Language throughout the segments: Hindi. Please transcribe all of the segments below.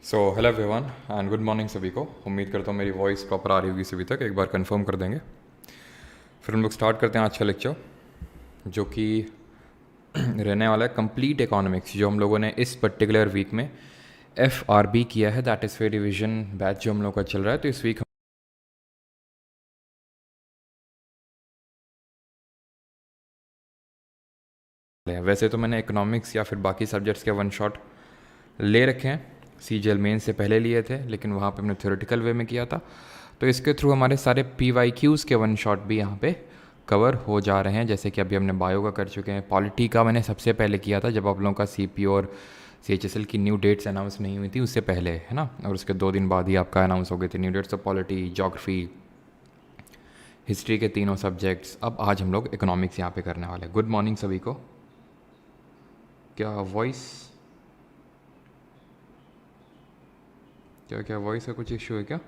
So hello everyone and good morning सभी को। उम्मीद करता हूँ मेरी वॉइस प्रॉपर आ रही होगी सभी तक। एक बार कंफर्म कर देंगे, फिर हम लोग स्टार्ट करते हैं आज का लेक्चर, जो कि रहने वाला है कंप्लीट इकोनॉमिक्स, जो हम लोगों ने इस पर्टिकुलर वीक में FRB किया है, that is fair division batch जो हम लोग का चल रहा है। तो इस वीक वैसे तो मैंने इकोनॉमिक्स या फिर बाकी सब्जेक्ट्स के वन शॉट ले रखे हैं, CGL मेन से पहले लिए थे, लेकिन वहाँ पे हमने थ्योरेटिकल वे में किया था। तो इसके थ्रू हमारे सारे PYQs के वन शॉट भी यहाँ पे कवर हो जा रहे हैं। जैसे कि अभी हमने बायो का कर चुके हैं, पॉलिटी का मैंने सबसे पहले किया था जब आप लोगों का CPO और CHSL की न्यू डेट्स अनाउंस नहीं हुई थी, उससे पहले, है ना। और उसके 2 दिन बाद ही आपका अनाउंस हो गई थी new dates of polity, geography, history के तीनों सब्जेक्ट्स। अब आज हम लोग इकोनॉमिक्स यहाँ पे करने वाले हैं। गुड मॉर्निंग सभी को। क्या वॉइस क्या वॉइस का कुछ इश्यू है क्या?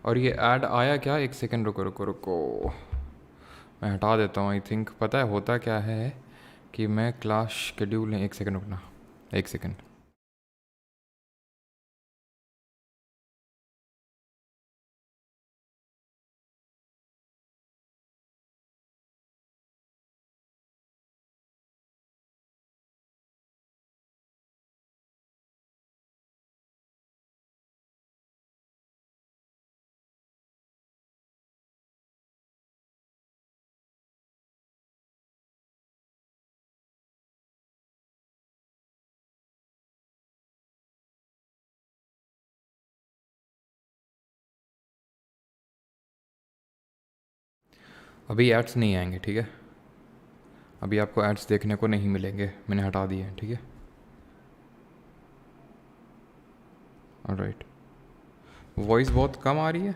और ये ऐड आया क्या? एक सेकंड, रुको रुको रुको, मैं हटा देता हूँ। आई थिंक पता है होता क्या है कि मैं क्लास शेड्यूल, एक सेकंड रुकना, एक सेकंड। अभी एड्स नहीं आएंगे, ठीक है? अभी आपको एड्स देखने को नहीं मिलेंगे, मैंने हटा दिए हैं, ठीक है? ऑलराइट। वॉइस बहुत कम आ रही है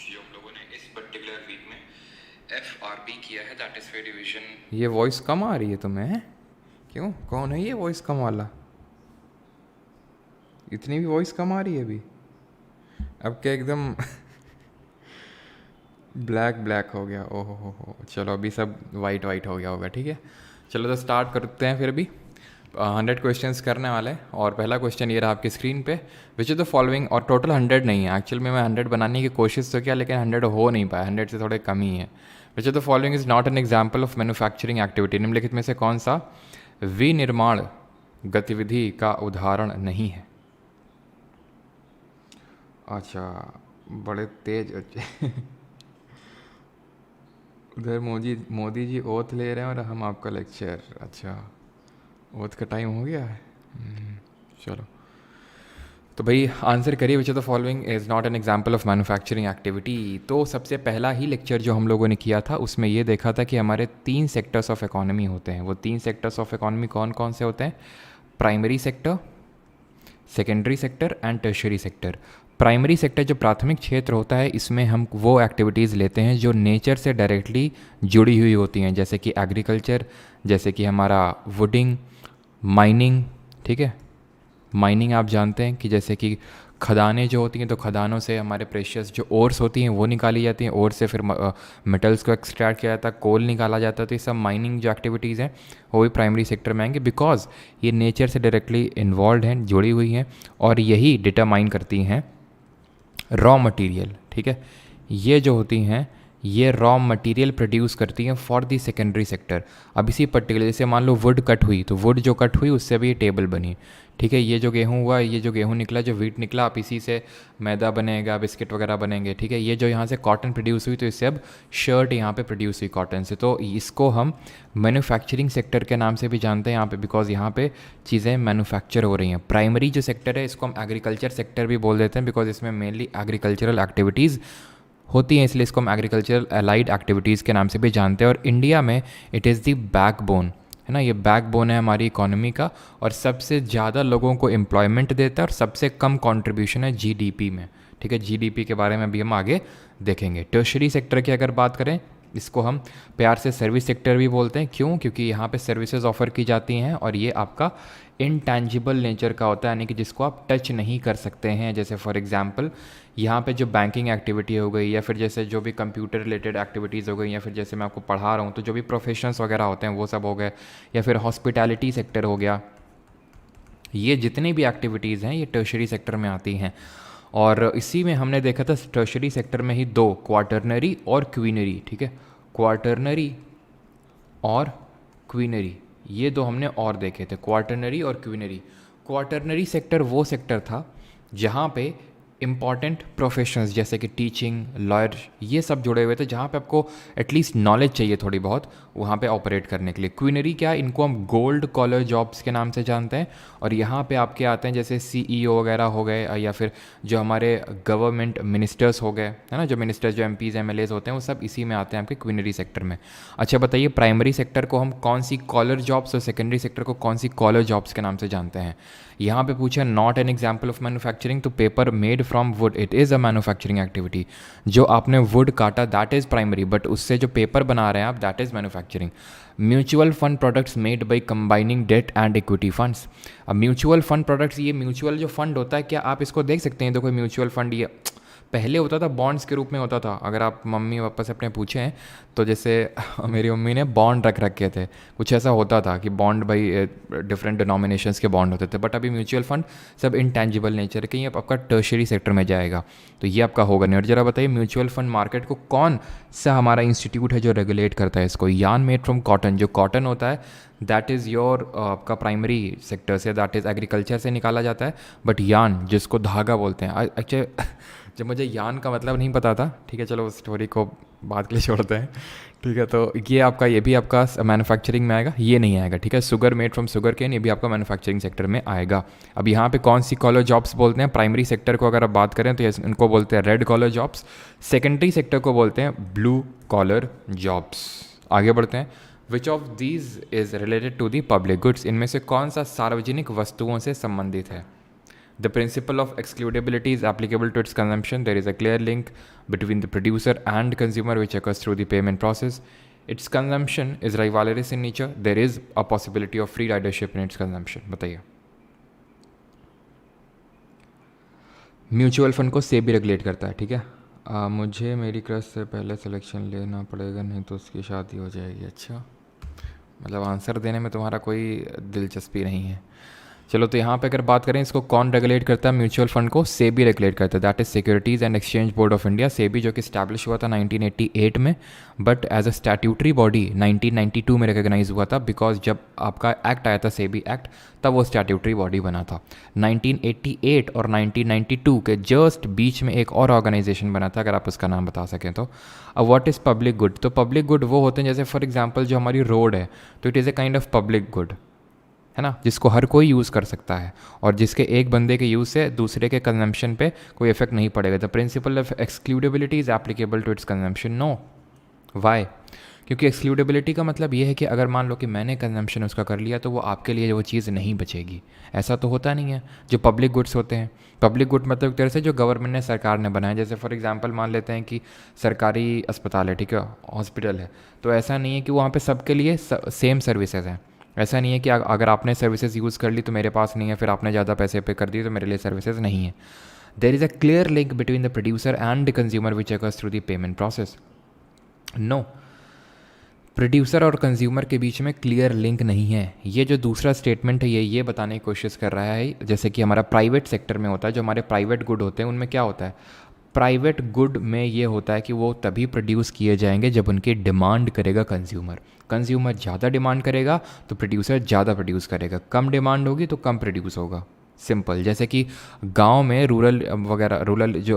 जो हम लोगों ने इस पर्टिकुलर वीक में FRB किया है, दैट इज़ फेयर डिवीजन। ये वॉइस कम आ रही है तुम्हें? क्यों, कौन है ये वॉइस कम वाला? इतनी भी वॉइस कम आ रही है अभी? अब क्या एकदम ब्लैक ब्लैक हो गया? ओहो हो, चलो अभी सब वाइट वाइट हो गया होगा, ठीक है। चलो तो स्टार्ट करते हैं फिर भी। 100 क्वेश्चंस करने वाले हैं, और पहला क्वेश्चन ये रहा आपकी स्क्रीन पे। विच इज़ द फॉलोइंग, और टोटल 100 नहीं है एक्चुअल में, मैं 100 बनाने की कोशिश तो किया लेकिन 100 हो नहीं पाया, 100 से थोड़े कम ही है। Which is the following is not an example of manufacturing activity, निम्नलिखित में से कौन सा विनिर्माण गतिविधि का उदाहरण नहीं है? अच्छा, बड़े तेज उधर मोदी जी ओथ ले रहे हैं और हम आपका लेक्चर। अच्छा, ओथ का टाइम हो गया है। चलो तो भाई आंसर करिए, विच of the following is not an example of manufacturing activity. तो सबसे पहला ही लेक्चर जो हम लोगों ने किया था उसमें ये देखा था कि हमारे 3 सेक्टर्स ऑफ इकोनॉमी होते हैं। वो 3 सेक्टर्स ऑफ इकोनॉमी कौन कौन से होते हैं? Primary sector, secondary sector and tertiary sector. Primary sector जो प्राथमिक क्षेत्र होता है, इसमें हम वो एक्टिविटीज़ लेते हैं जो नेचर से डायरेक्टली जुड़ी हुई होती हैं, जैसे कि एग्रीकल्चर, जैसे कि हमारा वुडिंग, माइनिंग, ठीक है। माइनिंग आप जानते हैं कि जैसे कि खदानें जो होती हैं, तो खदानों से हमारे प्रेशियस जो ओर्स होती हैं वो निकाली जाती हैं, ओर से फिर मेटल्स को एक्सट्रैक्ट किया जाता है, कोल निकाला जाता है। तो ये सब माइनिंग जो एक्टिविटीज़ हैं वो भी प्राइमरी सेक्टर में आएंगे, बिकॉज ये नेचर से डायरेक्टली इन्वॉल्व हैं, जुड़ी हुई हैं, और यही डिटरमाइन करती हैं रॉ मटेरियल, ठीक है। ये जो होती हैं ये रॉ मटेरियल प्रोड्यूस करती हैं फॉर दी सेकेंडरी सेक्टर। अब इसी पर्टिकुलर, जैसे मान लो वुड कट हुई, तो वुड जो कट हुई उससे भी ये टेबल बनी, ठीक है। ये जो गेहूँ हुआ, ये जो गेहूँ निकला, जो वीट निकला, अब इसी से मैदा बनेगा, बिस्किट वगैरह बनेंगे, ठीक है। ये जो यहाँ से कॉटन प्रोड्यूस हुई, तो इससे अब शर्ट यहाँ पे प्रोड्यूस हुई कॉटन से। तो इसको हम मैन्युफैक्चरिंग सेक्टर के नाम से भी जानते हैं यहाँ पे, बिकॉज यहाँ पे चीज़ें मैन्युफैक्चर हो रही हैं। प्राइमरी जो सेक्टर है इसको हम एग्रीकल्चर सेक्टर भी बोल देते हैं, बिकॉज इसमें मेनली एग्रीकल्चरल एक्टिविटीज़ होती हैं, इसलिए इसको हम एग्रीकल्चरल अलाइड एक्टिविटीज़ के नाम से भी जानते हैं। और इंडिया में इट इज़ दी बैकबोन, है ना, ये बैकबोन है हमारी इकोनॉमी का, और सबसे ज़्यादा लोगों को एम्प्लॉयमेंट देता है, और सबसे कम कंट्रीब्यूशन है जीडीपी में, ठीक है। जीडीपी के बारे में भी हम आगे देखेंगे। टर्शरी सेक्टर की अगर बात करें, इसको हम प्यार से सर्विस सेक्टर भी बोलते हैं। क्यों? क्योंकि यहाँ पे सर्विसेज ऑफर की जाती हैं, और ये आपका इनटैंजिबल नेचर का होता है, यानी कि जिसको आप टच नहीं कर सकते हैं। जैसे फॉर एग्जांपल यहाँ पे जो बैंकिंग एक्टिविटी हो गई, या फिर जैसे जो भी कंप्यूटर रिलेटेड एक्टिविटीज़ हो गई, या फिर जैसे मैं आपको पढ़ा रहा हूँ तो जो भी प्रोफेशंस वगैरह होते हैं वो सब हो गए, या फिर हॉस्पिटैलिटी सेक्टर हो गया, ये जितनी भी एक्टिविटीज़ हैं ये टर्शरी सेक्टर में आती हैं। और इसी में हमने देखा था टर्शरी सेक्टर में ही दो, क्वाटरनरी और क्वीनरी, ठीक है, क्वाटरनरी और क्वीनरी, ये दो हमने और देखे थे, क्वाटरनरी और क्वीनरी। क्वाटरनरी सेक्टर वो सेक्टर था जहाँ पे इम्पॉर्टेंट प्रोफेशंस जैसे कि टीचिंग, लॉयर, ये सब जुड़े हुए थे, जहाँ पे आपको एटलीस्ट नॉलेज चाहिए थोड़ी बहुत वहाँ पे ऑपरेट करने के लिए। क्वीनरी क्या, इनको हम गोल्ड कॉलर जॉब्स के नाम से जानते हैं, और यहाँ पे आपके आते हैं जैसे सीईओ वगैरह हो गए, या फिर जो हमारे गवर्नमेंट मिनिस्टर्स हो गए, है ना, जो मिनिस्टर्स, जो एमपीज़ एमएलएज होते हैं वो सब इसी में आते हैं आपके क्वीनरी सेक्टर में। अच्छा बताइए, प्राइमरी सेक्टर को हम कौन सी कॉलर जॉब्स और सेकेंडरी सेक्टर को कौन सी कॉलर जॉब्स के नाम से जानते हैं? यहाँ पे पूछा not an example of manufacturing, तो paper made from wood it is a manufacturing activity. जो आपने वुड काटा दैट इज़ प्राइमरी, बट उससे जो पेपर बना रहे हैं आप that is manufacturing. Mutual fund products made by combining debt and equity funds. अब म्यूचुअल फंड प्रोडक्ट्स, ये म्यूचुअल जो फंड होता है, क्या आप इसको देख सकते हैं? देखो म्यूचुअल फंड ये पहले होता था बॉन्ड्स के रूप में होता था। अगर आप मम्मी पापा से अपने पूछें तो जैसे मेरी मम्मी ने बॉन्ड रख रखे थे, कुछ ऐसा होता था कि बॉन्ड भाई डिफरेंट डिनोमिनेशंस के बॉन्ड होते थे। बट अभी म्यूचुअल फंड सब इनटैंजिबल नेचर के, ये आपका टर्शरी सेक्टर में जाएगा, तो ये आपका होगा नहीं। और जरा बताइए म्यूचुअल फंड मार्केट को कौन सा हमारा इंस्टीट्यूट है जो रेगुलेट करता है इसको? यार्न मेड फ्रॉम कॉटन, जो कॉटन होता है दैट इज़ योर आपका प्राइमरी सेक्टर से, दैट इज़ एग्रीकल्चर से निकाला जाता है। बट यार्न जिसको धागा बोलते हैं, अच्छा जब मुझे यान का मतलब नहीं पता था, ठीक है, चलो उस स्टोरी को बात के लिए छोड़ते हैं, ठीक है। तो ये आपका, ये भी आपका मैन्युफैक्चरिंग में आएगा, ये नहीं आएगा, ठीक है। Sugar made from sugar cane, ये भी आपका मैन्युफैक्चरिंग सेक्टर में आएगा। अब यहाँ पे कौन सी कॉलर जॉब्स बोलते हैं? प्राइमरी सेक्टर को अगर आप बात करें तो इनको बोलते हैं red collar jobs, secondary sector को बोलते हैं ब्लू कॉलर जॉब्स। आगे बढ़ते हैं। Which of these is related to the public goods, इनमें से कौन सा सार्वजनिक वस्तुओं से संबंधित है? The principle of excludability is applicable to its consumption. There is a clear link between the producer and consumer which occurs through the payment process. Its consumption is rivalrous in nature. There is a possibility of free ridership in its consumption. बताइए। म्यूचुअल फंड को सेबी रेगुलेट करता है, ठीक है। मुझे मेरी क्रश से पहले सिलेक्शन लेना पड़ेगा, नहीं तो उसकी शादी हो जाएगी। अच्छा, मतलब आंसर देने में तुम्हारा कोई दिलचस्पी नहीं है। चलो, तो यहाँ पे अगर बात करें इसको कौन रेगुलेट करता है म्यूचुअल फंड को? सेबी रेगुलेट करता है, that is securities and exchange board of India. SEBI जो कि स्टैब्लिश हुआ था 1988 में, but as a statutory body 1992 में रिकॉग्नाइज हुआ था, बिकॉज जब आपका एक्ट आया था सेबी एक्ट, तब वो स्टैट्यूटरी बॉडी बना था। 1988 और 1992 के जस्ट बीच में एक और ऑर्गेनाइजेशन बना था, अगर आप उसका नाम बता सकें तो। अब व्हाट इज़ पब्लिक गुड? तो पब्लिक गुड वो होते हैं, जैसे फॉर एग्जांपल जो हमारी रोड है, तो it is a kind of public good, है ना, जिसको हर कोई यूज़ कर सकता है और जिसके एक बंदे के यूज़ से दूसरे के कंजम्पशन पे कोई इफेक्ट नहीं पड़ेगा। The principle of excludability is applicable to its consumption. No, why? क्योंकि एक्सक्लूडेबिलिटी का मतलब ये है कि अगर मान लो कि मैंने कंजम्पशन उसका कर लिया तो वो आपके लिए वो चीज़ नहीं बचेगी। ऐसा तो होता नहीं है। जो पब्लिक गुड्स होते हैं, पब्लिक गुड मतलब एक तरह से जो गवर्नमेंट ने, सरकार ने बनाया। जैसे फॉर एग्जांपल मान लेते हैं कि सरकारी अस्पताल है, ठीक है, हॉस्पिटल है, तो ऐसा नहीं है कि वहाँ पे सबके लिए सेम सर्विसेज हैं। ऐसा नहीं है कि अगर आपने सर्विसेज यूज़ कर ली तो मेरे पास नहीं है, फिर आपने ज़्यादा पैसे पे कर दिए तो मेरे लिए सर्विसेज नहीं है। There is a clear link between the producer and the consumer which occurs through the payment process. No, producer और कंज्यूमर के बीच में क्लियर लिंक नहीं है। ये जो दूसरा स्टेटमेंट है ये बताने की कोशिश कर रहा है, जैसे कि हमारा प्राइवेट सेक्टर में होता है, जो हमारे प्राइवेट गुड होते हैं उनमें क्या होता है, प्राइवेट गुड में ये होता है कि वो तभी प्रोड्यूस किए जाएंगे जब उनकी डिमांड करेगा कंज्यूमर। कंज्यूमर ज़्यादा डिमांड करेगा तो प्रोड्यूसर ज़्यादा प्रोड्यूस करेगा, कम डिमांड होगी तो कम प्रोड्यूस होगा। सिंपल। जैसे कि गांव में रूरल वगैरह,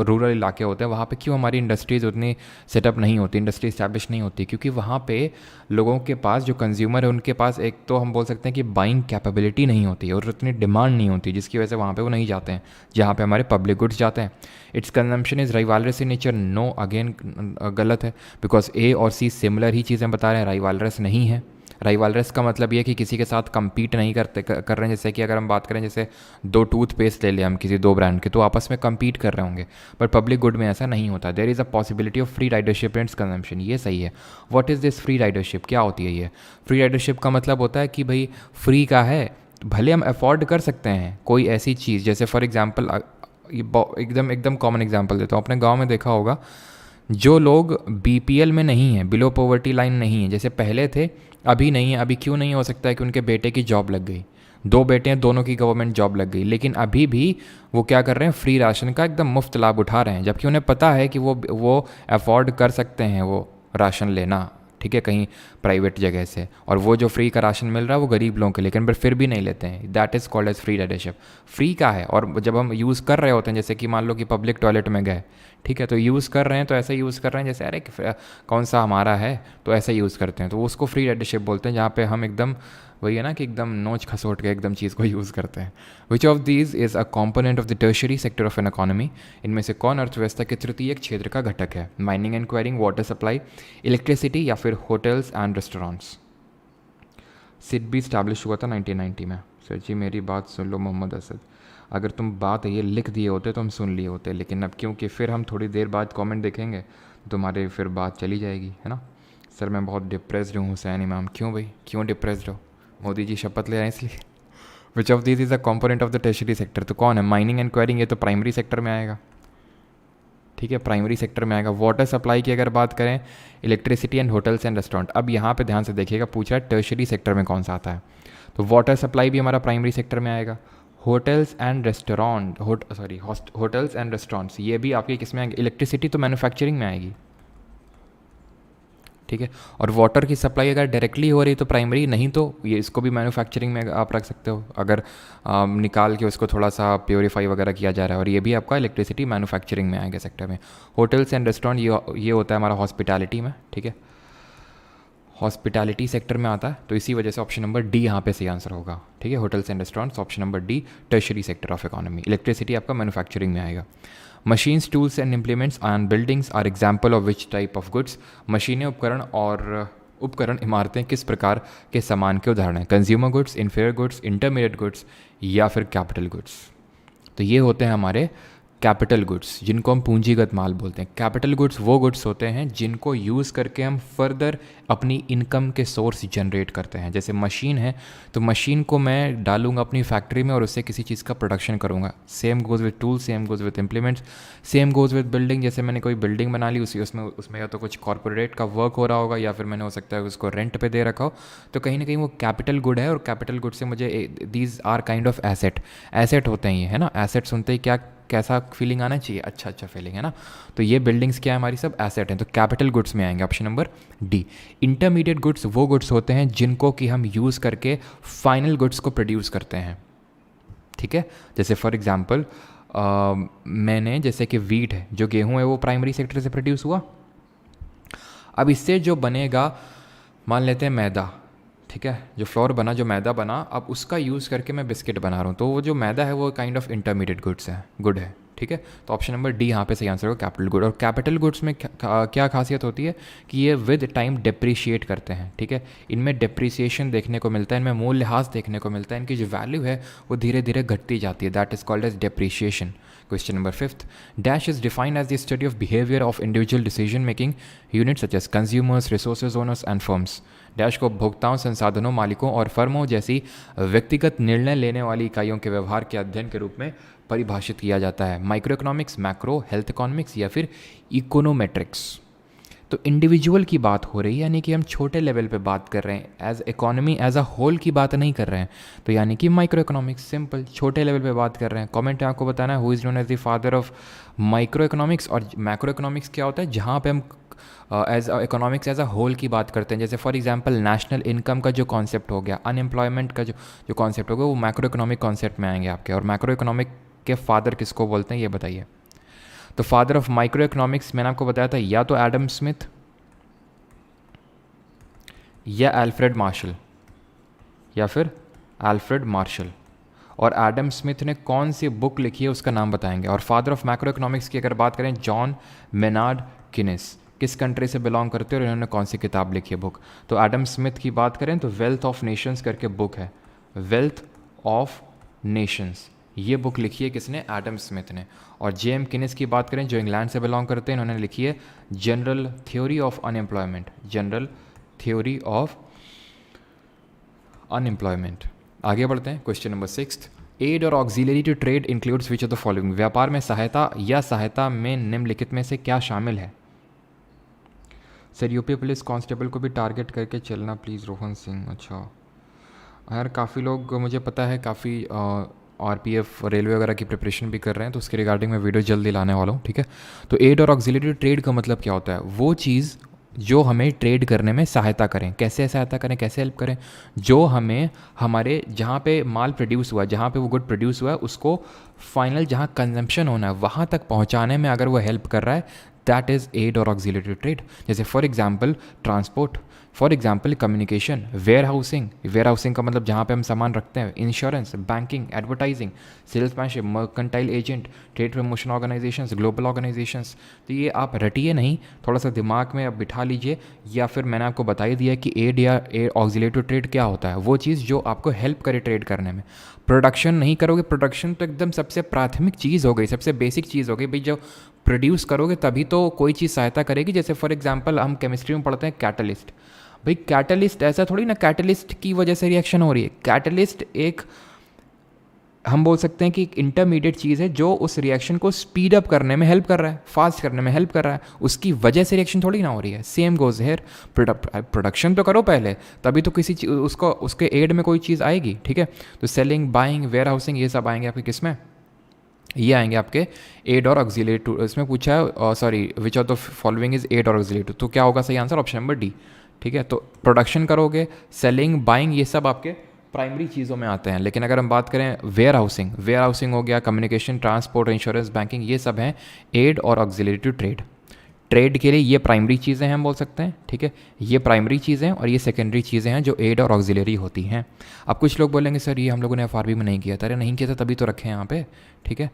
रूरल इलाके होते हैं, वहाँ पे क्यों हमारी इंडस्ट्रीज़ उतनी सेटअप नहीं होती, इंडस्ट्री इस्टेब्लिश नहीं होती? क्योंकि वहाँ पे लोगों के पास, जो कंज्यूमर है उनके पास, एक तो हम बोल सकते हैं कि बाइंग कैपेबिलिटी नहीं होती है और उतनी डिमांड नहीं होती, जिसकी वजह से वहाँ पे वो नहीं जाते हैं जहाँ पे हमारे पब्लिक गुड्स जाते हैं। Its consumption is rivalrous in nature. No, again गलत है, बिकॉज ए और सी सिमिलर ही चीज़ें बता रहे हैं, राइवालरस नहीं है। राइवालरस का मतलब ये कि किसी के साथ compete नहीं कर रहे हैं। जैसे कि अगर हम बात करें, जैसे दो टूथपेस्ट ले लें हम किसी दो ब्रांड के, तो आपस में compete कर रहे होंगे, पर पब्लिक गुड में ऐसा नहीं होता। There is a possibility of free ridership and consumption. ये सही है। What is this free ridership? क्या होती है ये? फ्री राइडरशिप का मतलब होता है कि भाई फ्री का है भले हम अफोर्ड कर सकते हैं कोई ऐसी चीज़, जैसे फॉर एग्जांपल एकदम एकदम कॉमन एग्जांपल देता हूँ, अपने गांव में देखा होगा जो लोग बीपीएल में नहीं हैं, बिलो पॉवर्टी लाइन नहीं है, जैसे पहले थे अभी नहीं है, अभी क्यों नहीं हो सकता है कि उनके बेटे की जॉब लग गई, 2 बेटे हैं दोनों की गवर्नमेंट जॉब लग गई, लेकिन अभी भी वो क्या कर रहे हैं, फ्री राशन का एकदम मुफ्त लाभ उठा रहे हैं, जबकि उन्हें पता है कि वो अफोर्ड कर सकते हैं वो राशन लेना, ठीक है, कहीं प्राइवेट जगह से, और वो जो फ्री का राशन मिल रहा है वो गरीब लोगों के, लेकिन फिर भी नहीं लेते हैं। That is called as free ridership. Free का है, और जब हम यूज़ कर रहे होते हैं, जैसे कि मान लो कि पब्लिक टॉयलेट में गए, ठीक है, तो यूज़ कर रहे हैं तो ऐसा यूज़ कर रहे हैं जैसे अरे कौन सा हमारा है, तो ऐसा यूज़ करते हैं, तो उसको फ्री राइडरशिप बोलते हैं, जहाँ पे हम एकदम वही है ना कि एकदम नोच खसोट के एकदम चीज़ को यूज़ करते हैं। Which of these is a component of the tertiary sector of an economy, इनमें से कौन अर्थव्यवस्था के तृतीयक क्षेत्र का घटक है? Mining and enquiring, water supply, electricity, या फिर hotels and restaurants. SIDBI establish हुआ था 1990 में। सर जी मेरी बात सुन लो मोहम्मद असद, अगर तुम बात ये लिख दिए होते तो हम सुन लिए होते, लेकिन अब क्योंकि फिर हम थोड़ी देर बाद कमेंट देखेंगे तो तुम्हारे फिर बात चली जाएगी, है ना। सर मैं बहुत डिप्रेस्ड हूँ हुसैन इमाम। क्यों भाई, क्यों डिप्रेस्ड हो? मोदी जी शपथ ले रहे हैं इसलिए। Which of this is a component of the tertiary sector, तो कौन है? माइनिंग एंड क्वायरिंग, ये तो प्राइमरी सेक्टर में आएगा, ठीक है, प्राइमरी सेक्टर में आएगा। वाटर सप्लाई की अगर बात करें, electricity and hotels and restaurant. अब यहाँ पे ध्यान से देखिएगा, पूछ रहा है टर्शरी सेक्टर में कौन सा आता है, तो वाटर सप्लाई भी हमारा प्राइमरी सेक्टर में आएगा। Hotels and restaurant, hotels and restaurants ये भी आपके किस में आएंगे? इलेक्ट्रिसिटी तो मैन्युफैक्चरिंग में आएगी, ठीक है, और वाटर की सप्लाई अगर डायरेक्टली हो रही तो प्राइमरी, नहीं तो ये इसको भी मैन्युफैक्चरिंग में आप रख सकते हो, अगर निकाल के उसको थोड़ा सा प्योरीफाई वगैरह किया जा रहा है, और ये भी आपका इलेक्ट्रिसिटी मैन्युफैक्चरिंग में आएगा सेक्टर में। होटल्स एंड रेस्टोरेंट ये होता है हमारा हॉस्पिटैलिटी में, ठीक है, हॉस्पिटैलिटी सेक्टर में आता है, तो इसी वजह से ऑप्शन नंबर डी यहाँ पे सही आंसर होगा, ठीक है, hotels and restaurants, option number D tertiary sector of economy. Electricity आपका मैन्युफैक्चरिंग में आएगा। Machines, tools and implements and buildings are example of which type of goods. मशीनें, उपकरण और उपकरण, इमारतें किस प्रकार के सामान के उदाहरण हैं? Consumer goods, inferior goods, intermediate goods, या फिर कैपिटल गुड्स। तो ये होते हैं हमारे कैपिटल गुड्स, जिनको हम पूंजीगत माल बोलते हैं। कैपिटल गुड्स वो गुड्स होते हैं जिनको यूज़ करके हम फर्दर अपनी इनकम के सोर्स जनरेट करते हैं। जैसे मशीन है, तो मशीन को मैं डालूंगा अपनी फैक्ट्री में और उससे किसी चीज़ का प्रोडक्शन करूंगा। Same goes with tools, same goes with implements, same goes with building. जैसे मैंने कोई बिल्डिंग बना ली, उसमें या तो कुछ कॉर्पोरेट का वर्क हो रहा होगा, या फिर मैंने हो सकता है उसको रेंट पे दे रखा हो, तो कहीं ना कहीं वो कैपिटल गुड है, और कैपिटल गुड से मुझे these are kind of asset होते हैं ये, है ना। एसेट सुनते ही क्या कैसा फीलिंग आना चाहिए? अच्छा फीलिंग, है ना। तो ये बिल्डिंग्स क्या है हमारी, सब एसेट हैं, तो कैपिटल गुड्स में आएंगे option number D. Intermediate goods वो गुड्स होते हैं जिनको कि हम यूज़ करके फाइनल गुड्स को प्रोड्यूस करते हैं, ठीक है। जैसे फॉर एग्जांपल मैंने, जैसे कि वीट है, जो गेहूं है, वो प्राइमरी सेक्टर से प्रोड्यूस हुआ। अब इससे जो बनेगा, मान लेते हैं मैदा, ठीक है, जो फ्लोर बना, जो मैदा बना, अब उसका यूज़ करके मैं बिस्किट बना रहा हूँ, तो वो जो मैदा है वो काइंड ऑफ इंटरमीडिएट गुड है, ठीक है। तो ऑप्शन नंबर डी यहाँ पे सही आंसर होगा, कैपिटल गुड। और कैपिटल गुड्स में क्या खासियत होती है कि ये विद टाइम डिप्रिशिएट करते हैं, ठीक है, इनमें डिप्रिसिएशन देखने को मिलता है, इनमें मूल्यह्रास देखने को मिलता है, इनकी जो वैल्यू है वो धीरे धीरे घटती जाती है, that is called as depreciation. Question number 5, dash is defined as the study of behaviour of individual decision making unit such as consumers, resources owners and firms. Dash को उपभोक्ताओं, संसाधनों, मालिकों और फर्मों जैसी व्यक्तिगत निर्णय लेने वाली इकाइयों के व्यवहार के अध्ययन के रूप में परिभाषित किया जाता है। Micro economics, macro, health economics, या फिर इकोनोमेट्रिक्स। तो इंडिविजुअल की बात हो रही है, यानी कि हम छोटे लेवल पे बात कर रहे हैं, as economy as a whole की बात नहीं कर रहे हैं, तो यानी कि माइक्रो इकोनॉमिक्स, सिंपल छोटे लेवल पे बात कर रहे हैं। कमेंट है आपको बताना है who is known as the father of micro economics. और मैक्रो इकोनॉमिक्स क्या होता है? जहाँ पे हम as economics as a whole की बात करते हैं। जैसे फॉर एग्जांपल नेशनल इनकम का जो कॉन्सेप्ट हो गया, अनएम्प्लॉयमेंट का जो कॉन्सेप्ट हो गया, वो मैक्रो इकोनॉमिक कॉन्सेप्ट में आएंगे आपके। और मैक्रो इकोनॉमिक के फादर किसको बोलते हैं, ये बताइए। तो फादर ऑफ माइक्रो इकोनॉमिक्स मैंने आपको बताया था, या तो एडम स्मिथ या अल्फ्रेड मार्शल, या फिर अल्फ्रेड मार्शल। और एडम स्मिथ ने कौन सी बुक लिखी है उसका नाम बताएंगे। और फादर ऑफ मैक्रो इकोनॉमिक्स की अगर बात करें, जॉन मेनार्ड किनेस, किस कंट्री से बिलोंग करते हैं और इन्होंने कौन सी किताब लिखी है बुक। तो एडम स्मिथ की बात करें तो वेल्थ ऑफ नेशंस करके बुक है, वेल्थ ऑफ नेशंस, ये बुक लिखी है किसने? एडम स्मिथ ने। और जेएम किनेस की बात करें, जो इंग्लैंड से बिलोंग करते हैं, इन्होंने लिखी है general theory of unemployment, general theory of unemployment. आगे बढ़ते हैं। क्वेश्चन नंबर 6, एड और auxiliary to trade includes which of the following. व्यापार में सहायता या सहायता में निम्नलिखित में से क्या शामिल है? सर यूपी पुलिस कांस्टेबल को भी टारगेट करके चलना प्लीज़, रोहन सिंह। अच्छा यार, काफ़ी लोग मुझे पता है काफ़ी आरपीएफ रेलवे वगैरह की प्रिपरेशन भी कर रहे हैं, तो उसके रिगार्डिंग मैं वीडियो जल्दी लाने वाला हूँ, ठीक है। तो एड और ऑक्सिलरी ट्रेड का मतलब क्या होता है? वो चीज़ जो हमें ट्रेड करने में सहायता करें। कैसे सहायता करें, कैसे हेल्प करें? जो हमें हमारे जहाँ पे माल प्रोड्यूस हुआ है, जहाँ पे वो गुड प्रोड्यूस हुआ है, उसको फाइनल जहाँ कंजम्पशन होना है वहाँ तक पहुँचाने में अगर वो हेल्प कर रहा है, दैट इज़ एड और ऑक्सिलरी ट्रेड। जैसे for example transport, for example communication, warehousing का मतलब जहाँ पे हम सामान रखते हैं, insurance, banking, advertising, salesmanship, mercantile agent, trade promotion organisations, global organisations. तो ये आप रटिए नहीं, थोड़ा सा दिमाग में आप बिठा लीजिए, या फिर मैंने आपको बता ही दिया कि एड या ऑक्सिलरी ट्रेड क्या होता है। वो चीज़ जो आपको हेल्प करे ट्रेड करने में। प्रोडक्शन नहीं करोगे, प्रोडक्शन तो एकदम सबसे प्राथमिक चीज़ हो गई, सबसे बेसिक चीज़ हो गई भाई। जो प्रोड्यूस करोगे तभी तो कोई चीज़ सहायता करेगी। जैसे फॉर एग्जांपल हम केमिस्ट्री में पढ़ते हैं कैटलिस्ट। भाई कैटलिस्ट ऐसा थोड़ी ना कैटलिस्ट की वजह से रिएक्शन हो रही है। कैटलिस्ट एक, हम बोल सकते हैं कि एक इंटरमीडिएट चीज़ है जो उस रिएक्शन को स्पीड अप करने में हेल्प कर रहा है, फास्ट करने में हेल्प कर रहा है। उसकी वजह से रिएक्शन थोड़ी ना हो रही है। सेम गोज हेयर, प्रोडक्शन तो करो पहले, तभी तो किसी चीज़ उसको उसके एड में कोई चीज़ आएगी, ठीक है। तो सेलिंग, बाइंग, वेयर हाउसिंग, ये सब आएंगे आपके किस में? ये आएंगे आपके एड और ऑक्सिलरी टू। इसमें पूछा है sorry which of the following is aid और ऑक्सिलरी टू, तो क्या होगा सही आंसर? ऑप्शन नंबर डी, ठीक है। तो प्रोडक्शन करोगे, सेलिंग, बाइंग, ये सब आपके प्राइमरी चीज़ों में आते हैं। लेकिन अगर हम बात करें वेयर हाउसिंग हो गया, कम्युनिकेशन, ट्रांसपोर्ट, इंश्योरेंस, बैंकिंग, ये सब हैं एड और ऑक्सिलरी टू ट्रेड। ट्रेड के लिए ये प्राइमरी चीज़ें हैं हम बोल सकते हैं, ठीक है। ये प्राइमरी चीज़ें और ये सेकेंडरी चीज़ें हैं जो एड और ऑक्सिलरी होती हैं। अब कुछ लोग बोलेंगे सर ये हम लोगों ने एफआरबी में नहीं किया था। अरे नहीं किया था तभी तो रखे हैं यहाँ पे, ठीक है।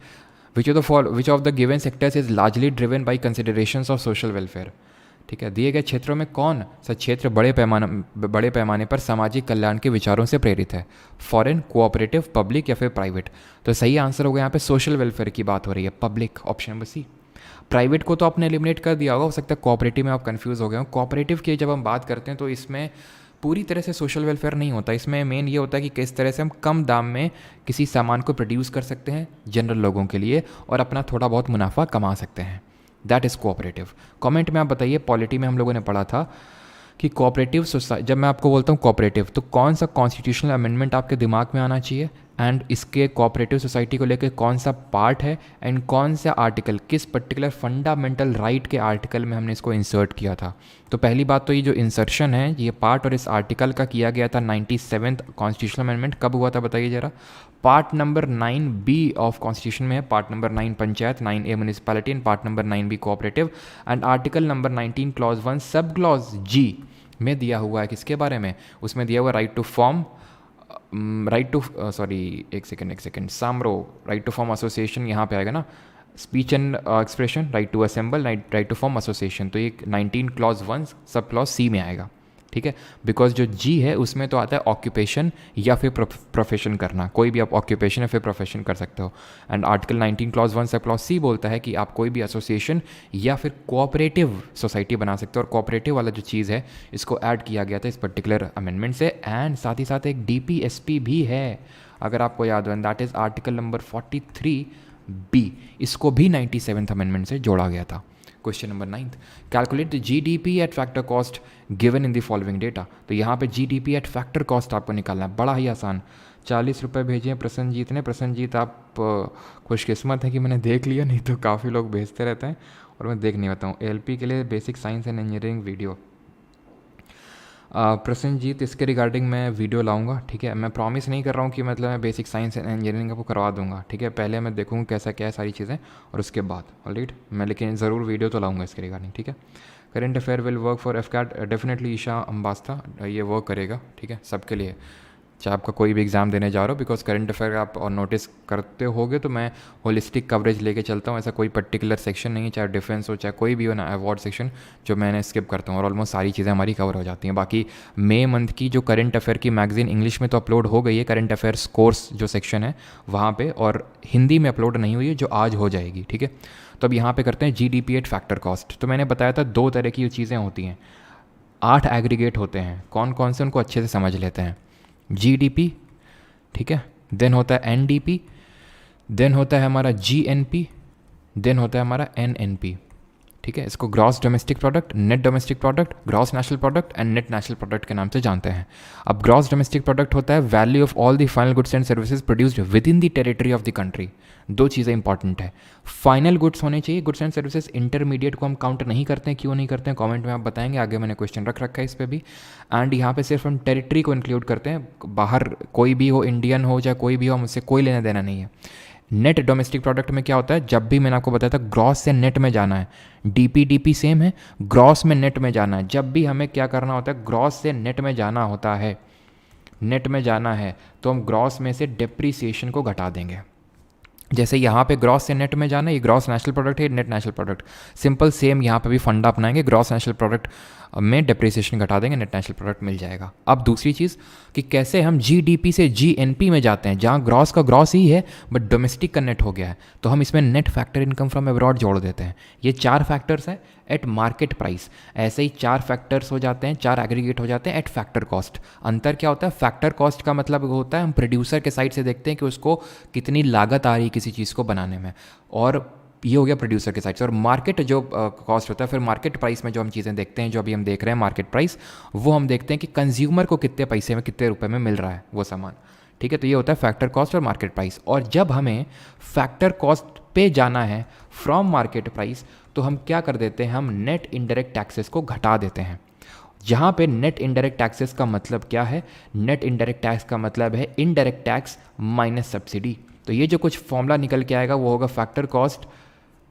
विच of the given sectors is largely driven by considerations of social welfare, ठीक है। दिए गए क्षेत्रों में कौन सा क्षेत्र बड़े पैमाने पर सामाजिक कल्याण के विचारों से प्रेरित है? फॉरेन, कोऑपरेटिव, पब्लिक या फिर प्राइवेट? तो सही आंसर होगा यहाँ पे सोशल वेलफेयर की बात हो रही है, public, option number C. Private को तो आपने एलिमिनेट कर दिया होगा, हो सकता है कोऑपरेटिव में आप कंफ्यूज हो गए हो। कोऑपरेटिव की जब हम बात करते हैं तो इसमें पूरी तरह से सोशल वेलफेयर नहीं होता। इसमें मेन ये होता है कि किस तरह से हम कम दाम में किसी सामान को प्रोड्यूस कर सकते हैं जनरल लोगों के लिए और अपना थोड़ा बहुत मुनाफा कमा सकते हैं। That is cooperative. कमेंट में आप बताइए, पॉलिटी में हम लोगों ने पढ़ा था कि कोऑपरेटिव सोसाइटी, जब मैं आपको बोलता हूँ कोऑपरेटिव, तो कौन सा कॉन्स्टिट्यूशनल अमेंडमेंट आपके दिमाग में आना चाहिए, एंड इसके कोऑपरेटिव सोसाइटी को लेकर कौन सा पार्ट है, एंड कौन सा आर्टिकल, किस पर्टिकुलर फंडामेंटल राइट के आर्टिकल में हमने इसको इंसर्ट किया था। तो पहली बात तो ये जो इंसर्शन है, ये पार्ट और इस आर्टिकल का किया गया था 97th कॉन्स्टिट्यूशनल अमेंडमेंट। कब हुआ था बताइए ज़रा? Part number 9B of constitution में है। Part number 9 panchayat, 9A municipality and part number 9B cooperative, and article number 19 clause 1 sub clause G में दिया हुआ है किसके बारे में? उसमें दिया हुआ राइट टू फॉर्म, एक सेकेंड, सामरो, राइट टू फॉर्म एसोसिएशन यहाँ पे आएगा ना, speech and expression, right to assemble, right to form association. तो ये 19 क्लॉज 1 सब क्लॉज सी में आएगा, ठीक है। बिकॉज जो जी है उसमें तो आता है ऑक्यूपेशन या फिर प्रोफेशन करना, कोई भी आप ऑक्यूपेशन या फिर प्रोफेशन कर सकते हो। And article 19 clause 1 sub clause C बोलता है कि आप कोई भी एसोसिएशन या फिर कोऑपरेटिव सोसाइटी बना सकते हो। और कोऑपरेटिव वाला जो चीज़ है इसको ऐड किया गया था इस पर्टिकुलर अमेंडमेंट से। एंड साथ ही साथ एक DPSP भी है, अगर आपको याद हो, and that is article number 43B। इसको भी 97th अमेंडमेंट से जोड़ा गया था। Question number 9, calculate the GDP eight factor cost given in the following data. तो यहाँ पे GDP एट फैक्टर कॉस्ट आपको निकालना है, बड़ा ही आसान। 40 रुपये भेजे हैं प्रसन्नजीत ने। प्रसन्नजीत आप खुशकिस्मत है कि मैंने देख लिया, नहीं तो काफ़ी लोग भेजते रहते हैं और मैं देख नहीं पाता हूँ। LP के लिए basic science and engineering video. Prasannajit, इसके रिगार्डिंग मैं वीडियो लाऊंगा, ठीक है। मैं प्रॉमिस नहीं कर रहा हूँ कि मतलब मैं बेसिक साइंस एंड इंजीनियरिंग आपको करवा दूंगा, ठीक है। पहले मैं देखूँगा कैसा क्या है सारी चीज़ें और उसके बाद ऑलराइट मैं, लेकिन ज़रूर वीडियो तो लाऊंगा इसके रिगार्डिंग, ठीक है। Current affair will work for FCAT, definitely Isha Ambasta ये वर्क करेगा, ठीक है, सबके लिए, चाहे आपका कोई भी एग्ज़ाम देने जा रहे हो। बिकॉज करंट अफेयर आप और नोटिस करते होगे तो मैं होलिस्टिक कवरेज लेके चलता हूँ। ऐसा कोई पर्टिकुलर सेक्शन नहीं है, चाहे डिफेंस हो चाहे कोई भी हो ना, अवार्ड सेक्शन जो मैंने स्किप करता हूँ और ऑलमोस्ट सारी चीज़ें हमारी कवर हो जाती हैं। बाकी मई मंथ की जो करंट अफेयर की मैगजीन इंग्लिश में तो अपलोड हो गई है, करंट अफेयर्स कोर्स जो सेक्शन है वहाँ पर, और हिंदी में अपलोड नहीं हुई है जो आज हो जाएगी, ठीक है। तो अब यहाँ पे करते हैं GDP एट फैक्टर कॉस्ट। तो मैंने बताया था 2 तरह की चीज़ें होती हैं, 8 एग्रीगेट होते हैं। कौन कौन से, उनको अच्छे से समझ लेते हैं। GDP, ठीक है। देन होता है एनडीपी, देन होता है हमारा जीएनपी, देन होता है हमारा एनएनपी, ठीक है। इसको gross domestic product, net domestic product, gross national product and net national product के नाम से जानते हैं। अब ग्रॉस डोमेस्टिक प्रोडक्ट होता है value of all the final goods and services produced with in the territory of the country. दो चीज़ें इंपॉर्टेंट है, फाइनल गुड्स होने चाहिए, गुड्स एंड सर्विसेज, इंटरमीडिएट को हम काउंट नहीं करते हैं। क्यों नहीं करते हैं कमेंट में आप बताएंगे, आगे मैंने क्वेश्चन रख रखा है इस पर भी। एंड यहाँ पे सिर्फ हम टेरिटरी को इंक्लूड करते हैं, बाहर कोई भी हो, इंडियन हो चाहे कोई भी हो, मुझसे कोई लेना देना नहीं है। नेट डोमेस्टिक प्रोडक्ट में क्या होता है, जब भी मैंने आपको बताया था ग्रॉस से नेट में जाना है, डीपी सेम है, ग्रॉस में नेट में जाना है। जब भी हमें क्या करना होता है, ग्रॉस से नेट में जाना होता है, नेट में जाना है तो हम ग्रॉस में से डेप्रीसिएशन को घटा देंगे। जैसे यहाँ पे ग्रॉस से नेट में जाना है, ये ग्रॉस नेशनल प्रोडक्ट है, net national product, simple same यहाँ पे भी फंडा अपनाएंगे, ग्रॉस नेशनल प्रोडक्ट में डेप्रिसिएशन घटा देंगे, नेट नेशनल प्रोडक्ट मिल जाएगा। अब दूसरी चीज़ कि कैसे हम जीडीपी से जीएनपी में जाते हैं, जहाँ ग्रॉस का ग्रॉस ही है बट डोमेस्टिक का नेट हो गया है, तो हम इसमें net factor income from abroad जोड़ देते हैं। ये 4 फैक्टर्स हैं एट मार्केट प्राइस, ऐसे ही 4 फैक्टर्स हो जाते हैं, 4 एग्रीगेट हो जाते हैं एट फैक्टर कॉस्ट। अंतर क्या होता है, फैक्टर कॉस्ट का मतलब होता है हम प्रोड्यूसर के साइड से देखते हैं कि उसको कितनी लागत आ रही है किसी चीज़ को बनाने में, और ये हो गया प्रोड्यूसर के साइड से। और मार्केट जो कॉस्ट होता है, फिर मार्केट प्राइस में जो हम चीज़ें देखते हैं, जो अभी हम देख रहे हैं मार्केट प्राइस, वो हम देखते हैं कि कंज्यूमर को कितने पैसे में, कितने रुपए में मिल रहा है वो सामान, ठीक है। तो ये होता है फैक्टर कॉस्ट और मार्केट प्राइस। और जब हमें फैक्टर कॉस्ट पे जाना है फ्रॉम मार्केट प्राइस, तो हम क्या कर देते हैं, हम नेट इनडायरेक्ट टैक्सेस को घटा देते हैं। यहाँ पे नेट इनडायरेक्ट टैक्सेस का मतलब क्या है, नेट इनडायरेक्ट टैक्स का मतलब है इनडायरेक्ट टैक्स माइनस सब्सिडी। तो ये जो कुछ फॉर्मूला निकल के आएगा वो होगा factor cost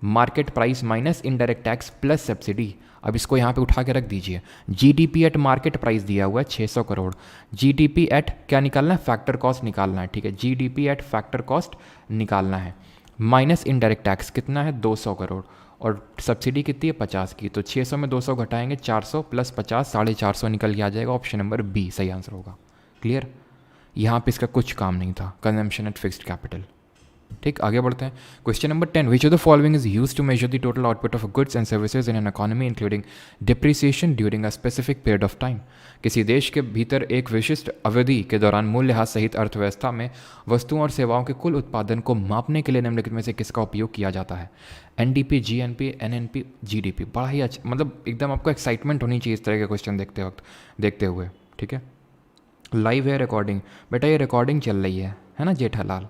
market price minus indirect tax plus subsidy. अब इसको यहाँ पे उठा के रख दीजिए, जीडीपी एट मार्केट प्राइस दिया हुआ है 600 करोड़, जीडीपी एट क्या निकालना है, फैक्टर कॉस्ट निकालना है, ठीक है। जीडीपी एट फैक्टर कॉस्ट निकालना है, माइनस इनडायरेक्ट टैक्स कितना है 200 करोड़, और सब्सिडी कितनी है 50 की। तो 600 में 200 घटाएंगे 400 प्लस 50 450 निकल के आ जाएगा। ऑप्शन नंबर बी सही आंसर होगा। क्लियर, यहाँ पे इसका कुछ काम नहीं था, कंजम्पशन एट फिक्स्ड कैपिटल। ठीक, आगे बढ़ते हैं। Question number 10, which of the following is used to measure the total output of goods and services in an economy including depreciation during a specific period of time. किसी देश के भीतर एक विशिष्ट अवधि के दौरान मूल्यह्रास सहित अर्थव्यवस्था में वस्तुओं और सेवाओं के कुल उत्पादन को मापने के लिए निम्नलिखित में से किसका उपयोग किया जाता है। NDP, GNP, NNP, GDP. बड़ा ही अच्छा, मतलब एकदम आपको एक्साइटमेंट होनी चाहिए इस तरह के क्वेश्चन देखते हुए। ठीक है, लाइव है रिकॉर्डिंग, बेटा ये रिकॉर्डिंग चल रही है ना। जेठालाल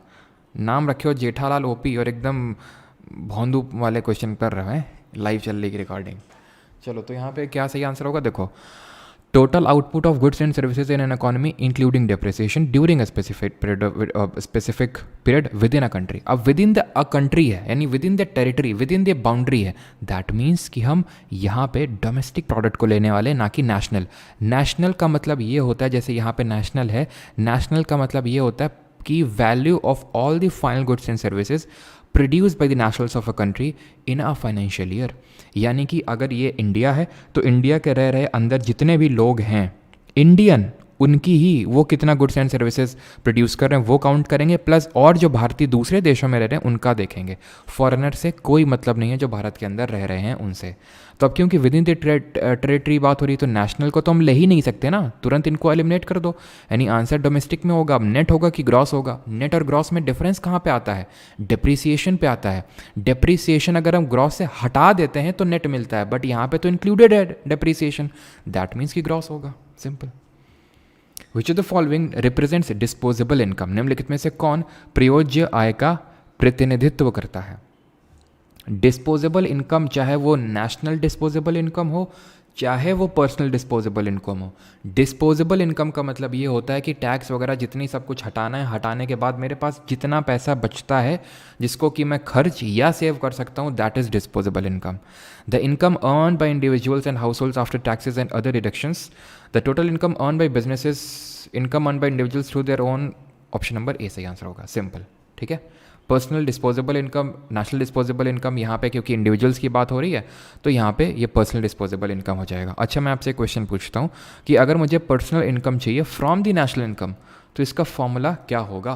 नाम रखे हो, जेठालाल ओपी, और एकदम भौंदू वाले क्वेश्चन कर रहे हैं, लाइव चल रही की रिकॉर्डिंग। चलो, तो यहाँ पे क्या सही आंसर होगा, देखो, total output of goods and services in an economy including depreciation during a specific period within a country. अब within the a country है, यानी within the territory, within the boundary है। दैट मीन्स कि हम यहाँ पे डोमेस्टिक प्रोडक्ट को लेने वाले, ना कि नेशनल। नेशनल का मतलब ये होता है, जैसे यहाँ पे नेशनल है, नेशनल का मतलब ये होता है कि value of all the final goods and services produced by the nationals of a country in a financial year. यानी कि अगर ये इंडिया है तो इंडिया के रह रहे अंदर जितने भी लोग हैं इंडियन, उनकी ही वो कितना गुड्स एंड सर्विसेज प्रोड्यूस कर रहे हैं वो काउंट करेंगे, प्लस और जो भारतीय दूसरे देशों में रह रहे हैं उनका देखेंगे। फॉरेनर से कोई मतलब नहीं है जो भारत के अंदर रह रहे हैं उनसे। तो अब क्योंकि विद इन द टेरिटरी बात हो रही है, तो नेशनल को तो हम ले ही नहीं सकते ना, तुरंत इनको एलिमिनेट कर दो। यानी आंसर डोमेस्टिक में होगा। अब नेट होगा कि ग्रॉस होगा? नेट और ग्रॉस में डिफरेंस कहाँ पे आता है? डिप्रिसिएशन पे आता है। डिप्रिसिएशन अगर हम ग्रॉस से हटा देते हैं तो नेट मिलता है, बट यहाँ पे तो इंक्लूडेड है डिप्रिसिएशन, दैट मीन्स कि ग्रॉस होगा। Simple. Which of the following represents disposable income? निम्नलिखित में से कौन प्रयोज्य आय का प्रतिनिधित्व करता है? डिस्पोजेबल इनकम, चाहे वो नेशनल डिस्पोजेबल इनकम हो, चाहे वो पर्सनल डिस्पोजेबल इनकम हो। डिस्पोजेबल इनकम का मतलब ये होता है कि टैक्स वगैरह जितनी सब कुछ हटाना है, हटाने के बाद मेरे पास जितना पैसा बचता है जिसको कि मैं खर्च या सेव कर सकता हूँ, that is disposable income. The income earn by individuals and house holds after taxes and other deductions. The total income earn by businesses, income earn by individuals through their own. Option number ए सही आंसर होगा। सिंपल। ठीक है, personal disposable income, national disposable income, यहाँ पे क्योंकि इंडिविजुअल्स की बात हो रही है तो यहाँ पे ये पर्सनल डिस्पोजेबल इनकम हो जाएगा। अच्छा, मैं आपसे एक क्वेश्चन पूछता हूँ कि अगर मुझे पर्सनल इनकम चाहिए फ्रॉम द नेशनल इनकम, तो इसका फॉर्मूला क्या होगा?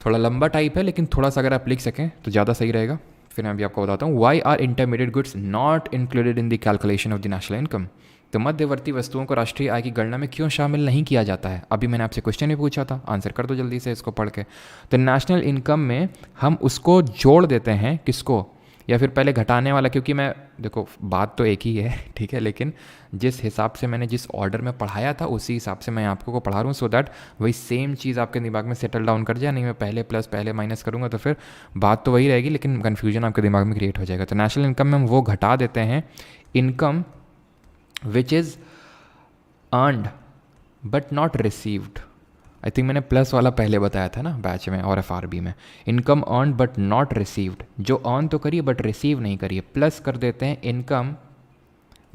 थोड़ा लंबा टाइप है, लेकिन थोड़ा सा अगर आप लिख सकें तो ज़्यादा सही रहेगा। फिर मैं अभी आपको बताता हूँ। Why are intermediate goods not included in the calculation of the national income? तो मध्यवर्ती वस्तुओं को राष्ट्रीय आय की गणना में क्यों शामिल नहीं किया जाता है? अभी मैंने आपसे क्वेश्चन भी पूछा था, आंसर कर दो जल्दी से इसको पढ़ के। तो नेशनल इनकम में हम उसको जोड़ देते हैं, किसको, या फिर पहले घटाने वाला, क्योंकि मैं देखो बात तो एक ही है, ठीक है, लेकिन जिस हिसाब से मैंने जिस ऑर्डर में पढ़ाया था उसी हिसाब से मैं आपको को पढ़ा रहा हूँ, सो दैट वही सेम चीज़ आपके दिमाग में सेटल डाउन कर जाए। नहीं मैं पहले प्लस पहले माइनस करूँगा तो फिर बात तो वही रहेगी, लेकिन कन्फ्यूजन आपके दिमाग में क्रिएट हो जाएगा। तो नेशनल इनकम में हम वो घटा देते हैं, income which is earned but not received. I think मैंने प्लस वाला पहले बताया था ना बैच में और एफआरबी में। Income earn but not received, जो अर्न तो करिए बट रिसीव नहीं करिए, प्लस कर देते हैं income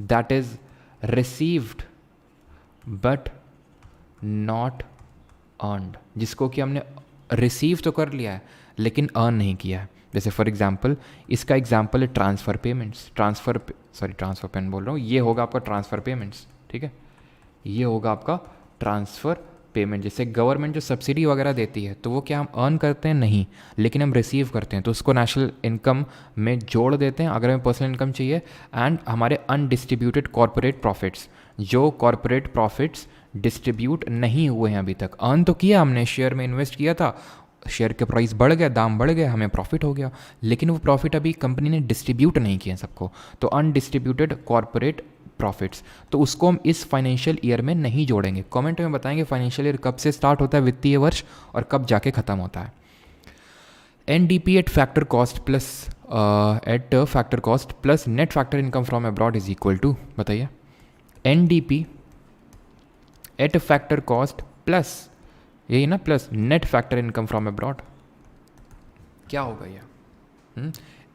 that is received but not earned, जिसको कि हमने रिसीव तो कर लिया है लेकिन अर्न नहीं किया है। जैसे फॉर एग्जांपल, इसका एग्जांपल है ट्रांसफ़र पेमेंट्स, ट्रांसफ़र पेमेंट बोल रहा हूँ, ये होगा आपका ट्रांसफ़र पेमेंट्स, ठीक है, ये होगा आपका ट्रांसफ़र पेमेंट। जैसे गवर्नमेंट जो सब्सिडी वगैरह देती है तो वो क्या हम अर्न करते हैं? नहीं, लेकिन हम रिसीव करते हैं, तो उसको नेशनल इनकम में जोड़ देते हैं अगर हमें पर्सनल इनकम चाहिए। एंड हमारे अनडिस्ट्रीब्यूटेड कॉर्पोरेट प्रॉफिट्स, जो कॉर्पोरेट प्रॉफिट्स डिस्ट्रीब्यूट नहीं हुए हैं अभी तक, अर्न तो किया हमने, शेयर में इन्वेस्ट किया था, शेयर के प्राइस बढ़ गया, दाम बढ़ गया, हमें प्रॉफिट हो गया, लेकिन वो प्रॉफिट अभी कंपनी ने डिस्ट्रीब्यूट नहीं किए सबको, तो अनडिस्ट्रीब्यूटेड कॉर्पोरेट प्रॉफिट्स, तो उसको हम इस फाइनेंशियल ईयर में नहीं जोड़ेंगे। कमेंट में बताएंगे फाइनेंशियल ईयर कब से स्टार्ट होता है वित्तीय वर्ष और कब जाके ख़त्म होता है। NDP at factor cost plus net factor income from abroad is equal to, बताइए, NDP at factor cost plus, यही ना, plus net factor income from abroad, क्या होगा ये?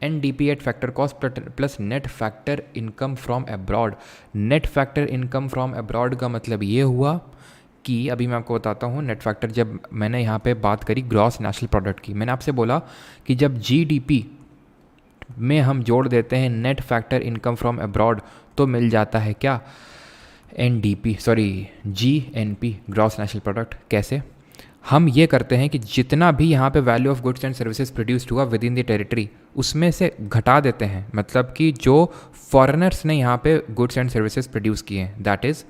NDP at factor cost plus net factor income from abroad. Net factor income from abroad का मतलब ये हुआ कि अभी मैं आपको बताता हूँ नेट फैक्टर, जब मैंने यहाँ पे बात करी ग्रॉस नेशनल प्रोडक्ट की, मैंने आपसे बोला कि जब जीडीपी में हम जोड़ देते हैं net factor income from abroad तो मिल जाता है क्या? GNP, gross national product. कैसे? हम ये करते हैं कि जितना भी यहाँ पे value of goods and services produced हुआ विद इन द टेरिटरी, उसमें से घटा देते हैं, मतलब कि जो फॉरेनर्स ने यहाँ पे गुड्स एंड सर्विसेज प्रोड्यूस किए हैं, that is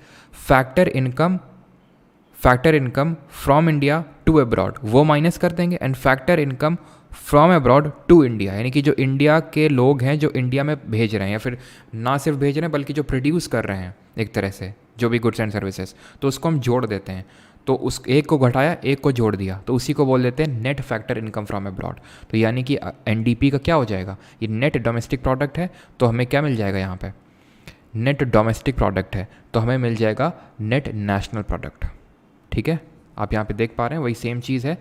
factor income from India to abroad, वो माइनस कर देंगे, and factor income from abroad to India, यानी कि जो इंडिया के लोग हैं जो इंडिया में भेज रहे हैं, या फिर ना सिर्फ भेज रहे हैं बल्कि जो प्रोड्यूस कर रहे हैं एक तरह से जो भी गुड्स एंड सर्विसेज, तो उसको हम जोड़ देते हैं। तो उस एक को घटाया, एक को जोड़ दिया, तो उसी को बोल देते हैं net factor income from abroad. तो यानी कि एनडीपी का क्या हो जाएगा? ये नेट डोमेस्टिक प्रोडक्ट है, तो हमें क्या मिल जाएगा यहाँ पे? नेट डोमेस्टिक प्रोडक्ट है तो हमें मिल जाएगा नेट नेशनल प्रोडक्ट, ठीक है। आप यहाँ पे देख पा रहे हैं वही सेम चीज़ है।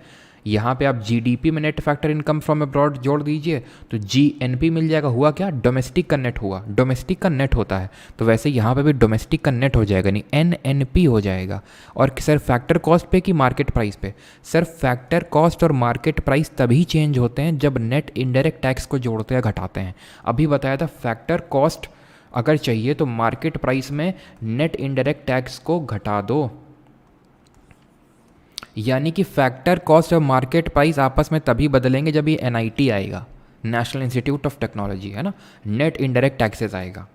यहाँ पे आप जीडीपी में net factor income from abroad जोड़ दीजिए तो जीएनपी मिल जाएगा। हुआ क्या? डोमेस्टिक का नेट हुआ, डोमेस्टिक का नेट होता है, तो वैसे यहाँ पे भी डोमेस्टिक का नेट हो जाएगा, नहीं एनएनपी हो जाएगा। और सर फैक्टर कॉस्ट पे कि मार्केट प्राइस पे? सर फैक्टर कॉस्ट और मार्केट प्राइस तभी चेंज होते हैं जब नेट इनडायरेक्ट टैक्स को जोड़ते या घटाते हैं। अभी बताया था फैक्टर कॉस्ट अगर चाहिए तो मार्केट प्राइस में नेट इनडायरेक्ट टैक्स को घटा दो, यानी कि फैक्टर कॉस्ट और मार्केट प्राइस आपस में तभी बदलेंगे जब ये एनआईटी आएगा, नेशनल इंस्टीट्यूट ऑफ टेक्नोलॉजी, है ना, नेट इनडायरेक्ट टैक्सेस आएगा।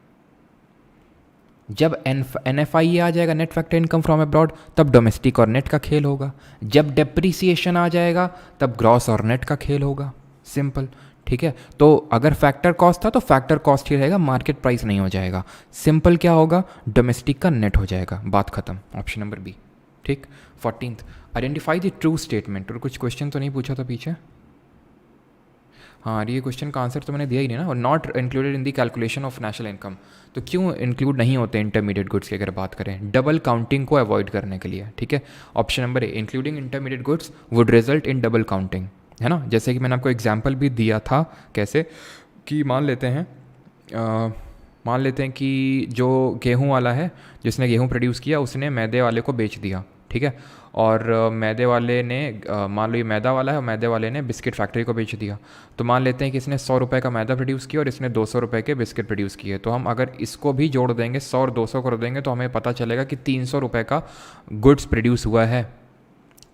जब एनएफआई आ जाएगा, net factor income from abroad, तब डोमेस्टिक और नेट का खेल होगा। जब डेप्रीसिएशन आ जाएगा तब ग्रॉस और नेट का खेल होगा, सिंपल, ठीक है। तो अगर फैक्टर कॉस्ट था तो फैक्टर कॉस्ट ही रहेगा, मार्केट प्राइस नहीं हो जाएगा। सिंपल क्या होगा? डोमेस्टिक का नेट हो जाएगा, बात खत्म। ऑप्शन नंबर बी, ठीक। 14th, identify the true statement. और कुछ क्वेश्चन तो नहीं पूछा था पीछे? हाँ, ये क्वेश्चन का आंसर तो मैंने दिया ही नहीं ना। और not included in the calculation of national income, तो क्यों इंक्लूड नहीं होते इंटरमीडिएट गुड्स की अगर बात करें? डबल काउंटिंग को अवॉइड करने के लिए, ठीक है। Option number A, including intermediate goods would result in double counting, है ना। जैसे कि मैंने आपको एग्जाम्पल भी दिया था, कैसे कि मान लेते हैं कि जो गेहूं वाला है, जिसने गेहूं प्रोड्यूस किया, उसने मैदे वाले को बेच दिया, ठीक है। और मैदे वाले ने, मान लो ये मैदा वाला है और मैदे वाले ने बिस्किट फैक्ट्री को बेच दिया। तो मान लेते हैं कि इसने 100 रुपये का मैदा प्रोड्यूस किया और इसने 200 रुपये के बिस्किट प्रोड्यूस किए। तो हम अगर इसको भी जोड़ देंगे, 100 और 200 कर देंगे, तो हमें पता चलेगा कि 300 रुपये का गुड्स प्रोड्यूस हुआ है,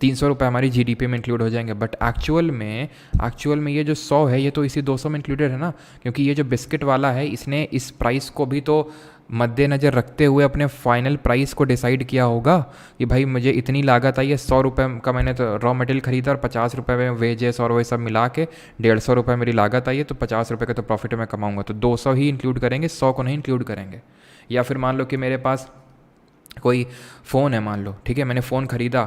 ₹300 हमारी जीडीपी में इंक्लूड हो जाएंगे, बट एक्चुअल में ये जो 100 है ये तो इसी 200 में इंक्लूडेड है ना, क्योंकि ये जो बिस्किट वाला है इसने इस प्राइस को भी तो मद्देनज़र रखते हुए अपने फाइनल प्राइस को डिसाइड किया होगा कि भाई मुझे इतनी लागत आई है, ₹100 का मैंने तो रॉ मटेरियल खरीदा और ₹50 में वेजेस और वो सब मिला के ₹150 मेरी लागत आई है, तो ₹50 का तो प्रॉफिट मैं कमाऊंगा, तो 200 ही इंक्लूड करेंगे, 100 को नहीं इंक्लूड करेंगे। या फिर मान लो कि मेरे पास कोई फ़ोन है, मान लो ठीक है, मैंने फ़ोन ख़रीदा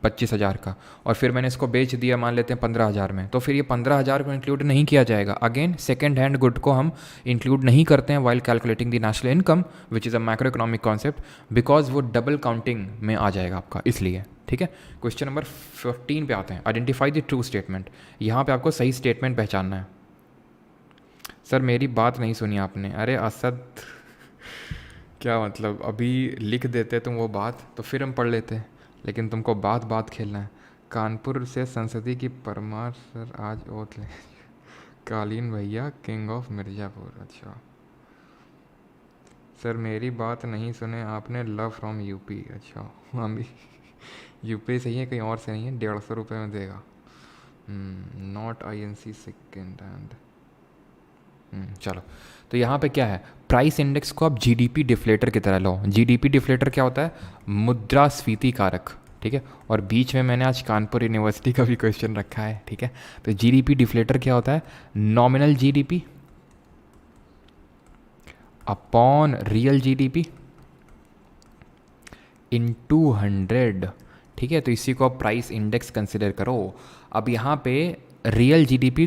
25,000 का और फिर मैंने इसको बेच दिया मान लेते हैं 15,000 में, तो फिर ये 15,000 को इंक्लूड नहीं किया जाएगा। अगेन सेकेंड हैंड गुड को हम इंक्लूड नहीं करते हैं while calculating the national income which is a macro economic concept, because वो डबल काउंटिंग में आ जाएगा आपका, इसलिए। ठीक है, क्वेश्चन नंबर 15 पे आते हैं। Identify the true statement. यहाँ पे आपको सही स्टेटमेंट पहचानना है। सर मेरी बात नहीं सुनी आपने। अरे असद क्या मतलब, अभी लिख देते तुम वो बात तो फिर हम पढ़ लेते, लेकिन तुमको बात बात खेलना है। कानपुर से संसदीय की परमार सर आज ओथ ले। कालीन भैया किंग ऑफ मिर्ज़ापुर। अच्छा सर मेरी बात नहीं सुने आपने, लव फ्रॉम यूपी। अच्छा हम भी यूपी से ही है, कहीं और से नहीं है। ₹150 में देगा। Not INC second hand. चलो, तो यहाँ पे क्या है, प्राइस इंडेक्स को आप जीडीपी डिफ्लेटर की तरह लो। जीडीपी डिफ्लेटर क्या होता है, मुद्रास्फीति कारक। ठीक है, और बीच में मैंने आज कानपुर यूनिवर्सिटी का भी क्वेश्चन रखा है। ठीक है, तो जीडीपी डिफ्लेटर क्या होता है, nominal GDP upon real GDP into 100। ठीक है, तो इसी को आप प्राइस इंडेक्स कंसिडर करो। अब यहाँ पे रियल जीडीपी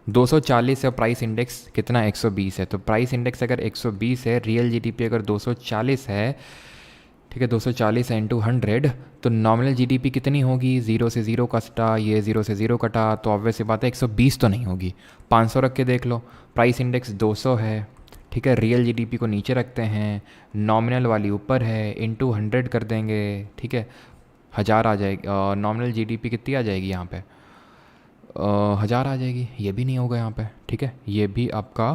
240 है, प्राइस इंडेक्स कितना 120 है, तो प्राइस इंडेक्स अगर 120 है, रियल जीडीपी अगर 240 है, ठीक है 240 है इंटू 100, तो नॉमिनल जीडीपी कितनी होगी, 0 से 0 कटा, ये 0 से 0 कटा, तो ऑब्वियस सी बात है 120 तो नहीं होगी। 500 रख के देख लो, प्राइस इंडेक्स 200 है। ठीक है, रियल जीडीपी को नीचे रखते हैं, नॉमिनल वाली ऊपर है, इंटू 100 कर देंगे। ठीक है, 1000 आ जाएगी। नॉमिनल जीडीपी कितनी आ जाएगी यहाँ पे, 1000 आ जाएगी। ये भी नहीं होगा यहाँ पे। ठीक है, ये भी आपका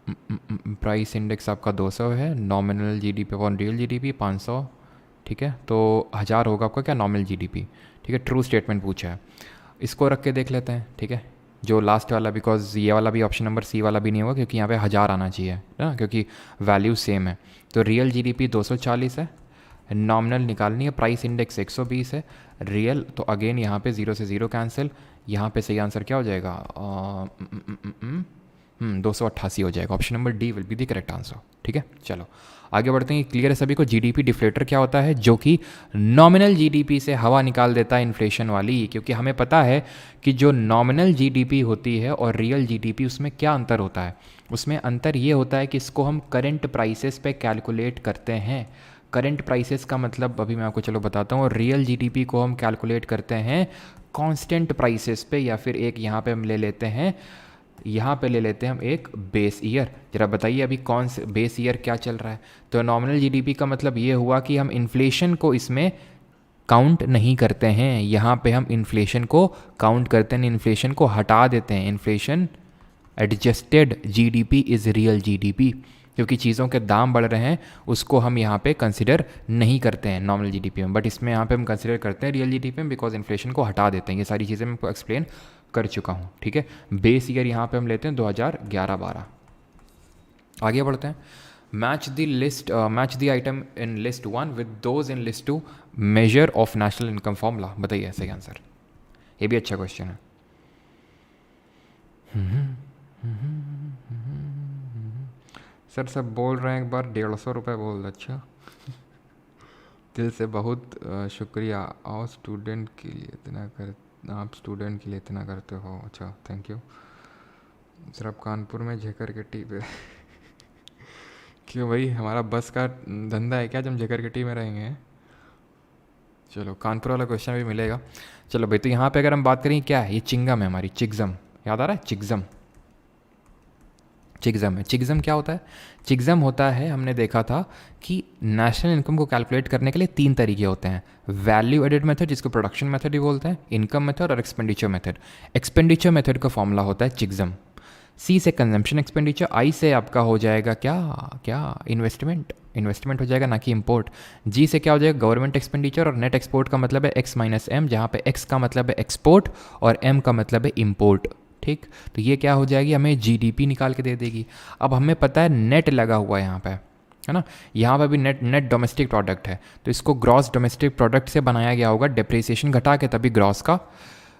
प्राइस इंडेक्स आपका 200 है, nominal GDP upon real GDP 500। ठीक है, तो 1000 होगा आपका क्या, नॉमिनल जीडीपी। ठीक है, ट्रू स्टेटमेंट पूछा है, इसको रख के देख लेते हैं। ठीक है, जो लास्ट वाला, बिकॉज ये वाला भी ऑप्शन नंबर सी वाला भी नहीं होगा, क्योंकि यहाँ पे 1000 आना चाहिए ना, क्योंकि वैल्यू सेम है। तो रियल जीडीपी 240 है, नॉमिनल निकालनी है, प्राइस इंडेक्स 120 है, रियल, तो अगेन यहाँ पे 0 से 0 कैंसिल, यहाँ पे सही आंसर क्या हो जाएगा, 288 हो जाएगा। Option number D will be the correct answer. ठीक है, चलो आगे बढ़ते हैं। क्लियर है सभी को, जीडीपी डिफ्लेटर क्या होता है, जो कि नॉमिनल जीडीपी से हवा निकाल देता है इन्फ्लेशन वाली, क्योंकि हमें पता है कि जो नॉमिनल जीडीपी होती है और रियल जीडीपी, उसमें क्या अंतर होता है। उसमें अंतर ये होता है कि इसको हम करंट प्राइसेस पे कैलकुलेट करते हैं। करंट प्राइसेस का मतलब अभी मैं आपको चलो बताता हूँ। रियल जीडीपी को हम कैलकुलेट करते हैं कांस्टेंट प्राइसेस पे, या फिर एक यहाँ पे हम ले लेते हैं, यहाँ पे ले लेते हैं हम एक बेस ईयर। जरा बताइए अभी कौन से बेस ईयर क्या चल रहा है। तो नॉमिनल जीडीपी का मतलब ये हुआ कि हम इन्फ्लेशन को इसमें काउंट नहीं करते हैं, यहाँ पे हम इन्फ्लेशन को काउंट करते हैं, इन्फ्लेशन को हटा देते हैं। Inflation adjusted GDP is real GDP, क्योंकि चीज़ों के दाम बढ़ रहे हैं उसको हम यहाँ पे कंसिडर नहीं करते हैं नॉमिनल जीडीपी में, बट इसमें यहाँ पे हम कंसिडर करते हैं रियल जीडीपी में, बिकॉज इन्फ्लेशन को हटा देते हैं। ये सारी चीज़ें मैं आपको एक्सप्लेन कर चुका हूँ। ठीक है, बेस ईयर यहाँ पे हम लेते हैं 2011-12। आगे बढ़ते हैं। Match the item in list 1 with those in list 2, measure of national income formula. बताइए सही आंसर। ये भी अच्छा क्वेश्चन है। सर सब बोल रहे हैं, एक बार ₹150 बोल दो। अच्छा दिल से बहुत शुक्रिया। और स्टूडेंट के लिए इतना कर, आप स्टूडेंट के लिए इतना करते हो। अच्छा थैंक यू सर। आप कानपुर में झेकर कट्टी पे क्यों भाई, हमारा बस का धंधा है क्या जब हम झेकर कट्टी में रहेंगे। चलो कानपुर वाला क्वेश्चन भी मिलेगा। चलो भाई, तो यहाँ पे अगर हम बात करें क्या है, ये चिंगम है हमारी, चिग्ज़म। याद आ रहा है चिग्ज़म, चिग्ज़म है। चिग्ज़म क्या होता है, चिग्ज़म होता है, हमने देखा था कि नेशनल इनकम को कैलकुलेट करने के लिए 3 तरीके होते हैं। वैल्यू एडेड मेथड, जिसको प्रोडक्शन मेथड भी बोलते हैं, इनकम मेथड और एक्सपेंडिचर मेथड। एक्सपेंडिचर मेथड का फॉर्मूला होता है चिग्ज़म। सी से कंजम्पशन एक्सपेंडिचर, आई से आपका हो जाएगा क्या क्या, इन्वेस्टमेंट। इन्वेस्टमेंट हो जाएगा, ना कि इम्पोर्ट। जी से क्या हो जाएगा, गवर्नमेंट एक्सपेंडिचर, और नेट एक्सपोर्ट का मतलब है एक्स माइनस एम, जहाँ पे एक्स का मतलब है एक्सपोर्ट और एम का मतलब है इम्पोर्ट। ठीक, तो ये क्या हो जाएगी, हमें जीडीपी निकाल के दे देगी। अब हमें पता है नेट लगा हुआ है यहाँ पे, है ना, यहाँ पर भी नेट नेट डोमेस्टिक प्रोडक्ट है, तो इसको ग्रॉस डोमेस्टिक प्रोडक्ट से बनाया गया होगा, डिप्रिसिएशन घटा के, तभी ग्रॉस का,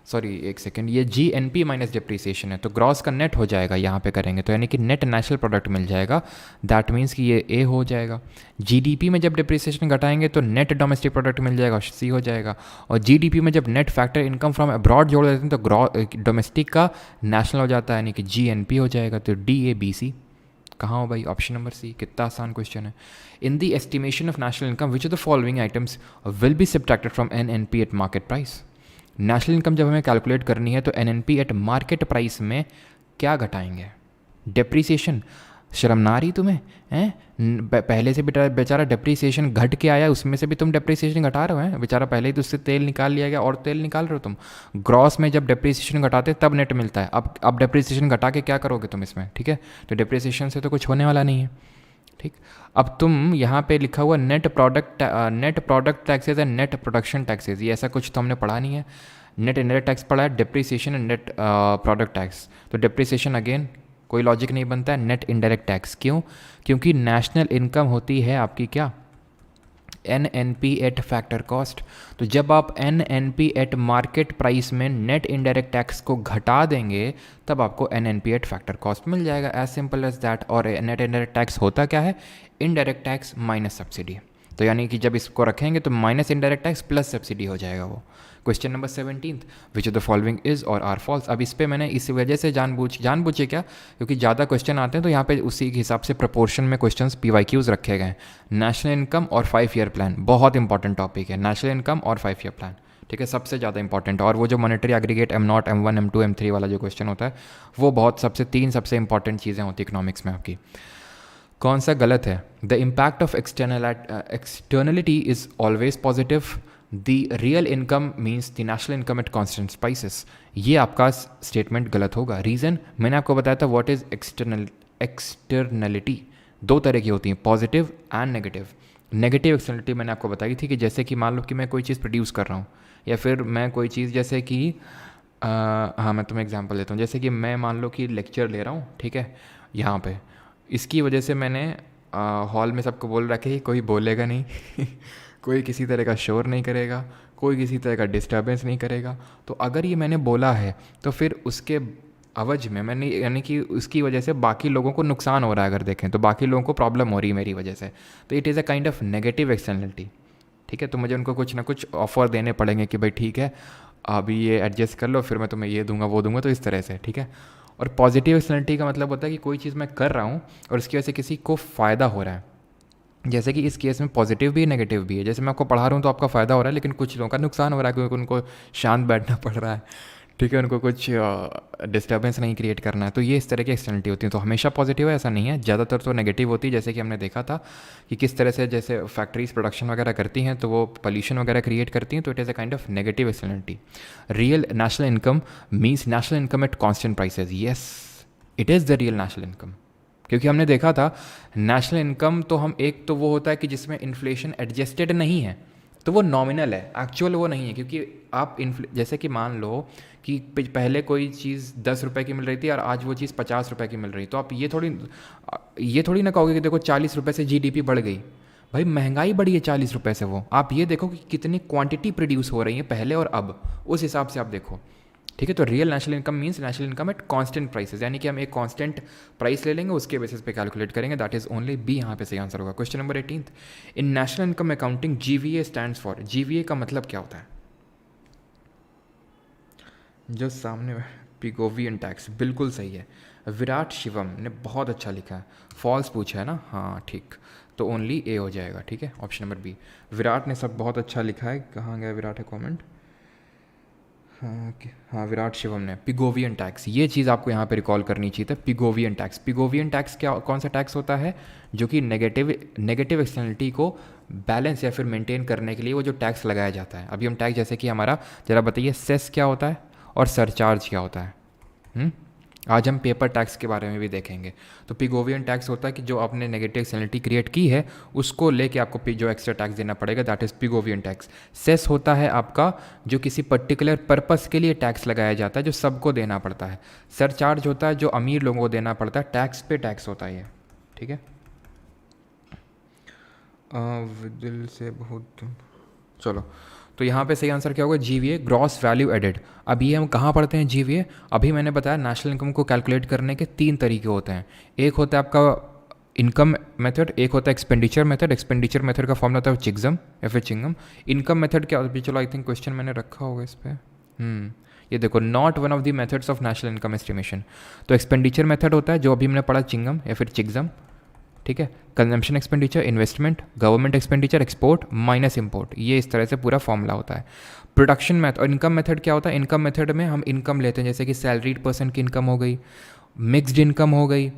सॉरी एक सेकेंड, ये G N P minus depreciation है, तो ग्रॉस का नेट हो जाएगा यहाँ पे करेंगे, तो यानी कि नेट नेशनल प्रोडक्ट मिल जाएगा। दैट मीन्स कि ये ए हो जाएगा। जीडीपी में जब डिप्रिसिएशन घटाएंगे तो नेट डोमेस्टिक प्रोडक्ट मिल जाएगा, सी हो जाएगा। और जीडीपी में जब net factor income from abroad जोड़ देते हैं तो डोमेस्टिक का नेशनल हो जाता है, यानी कि जी एन पी हो जाएगा। तो डी ए बी सी कहाँ हो भाई, ऑप्शन नंबर सी। कितना आसान क्वेश्चन है। In the estimation of national income which of the following items will be subtracted from N N P at market price. National income जब हमें कैलकुलेट करनी है तो N N P at market price में क्या घटाएंगे, डिप्रिसिएशन। शर्म ना रही तुम्हें, हैं? पहले से बेचारा डिप्रिसिएशन घट के आया, उसमें से भी तुम डिप्रिसिएशन घटा रहे हो, हैं बेचारा, पहले ही तो उससे तेल निकाल लिया गया और तेल निकाल रहे हो तुम। ग्रॉस में जब डिप्रिसिएशन घटाते तब नेट मिलता है, अब डिप्रिसिएशन घटा के क्या करोगे तुम इसमें, ठीक है। तो डिप्रिसिएशन से तो कुछ होने वाला नहीं है, ठीक। अब तुम यहाँ पे लिखा हुआ net product taxes and net production taxes, ये ऐसा कुछ तो हमने पढ़ा नहीं है। नेट इनडायरेक्ट टैक्स पढ़ा है, depreciation and net product tax. तो डिप्रिसिएशन अगेन कोई लॉजिक नहीं बनता है, नेट इनडायरेक्ट टैक्स क्यों, क्योंकि नेशनल इनकम होती है आपकी क्या, N N P at factor cost. तो जब आप N N P at market price में नेट इनडायरेक्ट टैक्स को घटा देंगे तब आपको N N P at factor cost मिल जाएगा, एज सिंपल एज दैट। और नेट इनडायरेक्ट टैक्स होता क्या है, इनडायरेक्ट टैक्स माइनस सब्सिडी। तो यानी कि जब इसको रखेंगे तो minus indirect tax plus subsidy हो जाएगा वो। Question number 17, which of the following is और आर फॉल्स। अब इस पे मैंने इस वजह से जानबूझे क्या, क्योंकि ज़्यादा क्वेश्चन आते हैं तो यहाँ पे उसी के हिसाब से प्रोपोर्शन में क्वेश्चंस पीवाईक्यूज रखे गए हैं। नेशनल इनकम और 5 ईयर प्लान बहुत इंपॉर्टेंट टॉपिक है, नेशनल इनकम और 5 ईयर प्लान, ठीक है, सबसे ज़्यादा इंपॉर्टेंट। और वो जो monetary aggregate M0 M1 M2 M3 वाला जो क्वेश्चन होता है वो बहुत तीन सबसे इंपॉर्टेंट चीज़ें होती है इकोनॉमिक्स में आपकी। कौन सा गलत है, the impact of externality is always positive, the real income means the national income at constant prices. ये आपका स्टेटमेंट गलत होगा। रीज़न मैंने आपको बताया था, व्हाट इज एक्सटर्नलिटी, दो तरह की होती हैं, positive and negative. Negative externality मैंने आपको बताई थी कि जैसे कि मान लो कि मैं कोई चीज़ प्रोड्यूस कर रहा हूँ, या फिर मैं कोई चीज़ जैसे कि हाँ मैं तुम्हें एग्जांपल देता हूँ, जैसे कि मैं मान लो कि लेक्चर ले रहा हूँ, ठीक है, यहाँ पे इसकी वजह से मैंने हॉल में सबको बोल रखा है कि कोई बोलेगा नहीं कोई किसी तरह का शोर नहीं करेगा, कोई किसी तरह का डिस्टर्बेंस नहीं करेगा। तो अगर ये मैंने बोला है तो फिर उसके अवज में मैंने, यानी कि उसकी वजह से बाकी लोगों को नुकसान हो रहा है, अगर देखें तो बाकी लोगों को प्रॉब्लम हो रही है मेरी वजह से, तो it is a kind of negative externality, ठीक है। तो मुझे उनको कुछ ना कुछ ऑफर देने पड़ेंगे कि भाई ठीक है अभी ये एडजस्ट कर लो, फिर मैं तुम्हें ये दूंगा वो दूंगा, तो इस तरह से, ठीक है। और पॉजिटिव एक्सटर्नलिटी का मतलब होता है कि कोई चीज़ मैं कर रहा हूँ और उसकी वजह से किसी को फ़ायदा हो रहा है, जैसे कि इस केस में पॉजिटिव भी है नेगेटिव भी है। जैसे मैं आपको पढ़ा रहा हूँ तो आपका फ़ायदा हो रहा है, लेकिन कुछ लोगों का नुकसान हो रहा है क्योंकि उनको शांत बैठना पड़ रहा है, ठीक है, उनको कुछ डिस्टर्बेंस नहीं क्रिएट करना है। तो ये इस तरह की एक्सटर्नलिटी होती है। तो हमेशा पॉजिटिव है ऐसा नहीं है, ज़्यादातर तो नेगेटिव होती है। जैसे कि हमने देखा था कि किस तरह से जैसे फैक्ट्रीज प्रोडक्शन वगैरह करती हैं तो वो पोल्यूशन वगैरह क्रिएट करती हैं, तो it is a kind of negative externality. Real national income means national income at constant prices, yes it is the real national income. क्योंकि हमने देखा था नेशनल इनकम तो हम एक तो वो होता है कि जिसमें इन्फ्लेशन एडजस्टेड नहीं है, तो वो नॉमिनल है, एक्चुअल वो नहीं है। क्योंकि आप जैसे कि मान लो कि पहले कोई चीज़ 10 रुपये की मिल रही थी और आज वो चीज़ 50 रुपये की मिल रही, तो आप ये थोड़ी ना कहोगे कि देखो 40 रुपये से जीडीपी बढ़ गई। भाई महंगाई बढ़ी है 40 रुपये से, वो आप ये देखो कि कितनी क्वांटिटी प्रोड्यूस हो रही है पहले और अब, उस हिसाब से आप देखो, ठीक है। तो real national income means national income at constant prices, यानी कि हम एक कांस्टेंट प्राइस ले लेंगे, उसके बेसिस पे कैलकुलेट करेंगे। दैट इज ओनली बी यहाँ पे सही आंसर होगा। Question number 18, in national income accounting GVA stands for, GVA का मतलब क्या होता है, जो सामने पिगोवियन टैक्स, बिल्कुल सही है। विराट शिवम ने बहुत अच्छा लिखा है, फॉल्स पूछा है ना, हाँ ठीक, तो ओनली ए हो जाएगा, ठीक है, ऑप्शन नंबर बी। विराट ने सब बहुत अच्छा लिखा है, कहाँ गया विराट है कॉमेंट, हाँ विराट शिवम ने पिगोवियन टैक्स, ये चीज़ आपको यहाँ पे रिकॉल करनी चाहिए था। पिगोवियन टैक्स, पिगोवियन टैक्स क्या, कौन सा टैक्स होता है, जो कि नेगेटिव एक्सटर्नलिटी को बैलेंस या फिर मेंटेन करने के लिए वो जो टैक्स लगाया जाता है। अभी हम टैक्स, जैसे कि हमारा, जरा बताइए सेस क्या होता है और सरचार्ज क्या होता है, आज हम पेपर टैक्स के बारे में भी देखेंगे। तो पिगोवियन टैक्स होता है कि जो आपने नेगेटिव एक्सटर्नलिटी क्रिएट की है उसको लेके आपको जो एक्स्ट्रा टैक्स देना पड़ेगा, दैट इज़ पिगोवियन टैक्स। सेस होता है आपका जो किसी पर्टिकुलर पर्पस के लिए टैक्स लगाया जाता है जो सबको देना पड़ता है। सरचार्ज होता है जो अमीर लोगों को देना पड़ता है, टैक्स पे टैक्स होता है ये, ठीक है। दिल से बहुत, चलो तो यहाँ पे सही आंसर क्या होगा, जीवीए, ग्रॉस वैल्यू एडेड। अभी हम कहाँ पढ़ते हैं जीवीए? अभी मैंने बताया नेशनल इनकम को कैलकुलेट करने के 3 तरीके होते हैं। एक होता है आपका इनकम मेथड, एक होता है एक्सपेंडिचर मेथड। एक्सपेंडिचर मेथड का फॉर्मूला होता है चिग्जम या फिर चिंगम। इनकम मेथड क्या, अभी चलो आई थिंक क्वेश्चन मैंने रखा होगा इस पर, ये देखो, not one of the methods of national income estimation. तो एक्सपेंडिचर मेथड होता है जो अभी हमने पढ़ा, चिंगम या फिर चिग्जम, ठीक है। Consumption expenditure, investment, government expenditure, export minus import, ये इस तरह से पूरा फॉर्मूला होता है। प्रोडक्शन मेथड और इनकम मेथड क्या होता है? इनकम मेथड में हम इनकम लेते हैं, जैसे कि सैलरीड पर्सन की इनकम हो गई, मिक्स्ड इनकम हो गई,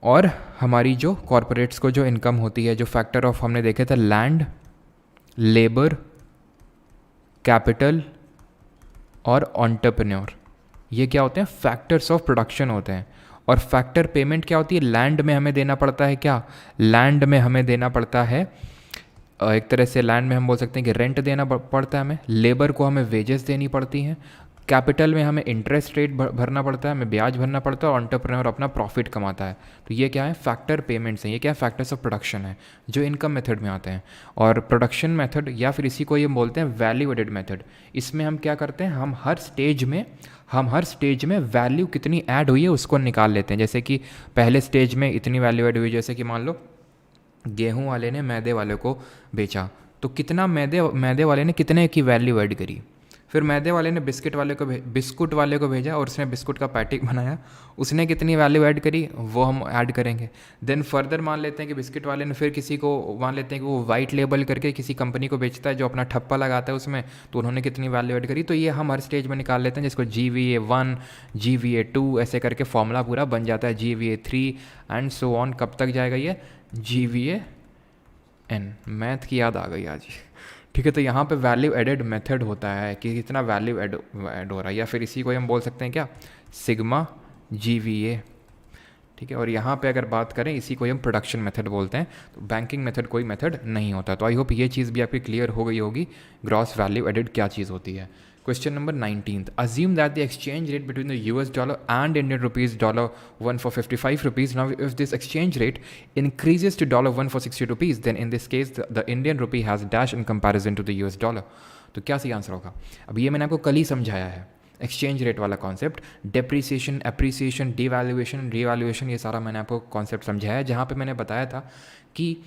और हमारी जो कॉरपोरेट्स को जो इनकम होती है, जो फैक्टर ऑफ हमने देखे थे, लैंड, लेबर, कैपिटल और एंटरप्रेन्योर, ये क्या होते हैं? फैक्टर्स ऑफ प्रोडक्शन होते हैं। और फैक्टर पेमेंट क्या होती है? लैंड में हमें देना पड़ता है क्या? लैंड में हमें देना पड़ता है, एक तरह से लैंड में हम बोल सकते हैं कि रेंट देना पड़ता है हमें, लेबर को हमें वेजेस देनी पड़ती हैं, कैपिटल में हमें इंटरेस्ट रेट भरना पड़ता है, हमें ब्याज भरना पड़ता है, और एंटरप्रेन्योर अपना प्रॉफिट कमाता है। तो ये क्या है? फैक्टर पेमेंट्स हैं। ये क्या है? फैक्टर्स ऑफ प्रोडक्शन है जो इनकम मेथड में आते हैं। और प्रोडक्शन मेथड या फिर इसी को ये बोलते हैं वैल्यू एडेड मेथड। इसमें हम क्या करते हैं, हम हर स्टेज में वैल्यू कितनी ऐड हुई है उसको निकाल लेते हैं। जैसे कि पहले स्टेज में इतनी वैल्यू ऐड हुई, जैसे कि मान लो गेहूं वाले ने मैदे वाले को बेचा, तो कितना मैदे वाले ने कितने की वैल्यू ऐड करी। फिर मैदे वाले ने बिस्कुट वाले को भेजा और उसने बिस्कुट का पैकेट बनाया, उसने कितनी वैल्यू ऐड करी वो हम ऐड करेंगे। देन फर्दर मान लेते हैं कि बिस्किट वाले ने फिर किसी को मान लेते हैं कि वो वाइट लेबल करके किसी कंपनी को बेचता है जो अपना ठप्पा लगाता है उसमें, तो उन्होंने कितनी वैल्यू ऐड करी। तो ये हम हर स्टेज में निकाल लेते हैं, जिसको GVA1, GVA2 ऐसे करके फॉर्मूला पूरा बन जाता है, GVA3 एंड सो ऑन। कब तक जाएगा ये? GVAN। मैथ की याद आ गई आज, ठीक है। तो यहाँ पे वैल्यू एडेड मेथड होता है कि कितना वैल्यू ऐड हो रहा है, या फिर इसी को हम बोल सकते हैं क्या, सिग्मा GVA, ठीक है। और यहाँ पे अगर बात करें इसी को हम प्रोडक्शन मेथड बोलते हैं। तो बैंकिंग मेथड कोई मेथड नहीं होता। तो आई होप ये चीज़ भी आपकी क्लियर हो गई होगी, ग्रॉस वैल्यू एडेड क्या चीज़ होती है। Question number 19th. Assume that the exchange rate between the US dollar and Indian rupees $1 for 55 rupees. Now, if this exchange rate increases to $1 for 60 rupees, then in this case the Indian rupee has dash in comparison to the US dollar. तो क्या सही आंसर होगा? अब ये मैंने आपको कल ही समझाया है, एक्सचेंज रेट वाला concept, depreciation, appreciation, devaluation, revaluation, ये सारा मैंने आपको कॉन्सेप्ट समझाया है। जहाँ पे मैंने बताया था कि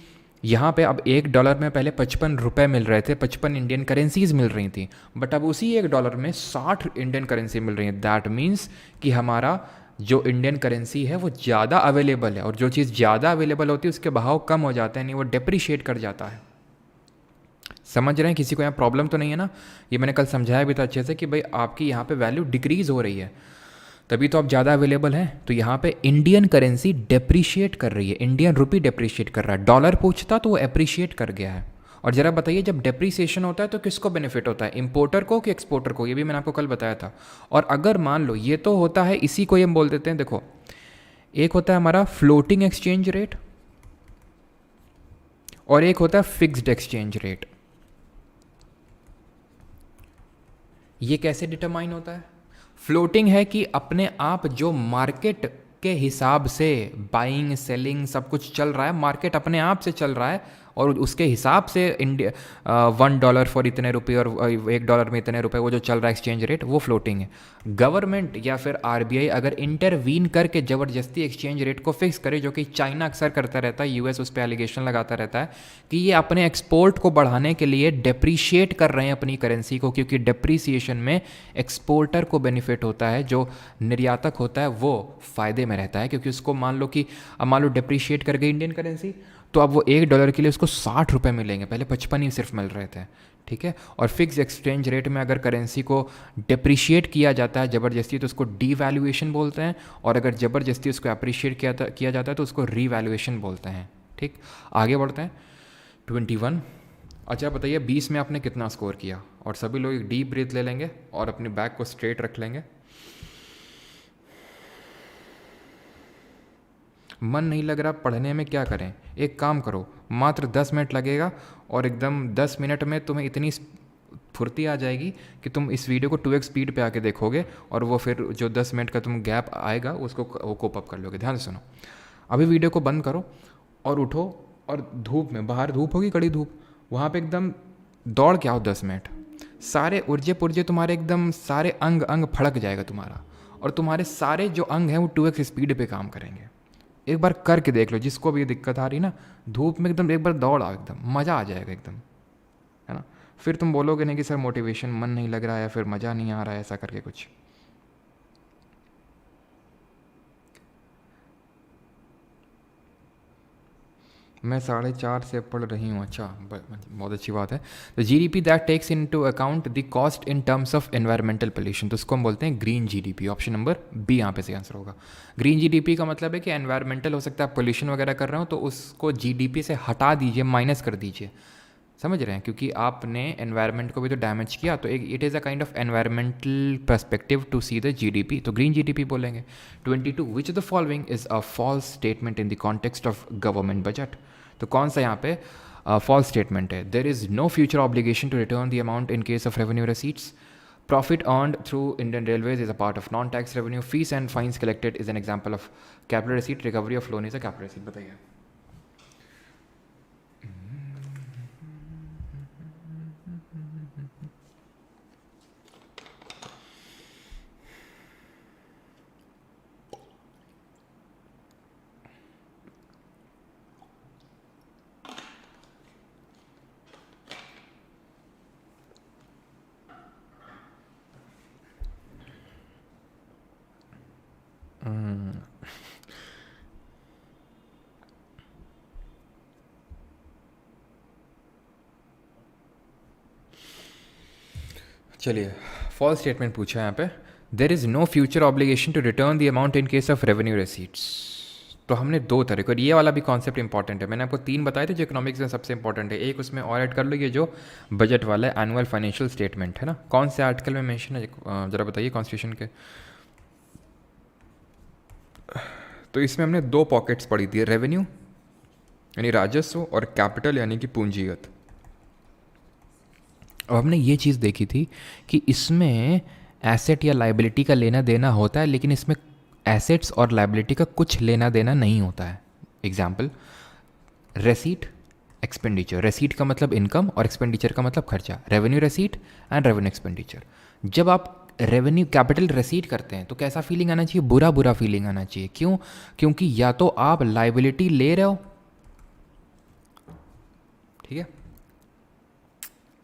यहाँ पे अब $1 में पहले 55 रुपये मिल रहे थे, 55 इंडियन करेंसीज मिल रही थी, बट अब उसी $1 में 60 इंडियन करेंसी मिल रही है। दैट मीन्स कि हमारा जो इंडियन करेंसी है वो ज़्यादा अवेलेबल है, और जो चीज़ ज़्यादा अवेलेबल होती है उसके भाव कम हो जाते हैं, नहीं वो डेप्रीशिएट कर जाता है। समझ रहे हैं? किसी को यहाँ प्रॉब्लम तो नहीं है ना? ये मैंने कल समझाया भी था अच्छे से कि भाई आपकी यहाँ पे वैल्यू डिक्रीज़ हो रही है, तभी तो आप ज़्यादा अवेलेबल हैं। तो यहाँ पे इंडियन करेंसी डेप्रीशिएट कर रही है, इंडियन रुपी डेप्रीशिएट कर रहा है। डॉलर पूछता तो वो एप्रीशिएट कर गया है। और ज़रा बताइए, जब डेप्रीसिएशन होता है तो किसको बेनिफिट होता है, इंपोर्टर को कि एक्सपोर्टर को? ये भी मैंने आपको कल बताया था। और अगर मान लो ये तो होता है, इसी को हम बोल देते हैं, देखो एक होता है हमारा फ्लोटिंग एक्सचेंज रेट और एक होता है फिक्स्ड एक्सचेंज रेट। ये कैसे डिटरमाइन होता है? फ्लोटिंग है कि अपने आप जो मार्केट के हिसाब से बाइंग सेलिंग सब कुछ चल रहा है, मार्केट अपने आप से चल रहा है और उसके हिसाब से $1 फॉर इतने रुपये और $1 में इतने रुपए, वो जो चल रहा है एक्सचेंज रेट, वो फ्लोटिंग है। गवर्नमेंट या फिर RBI अगर इंटरवीन करके ज़बरदस्ती एक्सचेंज रेट को फिक्स करे, जो कि चाइना अक्सर करता रहता है, US उस पर एलिगेशन लगाता रहता है कि ये अपने एक्सपोर्ट को बढ़ाने के लिए डेप्रीशिएट कर रहे हैं अपनी करेंसी को, क्योंकि डेप्रीसिएशन में एक्सपोर्टर को बेनिफिट होता है, जो निर्यातक होता है वो फ़ायदे में रहता है, क्योंकि उसको मान लो डेप्रीशिएट कर गई इंडियन करेंसी, तो अब वो $1 के लिए उसको 60 रुपये मिलेंगे, पहले 55 ही सिर्फ मिल रहे थे, ठीक है। और फिक्स एक्सचेंज रेट में अगर करेंसी को डिप्रिशिएट किया जाता है ज़बरदस्ती तो उसको डीवैल्यूएशन बोलते हैं, और अगर ज़बरदस्ती उसको अप्रिशिएट किया जाता है तो उसको रीवैल्यूएशन बोलते हैं, ठीक। आगे बढ़ते हैं। 21। अच्छा बताइए 20 में आपने कितना स्कोर किया? और सभी लोग एक डीप ब्रीथ ले लेंगे और अपने बैक को स्ट्रेट रख लेंगे। मन नहीं लग रहा पढ़ने में, क्या करें? एक काम करो, मात्र 10 मिनट लगेगा और एकदम 10 मिनट में तुम्हें इतनी फुर्ती आ जाएगी कि तुम इस वीडियो को 2x स्पीड पे आके देखोगे और वो फिर जो 10 मिनट का तुम गैप आएगा उसको वो कोप अप कर लोगे। ध्यान से सुनो, अभी वीडियो को बंद करो और उठो और धूप में, बाहर धूप होगी, कड़ी धूप, वहाँ पे एकदम दौड़ के आओ 10 मिनट। सारे ऊर्जे पुर्जे तुम्हारे एकदम सारे अंग अंग फड़क जाएगा तुम्हारा, और तुम्हारे सारे जो अंग हैं वो 2x स्पीड पे काम करेंगे। एक बार करके देख लो, जिसको भी दिक्कत आ रही ना, धूप में एकदम एक बार दौड़ आओ, एकदम मज़ा आ जाएगा एकदम, है ना। फिर तुम बोलोगे नहीं कि सर मोटिवेशन, मन नहीं लग रहा है, फिर मज़ा नहीं आ रहा है, ऐसा करके कुछ। मैं 4:30 से पढ़ रही हूँ। अच्छा, बहुत अच्छी बात है। तो GDP that takes into account the cost in terms of environmental pollution, तो उसको हम बोलते हैं green GDP. Option number B यहाँ पे सही आंसर होगा। ग्रीन जीडीपी का मतलब है कि एनवायरमेंटल हो सकता है, पोल्यूशन वगैरह कर रहे हो तो उसको जीडीपी से हटा दीजिए, माइनस कर दीजिए, समझ रहे हैं, क्योंकि आपने एनवायरनमेंट को भी तो डैमेज किया। तो एक it is a kind of environmental perspective to see the GDP, तो ग्रीन जीडीपी बोलेंगे। 22 which of the following is a false statement in the context of government budget, तो कौन सा यहाँ पे फॉल्स स्टेटमेंट है? There is no future obligation to return the amount in case of revenue receipts, profit earned through Indian Railways is a part of non-tax revenue, fees and fines collected is an example of capital receipt, recovery of loan is a capital receipt। बताइए। चलिए, फॉल्स स्टेटमेंट पूछा है यहाँ पे। There is no future obligation to return the amount in case of revenue receipts. तो हमने दो तरह के, और ये वाला भी कॉन्सेप्ट इंपॉर्टेंट है। मैंने आपको 3 बताए थे जो इकोनॉमिक्स में सबसे इंपॉर्टेंट है, एक उसमें और ऐड कर लो, ये जो बजट वाला है, एनुअल फाइनेंशियल स्टेटमेंट, है ना। कौन से आर्टिकल में मेंशन है ज़रा बताइए कॉन्स्टिट्यूशन के। तो इसमें हमने 2 पॉकेट्स पढ़ी थी, रेवेन्यू यानी राजस्व और कैपिटल यानी कि पूंजीगत। अब हमने ये चीज़ देखी थी कि इसमें एसेट या लाइबिलिटी का लेना देना होता है, लेकिन इसमें एसेट्स और लाइबिलिटी का कुछ लेना देना नहीं होता है। Example, रेसीट, expenditure. रेसीट का मतलब इनकम और एक्सपेंडिचर का मतलब खर्चा। Revenue receipt and revenue expenditure. जब आप रेवेन्यू कैपिटल रेसीट करते हैं तो कैसा फीलिंग आना चाहिए? बुरा बुरा फीलिंग आना चाहिए। क्यों? क्योंकि या तो आप लाइबिलिटी ले रहे हो, ठीक है,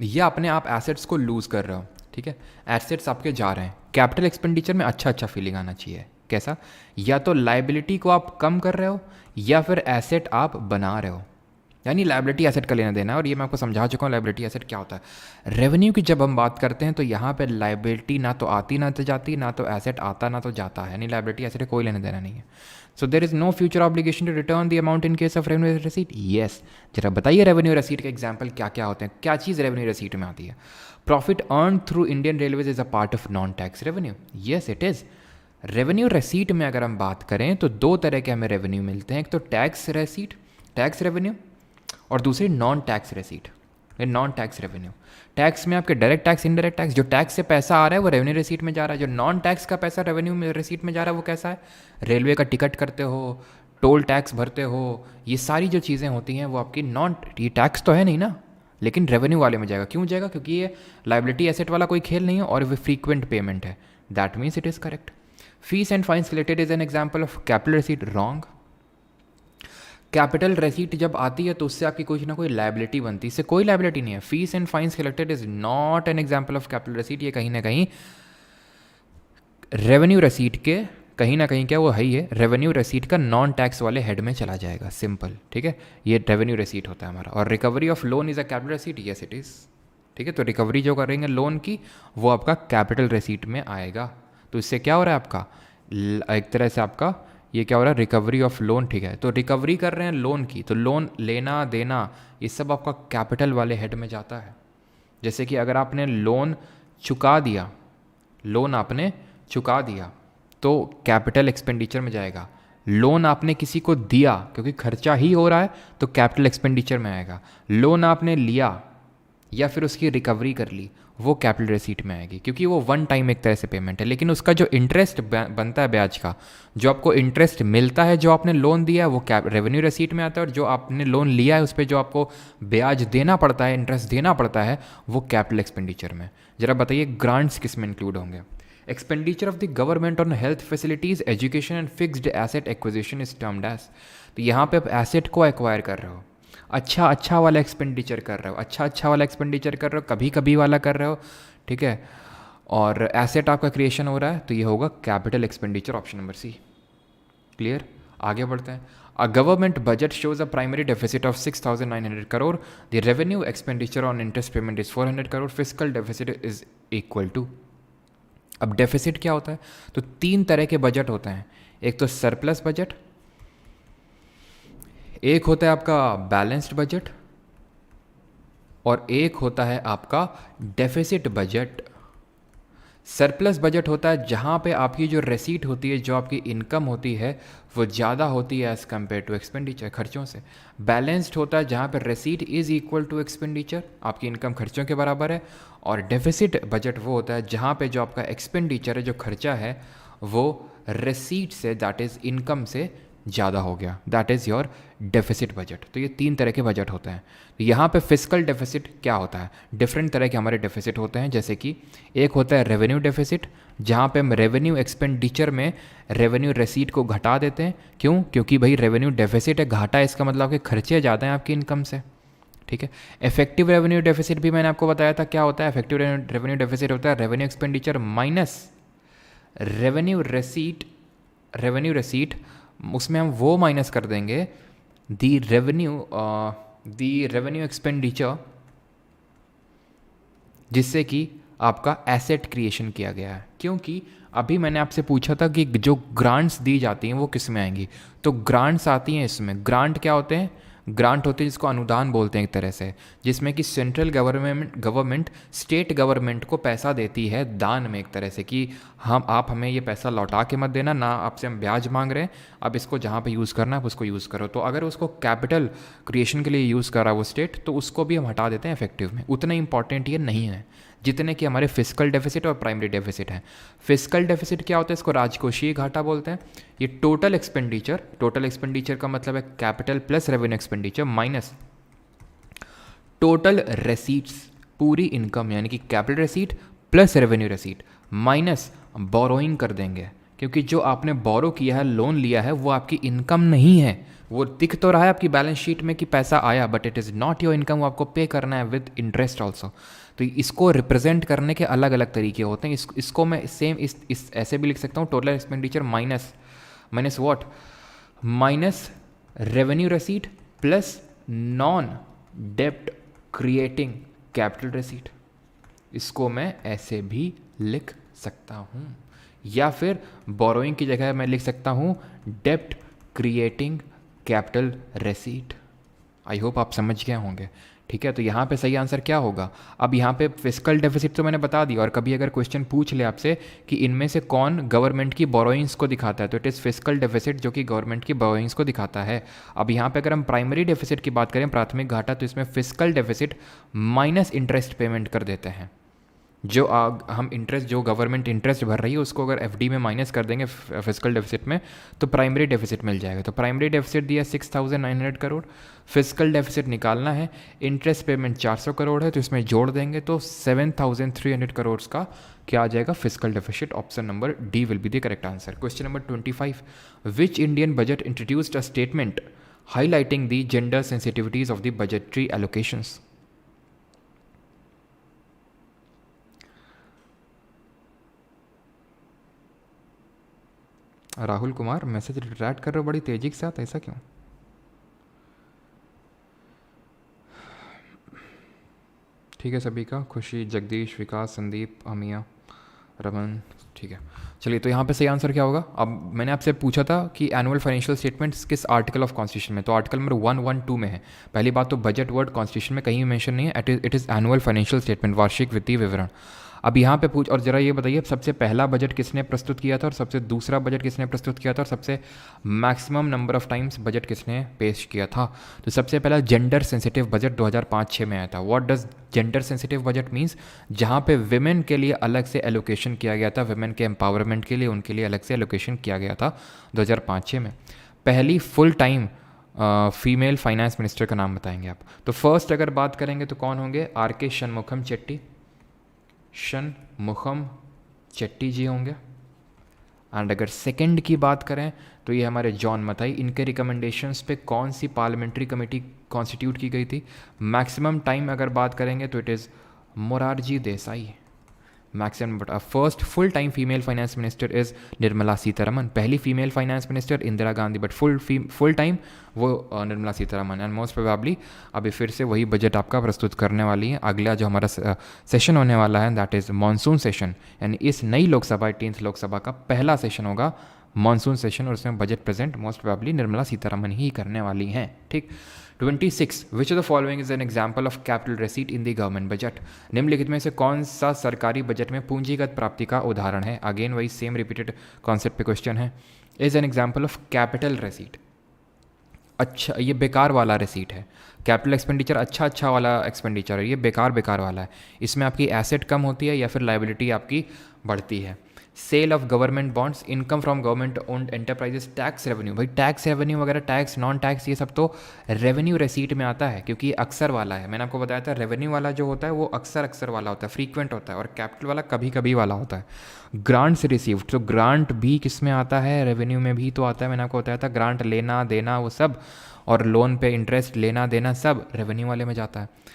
या अपने आप एसेट्स को लूज़ कर रहे हो, ठीक है, एसेट्स आपके जा रहे हैं। कैपिटल एक्सपेंडिचर में अच्छा फीलिंग आना चाहिए। कैसा? या तो लाइबिलिटी को आप कम कर रहे हो या फिर एसेट आप बना रहे हो, यानी लाइबिलिटी एसेट का लेना देना है। और ये मैं आपको समझा चुका हूँ लाइबिलिटी एसेट क्या होता है। रेवेन्यू की जब हम बात करते हैं तो यहाँ पे लाइबिलिटी ना तो आती ना तो जाती, ना तो एसेट आता ना तो जाता है, यानी लाइबिलिटी एसेट कोई लेना देना नहीं है। So there is no future obligation to return the amount in case of revenue receipt. Yes, जरा बताइए रेवेन्यू रिसीट के एग्जाम्पल क्या क्या होते हैं, क्या चीज़ रेवेन्यू रिसीट में आती है? Profit earn through Indian railways is a part of non tax revenue. Yes it is. Revenue receipt में अगर हम बात करें तो 2 तरह के हमें रेवेन्यू मिलते हैं, एक तो टैक्स रेसीट, टैक्स रेवेन्यू, और दूसरी non tax receipt, non tax revenue. Tax में आपके डायरेक्ट टैक्स, इनडायरेक्ट टैक्स। जो टैक्स से पैसा आ रहा है वो रेवेन्यू रिसीट में जा रहा है। जो नॉन टैक्स का पैसा रेवेन्यू में रिसीट में जा रहा है वो कैसा है? रेलवे का टिकट करते हो, टोल टैक्स भरते हो, ये सारी जो चीज़ें होती हैं वो आपकी नॉन, ये टैक्स तो है नहीं ना, लेकिन रेवेन्यू वाले में जाएगा। क्यों जाएगा? क्योंकि ये लाइबिलिटी एसेट वाला कोई खेल नहीं है और वो फ्रीक्वेंट पेमेंट है। That means it is correct. Fees and fines collected is an example of capital receipt. Wrong. Capital receipt जब आती है तो उससे आपकी कोई ना कोई लाइबिलिटी बनती है, इससे कोई लाइबिलिटी नहीं है। Fees and fines collected is not an example of capital receipt. ये कहीं ना कहीं रेवेन्यू रेसीट के कहीं ना कहीं क्या वो है ही है, रेवेन्यू रेसीट का नॉन टैक्स वाले हेड में चला जाएगा। सिंपल, ठीक है, ये रेवेन्यू रेसीट होता है हमारा। और recovery of loan is a capital receipt. Yes it is, ठीक है। तो रिकवरी जो करेंगे लोन की वो आपका कैपिटल रेसीट में आएगा। तो इससे क्या हो रहा है आपका, एक तरह से आपका ये क्या हो रहा है, रिकवरी ऑफ लोन, ठीक है। तो रिकवरी कर रहे हैं लोन की, तो लोन लेना देना ये सब आपका कैपिटल वाले हेड में जाता है। जैसे कि अगर आपने लोन चुका दिया, लोन आपने चुका दिया तो कैपिटल एक्सपेंडिचर में जाएगा। लोन आपने किसी को दिया क्योंकि खर्चा ही हो रहा है तो कैपिटल एक्सपेंडिचर में आएगा। लोन आपने लिया या फिर उसकी रिकवरी कर ली वो कैपिटल रिसीट में आएगी, क्योंकि वो वन टाइम एक तरह से पेमेंट है। लेकिन उसका जो इंटरेस्ट बनता है ब्याज का, जो आपको इंटरेस्ट मिलता है जो आपने लोन दिया है, वो रेवेन्यू रिसीट में आता है। और जो आपने लोन लिया है उस पर जो आपको ब्याज देना पड़ता है, इंटरेस्ट देना पड़ता है, वो कैपिटल एक्सपेंडिचर में। जरा बताइए ग्रांट्स किस में इंक्लूड होंगे? Expenditure of the government on health facilities, education and fixed asset acquisition is termed as. तो यहाँ पे आप एसेट को एक्वायर कर रहे हो, अच्छा वाला एक्सपेंडिचर कर रहे हो, अच्छा वाला एक्सपेंडिचर कर रहे हो, कभी कभी वाला कर रहे हो, ठीक है, और एसेट आपका क्रिएशन हो रहा है, तो ये होगा capital expenditure, option number C. Clear? आगे बढ़ते हैं। A government budget shows a primary deficit of 6,900 crore, the revenue expenditure on interest payment is 400 crore, physical deficit is equal to. अब डेफिसिट क्या होता है? तो तीन तरह के बजट होते हैं। एक तो सरप्लस बजट, एक होता है आपका बैलेंस्ड बजट, और एक होता है आपका डेफिसिट बजट। सरप्लस बजट होता है जहाँ पे आपकी जो रेसीट होती है, जो आपकी इनकम होती है, वो ज़्यादा होती है एज़ कम्पेयर टू एक्सपेंडिचर, खर्चों से। बैलेंस्ड होता है जहाँ पे रेसीट इज़ इक्वल टू एक्सपेंडिचर, आपकी इनकम खर्चों के बराबर है। और डेफिसिट बजट वो होता है जहाँ पे जो आपका एक्सपेंडिचर है, जो खर्चा है, वो रेसीट से, दैट इज़ इनकम से ज़्यादा हो गया, that is your deficit budget. तो ये तीन तरह के बजट होते हैं। तो यहाँ पे फिजिकल डेफिसिट क्या होता है? डिफरेंट तरह के हमारे डेफिसिट होते हैं, जैसे कि एक होता है रेवेन्यू डेफिसिट, जहाँ पे हम रेवेन्यू एक्सपेंडिचर में रेवेन्यू रेसीट को घटा देते हैं। क्यों? क्योंकि भाई रेवेन्यू डेफिसिट है, घाटा, इसका मतलब कि खर्चे ज़्यादा हैं आपकी इनकम से, ठीक है। इफेक्टिव रेवेन्यू डेफिसिट भी मैंने आपको बताया था क्या होता है। इफेक्टिव रेवेन्यू डेफिसिट होता है रेवेन्यू एक्सपेंडिचर माइनस रेवेन्यू रेसीट, उसमें हम वो माइनस कर देंगे दी रेवेन्यू एक्सपेंडिचर जिससे कि आपका एसेट क्रिएशन किया गया है। क्योंकि अभी मैंने आपसे पूछा था कि जो ग्रांट्स दी जाती हैं वो किस में आएंगी, तो ग्रांट्स आती हैं इसमें। ग्रांट क्या होते हैं? ग्रांट होते हैं जिसको अनुदान बोलते हैं एक तरह से, जिसमें कि सेंट्रल गवर्नमेंट स्टेट गवर्नमेंट को पैसा देती है दान में, एक तरह से कि आप हमें ये पैसा लौटा के मत देना, ना आपसे हम ब्याज मांग रहे हैं, अब इसको जहाँ पे यूज़ करना है आप उसको यूज़ करो। तो अगर उसको कैपिटल क्रिएशन के लिए यूज़ कर रहा है वो स्टेट, तो उसको भी हम हटा देते हैं इफेक्टिव में। उतना इंपॉर्टेंट ये नहीं है जितने कि हमारे फिजिकल डेफिसिट और प्राइमरी डेफिसिट हैं। फिजिकल डेफिसिट क्या होता है? इसको राजकोषीय घाटा बोलते हैं। ये टोटल एक्सपेंडिचर का मतलब है capital plus revenue expenditure minus total receipts, पूरी इनकम, यानी कि capital receipt plus revenue receipt minus borrowing कर देंगे, क्योंकि जो आपने बोरो किया है, लोन लिया है, वो आपकी इनकम नहीं है। वो दिख तो रहा है आपकी बैलेंस शीट में कि पैसा आया, but it is not your income, वो आपको पे करना है विद इंटरेस्ट ऑल्सो। तो इसको रिप्रेजेंट करने के अलग अलग तरीके होते हैं। इसको मैं सेम इस ऐसे भी लिख सकता हूँ, total expenditure minus what, minus revenue receipt plus non डेप्ट क्रिएटिंग कैपिटल रेसीट। इसको मैं ऐसे भी लिख सकता हूँ, या फिर बोरोइंग की जगह मैं लिख सकता हूँ डेप्ट क्रिएटिंग कैपिटल रेसीट। आई होप आप समझ गए होंगे, ठीक है। तो यहाँ पे सही आंसर क्या होगा? अब यहाँ पे फिजिकल डेफिसिट तो मैंने बता दिया, और कभी अगर क्वेश्चन पूछ ले आपसे कि इनमें से कौन गवर्नमेंट की बोरोइंग्स को दिखाता है, तो इट इज़ फिजिकल डेफिसिट जो कि गवर्नमेंट की बोरोइंग्स को दिखाता है। अब यहाँ पे अगर हम प्राइमरी डेफिसिट की बात करें, प्राथमिक घाटा, तो इसमें physical deficit minus interest payment कर देते हैं। जो हम इंटरेस्ट, जो गवर्नमेंट इंटरेस्ट भर रही है, उसको अगर एफडी में माइनस कर देंगे फिजिकल डेफिसिट में, तो प्राइमरी डेफिसिट मिल जाएगा। तो प्राइमरी डेफिसिट दिया 6,900 करोड़, फिजिकल डेफिसिट निकालना है, इंटरेस्ट पेमेंट 400 करोड़ है, तो इसमें जोड़ देंगे तो 7,300 करोड़ का क्या आ जाएगा? Physical deficit. Option number D will be the correct answer. Question number 25, which Indian budget introduced a statement highlighting the gender sensitivities of the budgetary allocations? Rahul Kumar message retract कर रहे हो बड़ी तेजी के साथ, ऐसा क्यों? ठीक है सभी का, खुशी, जगदीश, विकास, संदीप, अमिया, रमन, ठीक है। चलिए, तो यहाँ पे सही आंसर क्या होगा? अब मैंने आपसे पूछा था कि एनुअल फाइनेंशियल स्टेटमेंट्स किस आर्टिकल ऑफ कॉन्स्टिट्यूशन में, तो आर्टिकल नंबर 112 में है। पहली बात तो बजट वर्ड कॉन्स्टिट्यूशन में कहीं भी मेंशन नहीं है, it is annual financial statement, वार्षिक वित्तीय विवरण। अब यहाँ पे पूछ, और ज़रा ये बताइए सबसे पहला बजट किसने प्रस्तुत किया था और सबसे दूसरा बजट किसने प्रस्तुत किया था और सबसे maximum number of times budget किसने पेश किया था? तो सबसे पहला जेंडर सेंसिटिव बजट 2005-06 में आया था। What does gender sensitive budget means? जहाँ पे विमेन के लिए अलग से एलोकेशन किया गया था, विमेन के एम्पावरमेंट के लिए उनके लिए अलग से एलोकेशन किया गया था 2005-06 में। पहली full time female finance minister का नाम बताएंगे आप? तो फर्स्ट अगर बात करेंगे तो कौन होंगे? आर के शनमुखम चेट्टी, शनमुखम चेट्टी जी होंगे। एंड अगर सेकंड की बात करें तो ये हमारे जॉन मथाई। इनके रिकमेंडेशंस पे कौन सी पार्लियामेंट्री कमेटी कॉन्स्टिट्यूट की गई थी? मैक्सिमम टाइम अगर बात करेंगे तो it is Morarji Desai. Maximum, but first full time female finance minister is Nirmala Sitharaman. पहली female finance minister Indira Gandhi, but full time वो Nirmala Sitharaman. And most probably अभी फिर से वही बजट आपका प्रस्तुत करने वाली है। अगला जो हमारा सेशन होने वाला है दैट इज़ मानसून सेशन, यानी इस नई लोकसभा 18th लोकसभा का पहला सेशन होगा मानसून सेशन, और उसमें budget present most probably Nirmala Sitharaman ही करने वाली हैं। ठीक। 26 which of the following is an example of capital receipt in the government budget? निम्नलिखित में से कौन सा सरकारी बजट में पूंजीगत प्राप्ति का उदाहरण है? अगेन वही सेम रिपीटेड कॉन्सेप्ट पे क्वेश्चन है। Is an example of capital receipt. अच्छा, ये बेकार वाला रिसीट है। कैपिटल एक्सपेंडिचर अच्छा वाला एक्सपेंडिचर है, ये बेकार वाला है। इसमें आपकी एसेट कम होती है या फिर लाइबिलिटी आपकी बढ़ती है। Sale of government bonds, income from government owned enterprises, tax revenue. भाई टैक्स रेवेन्यू वगैरह, टैक्स नॉन टैक्स, ये सब तो रेवेन्यू रेसीट में आता है क्योंकि ये अक्सर वाला है। मैंने आपको बताया था रेवेन्यू वाला जो होता है वो अक्सर वाला होता है, फ्रीक्वेंट होता है, और कैपिटल वाला कभी वाला होता है। ग्रांट्स रिसीव्ड, तो ग्रांट भी किस में आता है? रेवेन्यू में भी तो आता है। मैंने आपको बताया था ग्रांट लेना देना वो सब, और लोन पे इंटरेस्ट लेना देना सब रेवेन्यू वाले में जाता है।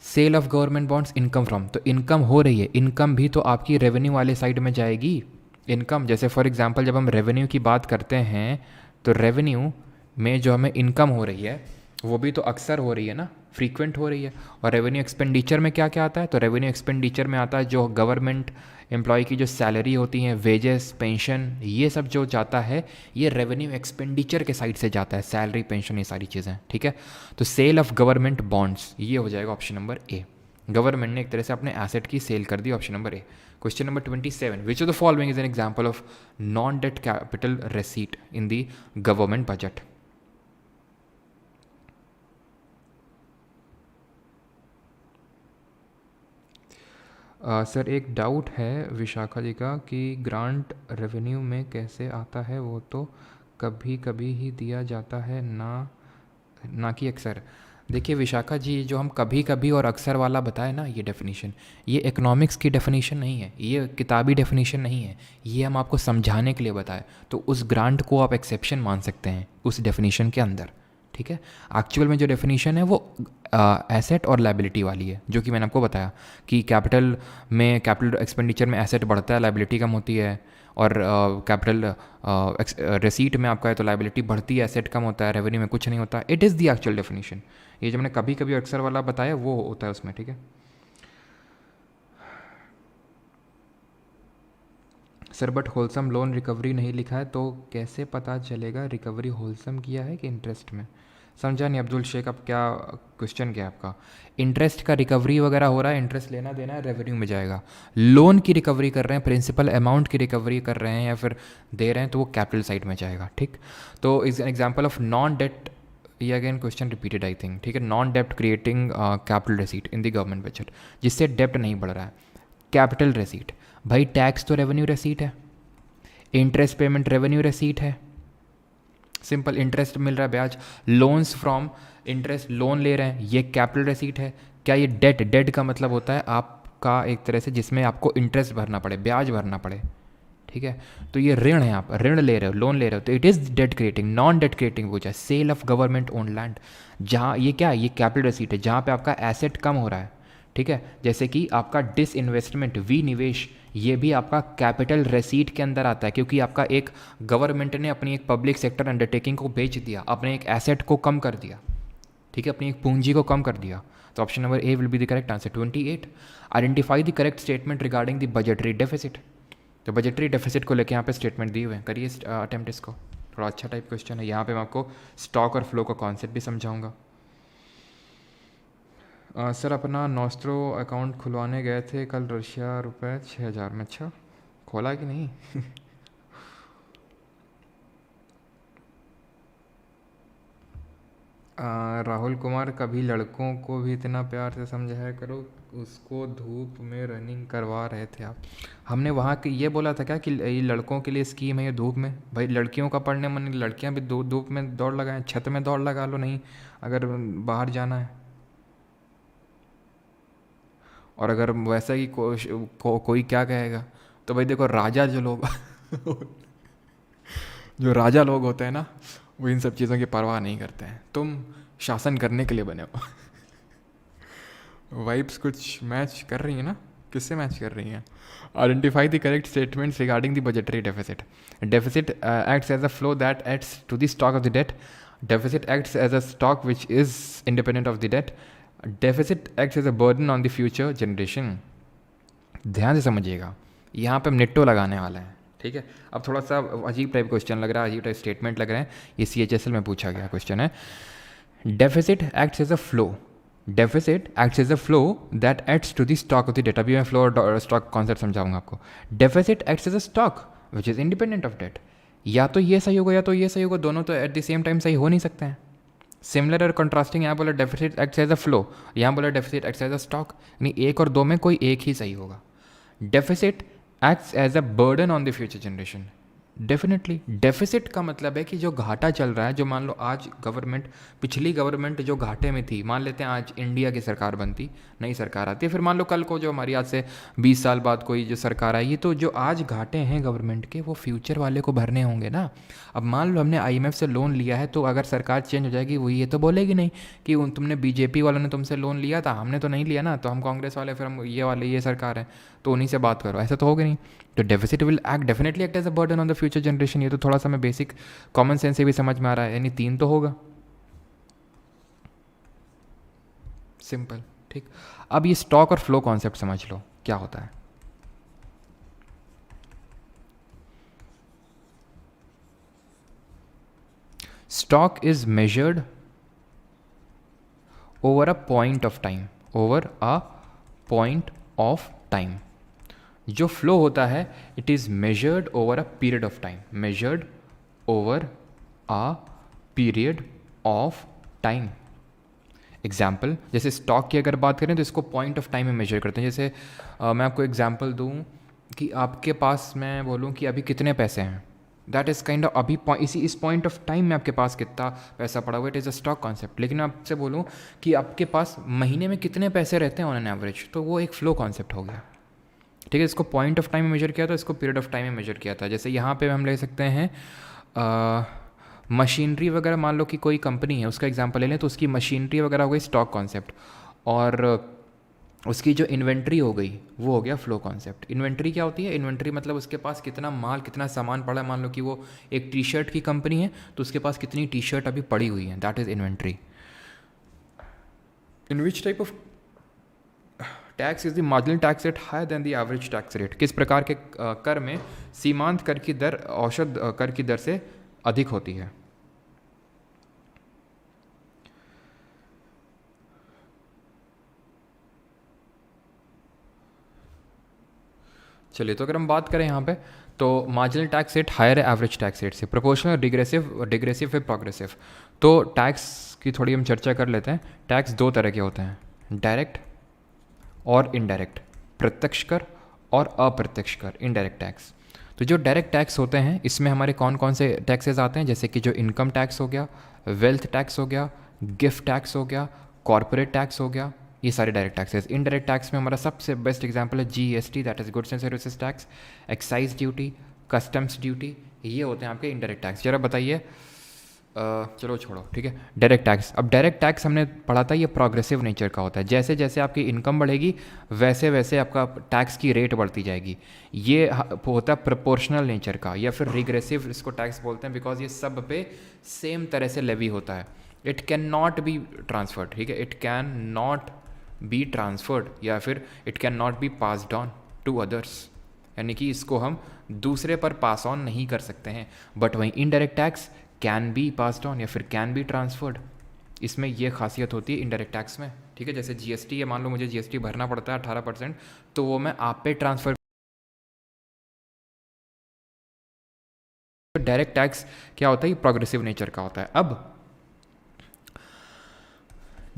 Sale of government bonds, income from, तो इनकम हो रही है, इनकम भी तो आपकी रेवेन्यू वाले साइड में जाएगी। इनकम जैसे फॉर एग्जांपल जब हम रेवेन्यू की बात करते हैं तो रेवेन्यू में जो हमें इनकम हो रही है वो भी तो अक्सर हो रही है ना, फ्रीक्वेंट हो रही है। और रेवेन्यू एक्सपेंडिचर में क्या क्या आता है? तो रेवेन्यू एक्सपेंडिचर में आता है जो गवर्नमेंट एम्प्लॉय की जो सैलरी होती हैं, वेजेस, पेंशन, ये सब जो जाता है ये रेवेन्यू एक्सपेंडिचर के साइड से जाता है, सैलरी, पेंशन, ये सारी चीज़ें। ठीक है, तो सेल ऑफ गवर्नमेंट बॉन्ड्स ये हो जाएगा ऑप्शन नंबर ए। गवर्नमेंट ने एक तरह से अपने एसेट की सेल कर दी, option number A. Question number 27 which of the following is an example of non debt capital receipt in the government budget? Sir एक डाउट है विशाखा जी का कि ग्रांट रेवेन्यू में कैसे आता है? वो तो कभी कभी ही दिया जाता है ना कि अक्सर। देखिए विशाखा जी, जो हम कभी कभी और अक्सर वाला बताए ना, ये डेफिनेशन, ये इकोनॉमिक्स की डेफिनेशन नहीं है, ये किताबी डेफिनेशन नहीं है, ये हम आपको समझाने के लिए बताए। तो उस ग्रांट को आप एक्सेप्शन मान सकते हैं उस डेफिनेशन के अंदर। ठीक है, एक्चुअल में जो डेफिनेशन है वो एसेट और लाइबिलिटी वाली है, जो कि मैंने आपको बताया कि कैपिटल एक्सपेंडिचर में एसेट बढ़ता है, लाइबिलिटी कम होती है, और कैपिटल रिसीट में आपका है तो लाइबिलिटी बढ़ती है, एसेट कम होता है, रेवेन्यू में कुछ नहीं होता। It is the actual definition. ये जो मैंने कभी कभी अक्सर वाला बताया वो होता है उसमें। ठीक है sir, but wholesome loan recovery नहीं लिखा है तो कैसे पता चलेगा रिकवरी होलसम किया है कि इंटरेस्ट में? समझा नहीं अब्दुल शेख, अब क्या क्वेश्चन क्या है आपका? इंटरेस्ट का रिकवरी वगैरह हो रहा है, इंटरेस्ट लेना देना है, रेवेन्यू में जाएगा। लोन की रिकवरी कर रहे हैं, प्रिंसिपल अमाउंट की रिकवरी कर रहे हैं या फिर दे रहे हैं तो वो कैपिटल साइड में जाएगा। ठीक, तो is an example of non debt, ये again question repeated I think. ठीक है, नॉन डेप्ट creating capital receipt in the government budget, जिससे डेप्ट नहीं बढ़ रहा है। कैपिटल रिसीट, भाई टैक्स तो रेवेन्यू रिसीट है, इंटरेस्ट पेमेंट रेवेन्यू रिसीट है, सिंपल, इंटरेस्ट मिल रहा है, ब्याज, लोन्स फ्रॉम इंटरेस्ट, लोन ले रहे हैं, ये कैपिटल रिसीट है। क्या ये डेट? डेट का मतलब होता है आपका एक तरह से जिसमें आपको इंटरेस्ट भरना पड़े, ब्याज भरना पड़े। ठीक है, तो ये ऋण है, आप ऋण ले रहे हो, लोन ले रहे हो, तो it is debt creating. Non debt creating वो है sale of government own land, जहाँ ये क्या है, ये कैपिटल रिसीट है जहाँ पे आपका एसेट कम हो रहा है। ठीक है, जैसे कि आपका डिसइन्वेस्टमेंट, विनिवेश, ये भी आपका कैपिटल रिसीट के अंदर आता है, क्योंकि आपका एक गवर्नमेंट ने अपनी एक पब्लिक सेक्टर अंडरटेकिंग को बेच दिया, अपने एक एसेट को कम कर दिया। ठीक है, अपनी एक पूंजी को कम कर दिया। तो option number A will be the correct answer. 28 identify the correct statement regarding the budgetary deficit. तो बजटरी डेफिसिट को लेकर यहाँ पे स्टेटमेंट दिए हुए हैं, करिए अटेम्प्ट इसको। थोड़ा अच्छा टाइप क्वेश्चन है, यहाँ पे मैं आपको स्टॉक और फ्लो का कॉन्सेप्ट भी समझाऊंगा। सर अपना नॉस्ट्रो अकाउंट खुलवाने गए थे कल रशिया, रुपए 6,000 में। अच्छा, खोला कि नहीं? राहुल कुमार, कभी लड़कों को भी इतना प्यार से समझाया करो, उसको धूप में रनिंग करवा रहे थे आप। हमने वहाँ के ये बोला था क्या कि ये लड़कों के लिए स्कीम है ये धूप में? भाई लड़कियों का पढ़ने मन, लड़कियाँ भी धूप में दौड़ लगाएं, छत में दौड़ लगा लो नहीं अगर बाहर जाना है। और अगर वैसा ही कोई क्या कहेगा, तो भाई देखो राजा जो लोग जो राजा लोग होते हैं ना, वो इन सब चीज़ों की परवाह नहीं करते हैं। तुम शासन करने के लिए बने हो। वाइब्स कुछ मैच कर रही है ना? किससे मैच कर रही हैं? Identify the correct statements regarding the budgetary deficit. Deficit acts as a flow that adds to the stock of the debt. Deficit acts as a stock which is independent of the debt. Deficit acts as a burden on the future generation. ध्यान से समझिएगा, यहाँ पे हम नेट्टो लगाने वाले हैं, ठीक है? अब थोड़ा सा अजीब टाइप क्वेश्चन लग रहा है, अजीब टाइप स्टेटमेंट लग रहे हैं। ये CHSL में पूछा गया क्वेश्चन है। Deficit acts as a flow. Deficit acts as a flow that adds to the stock of the debt. अभी मैं फ्लो और स्टॉक कॉन्सेप्ट समझाऊंगा आपको। Deficit acts as a stock which is independent of debt. या तो ये सही होगा या तो ये सही होगा, दोनों तो एट द सेम टाइम सही हो नहीं सकते हैं। सिमिलर और कंट्रास्टिंग, यहाँ बोला deficit acts as a flow, यहाँ बोला deficit acts as a stock, यानी एक और दो में कोई एक ही सही होगा। Deficit acts as a burden on the future generation. Definitely deficit का मतलब है कि जो घाटा चल रहा है, जो मान लो आज गवर्नमेंट, पिछली गवर्नमेंट जो घाटे में थी, मान लेते हैं आज इंडिया की सरकार बनती, नई सरकार आती है, फिर मान लो कल को जो हमारी आज से 20 साल बाद कोई जो सरकार आएगी, तो जो आज घाटे हैं गवर्नमेंट के वो फ्यूचर वाले को भरने होंगे ना। अब मान लो हमने IMF से लोन लिया है, तो अगर सरकार चेंज हो जाएगी, वो ये तो बोलेगी नहीं कि तुमने BJP वालों ने तुमसे लोन लिया था, हमने तो नहीं लिया ना, तो हम कांग्रेस वाले, फिर हम ये वाले, ये सरकार है तो उन्हीं से बात करो, ऐसा तो होगा नहीं। तो deficit will act definitely act as a burden on the future generation. ये तो थोड़ा सा मैं बेसिक कॉमन सेंस से भी समझ में आ रहा है, यानी 3 तो होगा। सिंपल, ठीक। अब ये स्टॉक और फ्लो कॉन्सेप्ट समझ लो क्या होता है। Stock is measured over a point of time, over a point of time. जो फ्लो होता है it is measured over a period of time, measured over a period of time. Example, जैसे स्टॉक की अगर बात करें तो इसको पॉइंट ऑफ टाइम में मेजर करते हैं। जैसे मैं आपको एग्जाम्पल दूं कि आपके पास मैं बोलूं कि अभी कितने पैसे हैं, दैट इज़ काइंड ऑफ अभी इस पॉइंट ऑफ टाइम में आपके पास कितना पैसा पड़ा हुआ, it is a stock concept. लेकिन मैं आपसे बोलूँ कि आपके पास महीने में कितने पैसे रहते हैं ऑन एन एवरेज, तो वो एक फ्लो कॉन्सेप्ट हो गया, ठीक है? इसको पॉइंट ऑफ टाइम में मेजर किया था, इसको पीरियड ऑफ टाइम में मेजर किया था। जैसे यहाँ पे हम ले सकते हैं मशीनरी वगैरह, मान लो कि कोई कंपनी है, उसका एग्जांपल ले लें, तो उसकी मशीनरी वगैरह हो गई स्टॉक कॉन्सेप्ट, और उसकी जो इन्वेंट्री हो गई वो हो गया फ्लो कॉन्सेप्ट। इन्वेंट्री क्या होती है? इन्वेंट्री मतलब उसके पास कितना माल, कितना सामान पड़ा है। मान लो कि वो एक टी-शर्ट की कंपनी है, तो उसके पास कितनी टी-शर्ट अभी पड़ी हुई है, that is inventory. In which type of tax is the marginal tax rate higher than the average tax rate. किस प्रकार के कर में सीमांत कर की दर औसत कर की दर से अधिक होती है। चलिए, तो अगर हम बात करें यहाँ पे, तो मार्जिनल टैक्स रेट हायर है एवरेज टैक्स रेट से, प्रोपोर्शनल, डिग्रेसिव, डिग्रेसिव है प्रोग्रेसिव। तो टैक्स की थोड़ी हम चर्चा कर लेते हैं। टैक्स 2 तरह के होते हैं, डायरेक्ट और इनडायरेक्ट, प्रत्यक्ष कर और अप्रत्यक्ष कर, इनडायरेक्ट टैक्स। तो जो डायरेक्ट टैक्स होते हैं इसमें हमारे कौन कौन से टैक्सेस आते हैं, जैसे कि जो इनकम टैक्स हो गया, वेल्थ टैक्स हो गया, गिफ्ट टैक्स हो गया, कॉर्पोरेट टैक्स हो गया, ये सारे डायरेक्ट टैक्सेस। इनडायरेक्ट टैक्स में हमारा सबसे बेस्ट एग्जांपल है GST, that is goods and services tax, excise duty, customs duty, ये होते हैं आपके इनडायरेक्ट टैक्स। जरा बताइए, चलो छोड़ो, ठीक है। डायरेक्ट टैक्स, अब डायरेक्ट टैक्स हमने पढ़ा था, ये प्रोग्रेसिव नेचर का होता है। जैसे जैसे आपकी इनकम बढ़ेगी वैसे वैसे आपका टैक्स की रेट बढ़ती जाएगी। ये होता है प्रोपोर्शनल नेचर का, या फिर रिग्रेसिव इसको टैक्स बोलते हैं, बिकॉज ये सब पे सेम तरह से लेवी होता है। It can not be transferred, ठीक है, it can not be transferred, या फिर it can not be passed on to others, यानी कि इसको हम दूसरे पर पास ऑन नहीं कर सकते हैं। बट वहीं indirect tax can be passed on या फिर कैन बी ट्रांसफर्ड, इसमें ये खासियत होती है इनडायरेक्ट टैक्स में, ठीक है। जैसे जीएसटी है, मान लो मुझे जीएसटी भरना पड़ता है 18%, तो वो मैं आप पे ट्रांसफ़र। डायरेक्ट टैक्स क्या होता है, प्रोग्रेसिव नेचर का होता है। अब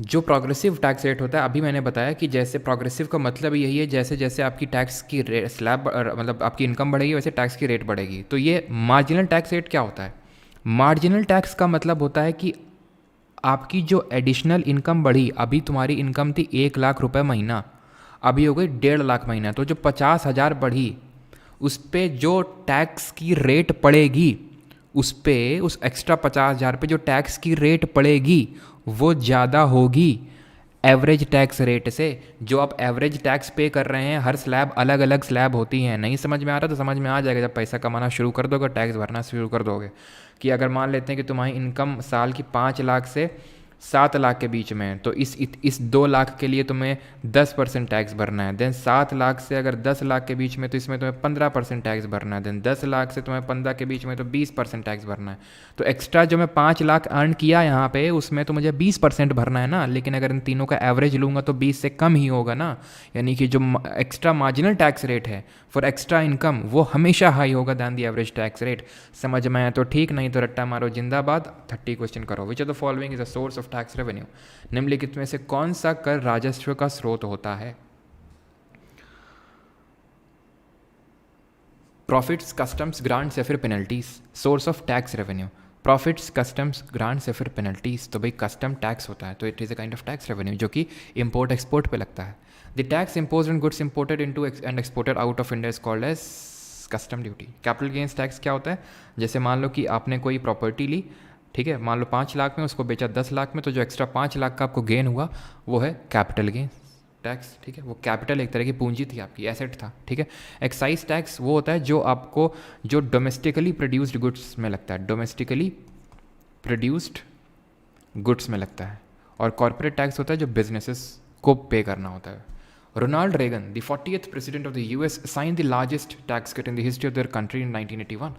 जो प्रोग्रेसिव टैक्स रेट होता है, अभी मैंने बताया कि जैसे प्रोग्रेसिव का मतलब यही है, जैसे जैसे आपकी टैक्स की स्लैब मतलब आपकी इनकम बढ़ेगी वैसे टैक्स की रेट बढ़ेगी। तो ये मार्जिनल टैक्स रेट क्या होता है? मार्जिनल टैक्स का मतलब होता है कि आपकी जो एडिशनल इनकम बढ़ी, अभी तुम्हारी इनकम थी 1 लाख रुपए महीना, अभी हो गई 1.5 लाख महीना, तो जो 50,000 बढ़ी उस पे जो टैक्स की रेट पड़ेगी, उस पे उस एक्स्ट्रा 50,000 पे जो टैक्स की रेट पड़ेगी वो ज़्यादा होगी एवरेज टैक्स रेट से। जो आप एवरेज टैक्स पे कर रहे हैं, हर स्लैब अलग अलग स्लैब होती हैं। नहीं समझ में आ रहा तो समझ में आ जाएगा जब पैसा कमाना शुरू कर दोगे, टैक्स भरना शुरू कर दोगे। कि अगर मान लेते हैं कि तुम्हारी इनकम साल की 5 लाख से 7 लाख के बीच में है, तो इस 2 लाख के लिए तुम्हें 10% टैक्स भरना है। देन 7 लाख से अगर 10 लाख के बीच में, तो इसमें तुम्हें 15% टैक्स भरना है। देन 10 लाख से तुम्हें 15 के बीच में तो 20% टैक्स भरना है। तो एक्स्ट्रा जो मैं 5 लाख अर्न किया यहाँ पे, उसमें तो मुझे 20% भरना है ना। लेकिन अगर इन तीनों का एवरेज लूँगा तो 20 से कम ही होगा ना। यानी कि जो एक्स्ट्रा मार्जिनल टैक्स रेट है फॉर एक्स्ट्रा इनकम, वो हमेशा हाई होगा than the average tax rate. समझ में आया तो ठीक, नहीं तो रट्टा मारो जिंदाबाद। 30 क्वेश्चन करो। विच of the following is a source of tax revenue? निम्नलिखित में से कौन सा कर राजस्व का स्रोत होता है? प्रॉफिट्स, कस्टम्स, ग्रांट्स या फिर penalties? Source of tax revenue profits, customs, grants या फिर पेनल्टीज? तो भाई कस्टम टैक्स होता है, तो it is a kind of tax revenue जो कि इम्पोर्ट एक्सपोर्ट पे लगता है। The tax impose on goods imported into and exported out of India is called as custom duty. Capital gains tax क्या होता है? जैसे मान लो कि आपने कोई प्रॉपर्टी ली, ठीक है, मान लो 5 लाख में, उसको बेचा 10 लाख में, तो जो एक्स्ट्रा 5 लाख का आपको गेन हुआ वो है कैपिटल गेन टैक्स, ठीक है। वो कैपिटल एक तरह की पूंजी थी आपकी, एसेट था, ठीक है। एक्साइज टैक्स वो होता है जो आपको जो डोमेस्टिकली प्रोड्यूस्ड गुड्स में लगता है, डोमेस्टिकली प्रोड्यूस्ड गुड्स में लगता है। और कॉर्पोरेट टैक्स होता है जो बिजनेसेस को पे करना होता है। Ronald Reagan, the 40th president of the US, signed the largest tax cut in the history of their country in 1981.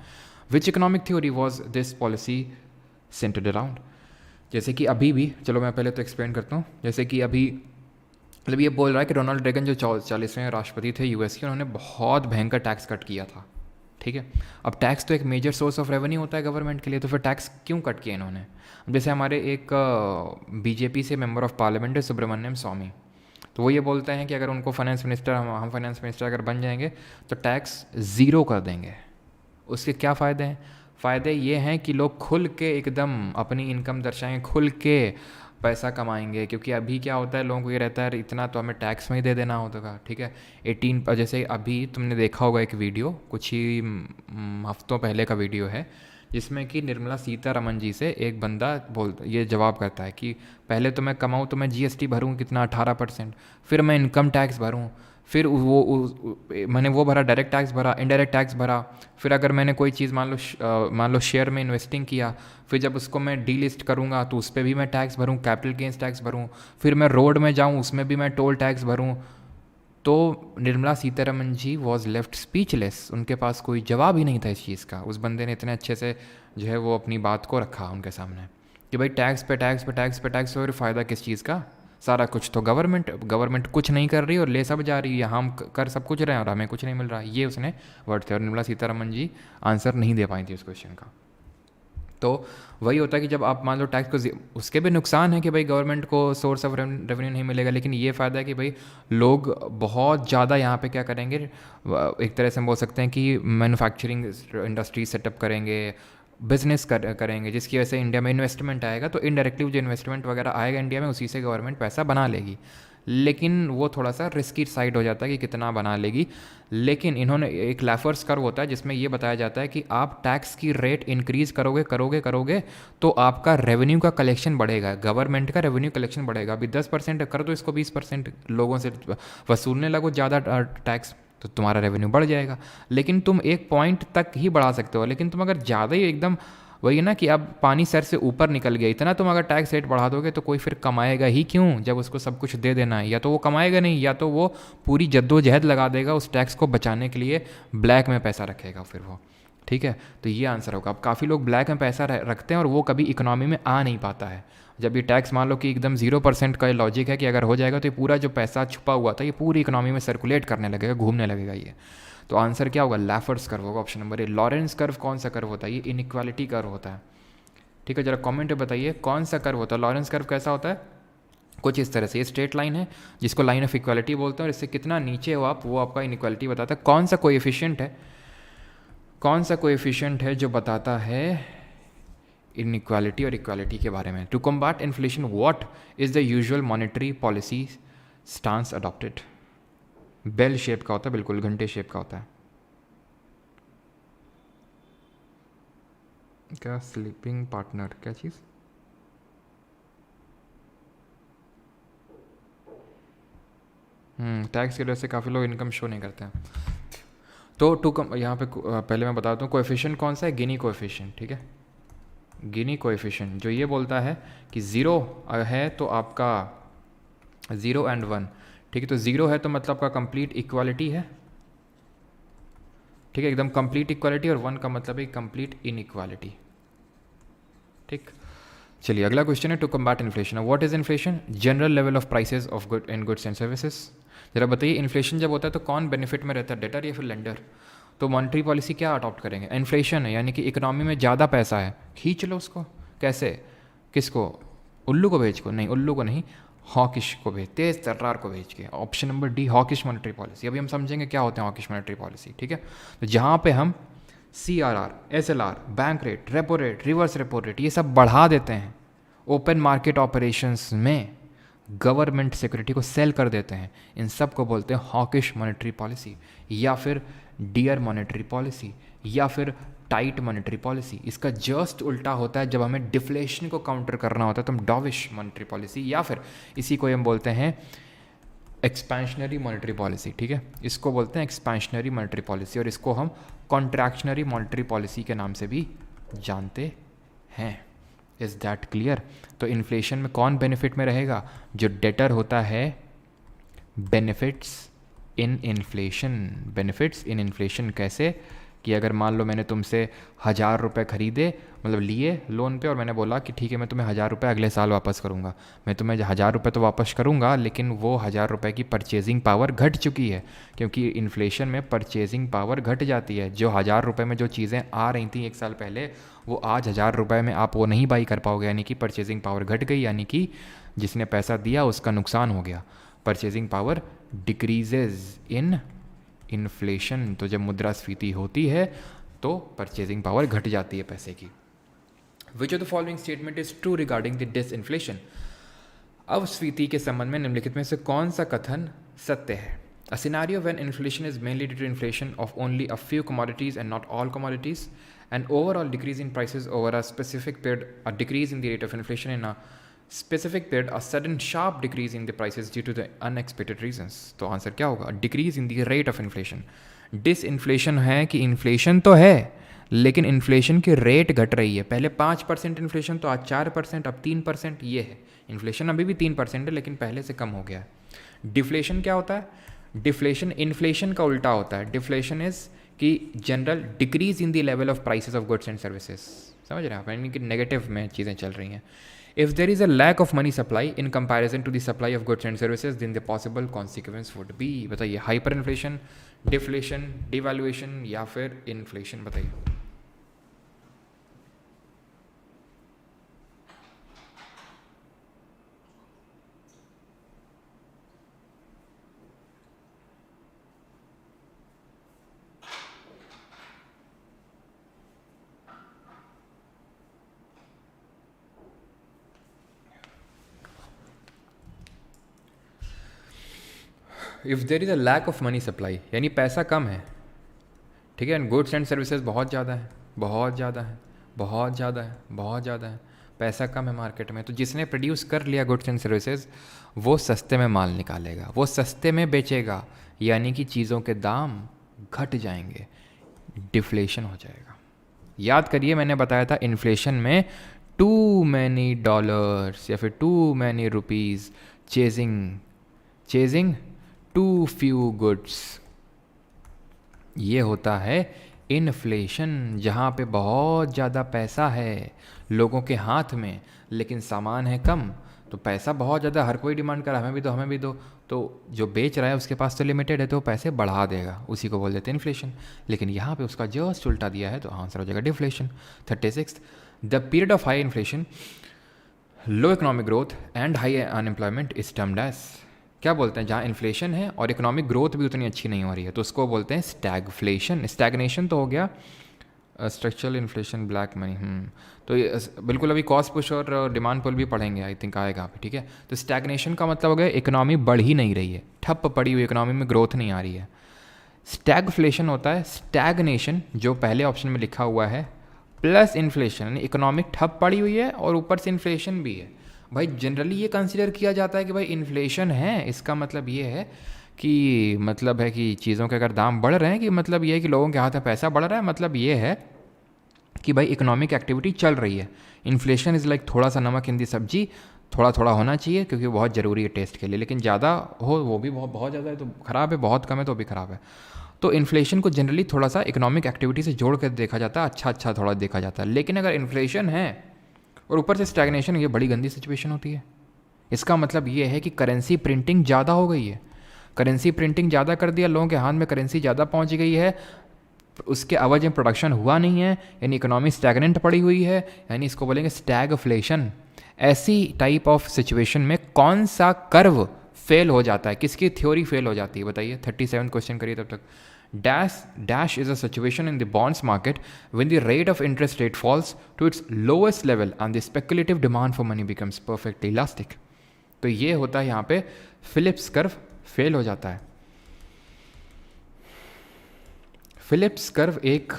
Which economic theory was this policy centered around? जैसे कि अभी भी, चलो मैं पहले तो एक्सप्लेन करता हूँ। जैसे कि अभी मतलब ये बोल रहा है कि रोनाल्ड रेगन जो 40वें राष्ट्रपति थे यूएस के, उन्होंने बहुत भयंकर टैक्स कट किया था, ठीक है। अब टैक्स तो एक मेजर सोर्स ऑफ रेवेन्यू होता है गवर्नमेंट के लिए, तो फिर टैक्स क्यों कट किया इन्होंने? जैसे हमारे एक बीजेपी से मेंबर ऑफ पार्लियामेंट है सुब्रमण्यम स्वामी, तो वो ये बोलते हैं कि अगर उनको फाइनेंस मिनिस्टर, हम फाइनेंस मिनिस्टर अगर बन जाएंगे तो टैक्स ज़ीरो कर देंगे। उसके क्या फ़ायदे हैं? फ़ायदे ये हैं कि लोग खुल के एकदम अपनी इनकम दर्शाएंगे, खुल के पैसा कमाएंगे। क्योंकि अभी क्या होता है, लोगों को ये रहता है इतना तो हमें टैक्स में ही दे देना होगा, ठीक है। 18, जैसे अभी तुमने देखा होगा एक वीडियो, कुछ ही हफ्तों पहले का वीडियो है, जिसमें कि निर्मला सीतारमन जी से एक बंदा ये जवाब करता है कि पहले तो मैं कमाऊँ तो मैं जीएसटी भरूँ कितना 18%, फिर मैं इनकम टैक्स भरूँ, फिर मैंने वो भरा, डायरेक्ट टैक्स भरा, इनडायरेक्ट टैक्स भरा, फिर अगर मैंने कोई चीज़ मान लो शेयर में इन्वेस्टिंग किया, फिर जब उसको मैं डीलिस्ट करूँगा तो उस पर भी मैं टैक्स भरूँ, कैपिटल गेंस टैक्स भरूँ, फिर मैं रोड में जाऊँ उसमें भी मैं टोल टैक्स भरूँ। तो Nirmala Sitharaman ji was left speechless, उनके पास कोई जवाब ही नहीं था इस चीज़ का। उस बंदे ने इतने अच्छे से जो है वो अपनी बात को रखा उनके सामने कि भाई टैक्स पे टैक्स पे टैक्स पे टैक्स, और फ़ायदा किस चीज़ का? सारा कुछ तो गवर्नमेंट कुछ नहीं कर रही और ले सब जा रही है, हम कर सब कुछ रहे हैं और हमें कुछ नहीं मिल रहा। ये उसने वर्ड थे और निर्मला सीतारमन जी आंसर नहीं दे पाई थी उस क्वेश्चन का। तो वही होता है कि जब आप मान लो टैक्स को, उसके भी नुकसान है कि भाई गवर्नमेंट को सोर्स ऑफ रेवेन्यू नहीं मिलेगा, लेकिन ये फ़ायदा है कि भाई लोग बहुत ज़्यादा यहाँ पे क्या करेंगे, एक तरह से हम बोल सकते हैं कि मैन्युफैक्चरिंग इंडस्ट्री सेटअप करेंगे, बिजनेस करेंगे, जिसकी वजह से इंडिया में इन्वेस्टमेंट आएगा। तो इनडायरेक्टली जो इन्वेस्टमेंट वगैरह आएगा इंडिया में, उसी से गवर्नमेंट पैसा बना लेगी। लेकिन वो थोड़ा सा रिस्की साइड हो जाता है कि कितना बना लेगी। लेकिन इन्होंने एक लैफर्स कर्व होता है जिसमें ये बताया जाता है कि आप टैक्स की रेट इंक्रीज़ करोगे तो आपका रेवेन्यू का कलेक्शन बढ़ेगा, गवर्नमेंट का रेवेन्यू कलेक्शन बढ़ेगा। अभी 10% कर दो इसको, 20% लोगों से वसूलने लगो ज़्यादा टैक्स, तो तुम्हारा रेवेन्यू बढ़ जाएगा। लेकिन तुम एक पॉइंट तक ही बढ़ा सकते हो, लेकिन तुम अगर ज़्यादा ही एकदम, वही ना कि अब पानी सर से ऊपर निकल गया, इतना तुम अगर टैक्स रेट बढ़ा दोगे तो कोई फिर कमाएगा ही क्यों, जब उसको सब कुछ दे देना है। या तो वो कमाएगा नहीं, या तो वो पूरी जद्दोजहद लगा देगा उस टैक्स को बचाने के लिए, ब्लैक में पैसा रखेगा फिर वो। ठीक है, तो ये आंसर होगा। अब काफ़ी लोग ब्लैक में पैसा रखते हैं और वो कभी इकोनॉमी में आ नहीं पाता है। जब ये टैक्स मान लो कि एकदम 0% का लॉजिक है कि अगर हो जाएगा तो ये पूरा जो पैसा छुपा हुआ था ये पूरी इकोनॉमी में सर्कुलेट करने लगेगा, घूमने लगेगा ये। तो आंसर क्या होगा? लैफर्स कर्व होगा, ऑप्शन नंबर ए। लॉरेंस कर्व कौन सा कर्व होता है? ये इनइक्वालिटी कर्व होता है। ठीक है, जरा कमेंट में बताइए कौन सा कर्व होता है। लॉरेंस कर्व कैसा होता है? कुछ इस तरह से, ये स्ट्रेट लाइन है जिसको लाइन ऑफ इक्वालिटी बोलते हैं, और इससे कितना नीचे हो आप वो आपका इनइक्वालिटी बताता है। कौन सा कोएफिशिएंट है, कौन सा कोएफिशिएंट है जो बताता है इनइक्वालिटी और इक्वालिटी के बारे में? To combat inflation what is the usual monetary policy stance adopted? Bell shape का होता है, बिल्कुल घंटे शेप का होता है। क्या स्लीपिंग पार्टनर, क्या चीज़? टैक्स की वजह से काफ़ी लोग इनकम शो नहीं करते हैं। तो यहाँ पे पहले मैं बताता हूँ कोएफिशिएंट कौन सा है, गिनी कोएफिशिएंट। ठीक है, गिनी कोएफिशिएंट जो ये बोलता है कि 0 है तो आपका 0 एंड 1, ठीक है, तो 0 है तो मतलब आपका कंप्लीट इक्वालिटी है, ठीक है, एकदम कंप्लीट इक्वालिटी, और 1 का मतलब है कंप्लीट इनइक्वालिटी। ठीक, चलिए अगला क्वेश्चन है to combat inflation. What is inflation? General level of prices of good in goods and services. जरा बताइए इन्फ्लेशन जब होता है तो कौन बेनिफिट में रहता है, डेटर या फिर लेंडर? तो मॉनेटरी पॉलिसी क्या अडॉप्ट करेंगे? इन्फ्लेशन है यानी कि इकोनॉमी में ज़्यादा पैसा है, खींच लो उसको। कैसे? किसको? उल्लू को भेज को? नहीं, उल्लू को नहीं, हॉकिश को भेज, तेज तर्रार को भेज के। Option number D, hawkish monetary policy. अभी हम समझेंगे क्या होते हैं हॉकिश मॉनेटरी पॉलिसी। ठीक है, तो जहाँ पे हम CRR, SLR, bank rate, repo rate, reverse repo rate ये सब बढ़ा देते हैं, ओपन मार्केट ऑपरेशंस में गवर्नमेंट सिक्योरिटी को सेल कर देते हैं, इन सब को बोलते हैं हॉकिश मॉनेटरी पॉलिसी, या फिर डियर मॉनेटरी पॉलिसी, या फिर टाइट मॉनेटरी पॉलिसी। इसका जस्ट उल्टा होता है जब हमें डिफ्लेशन को काउंटर करना होता है तो हम डॉविश मॉनेटरी पॉलिसी, या फिर इसी को हम बोलते हैं एक्सपेंशनरी मॉनेटरी पॉलिसी। ठीक है, इसको बोलते हैं एक्सपेंशनरी मॉनेटरी पॉलिसी, और इसको हम कॉन्ट्रैक्शनरी मॉनेटरी पॉलिसी के नाम से भी जानते हैं। Is that clear? तो इन्फ्लेशन में कौन बेनिफिट में रहेगा? जो डेटर होता है benefits in inflation. Benefits in inflation कैसे? कि अगर मान लो मैंने तुमसे 1000 रुपये खरीदे, मतलब लिए लोन पे, और मैंने बोला कि ठीक है मैं तुम्हें 1000 रुपये अगले साल वापस करूँगा, मैं तुम्हें 1000 रुपये तो वापस करूँगा, लेकिन वो 1000 रुपये की परचेजिंग पावर घट चुकी है, क्योंकि इन्फ्लेशन में परचेजिंग पावर घट जाती है। जो 1000 रुपये में जो चीज़ें आ रही थी 1 साल पहले, वो आज 1000 रुपये में आप वो नहीं बाई कर पाओगे, यानी कि परचेजिंग पावर घट गई, यानी कि जिसने पैसा दिया उसका नुकसान हो गया। परचेजिंग पावर डिक्रीजेज इन इन्फ्लेशन। तो जब मुद्रास्फीति होती है तो परचेजिंग पावर घट जाती है पैसे की। विच of the following statement is true regarding the disinflation? अब स्फीति के संबंध में निम्नलिखित में से कौन सा कथन सत्य है? A scenario when inflation is mainly due to inflation of only a few commodities and not all commodities, an overall decrease in prices over a specific period, a decrease in the rate of inflation in a specific period, a sudden sharp decrease in the prices due to the unexpected reasons. तो आंसर क्या होगा? Decrease in the rate of inflation. Disinflation है कि इन्फ्लेशन तो है लेकिन इन्फ्लेशन की रेट घट रही है। पहले 5% इन्फ्लेशन तो आज 4%, अब 3%। ये है इन्फ्लेशन, अभी भी 3% है लेकिन पहले से कम हो गया है। डिफ्लेशन क्या होता है? डिफ्लेशन इन्फ्लेशन का उल्टा होता है। डिफ्लेशन इज कि general decrease in the level of prices of goods and services. समझ रहे हैं आप, यानी कि नेगेटिव में चीज़ें चल रही हैं। If there is a lack of money supply in comparison to the supply of goods and services, then the possible consequence would be. बताइए, हाइपर इन्फ्लेशन, डिफ्लेशन, डिवैल्यूएशन या फिर इन्फ्लेशन? बताइए। If there is a lack of money supply यानी पैसा कम है, ठीक है, एंड गुड्स एंड सर्विसेज बहुत ज़्यादा है, बहुत ज़्यादा है, बहुत ज़्यादा है, बहुत ज़्यादा है, पैसा कम है मार्केट में, तो जिसने प्रोड्यूस कर लिया गुड्स एंड सर्विसेज वो सस्ते में माल निकालेगा, वो सस्ते में बेचेगा, यानी कि चीज़ों के दाम घट जाएंगे, डिफ्लेशन हो जाएगा। याद करिए मैंने बताया था इन्फ्लेशन में टू मैनी डॉलर्स या फिर too many rupees chasing too few goods, ये होता है इन्फ्लेशन, जहाँ पे बहुत ज़्यादा पैसा है लोगों के हाथ में लेकिन सामान है कम, तो पैसा बहुत ज़्यादा हर कोई डिमांड कर रहा है, हमें भी दो हमें भी दो, तो जो बेच रहा है उसके पास तो लिमिटेड है तो वो पैसे बढ़ा देगा, उसी को बोल देते हैं इन्फ्लेशन। लेकिन यहाँ पे उसका जस्ट उल्टा दिया है तो आंसर हो जाएगा deflation. 36, the period of high inflation, low economic growth and high unemployment is termed as, क्या बोलते हैं, जहाँ इन्फ्लेशन है और इकोनॉमिक ग्रोथ भी उतनी अच्छी नहीं हो रही है तो उसको बोलते हैं स्टैगफ्लेशन। स्टैग्नेशन तो हो गया स्ट्रक्चरल इन्फ्लेशन, ब्लैक मनी। तो ये बिल्कुल अभी कॉस्ट पुश और डिमांड पुल भी पढ़ेंगे, आई थिंक आएगा अभी, ठीक है। तो स्टैग्नेशन का मतलब हो गया इकोनॉमी बढ़ ही नहीं रही है, ठप पड़ी हुई इकोनॉमी में ग्रोथ नहीं आ रही है। स्टैगफ्लेशन होता है स्टैग्नेशन, जो पहले ऑप्शन में लिखा हुआ है, प्लस इन्फ्लेशन, यानी इकोनॉमिक ठप पड़ी हुई है और ऊपर से इन्फ्लेशन भी है। भाई जनरली ये कंसिडर किया जाता है कि भाई इन्फ्लेशन है, इसका मतलब ये है कि मतलब है कि चीज़ों के अगर दाम बढ़ रहे हैं, कि मतलब ये है कि लोगों के हाथ में पैसा बढ़ रहा है, मतलब ये है कि भाई इकोनॉमिक एक्टिविटी चल रही है। इन्फ्लेशन इज़ लाइक थोड़ा सा नमक इन दी सब्जी, थोड़ा थोड़ा होना चाहिए क्योंकि बहुत ज़रूरी है टेस्ट के लिए, लेकिन ज़्यादा हो वो भी बहुत बहुत ज़्यादा है तो ख़राब है, बहुत कम है तो भी ख़राब है। तो इन्फ्लेशन को जनरली थोड़ा सा इकोनॉमिक एक्टिविटी से जोड़ कर देखा जाता है, अच्छा अच्छा थोड़ा देखा जाता है। लेकिन अगर इन्फ्लेशन है और ऊपर से स्टैग्नेशन, ये बड़ी गंदी सिचुएशन होती है। इसका मतलब ये है कि करेंसी प्रिंटिंग ज़्यादा हो गई है, करेंसी प्रिंटिंग ज़्यादा कर दिया, लोगों के हाथ में करेंसी ज़्यादा पहुंच गई है, उसके अवज में प्रोडक्शन हुआ नहीं है, यानी इकोनॉमी स्टैगनेंट पड़ी हुई है, यानी इसको बोलेंगे स्टैगफ्लेशन। ऐसी टाइप ऑफ सिचुएशन में कौन सा कर्व फेल हो जाता है, किसकी थ्योरी फेल हो जाती है बताइए। 37 क्वेश्चन करिए तब तक। Dash is a situation in the bonds market when the rate of interest rate falls to its lowest level and the speculative demand for money becomes perfectly elastic। तो ये होता है यहाँ पे फिलिप्स कर्व फेल हो जाता है। फिलिप्स कर्व एक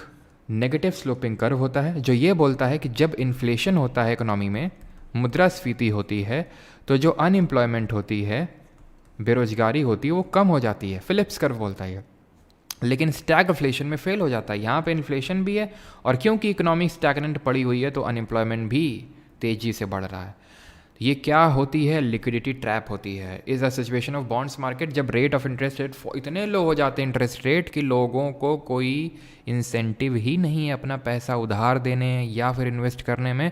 नेगेटिव स्लोपिंग कर्व होता है जो ये बोलता है कि जब इन्फ्लेशन होता है इकोनॉमी में, मुद्रास्फीति होती है, तो जो अनएम्प्लॉयमेंट होती है, बेरोजगारी होती है, वो कम हो जाती है। फिलिप्स कर्व बोलता है। लेकिन स्टैगफ्लेशन में फेल हो जाता है, यहाँ पे इन्फ्लेशन भी है और क्योंकि इकोनॉमी स्टैगनेंट पड़ी हुई है तो अनएम्प्लॉयमेंट भी तेज़ी से बढ़ रहा है। ये क्या होती है, लिक्विडिटी ट्रैप होती है। Is a situation of bonds market, जब रेट ऑफ इंटरेस्ट रेट इतने लो हो जाते हैं इंटरेस्ट रेट कि लोगों को कोई इंसेंटिव ही नहीं है अपना पैसा उधार देने या फिर इन्वेस्ट करने में,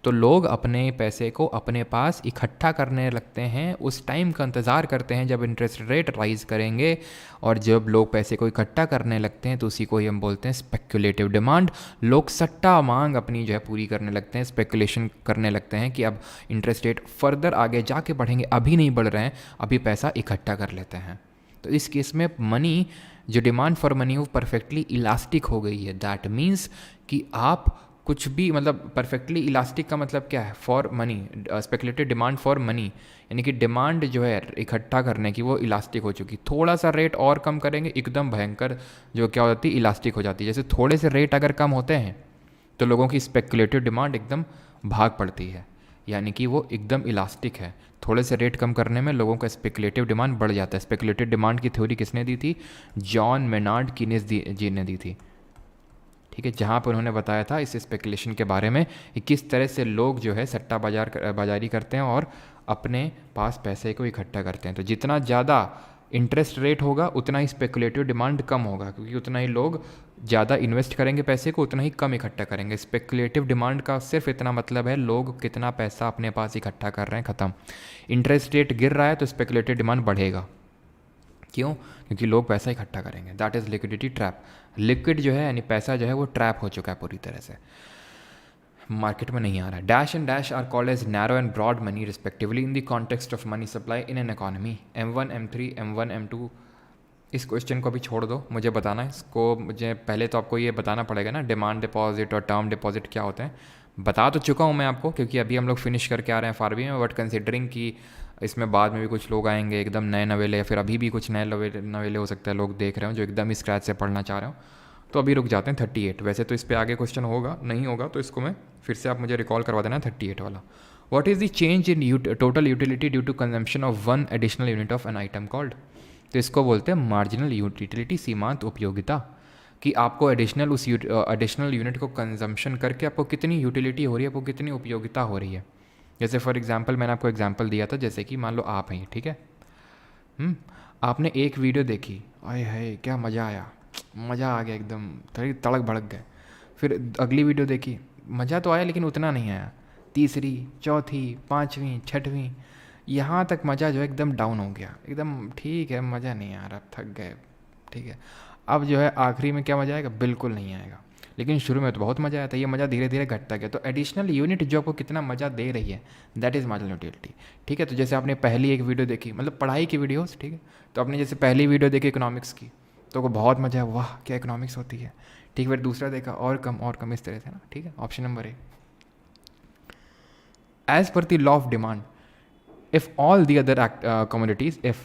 तो लोग अपने पैसे को अपने पास इकट्ठा करने लगते हैं, उस टाइम का इंतज़ार करते हैं जब इंटरेस्ट रेट राइज करेंगे। और जब लोग पैसे को इकट्ठा करने लगते हैं तो उसी को ही हम बोलते हैं स्पेक्युलेटिव डिमांड। लोग सट्टा मांग अपनी जो है पूरी करने लगते हैं, स्पेकुलेशन करने लगते हैं कि अब इंटरेस्ट रेट फर्दर आगे जाके बढ़ेंगे, अभी नहीं बढ़ रहे हैं, अभी पैसा इकट्ठा कर लेते हैं। तो इस केस में मनी, जो डिमांड फॉर मनी वो परफेक्टली इलास्टिक हो गई है। दैट मीन्स कि आप कुछ भी, मतलब परफेक्टली इलास्टिक का मतलब क्या है, for money, speculative demand for money, यानी कि डिमांड जो है इकट्ठा करने की वो इलास्टिक हो चुकी। थोड़ा सा रेट और कम करेंगे एकदम भयंकर जो क्या हो जाती है, इलास्टिक हो जाती है। जैसे थोड़े से रेट अगर कम होते हैं तो लोगों की स्पेकुलेटिव डिमांड एकदम भाग पड़ती है, यानी कि वो एकदम इलास्टिक है। थोड़े से रेट कम करने में लोगों का स्पेकुलेटिव डिमांड बढ़ जाता है। स्पेकुलेटिव डिमांड की थ्योरी किसने दी थी, जॉन मेनार्ड कीनेस जी ने दी थी, ठीक है, जहाँ पर उन्होंने बताया था इस स्पेकुलेशन के बारे में कि किस तरह से लोग जो है सट्टा बाजारी करते हैं और अपने पास पैसे को इकट्ठा करते हैं। तो जितना ज़्यादा इंटरेस्ट रेट होगा उतना ही स्पेकुलेटिव डिमांड कम होगा, क्योंकि उतना ही लोग ज़्यादा इन्वेस्ट करेंगे पैसे को, उतना ही कम इकट्ठा करेंगे। स्पेकुलेटिव डिमांड का सिर्फ इतना मतलब है लोग कितना पैसा अपने पास इकट्ठा कर रहे हैं, ख़त्म। इंटरेस्ट रेट गिर रहा है तो स्पेकुलेटिव डिमांड बढ़ेगा, क्यों, क्योंकि लोग पैसा इकट्ठा करेंगे। That is liquidity trap. Liquid जो है यानी पैसा जो है वो ट्रैप हो चुका है पूरी तरह से, मार्केट में नहीं आ रहा है। Dash and dash are called as narrow and broad money respectively in the context of money supply in an economy. M1 M3 M1 M2। इस क्वेश्चन को अभी छोड़ दो, मुझे बताना है इसको। मुझे पहले तो आपको ये बताना पड़ेगा ना डिमांड डिपॉजिट और टर्म डिपॉजिट क्या होते हैं। बता तो चुका हूँ मैं आपको, क्योंकि अभी हम लोग फिनिश करके आ रहे हैं फारबी में, बट कंसिडरिंग कि इसमें बाद में भी कुछ लोग आएंगे एकदम नए नवेले, या फिर अभी भी कुछ नए नवेले हो सकता है लोग देख रहे हो जो एकदम स्क्रैच से पढ़ना चाह रहे हो, तो अभी रुक जाते हैं 38। वैसे तो इस पर आगे क्वेश्चन होगा, नहीं होगा तो इसको मैं फिर से आप मुझे रिकॉल करवा देना 38 वाला। What is the change in total utility due to consumption of one additional unit of an item called. तो इसको बोलते हैं मार्जिनल यूटिलिटी, सीमांत उपयोगिता, कि आपको एडिशनल उस एडिशनल यूनिट को कंजम्पशन करके आपको कितनी यूटिलिटी हो रही है, आपको कितनी उपयोगिता हो रही है। जैसे फॉर एग्जांपल मैंने आपको एग्जांपल दिया था, जैसे कि मान लो आप हैं, ठीक है, आपने एक वीडियो देखी, आए हाय क्या मज़ा आया, मज़ा आ गया एकदम, थोड़ी तड़क भड़क गए। फिर अगली वीडियो देखी, मज़ा तो आया लेकिन उतना नहीं आया। तीसरी, चौथी, पाँचवीं, छठवीं, यहाँ तक मज़ा जो है एकदम डाउन हो गया, एकदम ठीक है मज़ा नहीं आ रहा, थक गए, ठीक है। अब जो है आखिरी में क्या मज़ा आएगा, बिल्कुल नहीं आएगा। लेकिन शुरू में तो बहुत मज़ा आया था, ये मज़ा धीरे धीरे घटता गया। तो एडिशनल यूनिट जो आपको कितना मज़ा दे रही है, दैट इज़ मार्जिनल यूटिलिटी, ठीक है। तो जैसे आपने पहली एक वीडियो देखी, मतलब पढ़ाई की वीडियोस, ठीक है, तो आपने जैसे पहली वीडियो देखी इकोनॉमिक्स की, तो को बहुत मज़ा है, वाह क्या इकोनॉमिक्स होती है, ठीक है। फिर दूसरा देखा और कम इस तरह से ना, ठीक है। Option number A, as per the law of demand, if all the other commodities, if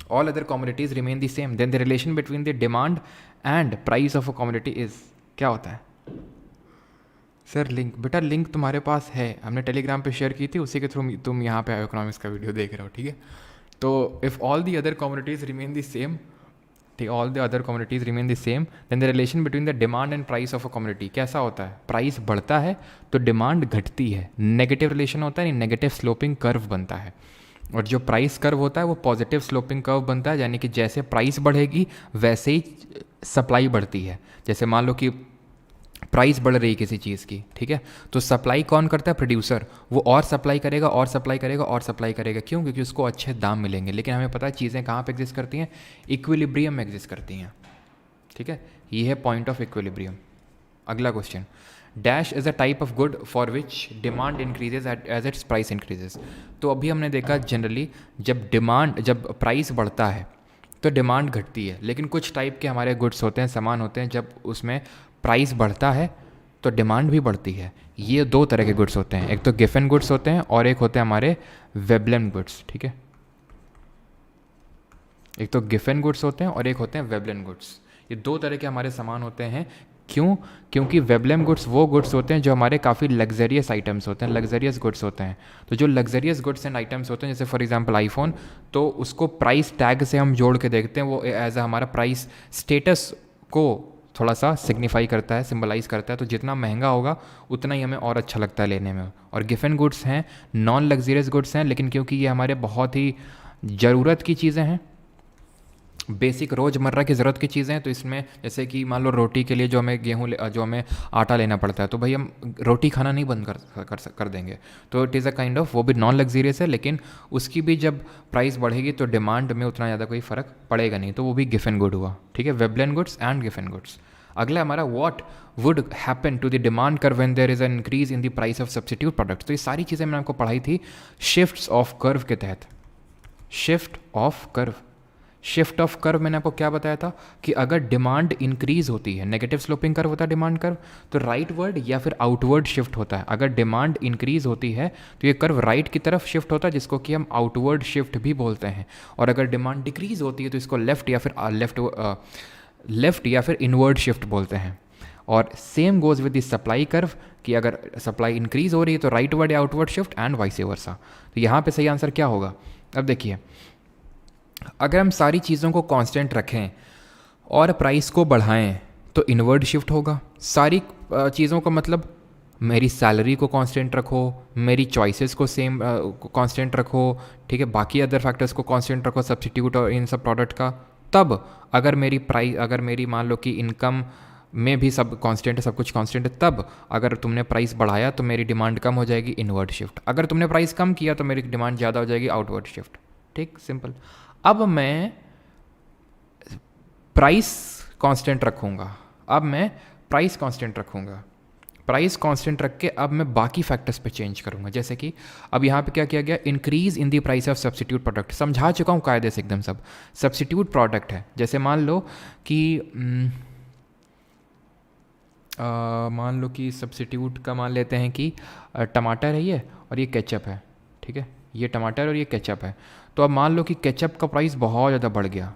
all other commodities remain the same, then the relation between the demand and price of a commodity is, क्या होता है सर? लिंक, बेटा लिंक तुम्हारे पास है, हमने टेलीग्राम पे शेयर की थी, उसी के थ्रू तुम यहाँ पे इकोनॉमिक्स का वीडियो देख रहे हो, ठीक है। तो if all the other communities remain the same, ठीक, all the other communities remain the same, then the relation between the demand and price of a community कैसा होता है? प्राइस बढ़ता है तो डिमांड घटती है, नेगेटिव रिलेशन होता है, नेगेटिव स्लोपिंग कर्व बनता है। और जो प्राइस कर्व होता है वो पॉजिटिव स्लोपिंग कर्व बनता है, यानी कि जैसे प्राइस बढ़ेगी वैसे ही सप्लाई बढ़ती है। जैसे मान लो कि प्राइस बढ़ रही है किसी चीज़ की, ठीक है, तो सप्लाई कौन करता है? प्रोड्यूसर। वो और सप्लाई करेगा और सप्लाई करेगा और सप्लाई करेगा, क्यों? क्योंकि उसको अच्छे दाम मिलेंगे। लेकिन हमें पता है चीज़ें कहाँ पे एग्जिस्ट करती हैं? इक्विलिब्रियम में एग्जिस्ट करती हैं, ठीक है। ये है पॉइंट ऑफ इक्विलिब्रियम। अगला question, dash is a type of good for which demand increases as its price increases. तो अभी हमने देखा जनरली जब प्राइस बढ़ता है तो डिमांड घटती है, लेकिन कुछ टाइप के हमारे गुड्स होते हैं, सामान होते हैं, जब उसमें प्राइस बढ़ता है तो डिमांड भी बढ़ती है। ये दो तरह के गुड्स होते हैं, एक तो गिफन गुड्स होते हैं और एक होते हैं हमारे वेबलेन गुड्स, ठीक है। एक तो गिफन गुड्स होते हैं और एक होते हैं वेबलेन गुड्स। ये दो तरह के हमारे सामान होते हैं। क्यों? क्योंकि वेबलेन गुड्स वो गुड्स होते हैं जो हमारे काफ़ी लग्जरियस आइटम्स होते हैं, लग्जरियस गुड्स होते हैं। तो जो लग्जरियस गुड्स एंड आइटम्स होते हैं, जैसे फॉर एग्जांपल आईफोन, तो उसको प्राइस टैग से हम जोड़ के देखते हैं, वो एज अ हमारा प्राइस स्टेटस को थोड़ा सा सिग्निफाई करता है, सिंबलाइज करता है। तो जितना महंगा होगा उतना ही हमें और अच्छा लगता है लेने में। और गिफन गुड्स हैं, नॉन लग्जरियस गुड्स हैं, लेकिन क्योंकि ये हमारे बहुत ही ज़रूरत की चीज़ें हैं, बेसिक रोज़मर्रा की ज़रूरत की चीज़ें हैं, तो इसमें जैसे कि मान लो रोटी के लिए जो हमें आटा लेना पड़ता है, तो भाई हम रोटी खाना नहीं बंद कर देंगे। तो it is a kind of, वो भी नॉन लग्जरियस है, लेकिन उसकी भी जब प्राइस बढ़ेगी तो डिमांड में उतना ज़्यादा कोई फ़र्क पड़ेगा नहीं, तो वो भी गिफन गुड हुआ, ठीक है। Veblen goods and Giffen goods. अगला हमारा, what would happen to the demand curve when there is an increase in the price of substitute products. तो ये सारी चीज़ें मैंने आपको पढ़ाई थी शिफ्ट्स ऑफ कर्व के तहत। Shift of curve, shift of curve मैंने आपको क्या बताया था कि अगर डिमांड इंक्रीज होती है, नेगेटिव स्लोपिंग कर्व होता है डिमांड कर्व, तो राइटवर्ड या फिर आउटवर्ड शिफ्ट होता है। अगर डिमांड इंक्रीज होती है तो ये कर्व राइट की तरफ शिफ्ट होता है, जिसको कि हम आउटवर्ड शिफ्ट भी बोलते हैं। और अगर डिमांड डिक्रीज होती है तो इसको लेफ्ट या फिर इनवर्ड शिफ्ट बोलते हैं। और same goes with the supply curve कि अगर सप्लाई इंक्रीज हो रही है तो राइटवर्ड या outward shift and vice versa. तो यहाँ पे सही आंसर क्या होगा? अब देखिए, अगर हम सारी चीज़ों को कांस्टेंट रखें और प्राइस को बढ़ाएं तो इनवर्ड शिफ्ट होगा। सारी चीज़ों का मतलब, मेरी सैलरी को कांस्टेंट रखो, मेरी चॉइसेस को सेम कांस्टेंट रखो, ठीक है, बाकी अदर फैक्टर्स को कांस्टेंट रखो, सब्स्टिट्यूट और इन सब प्रोडक्ट का, तब अगर मेरी मान लो कि इनकम में भी सब कांस्टेंट है, सब कुछ कांस्टेंट है, तब अगर तुमने प्राइस बढ़ाया तो मेरी डिमांड कम हो जाएगी, इनवर्ड शिफ्ट। अगर तुमने प्राइस कम किया तो मेरी डिमांड ज़्यादा हो जाएगी, आउटवर्ड शिफ्ट। ठीक, सिंपल। अब मैं प्राइस कांस्टेंट रखूँगा, प्राइस कांस्टेंट रख के अब मैं बाकी फैक्टर्स पे चेंज करूँगा। जैसे कि अब यहाँ पे क्या किया गया, increase in the price of substitute product. समझा चुका हूँ कायदे से एकदम सब। सब्स्टिट्यूट प्रोडक्ट है, जैसे मान लो कि सब्स्टिट्यूट का मान लेते हैं कि टमाटर है ये और ये केचप है, ठीक है, ये टमाटर और ये केचप है। तो अब मान लो कि केचप का प्राइस बहुत ज़्यादा बढ़ गया,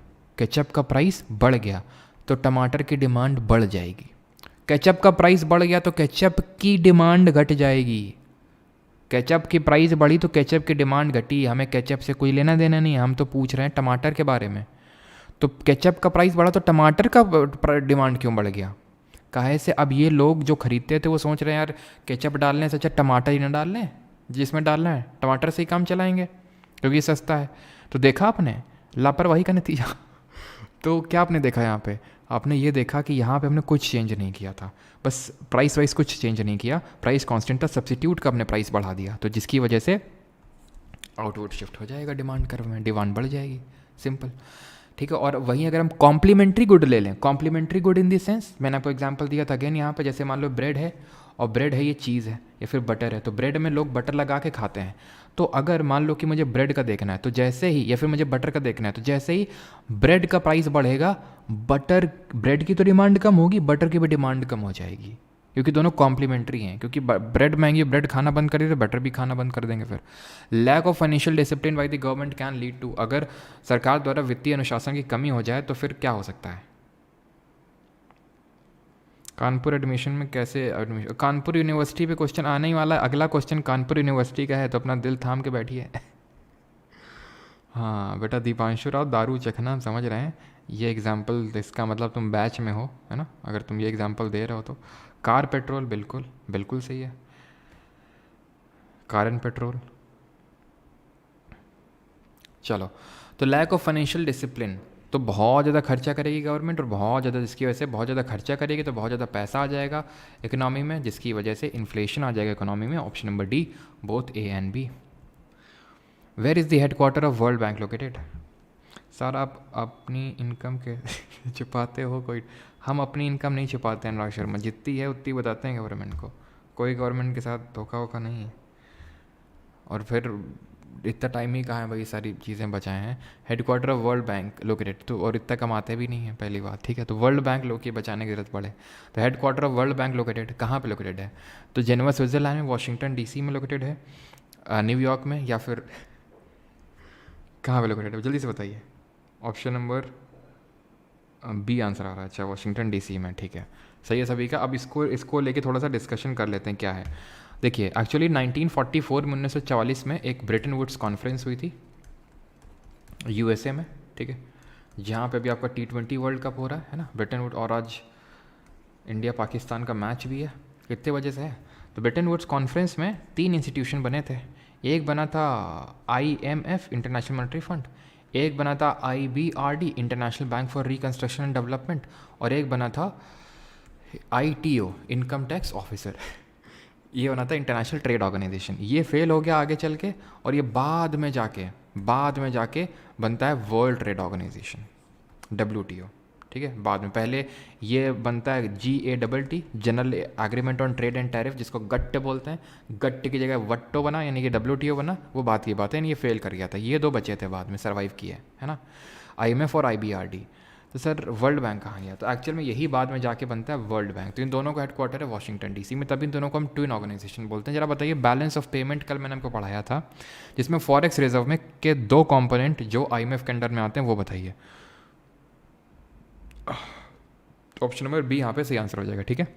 तो टमाटर की डिमांड बढ़ जाएगी। केचप का प्राइस बढ़ गया तो केचप की डिमांड घट जाएगी। केचप की प्राइस बढ़ी तो केचप की डिमांड घटी। हमें केचप से कोई लेना देना नहीं है, हम तो पूछ रहे हैं टमाटर के बारे में। तो केचप का प्राइस बढ़ा तो टमाटर का डिमांड क्यों बढ़ गया? काहे से? अब ये लोग जो खरीदते थे वो सोच रहे हैं यार केचप डालने से अच्छा टमाटर ही ना डाल लें, जिसमें डालना है टमाटर से ही काम चलाएंगे क्योंकि सस्ता है। तो देखा आपने लापरवाही का नतीजा। तो क्या आपने देखा यहाँ पे? आपने ये देखा कि यहाँ पे हमने कुछ चेंज नहीं किया था, बस प्राइस वाइज कुछ चेंज नहीं किया, प्राइस कांस्टेंट था, सब्सिट्यूट का हमने प्राइस बढ़ा दिया, तो जिसकी वजह से आउटवर्ड शिफ्ट हो जाएगा डिमांड कर्व में, डिमांड बढ़ जाएगी, सिंपल। ठीक है। और वहीं अगर हम कॉम्प्लीमेंट्री गुड ले लें, complementary good in the sense, मैंने आपको एग्जांपल दिया था अगेन यहाँ पे, जैसे मान लो ब्रेड है, और ब्रेड है ये चीज़ है या फिर बटर है, तो ब्रेड में लोग बटर लगा के खाते हैं। तो अगर मान लो कि मुझे ब्रेड का देखना है तो जैसे ही, या फिर मुझे बटर का देखना है तो जैसे ही ब्रेड का प्राइस बढ़ेगा, बटर, ब्रेड की तो डिमांड कम होगी, बटर की भी डिमांड कम हो जाएगी, क्योंकि दोनों कॉम्प्लीमेंट्री हैं। क्योंकि ब्रेड महंगी, ब्रेड खाना बंद कर दे तो बटर भी खाना बंद कर देंगे फिर। Lack of financial discipline by the government can lead to, अगर सरकार द्वारा वित्तीय अनुशासन की कमी हो जाए तो फिर क्या हो सकता है? कानपुर एडमिशन में कैसे एडमिशन, कानपुर यूनिवर्सिटी पे क्वेश्चन आने ही वाला है, अगला क्वेश्चन कानपुर यूनिवर्सिटी का है, तो अपना दिल थाम के बैठिए। हाँ बेटा, दीपांशु राव दारू चखना हम समझ रहे हैं, ये एग्जाम्पल, इसका मतलब तुम बैच में हो, है ना, अगर तुम ये एग्जाम्पल दे रहे हो तो। कार पेट्रोल, बिल्कुल बिल्कुल सही है, कार एंड पेट्रोल। चलो, तो लैक ऑफ फाइनेंशियल डिसिप्लिन, तो बहुत ज़्यादा खर्चा करेगी गवर्नमेंट, और बहुत ज़्यादा, जिसकी वजह से बहुत ज़्यादा खर्चा करेगी तो बहुत ज़्यादा पैसा आ जाएगा इकोनॉमी में, जिसकी वजह से इन्फ्लेशन आ जाएगा इकोनॉमी में। Option number D, both A and B. Where is the headquarter of world bank located? Sir आप अपनी इनकम के छुपाते हो कोई? हम अपनी इनकम नहीं छुपाते हैं अनुराग शर्मा, जितनी है उतनी बताते हैं गवर्नमेंट को, कोई गवर्नमेंट के साथ धोखा वोखा नहीं है। और फिर इतना टाइम ही कहाँ है भाई, सारी चीज़ें बचाए हैं। Headquarter of world bank located, तो और इतना कमाते भी नहीं है पहली बात, ठीक है, तो वर्ल्ड बैंक लोग की बचाने की जरूरत पड़े, तो headquarter of world bank located कहाँ पे लोकेटेड है? तो जेनेवा स्विट्ज़रलैंड में, वाशिंगटन डीसी में लोकेटेड है, न्यूयॉर्क में, या फिर कहाँ पे लोकेटेड है, जल्दी से बताइए। ऑप्शन नंबर बी आंसर आ रहा है, अच्छा वाशिंगटन डीसी में, ठीक है, सही है सभी का। अब इसको इसको लेके थोड़ा सा डिस्कशन कर लेते हैं क्या है। देखिए एक्चुअली 1944 में, 1944 में एक ब्रेटन वुड्स कॉन्फ्रेंस हुई थी यूएसए में, ठीक है, जहाँ पे भी आपका T20 वर्ल्ड कप हो रहा है ना, ब्रेटन वुड, और आज इंडिया पाकिस्तान का मैच भी है, कितने वजह से है? तो ब्रेटन वुड्स कॉन्फ्रेंस में 3 इंस्टीट्यूशन बने थे, एक बना था IMF, इंटरनेशनल मॉनेटरी फंड, एक बना था IBRD, international bank for reconstruction and development, और एक बना था ITO, इनकम टैक्स ऑफिसर। ये बना था इंटरनेशनल ट्रेड ऑर्गेनाइजेशन, ये फेल हो गया आगे चल के, और ये बाद में जाके बनता है वर्ल्ड ट्रेड ऑर्गेनाइजेशन, WTO, ठीक है, बाद में। पहले ये बनता है GATT, general agreement on trade and tariff, जिसको गट्ट बोलते हैं, गट्ट की जगह वट्टो बना, यानी कि WTO बना, वो बात की बात है, ये फेल कर गया था, ये 2 बचे थे बाद में सर्वाइव किए, है ना, IMF और IBRD। तो सर वर्ल्ड बैंक कहाँ गया? तो एक्चुअल में यही बाद में जाके बनता है वर्ल्ड बैंक, तो इन दोनों का हेडक्वार्टर है वाशिंगटन डीसी में, तभी इन दोनों को हम ट्विन ऑर्गेनाइजेशन बोलते हैं। जरा बताइए, बैलेंस ऑफ पेमेंट कल मैंने आपको पढ़ाया था, जिसमें फॉरेक्स रिजर्व में के 2 कंपोनेंट जो IMF के अंडर में आते हैं वो बताइए। ऑप्शन नंबर बी यहाँ पे सही आंसर हो जाएगा, ठीक है।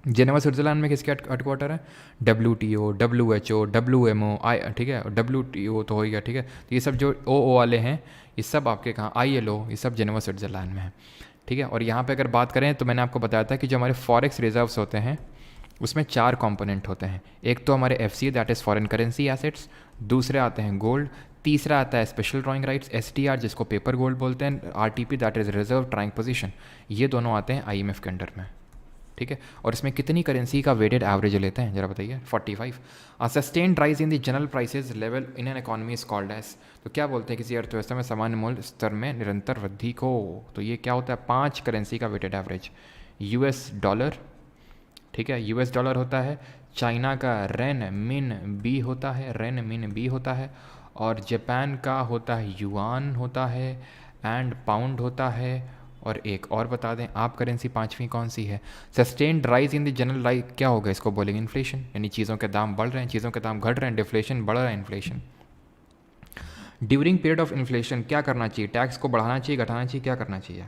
जेनेवा स्विट्जरलैंड में किसके हेडक्वार्टर है? WTO, WHO, WMO, ठीक है, WTO तो हो गया, ठीक है, तो ये सब जो O वाले हैं, ये सब आपके कहाँ, ILO, ये सब जेनेवा स्विट्जरलैंड में है, ठीक है। और यहाँ पे अगर बात करें तो मैंने आपको बताया था कि जो हमारे फॉरेक्स रिजर्व्स होते हैं उसमें 4 कंपोनेंट होते हैं, एक तो हमारे FCA, that is foreign currency assets, दूसरे आते हैं गोल्ड, तीसरा आता है स्पेशल ड्राइंग राइट्स, STR, जिसको पेपर गोल्ड बोलते हैं, RTP, that is reserve trying position, ये दोनों आते हैं IMF के अंडर में, ठीक है। और इसमें कितनी करेंसी का वेटेड एवरेज लेते हैं जरा बताइए? 45। Sustained rise in the general prices level in an economy is called as, तो क्या बोलते हैं किसी अर्थव्यवस्था में सामान्य मूल्य स्तर में निरंतर वृद्धि को? तो ये क्या होता है? 5 करेंसी का वेटेड एवरेज। US डॉलर, ठीक है, US डॉलर होता है, चाइना का रेन मिन बी होता है, रेन मिन बी होता है, और जापान का होता है युआन होता है, एंड पाउंड होता है, और एक और बता दें आप, करेंसी 5वीं कौन सी है? Sustained rise in the general rise, क्या होगा इसको बोलेंगे? इन्फ्लेशन, यानी चीज़ों के दाम बढ़ रहे हैं, चीज़ों के दाम घट रहे हैं, डिफ्लेशन बढ़ रहा है, inflation. During period of inflation क्या करना चाहिए? टैक्स को बढ़ाना चाहिए, घटाना चाहिए, क्या करना चाहिए?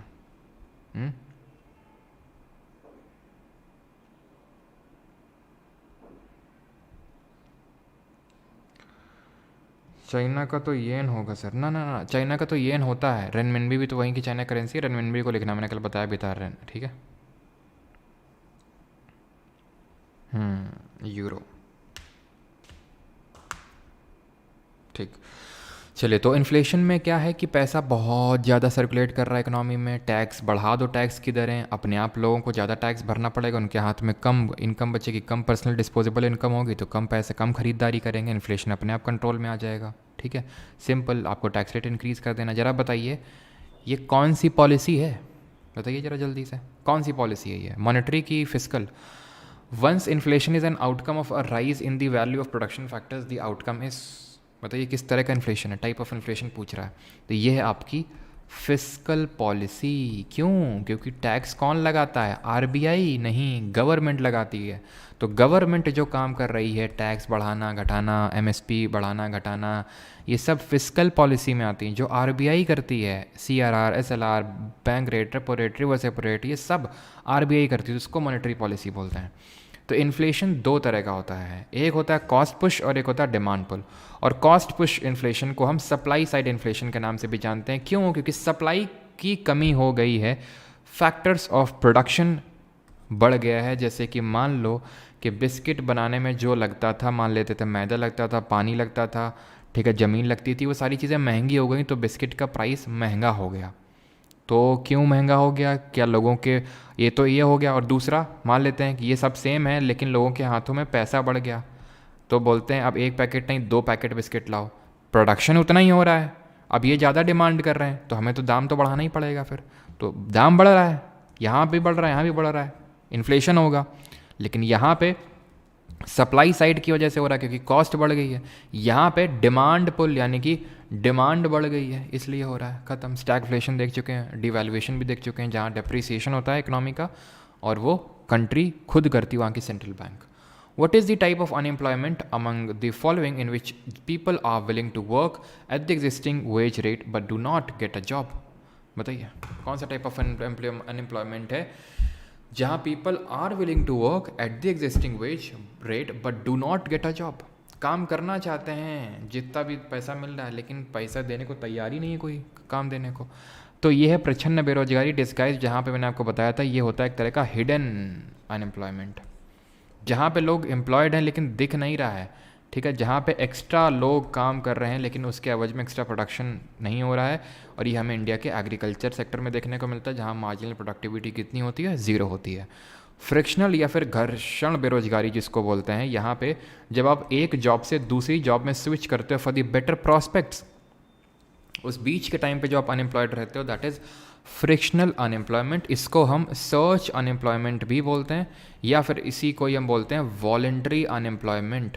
चाइना का तो येन होगा सर, ना ना ना, चाइना का तो येन होता है, रेनमिनबी भी तो वहीं की चाइना करेंसी है, रेनमिनबी को लिखना मैंने कल बताया भी था, रेन, ठीक है। यूरो, ठीक। चलिए, तो इन्फ्लेशन में क्या है कि पैसा बहुत ज़्यादा सर्कुलेट कर रहा है इकोनॉमी में। टैक्स बढ़ा दो, टैक्स की दरें, अपने आप लोगों को ज़्यादा टैक्स भरना पड़ेगा, उनके हाथ में कम इनकम बचेगी, कम पर्सनल डिस्पोजेबल इनकम होगी, तो कम पैसे कम खरीदारी करेंगे, इन्फ्लेशन अपने आप कंट्रोल में आ जाएगा। ठीक है, सिंपल, आपको टैक्स रेट इंक्रीज़ कर देना। ज़रा बताइए ये कौन सी पॉलिसी है, बताइए ज़रा जल्दी से, कौन सी पॉलिसी है ये, मॉनेटरी की, fiscal? Once inflation is an outcome of a rise in the value of production factors, the outcome is, बताइए किस तरह का इन्फ्लेशन है, टाइप ऑफ इन्फ्लेशन पूछ रहा है। तो ये है आपकी फिस्कल पॉलिसी। क्यों? क्योंकि टैक्स कौन लगाता है? आरबीआई नहीं, गवर्नमेंट लगाती है। तो गवर्नमेंट जो काम कर रही है, टैक्स बढ़ाना घटाना, एमएसपी बढ़ाना घटाना, ये सब फिस्कल पॉलिसी में आती हैं। जो आरबीआई करती है, CRR, SLR, bank rate, repo rate, reverse repo rate, ये सब आरबीआई करती है, तो उसको मॉनेटरी पॉलिसी बोलते हैं। तो इन्फ्लेशन दो तरह का होता है, एक होता है कॉस्ट पुश और एक होता है डिमांड पुल। और कॉस्ट पुश इन्फ्लेशन को हम सप्लाई साइड इन्फ्लेशन के नाम से भी जानते हैं। क्यों? क्योंकि सप्लाई की कमी हो गई है, फैक्टर्स ऑफ प्रोडक्शन बढ़ गया है। जैसे कि मान लो कि बिस्किट बनाने में जो लगता था, मान लेते थे मैदा लगता था, पानी लगता था, ठीक है, ज़मीन लगती थी, वो सारी चीज़ें महंगी हो गई, तो बिस्किट का प्राइस महंगा हो गया। तो क्यों महंगा हो गया? क्या लोगों के, ये तो ये हो गया। और दूसरा, मान लेते हैं कि ये सब सेम है लेकिन लोगों के हाथों में पैसा बढ़ गया, तो बोलते हैं अब एक पैकेट नहीं 2 पैकेट बिस्किट लाओ। प्रोडक्शन उतना ही हो रहा है, अब ये ज़्यादा डिमांड कर रहे हैं, तो हमें तो दाम तो बढ़ाना ही पड़ेगा फिर। तो दाम बढ़ रहा है, यहाँ भी बढ़ रहा है, यहाँ भी बढ़ रहा है, इन्फ्लेशन होगा। लेकिन यहाँ पे सप्लाई साइड की वजह से हो रहा है क्योंकि कॉस्ट बढ़ गई है। यहाँ पे डिमांड पुल यानी कि डिमांड बढ़ गई है, इसलिए हो रहा है। ख़त्म। स्टैगफ्लेशन देख चुके हैं, डिवैल्यूएशन भी देख चुके हैं, जहाँ डेप्रिसिएशन होता है इकोनॉमी का, और वो कंट्री खुद करती है, वहाँ की central bank. What is the type of unemployment among the following in which people are willing to work at the existing wage rate but do not get a job? बताइए कौन सा टाइप ऑफ अनएम्प्लॉयमेंट है जहाँ people are willing to work at the existing wage rate but do not get a job? काम करना चाहते हैं, जितना भी पैसा मिल रहा है, लेकिन पैसा देने को तैयार ही नहीं है कोई काम देने को। तो ये है प्रच्छन्न बेरोजगारी डिस्गाइज, जहाँ पे मैंने आपको बताया था ये होता है एक तरह का हिडन अनएम्प्लॉयमेंट, जहाँ पे लोग एम्प्लॉयड हैं लेकिन दिख नहीं रहा है। ठीक है, जहाँ पे एक्स्ट्रा लोग काम कर रहे हैं लेकिन उसके एवज में एक्स्ट्रा प्रोडक्शन नहीं हो रहा है। और ये हमें इंडिया के एग्रीकल्चर सेक्टर में देखने को मिलता है, जहाँ मार्जिनल प्रोडक्टिविटी कितनी होती है? 0 होती है। फ्रिक्शनल या फिर घर्षण बेरोजगारी जिसको बोलते हैं, यहाँ पे जब आप एक जॉब से दूसरी जॉब में स्विच करते हो फॉर द बेटर प्रॉस्पेक्ट्स, उस बीच के टाइम पे जो आप अनएम्प्लॉयड रहते हो, दैट इज़ फ्रिक्शनल अनएम्प्लॉयमेंट। इसको हम सर्च अनएम्प्लॉयमेंट भी बोलते हैं, या फिर इसी को ही हम बोलते हैं वॉलेंट्री अनएम्प्लॉयमेंट,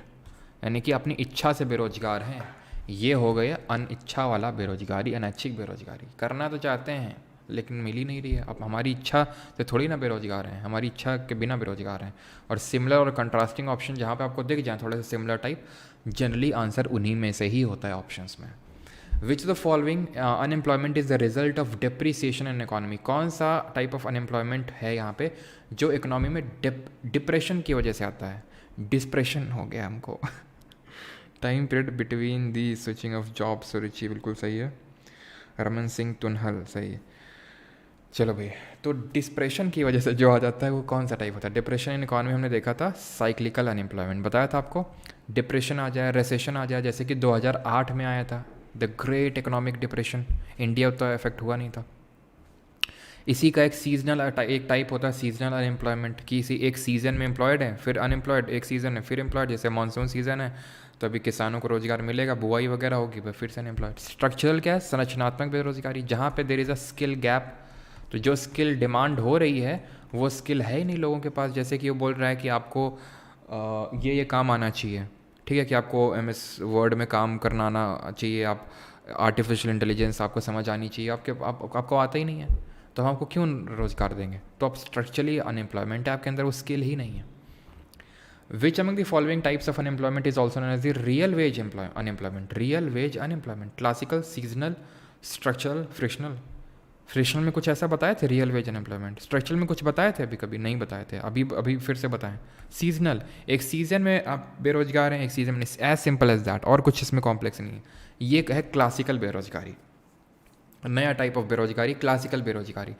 यानी कि अपनी इच्छा से बेरोजगार हैं। ये हो गए अनिच्छा वाला बेरोजगारी, अनैच्छिक बेरोजगारी। करना तो चाहते हैं लेकिन मिल ही नहीं रही है। अब हमारी इच्छा से थोड़ी ना बेरोजगार हैं, हमारी इच्छा के बिना बेरोजगार हैं। और सिमिलर और कंट्रास्टिंग ऑप्शन जहाँ पे आपको दिख जाए थोड़े से सिमिलर टाइप, जनरली आंसर उन्हीं में से ही होता है ऑप्शंस में। Which the following unemployment is the result of depreciation in economy? कौन सा टाइप ऑफ अनएम्प्लॉयमेंट है यहाँ पे जो इकोनॉमी में डिप्रेशन की वजह से आता है? डिस्प्रेशन हो गया हमको। Time period between the switching of job, Suruchi बिल्कुल सही है। रमन सिंह तुनहल सही है। चलो भाई, तो डिस्प्रेशन की वजह से जो आ जाता है वो कौन सा टाइप होता है? डिप्रेशन इन इकोनॉमी हमने देखा था, साइक्लिकल अनएम्प्लॉयमेंट बताया था आपको। डिप्रेशन आ जाए, रेसेशन आ जाए, जैसे कि 2008 में आया था the great economic depression, India उतना इफेक्ट हुआ नहीं था। इसी का एक सीजनल एक टाइप होता है सीजनल अनएम्प्लॉयमेंट, कि इसी एक सीज़न में एम्प्लॉयड है फिर अनएम्प्लॉयड, एक सीज़न है फिर एम्प्लॉयड। जैसे मानसून सीज़न है तो अभी किसानों को रोजगार मिलेगा, बुआई वगैरह होगी, फिर से अनएम्प्लॉयड। स्ट्रक्चरल क्या है? संरचनात्मक बेरोजगारी, जहाँ पे there is a skill gap, तो जो स्किल डिमांड हो रही है वो स्किल है ही नहीं लोगों के पास। जैसे कि वो बोल रहा है कि आपको ये काम आना चाहिए, ठीक है, कि आपको MS वर्ड में काम करना आना चाहिए, आप आर्टिफिशियल इंटेलिजेंस आपको समझ आनी चाहिए, आपको आता ही नहीं है, तो हम आपको क्यों रोज़गार देंगे? तो आप स्ट्रक्चरली अनएम्प्लॉयमेंट है आपके अंदर, वो स्किल ही नहीं है। Which among the following types of unemployment is also known as the real wage unemployment? Real wage unemployment, classical, seasonal, structural, frictional. Frictional में कुछ ऐसा बताए थे रियल वेज अनएम्प्लॉयमेंट, स्ट्रक्चरल में कुछ बताए थे अभी कभी नहीं बताए थे, अभी फिर से बताएं। सीजनल, एक सीज़न में आप बेरोजगार हैं, एक सीज़न में, एज सिंपल एज दैट, और कुछ इसमें कॉम्प्लेक्स नहीं है। ये है क्लासिकल बेरोजगारी, नया टाइप ऑफ बेरोजगारी, क्लासिकल बेरोजगारी।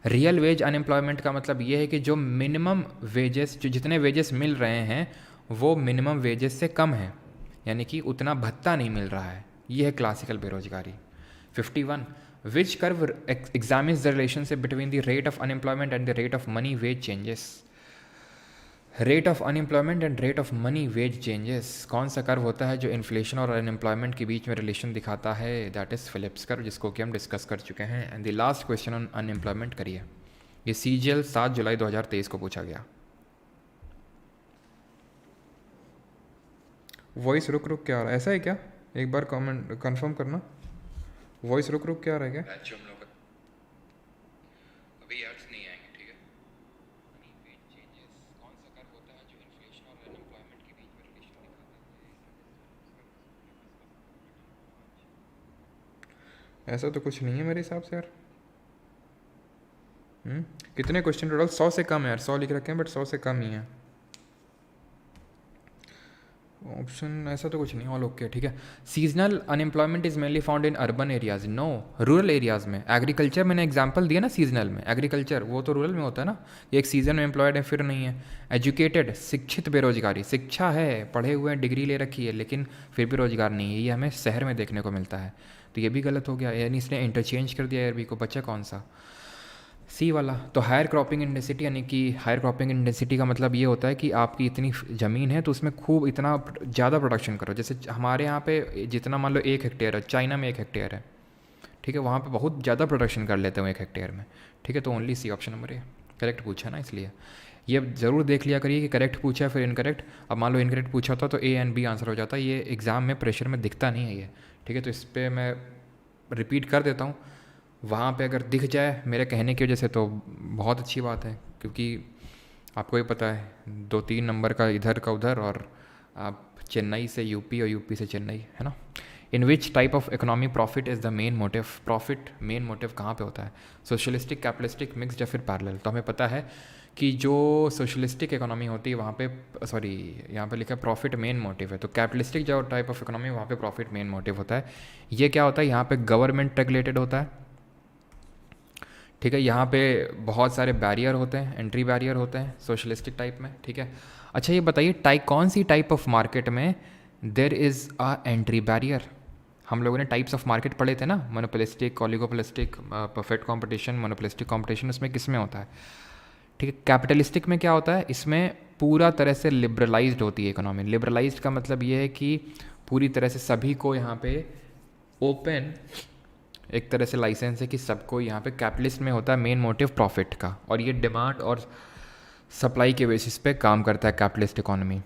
रियल वेज अनएम्प्लॉयमेंट का मतलब ये है कि जो मिनिमम वेजेस, जो जितने वेजेस मिल रहे हैं वो मिनिमम वेजेस से कम है, यानी कि उतना भत्ता नहीं मिल रहा है, ये है क्लासिकल बेरोजगारी। 51, which curve examines the relationship between the rate of unemployment and the rate of money wage changes. Rate of unemployment and rate of money wage changes, कौन सा कर्व होता है जो इन्फ्लेशन और अनएम्प्लॉयमेंट के बीच में रिलेशन दिखाता है? दैट इज़ फिलिप्स कर्व, जिसको कि हम डिस्कस कर चुके हैं। And the last question on unemployment करिए, ये CGL 7 जुलाई 2023 को पूछा गया। वॉइस रुक रुक क्या आ रहा है, ऐसा है क्या? एक बार कमेंट कंफर्म करना, वॉइस रुक रुक क्या आ रहा है क्या? अभी एड्स नहीं आएंगे, ठीक है। मनी वेज चेंजेस, कौन सा कर्व होता है जो इन्फ्लेशन और अनएम्प्लॉयमेंट के बीच में रिलेशन दिखाता है? ऐसा तो कुछ नहीं है मेरे हिसाब से यार। कितने क्वेश्चन टोटल? 100 से कम है यार, 100 लिख रखे हैं बट 100 से कम ही है। ऑप्शन ऐसा तो कुछ नहीं, ऑल ओके, ठीक है। Seasonal unemployment is mainly found in urban areas, no, rural areas में। एग्रीकल्चर मैंने एग्जांपल दिया ना, सीजनल में एग्रीकल्चर वो तो रूरल में होता है ना, ये एक सीजन में एम्प्लॉयड है फिर नहीं है। एजुकेटेड, शिक्षित बेरोजगारी, शिक्षा है, पढ़े हुए हैं, डिग्री ले रखी है, लेकिन फिर भी रोजगार नहीं है, ये हमें शहर में देखने को मिलता है, तो ये भी गलत हो गया, यानी इसने इंटरचेंज कर दिया अरबी को, बचा कौन सा? सी वाला। तो हायर क्रॉपिंग इंटेंसिटी, यानी कि हायर क्रॉपिंग इंटेंसिटी का मतलब ये होता है कि आपकी इतनी ज़मीन है तो उसमें खूब इतना ज़्यादा प्रोडक्शन करो। जैसे हमारे यहाँ पे जितना मान लो 1 हेक्टेयर है, चाइना में 1 हेक्टेयर है, ठीक है, वहाँ पे बहुत ज़्यादा प्रोडक्शन कर लेते हैं 1 हेक्टेयर में, ठीक है। तो only C option number A correct पूछा ना, इसलिए ये ज़रूर देख लिया करिए कि करेक्ट पूछा है फिर इनकरेक्ट। अब मान लो इनकरेक्ट पूछा होता तो A एंड B आंसर हो जाता, ये एग्ज़ाम में प्रेशर में दिखता नहीं है ये, ठीक है। तो इस पर मैं रिपीट कर देता हूँ, वहाँ पे अगर दिख जाए मेरे कहने की वजह से तो बहुत अच्छी बात है, क्योंकि आपको ही पता है 2-3 नंबर का इधर का उधर, और आप चेन्नई से यूपी और यूपी से चेन्नई, है ना। In which type of economy profit is the main motive? Profit main motive कहाँ पे होता है? सोशलिस्टिक, कैपिटलिस्टिक, मिक्स्ड या फिर पैरेलल? तो हमें पता है कि जो सोशलिस्टिक इकोनॉमी होती है वहाँ पे, सॉरी यहाँ पे लिखा है प्रॉफिट मेन मोटिव है, तो कैपिटलिस्टिक जो टाइप ऑफ इकोनॉमी वहाँ पे प्रॉफिट मेन मोटिव होता है। ये क्या होता है, यहाँ पे गवर्नमेंट रेगुलेटेड होता है, ठीक है। यहाँ पे बहुत सारे बैरियर होते हैं, एंट्री बैरियर होते हैं सोशलिस्टिक टाइप में, ठीक है। अच्छा ये बताइए कौन सी टाइप ऑफ मार्केट में there is a entry barrier? हम लोगों ने टाइप्स ऑफ मार्केट पढ़े थे ना, monopolistic, oligopolistic, perfect competition, monopolistic competition, उसमें किस में होता है, ठीक है। कैपिटलिस्टिक में क्या होता है, इसमें पूरा तरह से लिबरलाइज्ड होती है इकोनॉमी। लिबरलाइज्ड का मतलब ये है कि पूरी तरह से सभी को यहाँ पे ओपन एक तरह से लाइसेंस है कि सबको यहाँ पे। कैपिटलिस्ट में होता है मेन मोटिव प्रॉफिट का, और ये डिमांड और सप्लाई के बेसिस पे काम करता है कैपिटलिस्ट इकोनॉमी।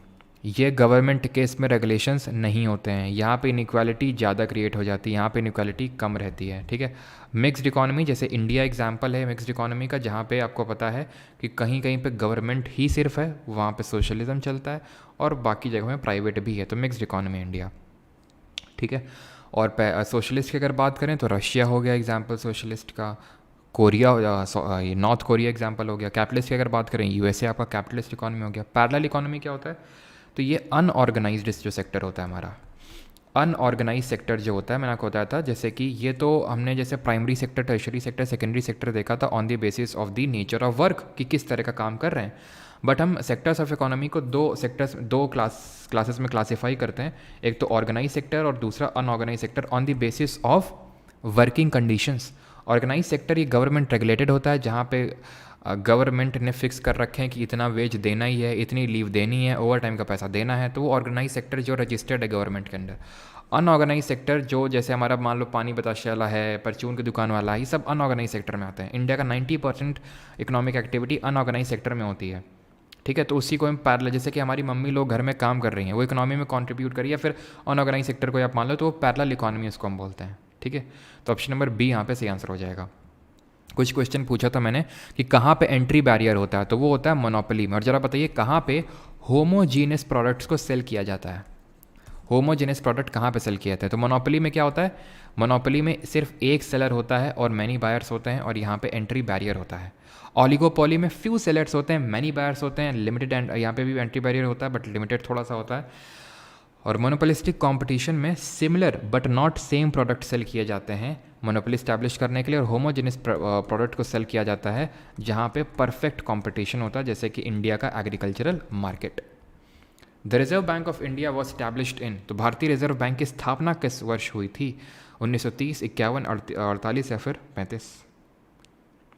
ये गवर्नमेंट के इसमें रेगुलेशंस नहीं होते हैं, यहाँ पे इनइक्वालिटी ज़्यादा क्रिएट हो जाती है, यहाँ पे इनइक्वालिटी कम रहती है, ठीक है। मिक्स्ड इकोनॉमी, जैसे इंडिया एग्जांपल है मिक्स्ड इकोनॉमी का, जहाँ पे आपको पता है कि कहीं कहीं पे गवर्नमेंट ही सिर्फ है, वहाँ पे सोशलिज्म चलता है, और बाकी जगहों में प्राइवेट भी है, तो मिक्स्ड इकोनॉमी इंडिया, ठीक है। और सोशलिस्ट की अगर बात करें तो रशिया हो गया एग्जाम्पल सोशलिस्ट का, कोरिया ये नॉर्थ कोरिया एग्जाम्पल हो गया। कैपिटलिस्ट की अगर बात करें USA आपका कैपिटलिस्ट इकोनॉमी हो गया। पैरेलल इकोनॉमी क्या होता है, तो ये अनऑर्गेनाइज्ड जो सेक्टर होता है हमारा, अनऑर्गेनाइज सेक्टर जो होता है, मैंने आपको बताया था, जैसे कि ये तो हमने जैसे primary sector, tertiary sector, secondary sector देखा था on the basis of the nature of work, कि किस तरह का काम कर रहे हैं। बट हम सेक्टर्स ऑफ इकोनॉमी को दो क्लासेस में क्लासीफाई करते हैं, एक तो ऑर्गेनाइज सेक्टर और दूसरा unorganise sector, on the basis of working conditions. Organise sector ये गवर्नमेंट रेगुलेटेड होता है, जहाँ पे गवर्नमेंट ने फिक्स कर रखे हैं कि इतना वेज देना ही है, इतनी लीव देनी है, ओवर टाइम का पैसा देना है, तो वो ऑर्गेनाइज सेक्टर जो रजिस्टर्ड है गवर्नमेंट के अंडर। अनऑर्गेनाइज सेक्टर जो जैसे हमारा मान लो पानी बताशा है, परचून की दुकान वाला है, ये सब अनऑर्गेनाइज सेक्टर में आते हैं। इंडिया का 90% इकोनॉमिक एक्टिविटी अनऑर्गेनाइज सेक्टर में होती है, ठीक है। तो उसी को हम पैरेलल, जैसे कि हमारी मम्मी लोग घर में काम कर रही हैं, वो इकोनॉमी में कंट्रीब्यूट करिए, फिर अनऑर्गेनाइज सेक्टर को आप मान लो तो वो पैरेलल इकोनॉमी उसको हम बोलते हैं, ठीक है। तो ऑप्शन नंबर B यहाँ पे सही आंसर हो जाएगा। कुछ क्वेश्चन पूछा था मैंने कि कहाँ पे एंट्री बैरियर होता है, तो वो होता है मोनोपोली में। और ज़रा बताइए कहाँ पे होमोजीनियस प्रोडक्ट्स को सेल किया जाता है, होमोजेनियस प्रोडक्ट कहाँ पे सेल किया जाता है? तो मोनोपोली में क्या होता है, मोनोपोली में सिर्फ एक सेलर होता है और मैनी बायर्स होते हैं, और यहाँ पे एंट्री बैरियर होता है। ऑलिगोपोली में फ्यू सेलर्स होते हैं, मैनी बायर्स होते हैं, लिमिटेड, एंड यहाँ पे भी एंट्री बैरियर होता है बट लिमिटेड थोड़ा सा होता है। और मोनोपोलिस्टिक कंपटीशन में similar but not same product sell किए जाते हैं मोनोपोली स्टैब्लिश करने के लिए, और होमोजेनियस प्रोडक्ट को सेल किया जाता है जहाँ पे परफेक्ट कंपटीशन होता है, जैसे कि इंडिया का agricultural market. The reserve bank of India was established इन, तो भारतीय रिजर्व बैंक की स्थापना किस वर्ष हुई थी? 1930, 51, 48 या फिर 35?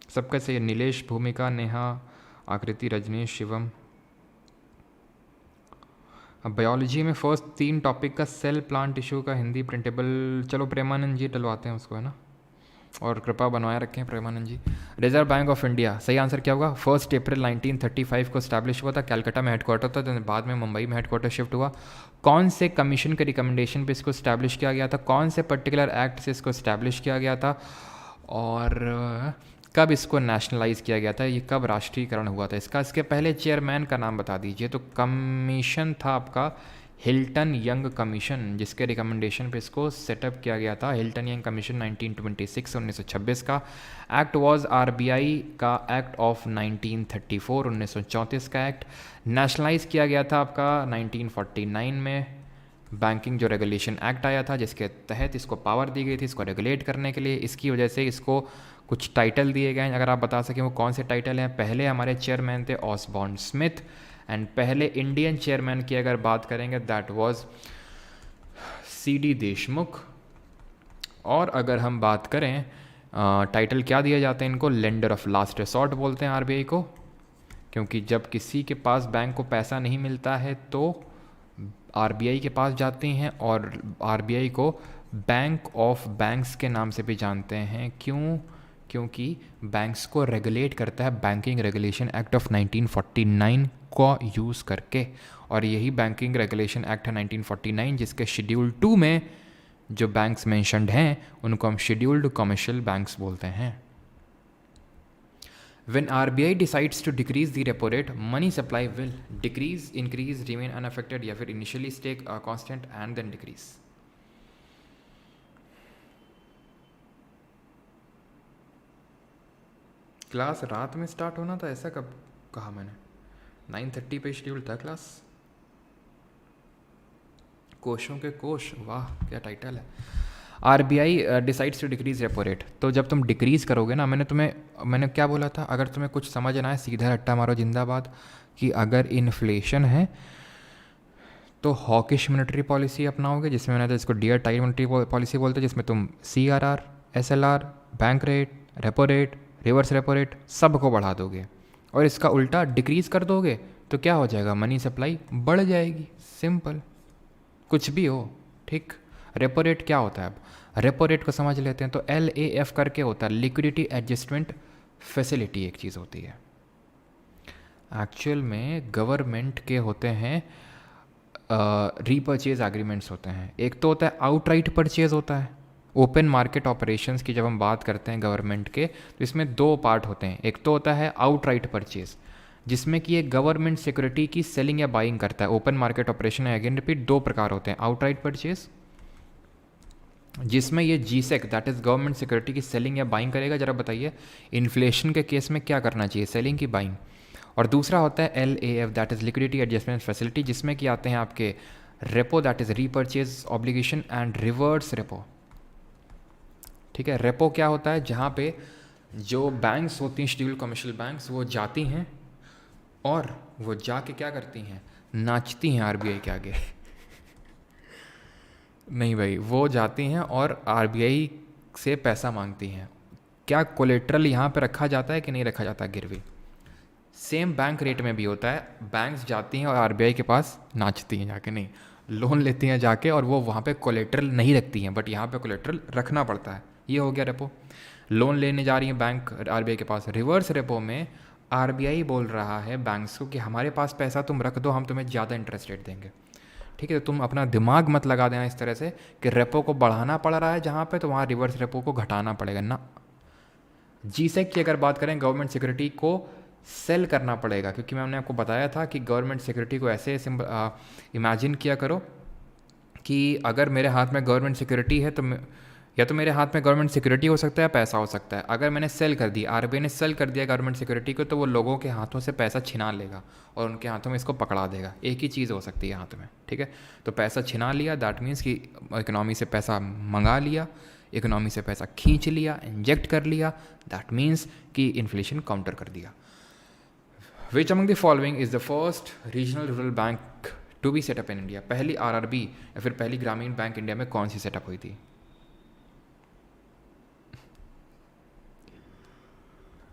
सबका सही। नीलेश, भूमिका, नेहा, आकृति, रजनीश, शिवम। अब बायोलॉजी में फर्स्ट 3 टॉपिक का सेल प्लांट टिश्यू का हिंदी प्रिंटेबल, चलो प्रेमानंद जी डलवाते हैं उसको, है ना, और कृपा बनवाए रखें प्रेमानंद जी। रिजर्व बैंक ऑफ इंडिया, सही आंसर क्या होगा? 1 अप्रैल 1935 को स्टैब्लिश हुआ था, कलकत्ता में हेडक्वार्टर था, तो बाद में मुंबई में हेडक्वार्टर शिफ्ट हुआ। कौन से कमीशन के रिकमेंडेशन पे इसको स्टैब्लिश किया गया था? कौन से पर्टिकुलर एक्ट से इसको स्टैब्लिश किया गया था? और कब इसको नेशनलाइज किया गया था? ये कब राष्ट्रीयकरण हुआ था इसका? इसके पहले चेयरमैन का नाम बता दीजिए। तो कमीशन था आपका हिल्टन यंग कमीशन, जिसके रिकमेंडेशन पे इसको सेटअप किया गया था। हिल्टन यंग कमीशन 1926 1926 का। एक्ट वाज आरबीआई का एक्ट ऑफ 1934 1934 का एक्ट। नेशनलाइज किया गया था आपका 1949 में। बैंकिंग जो रेगुलेशन एक्ट आया था, जिसके तहत इसको पावर दी गई थी इसको रेगुलेट करने के लिए। इसकी वजह से इसको कुछ टाइटल दिए गए हैं, अगर आप बता सकें वो कौन से टाइटल हैं। पहले हमारे चेयरमैन थे ऑसबॉर्न स्मिथ, एंड पहले इंडियन चेयरमैन की अगर बात करेंगे दैट वाज सीडी देशमुख। और अगर हम बात करें टाइटल क्या दिए जाते हैं इनको, लेंडर ऑफ लास्ट रिसॉर्ट बोलते हैं आरबीआई को, क्योंकि जब किसी के पास बैंक को पैसा नहीं मिलता है तो आरबीआई के पास जाते हैं, और आरबीआई को बैंक ऑफ बैंक्स के नाम से भी जानते हैं। क्यों? क्योंकि बैंक्स को रेगुलेट करता है बैंकिंग रेगुलेशन एक्ट ऑफ 1949 को यूज़ करके, और यही बैंकिंग रेगुलेशन एक्ट है 1949 जिसके शेड्यूल 2 में जो बैंक्स मेंशन्ड हैं उनको हम शेड्यूल्ड कमर्शियल बैंक्स बोलते हैं। When RBI decides to decrease the repo rate, money supply will decrease, increase, remain unaffected, या फिर initially stay constant and then decrease. Class रात में स्टार्ट होना था, ऐसा कब कहा मैंने? 9:30 पे शेड्यूल था क्लास। कोशों के कोश, वाह क्या टाइटल है। RBI decides to decrease repo rate, तो जब तुम डिक्रीज़ करोगे ना, मैंने क्या बोला था, अगर तुम्हें कुछ समझ ना आए सीधा रट्टा मारो जिंदाबाद, कि अगर इन्फ्लेशन है तो हॉकिश मॉनेटरी पॉलिसी अपनाओगे, जिसमें मैंने तो इसको डियर टाइट मॉनेटरी पॉलिसी बोलते हैं, जिसमें तुम CRR, SLR, bank rate, repo rate, reverse repo rate सबको बढ़ा दोगे, और इसका उल्टा डिक्रीज़ कर दोगे तो क्या हो जाएगा? मनी सप्लाई बढ़ जाएगी। सिंपल, कुछ भी हो, ठीक। रेपो रेट क्या होता है? अब रेपो रेट को समझ लेते हैं। तो LAF करके होता है, लिक्विडिटी एडजस्टमेंट फैसिलिटी एक चीज़ होती है। एक्चुअल में गवर्नमेंट के होते हैं रीपर्चेज एग्रीमेंट्स होते हैं। एक तो होता है आउटराइट परचेज होता है। ओपन मार्केट ऑपरेशंस की जब हम बात करते हैं गवर्नमेंट के, तो इसमें 2 पार्ट होते हैं। एक तो होता है आउटराइट परचेज, जिसमें कि एक गवर्नमेंट सिक्योरिटी की सेलिंग या बाइंग करता है। ओपन मार्केट ऑपरेशन है, अगेन रिपीट, 2 प्रकार होते हैं। आउटराइट परचेज, जिसमें ये GSEC that is government security की सेलिंग या बाइंग करेगा। जरा बताइए इन्फ्लेशन के केस में क्या करना चाहिए, सेलिंग की बाइंग? और दूसरा होता है LAF that is liquidity adjustment facility, जिसमें कि आते हैं आपके repo that is repurchase obligation and reverse repo. ठीक है, रेपो क्या होता है? जहाँ पे जो बैंक्स होती हैं शेड्यूल्ड कमर्शियल बैंक्स, वो जाती हैं और वो जाके क्या करती हैं? नाचती हैं आरबीआई के आगे। नहीं भाई, वो जाती हैं और आरबीआई से पैसा मांगती हैं। क्या कोलेट्रल यहाँ पे रखा जाता है कि नहीं रखा जाता गिरवी? सेम बैंक रेट में भी होता है। बैंक्स जाती हैं और आरबीआई के पास नाचती हैं जाके, नहीं लोन लेती हैं जाके, और वो वहाँ पे कोलेट्रल नहीं रखती हैं, बट यहाँ पे कोलेट्रल रखना पड़ता है। ये हो गया रेपो। लोन लेने जा रही है बैंक आरबीआई के पास। रिवर्स रेपो में आरबीआई बोल रहा है बैंक्स को कि हमारे पास पैसा तुम रख दो, हम तुम्हें ज़्यादा इंटरेस्ट रेट देंगे। ठीक है, तो तुम अपना दिमाग मत लगा देना इस तरह से कि रेपो को बढ़ाना पड़ रहा है जहाँ पे, तो वहाँ रिवर्स रेपो को घटाना पड़ेगा ना। GSEC की अगर बात करें, गवर्नमेंट सिक्योरिटी को सेल करना पड़ेगा, क्योंकि मैंने आपको बताया था कि गवर्नमेंट सिक्योरिटी को ऐसे इमेजिन किया करो कि अगर मेरे हाथ में गवर्नमेंट सिक्योरिटी है, तो या तो मेरे हाथ में गवर्नमेंट सिक्योरिटी हो सकता है, पैसा हो सकता है। अगर मैंने सेल कर दिया, आरबीआई ने सेल कर दिया गवर्नमेंट सिक्योरिटी को, तो वो लोगों के हाथों से पैसा छिना लेगा और उनके हाथों में इसको पकड़ा देगा। एक ही चीज़ हो सकती है हाथ में, ठीक है। तो पैसा छिना लिया, दैट मीन्स कि इकोनॉमी से पैसा मंगा लिया, इकोनॉमी से पैसा खींच लिया, इंजेक्ट कर लिया, दैट मीन्स कि इन्फ्लेशन काउंटर कर दिया। Which among the following is the first regional rural bank to be set up in India. पहली आरआरबी या फिर पहली ग्रामीण बैंक इंडिया में कौन सी सेटअप हुई थी?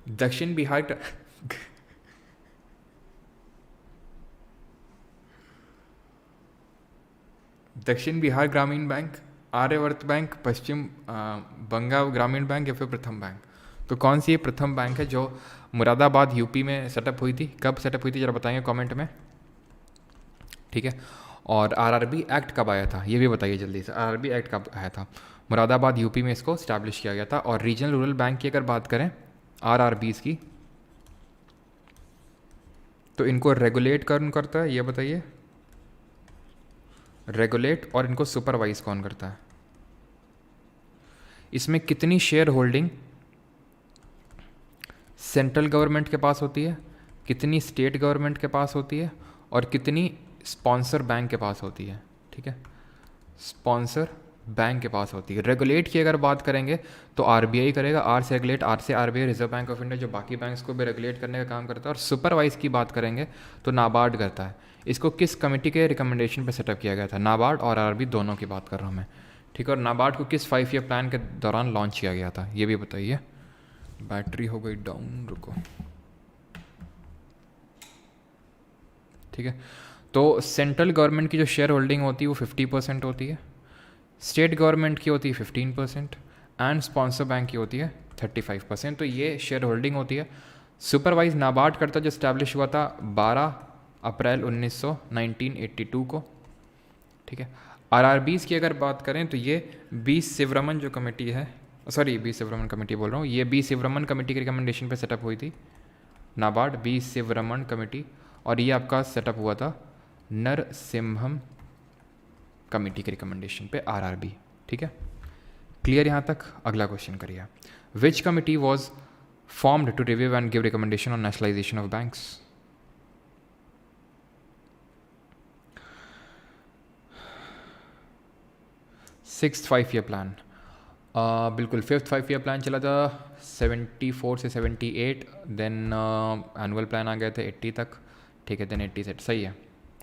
दक्षिण बिहार दक्षिण बिहार ग्रामीण बैंक, आर्यवर्त बैंक, पश्चिम बंगाल ग्रामीण बैंक या फिर प्रथम बैंक? तो कौन सी ये प्रथम बैंक है जो मुरादाबाद यूपी में सेटअप हुई थी? कब सेटअप हुई थी जरा बताएंगे कमेंट में, ठीक है। और आरआरबी एक्ट कब आया था ये भी बताइए जल्दी से, आरआरबी एक्ट कब आया था? मुरादाबाद यूपी में इसको स्टैब्लिश किया गया था। और रीजनल रूरल बैंक की अगर बात करें आरआरबीज की, तो इनको रेगुलेट कौन करता है ये बताइए? रेगुलेट और इनको सुपरवाइज कौन करता है? इसमें कितनी शेयर होल्डिंग सेंट्रल गवर्नमेंट के पास होती है, कितनी स्टेट गवर्नमेंट के पास होती है, और कितनी स्पॉन्सर बैंक के पास होती है, ठीक है। स्पॉन्सर बैंक के पास होती है। रेगुलेट की अगर बात करेंगे तो आरबीआई करेगा, आर से रेगुलेट, आर से RBI reserve bank of India जो बाकी बैंक्स को भी रेगुलेट करने का काम करता है। और सुपरवाइज की बात करेंगे तो नाबार्ड करता है। इसको किस कमेटी के रिकमेंडेशन पे सेटअप किया गया था? नाबार्ड और आरबी दोनों की बात कर रहा हूँ मैं, ठीक है। और नाबार्ड को किस 5 ईयर प्लान के दौरान लॉन्च किया गया था ये भी बताइए। बैटरी हो गई डाउन, रुको, ठीक है। तो सेंट्रल गवर्नमेंट की जो शेयर होल्डिंग होती है वो 50% होती है, स्टेट गवर्नमेंट की होती है 15% एंड स्पॉन्सर बैंक की होती है 35%। तो ये शेयर होल्डिंग होती है। सुपरवाइज नाबार्ड करता जो स्टैब्लिश हुआ था 12 अप्रैल 1982 को, ठीक है। आरआरबीज़ की अगर बात करें तो ये बी शिवरमन जो कमेटी है, सॉरी बी शिवरमन कमेटी बोल रहा हूँ, ये बी शिवरमन कमेटी की रिकमेंडेशन पे सेटअप हुई थी नाबार्ड, बी शिवरमन कमेटी। और ये आपका सेटअप हुआ था नरसिम्हम कमेटी के रिकमेंडेशन पे आरआरबी, ठीक है। क्लियर यहाँ तक? अगला क्वेश्चन करिए। Which committee was formed to review and give recommendation on nationalisation of banks? Sixth 5 year plan, बिल्कुल 5th 5 ईयर प्लान चला था 74 से 78, देन एनुअल प्लान आ गए थे 80 तक, ठीक है। देन 80 से, सही है,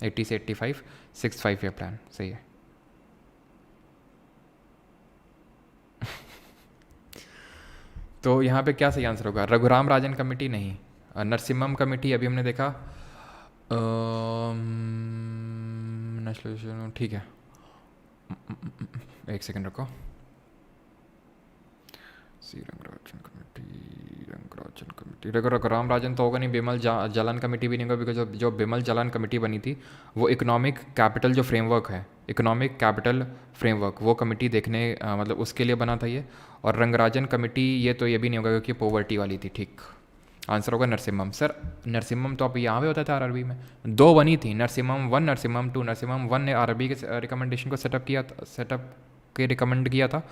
80 से 85, 6th 5 ईयर प्लान, सही है। तो यहाँ पे क्या सही आंसर होगा? रघुराम राजन कमेटी नहीं, नरसिम्हम कमेटी अभी हमने देखा, नेशनल, ठीक है। एक सेकंड रुको, रंगराजन कमेटी, रघुराम राजन तो होगा नहीं, बिमल जालान कमेटी भी नहीं होगा, बिकॉज जो बिमल जालान कमेटी बनी थी वो इकोनॉमिक कैपिटल जो फ्रेमवर्क है, इकोनॉमिक कैपिटल फ्रेमवर्क, वो कमेटी देखने मतलब उसके लिए बना था ये। और रंगराजन कमेटी ये तो ये भी नहीं होगा क्योंकि पॉवर्टी वाली थी, ठीक। आंसर होगा नरसिम्हम। सर नरसिम्हम तो अब यहाँ पे होता था आरआरबी में, 2 बनी थी, नरसिम्हम 1, नरसिम्हम 2। नरसिम्हम 1 ने आरआरबी के रिकमेंडेशन को सेटअप के रिकमेंड किया था,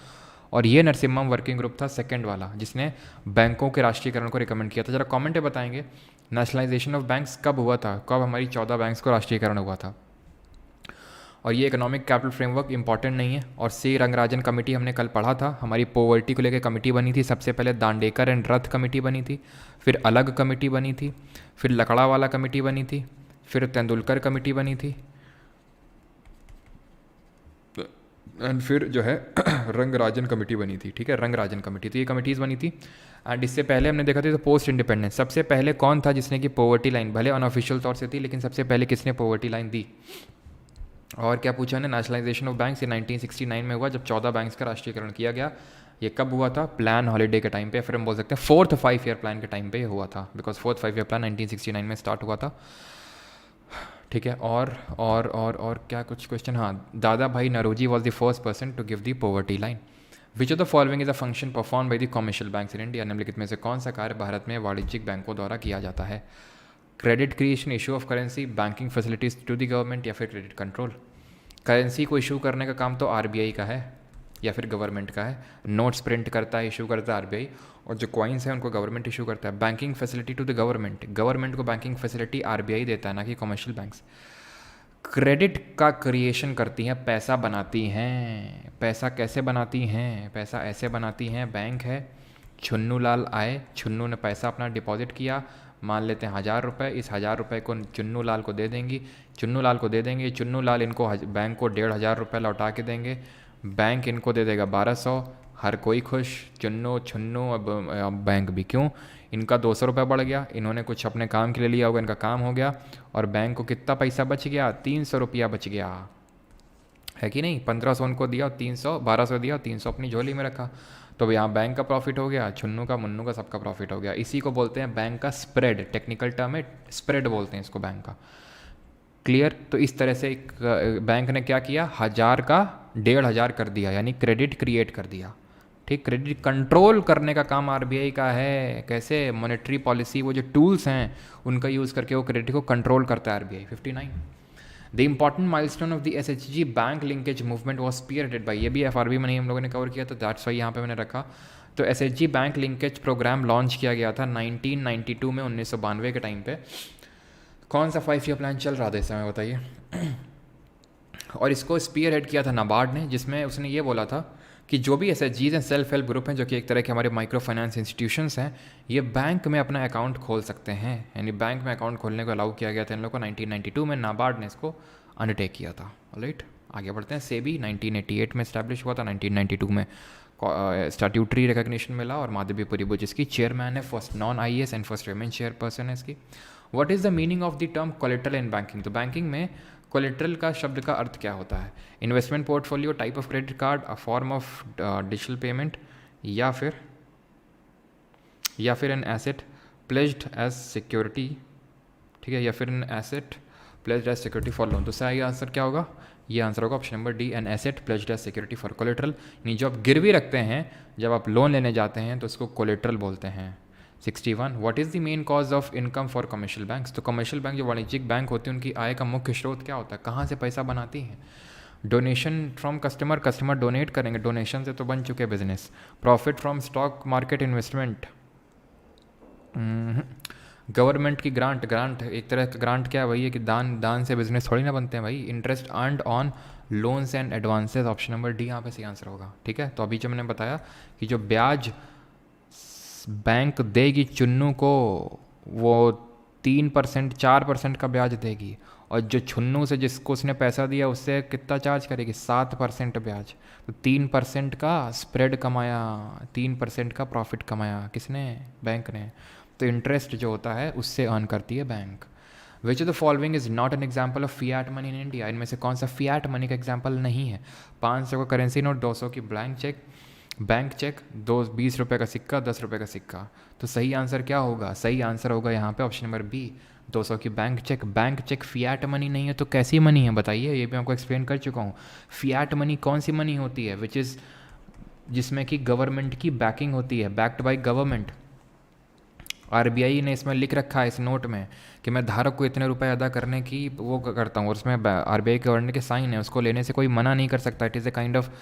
और ये नरसिम्हम वर्किंग ग्रुप था सेकंड वाला जिसने बैंकों के राष्ट्रीयकरण को रिकमेंड किया था। जरा कमेंट में बताएंगे नेशनलाइजेशन ऑफ बैंक्स कब हुआ था, कब हमारी 14 बैंक्स को राष्ट्रीयकरण हुआ था? और ये इकोनॉमिक कैपिटल फ्रेमवर्क इंपॉर्टेंट नहीं है। और सी रंगराजन कमेटी हमने कल पढ़ा था, हमारी पॉवर्टी को लेकर कमेटी बनी थी। सबसे पहले दांडेकर एंड रथ कमेटी बनी थी, फिर अलग कमेटी बनी थी, फिर लकड़ा वाला कमेटी बनी थी, फिर तेंदुलकर कमेटी बनी थी, एंड फिर जो है रंगराजन कमेटी बनी थी, ठीक है। रंगराजन कमेटी, तो ये कमेटीज़ बनी थी। एंड इससे पहले हमने देखा था तो पोस्ट इंडिपेंडेंस, सबसे पहले कौन था जिसने कि पॉवर्टी लाइन, भले अनऑफिशियल तौर से थी लेकिन सबसे पहले किसने पॉवर्टी लाइन दी? और क्या पूछा ने, नेशनलाइजेशन ऑफ बैंक्स ये 1969 में हुआ जब 14 बैंक्स का राष्ट्रीयकरण किया गया। ये कब हुआ था? प्लान हॉलीडे के टाइम पे, फिर हम बोल सकते हैं 4th 5 ईयर प्लान के टाइम पे हुआ था, बिकॉज 4th 5 ईयर प्लान 1969 में स्टार्ट हुआ था, ठीक है। और क्या कुछ क्वेश्चन, हाँ, Dada Bhai Naoroji was the first person to give the poverty line. Which of the following is a function perform by the commercial banks in India? निम्नलिखित में से कौन सा कार्य भारत में वाणिज्यिक बैंकों द्वारा किया जाता है? Credit creation, issue of currency, banking facilities to the government, या फिर क्रेडिट कंट्रोल? करेंसी को इशू करने का काम तो आरबीआई का है या फिर गवर्नमेंट का है, नोट्स प्रिंट करता है, इशू करता है आरबीआई, और जो कॉइन्स हैं उनको गवर्नमेंट इशू करता है। Banking facility to the government, government को बैंकिंग फैसिलिटी आरबीआई देता है, ना कि कमर्शियल बैंक्स। क्रेडिट का क्रिएशन करती हैं, पैसा बनाती हैं। पैसा कैसे बनाती हैं? पैसा ऐसे बनाती हैं, बैंक है, छुन्नू लाल आए, छुन्नू ने पैसा अपना डिपॉजिट किया, मान लेते हैं 1000 रुपये, इस 1000 रुपये को चुन्नू लाल को दे देंगी, चुन्नू लाल को दे देंगे, चुन्नू लाल इनको बैंक को 1500 रुपये लौटा के देंगे, बैंक इनको दे देगा 1200, हर कोई खुश, चुन्नू छुन्नू, अब बैंक भी क्यों, इनका 200 रुपये बढ़ गया, इन्होंने कुछ अपने काम के लिए लिया होगा, इनका काम हो गया, और बैंक को कितना पैसा बच गया, 300 रुपया बच गया, है कि नहीं। 1500 उनको दिया, 300 1200 दिया, 300 अपनी झोली में रखा, तो यहाँ बैंक का प्रॉफिट हो गया, छुन्नू का मुन्नू का सबका प्रॉफिट हो गया। इसी को बोलते हैं बैंक का स्प्रेड, टेक्निकल टर्म है स्प्रेड बोलते हैं इसको बैंक का। क्लियर। तो इस तरह से एक बैंक ने क्या किया, 1000 का 1500 कर दिया, यानी क्रेडिट क्रिएट कर दिया। ठीक, क्रेडिट कंट्रोल करने का काम आरबीआई का है। कैसे, मॉनेटरी पॉलिसी, वो जो टूल्स हैं उनका यूज़ करके वो क्रेडिट को कंट्रोल करता है RBI. 59 the important milestone of the SHG bank linkage movement was spearheaded by, ये भी एफआरबी में नहीं हम लोगों ने कवर किया, तो दैट्स वाई यहाँ पे मैंने रखा। तो SHG bank linkage programme launch किया गया था 1992 में, 1992 के टाइम पे। कौन सा 5 ईयर प्लान चल रहा था इस समय बताइए। और इसको स्पीयरहेड किया था नाबार्ड ने, जिसमें उसने ये बोला था कि जो भी एसएचजीज हैं, सेल्फ हेल्प ग्रुप हैं, जो कि एक तरह के हमारे माइक्रो फाइनेंस इंस्टीट्यूशंस हैं, ये बैंक में अपना अकाउंट खोल सकते हैं। यानी बैंक में अकाउंट खोलने को अलाउ किया गया था इन लोगों को 1992 में, नाबार्ड ने इसको अंडरटेक किया था। राइट, आगे बढ़ते हैं। सेबी 1988 में इस्टेब्लिश हुआ था, 1992 में स्टैट्यूटरी रिकग्निशन मिला, और माधवीपुरी बुच इसकी चेयरमैन है, first non IAS and first women chairperson है इसकी। What is the meaning of the term collateral in banking. तो बैंकिंग में कोलेटरल का शब्द का अर्थ क्या होता है, investment portfolio, type of credit card, a form of digital payment, या फिर an asset pledged as security, ठीक है, या फिर an asset pledged as security for loan. तो सही आंसर क्या होगा, ये आंसर होगा option number D, an asset pledged as security for collateral. यानी जो आप गिरवी रखते हैं जब आप लोन लेने जाते हैं तो इसको कोलेटरल बोलते हैं। 61 what is the main cause of income for commercial banks. तो कमर्शियल बैंक जो वाणिज्यिक बैंक होती हैं उनकी आय का मुख्य स्रोत क्या होता है, कहाँ से पैसा बनाती हैं। Donation from customer, customer donate करेंगे, डोनेशन से तो बन चुके business. Profit from stock market investment, government की ग्रांट, ग्रांट एक तरह का ग्रांट क्या है, वही है कि दान से बिजनेस थोड़ी ना बनते हैं भाई। Interest earned on loans and advances, option number D यहाँ पे सही आंसर होगा। ठीक है, तो अभी जो मैंने बताया कि जो ब्याज बैंक देगी चुन्नू को, वो 3% 4% का ब्याज देगी, और जो छुन्नू से जिसको उसने पैसा दिया उससे कितना चार्ज करेगी, 7% ब्याज। तो 3% का स्प्रेड कमाया, 3% का प्रॉफिट कमाया किसने, बैंक ने। तो इंटरेस्ट जो होता है उससे अर्न करती है bank. Which of the following is not an example of Fiat money in India. इनमें से कौन सा फियाट मनी का एग्जाम्पल नहीं है। 500 का करेंसी नोट, 200 की ब्लैंक चेक, बैंक चेक, 20 रुपये का सिक्का, 10 रुपये का सिक्का। तो सही आंसर क्या होगा, सही आंसर होगा यहाँ पे ऑप्शन नंबर बी, 200 की bank cheque. Bank cheque Fiat money नहीं है तो कैसी मनी है बताइए, ये भी आपको एक्सप्लेन कर चुका हूँ। फियाट मनी कौन सी मनी होती है, विच इज़ जिसमें कि गवर्नमेंट की बैकिंग होती है, बैक्ड बाय गवर्नमेंट। आरबीआई ने इसमें लिख रखा है इस नोट में कि मैं धारक को इतने रुपए अदा करने की वो करता हूँ, और उसमें आरबीआई गवर्नर के साइन है, उसको लेने से कोई मना नहीं कर सकता। It is a kind of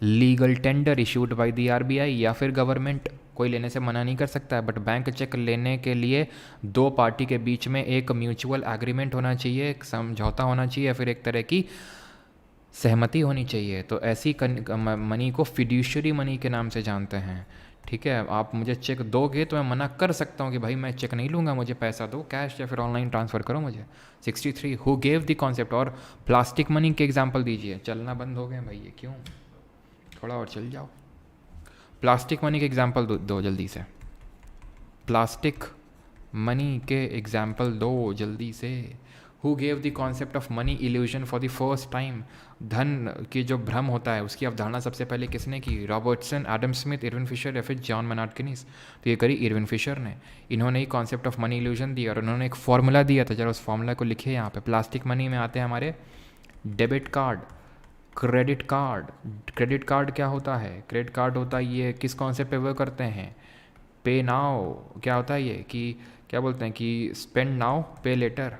legal tender issued by the RBI, या फिर गवर्नमेंट, कोई लेने से मना नहीं कर सकता है। बट बैंक चेक लेने के लिए दो पार्टी के बीच में एक म्यूचुअल एग्रीमेंट होना चाहिए, एक समझौता होना चाहिए, या फिर एक तरह की सहमति होनी चाहिए। तो ऐसी मनी को फिड्यूशियरी मनी के नाम से जानते हैं। ठीक है, आप मुझे चेक दोगे तो मैं मना कर सकता हूँ कि भाई मैं चेक नहीं लूँगा, मुझे पैसा दो कैश, या फिर ऑनलाइन ट्रांसफ़र करो मुझे। 63 हु गेव द कॉन्सेप्ट। और प्लास्टिक मनी के एग्जांपल दीजिए। चलना बंद हो गए भाई ये क्यों, थोड़ा और चल जाओ। प्लास्टिक मनी के एग्जांपल दो जल्दी से, प्लास्टिक मनी के एग्जांपल दो जल्दी से। Who gave the concept of money illusion for the first time. धन की जो भ्रम होता है उसकी अवधारणा सबसे पहले किसने की, Robertson, Adam Smith, Irving Fisher, या फिर जॉन मेनार्ड केनीस। तो ये करी इरविन फिशर ने। इन्होंने ही कॉन्सेप्ट ऑफ मनी इल्यूजन दिया, और उन्होंने एक फॉर्मूला दिया था, जरा उस फॉर्मूला को लिखे यहाँ पे। प्लास्टिक मनी में आते हैं हमारे debit card, credit card. Credit card क्या होता है, क्रेडिट कार्ड होता है ये किस कॉन्सेप्ट पे वर्क करते हैं, पे नाउ। क्या होता है ये कि क्या बोलते हैं कि स्पेंड नाउ पे लेटर,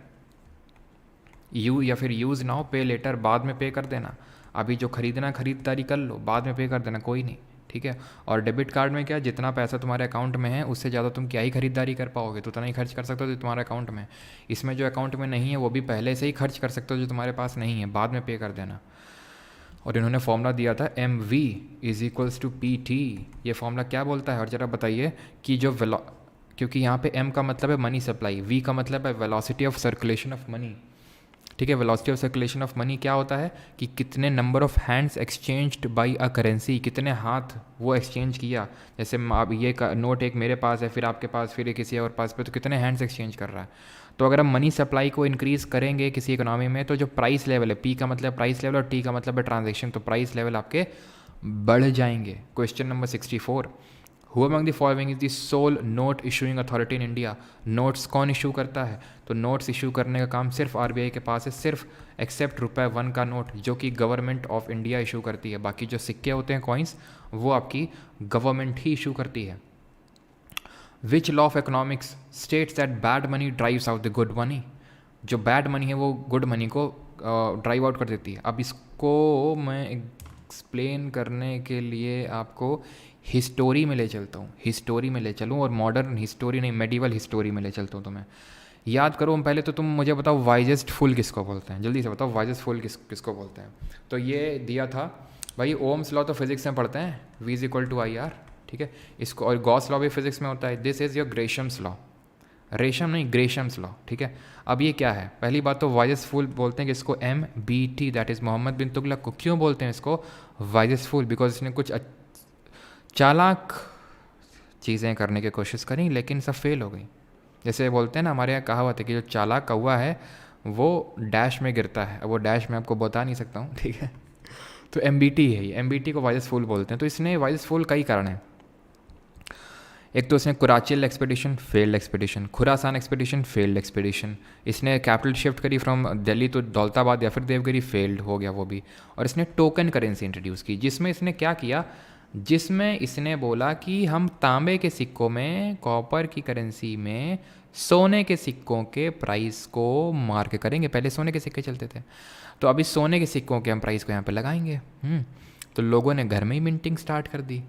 यू या फिर यूज़ नाउ पे लेटर, बाद में पे कर देना। अभी जो खरीदना खरीदारी कर लो, बाद में पे कर देना, कोई नहीं। ठीक है, और डेबिट कार्ड में क्या, जितना पैसा तुम्हारे अकाउंट में है उससे ज़्यादा तुम क्या ही खरीदारी कर पाओगे, तो उतना ही खर्च कर सकते हो जो तुम्हारे अकाउंट में। इसमें जो अकाउंट में नहीं है वो भी पहले से ही खर्च कर सकते हो जो तुम्हारे पास नहीं है, बाद में पे कर देना। और इन्होंने फॉर्मूला दिया था MV = PT। ये फॉर्मूला क्या बोलता है, और ज़रा बताइए कि जो क्योंकि यहाँ पे m का मतलब है मनी सप्लाई, v का मतलब है velocity of circulation of money. ठीक है, velocity of circulation of money क्या होता है कि कितने number of hands exchanged by a currency, कितने हाथ वो एक्सचेंज किया। जैसे अब ये का नोट एक मेरे पास है, फिर आपके पास, फिर किसी और पास पे, तो कितने हैंड्स एक्सचेंज कर रहा है। तो अगर हम मनी सप्लाई को इंक्रीज़ करेंगे किसी इकोनॉमी में, तो जो प्राइस लेवल है, पी का मतलब प्राइस लेवल और टी का मतलब है ट्रांजेक्शन, तो प्राइस लेवल आपके बढ़ जाएंगे। Question number 64, who among the following is the sole note issuing authority in India. Notes कौन इशू करता है? तो नोट्स इशू करने का काम सिर्फ आरबीआई के पास है, सिर्फ एक्सेप्ट ₹1 का नोट जो कि गवर्नमेंट ऑफ इंडिया इशू करती है। बाकी जो सिक्के होते हैं, कॉइन्स, वो आपकी गवर्नमेंट ही इशू करती है। Which law of economics states that bad money drives out the good money. जो बैड मनी है वो गुड मनी को ड्राइव आउट कर देती है। अब इसको मैं एक्सप्लेन करने के लिए आपको हिस्टोरी में ले चलता हूँ, हिस्टोरी में ले चलूँ, और मॉडर्न हिस्टोरी नहीं, मेडिवल हिस्टोरी में ले चलता हूँ। तो मैं याद करो पहले, तो तुम मुझे बताओ वाइजेस्ट फुल किसको बोलते हैं, जल्दी से बताओ वाइजेस्ट फुल किसको बोलते हैं। तो ये दिया था भाई, ओम्स लॉ तो फिजिक्स में पढ़ते हैं, V is equal to I R. ठीक है, इसको, और गॉस लॉ भी फिजिक्स में होता है। दिस इज़ योर ग्रेशम्स लॉ, रेशम नहीं, ग्रेशम्स लॉ। ठीक है, अब ये क्या है? पहली बात तो वाइजेस्ट फुल बोलते हैं कि इसको MBT, दैट इज़ मोहम्मद बिन तुगलक को। क्यों बोलते हैं इसको वाइजेस्ट फुल? बिकॉज इसने कुछ चालाक चीज़ें करने की कोशिश करी, लेकिन सब फेल हो गई। जैसे बोलते हैं ना, हमारे यहाँ कहावत है कि जो चालाक कौवा है वो डैश में गिरता है। अब वो डैश मैं आपको बता नहीं सकता हूँ, ठीक है। तो MBT है ये, MBT को वाइजेस्ट फुल बोलते हैं। तो इसने वाइजेस्ट फुल कई कारण है। एक तो इसने Qarachil expedition, failed expedition, Khurasan expedition, failed expedition. इसने कैपिटल शिफ्ट करी फ्रॉम दिल्ली तो दौलताबाद या फिर देवगिरी, फेल्ड हो गया वो भी। और इसने टोकन करेंसी इंट्रोड्यूस की, जिसमें इसने क्या किया, जिसमें इसने बोला कि हम तांबे के सिक्कों में, कॉपर की करेंसी में, सोने के सिक्कों के प्राइस को मार्क करेंगे। पहले सोने के सिक्के चलते थे, तो अभी सोने के सिक्कों के हम प्राइस को यहाँ पे लगाएंगे। तो लोगों ने घर में ही मिंटिंग स्टार्ट कर दी,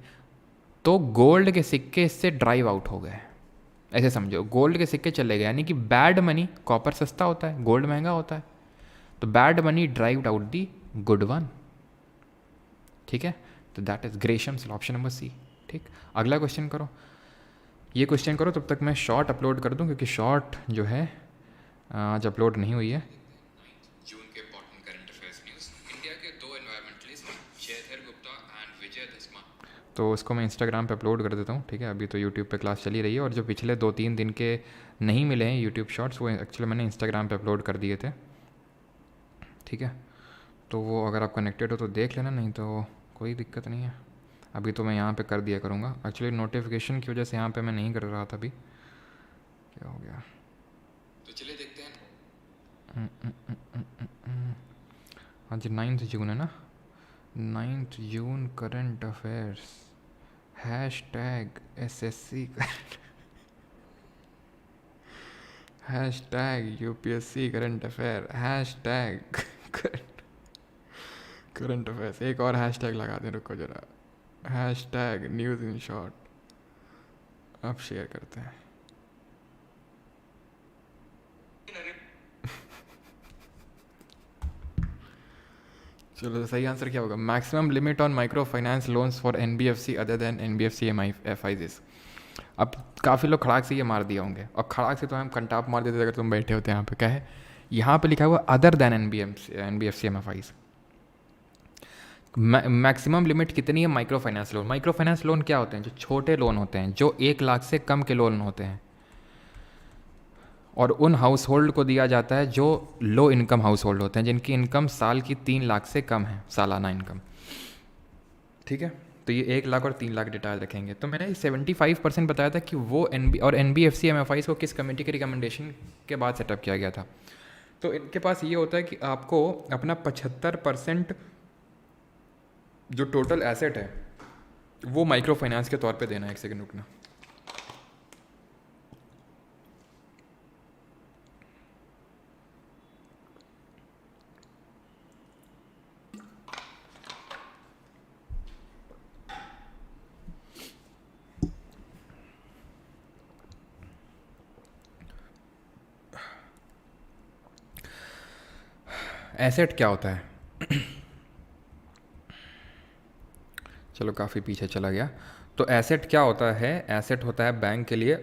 तो गोल्ड के सिक्के इससे ड्राइव आउट हो गए। ऐसे समझो, गोल्ड के सिक्के चले गए, यानी कि बैड मनी, कॉपर सस्ता होता है, गोल्ड महंगा होता है, तो bad money drived out the good one. ठीक है, तो that is Gresham's, option number C. ठीक, अगला क्वेश्चन करो, ये क्वेश्चन करो, तब तक मैं शॉर्ट अपलोड कर दूं, क्योंकि शॉर्ट जो है आज अपलोड नहीं हुई है। जून के important current affairs news, India के 2 एनवायरमेंटलिस्ट जयधर गुप्ता एंड विजय दसमा, तो उसको मैं इंस्टाग्राम पे अपलोड कर देता हूँ। ठीक है, अभी तो यूट्यूब पे क्लास चली रही है, और जो पिछले 2-3 दिन के नहीं मिले हैं यूट्यूब शॉर्ट्स, वो एक्चुअली मैंने इंस्टाग्राम पे अपलोड कर दिए थे। ठीक है, तो वो अगर आप कनेक्टेड हो तो देख लेना, नहीं तो कोई दिक्कत नहीं है। अभी तो मैं यहाँ पे कर दिया करूँगा, एक्चुअली नोटिफिकेशन की वजह से यहाँ पे मैं नहीं कर रहा था। अभी क्या हो गया, तो चलिए देखते हैं। आज 9 जून है ना, 9 June current affairs, hashtag SSC hashtag UPSC current affair, hashtag current affairs. एक और हैशटैग लगा दें, रुको जरा, हैशटैग न्यूज़ इन शॉर्ट। अब शेयर करते हैं। चलो, तो सही आंसर क्या होगा? Maximum limit on micro finance loans for NBFC other than NBFC MFIs। अब काफ़ी लोग खड़ाक से ये मार दिए होंगे, और खड़ाक से तो हम कंटाप मार देते अगर तुम बैठे होते यहाँ पे। क्या है यहाँ पे लिखा हुआ? Other than NBFC MFIs। Maximum limit कितनी है micro finance loan? Micro finance loan क्या होते हैं? जो छोटे लोन होते हैं, जो 1 लाख से कम के लोन होते हैं, और उन हाउस होल्ड को दिया जाता है जो लो इनकम हाउस होल्ड होते हैं, जिनकी इनकम साल की 3 लाख से कम है, सालाना इनकम। ठीक है, तो ये 1 लाख और 3 लाख डेटा रखेंगे। तो मैंने 75% बताया था कि वो NBFC MFIs को किस कमेटी के रिकमेंडेशन के बाद सेटअप किया गया था। तो इनके पास ये होता है कि आपको अपना 75% जो टोटल एसेट है वो माइक्रो फाइनेंस के तौर पे देना है। एक सेकंड रुकना। एसेट क्या होता है? चलो काफ़ी पीछे चला गया। तो एसेट क्या होता है? एसेट होता है बैंक के लिए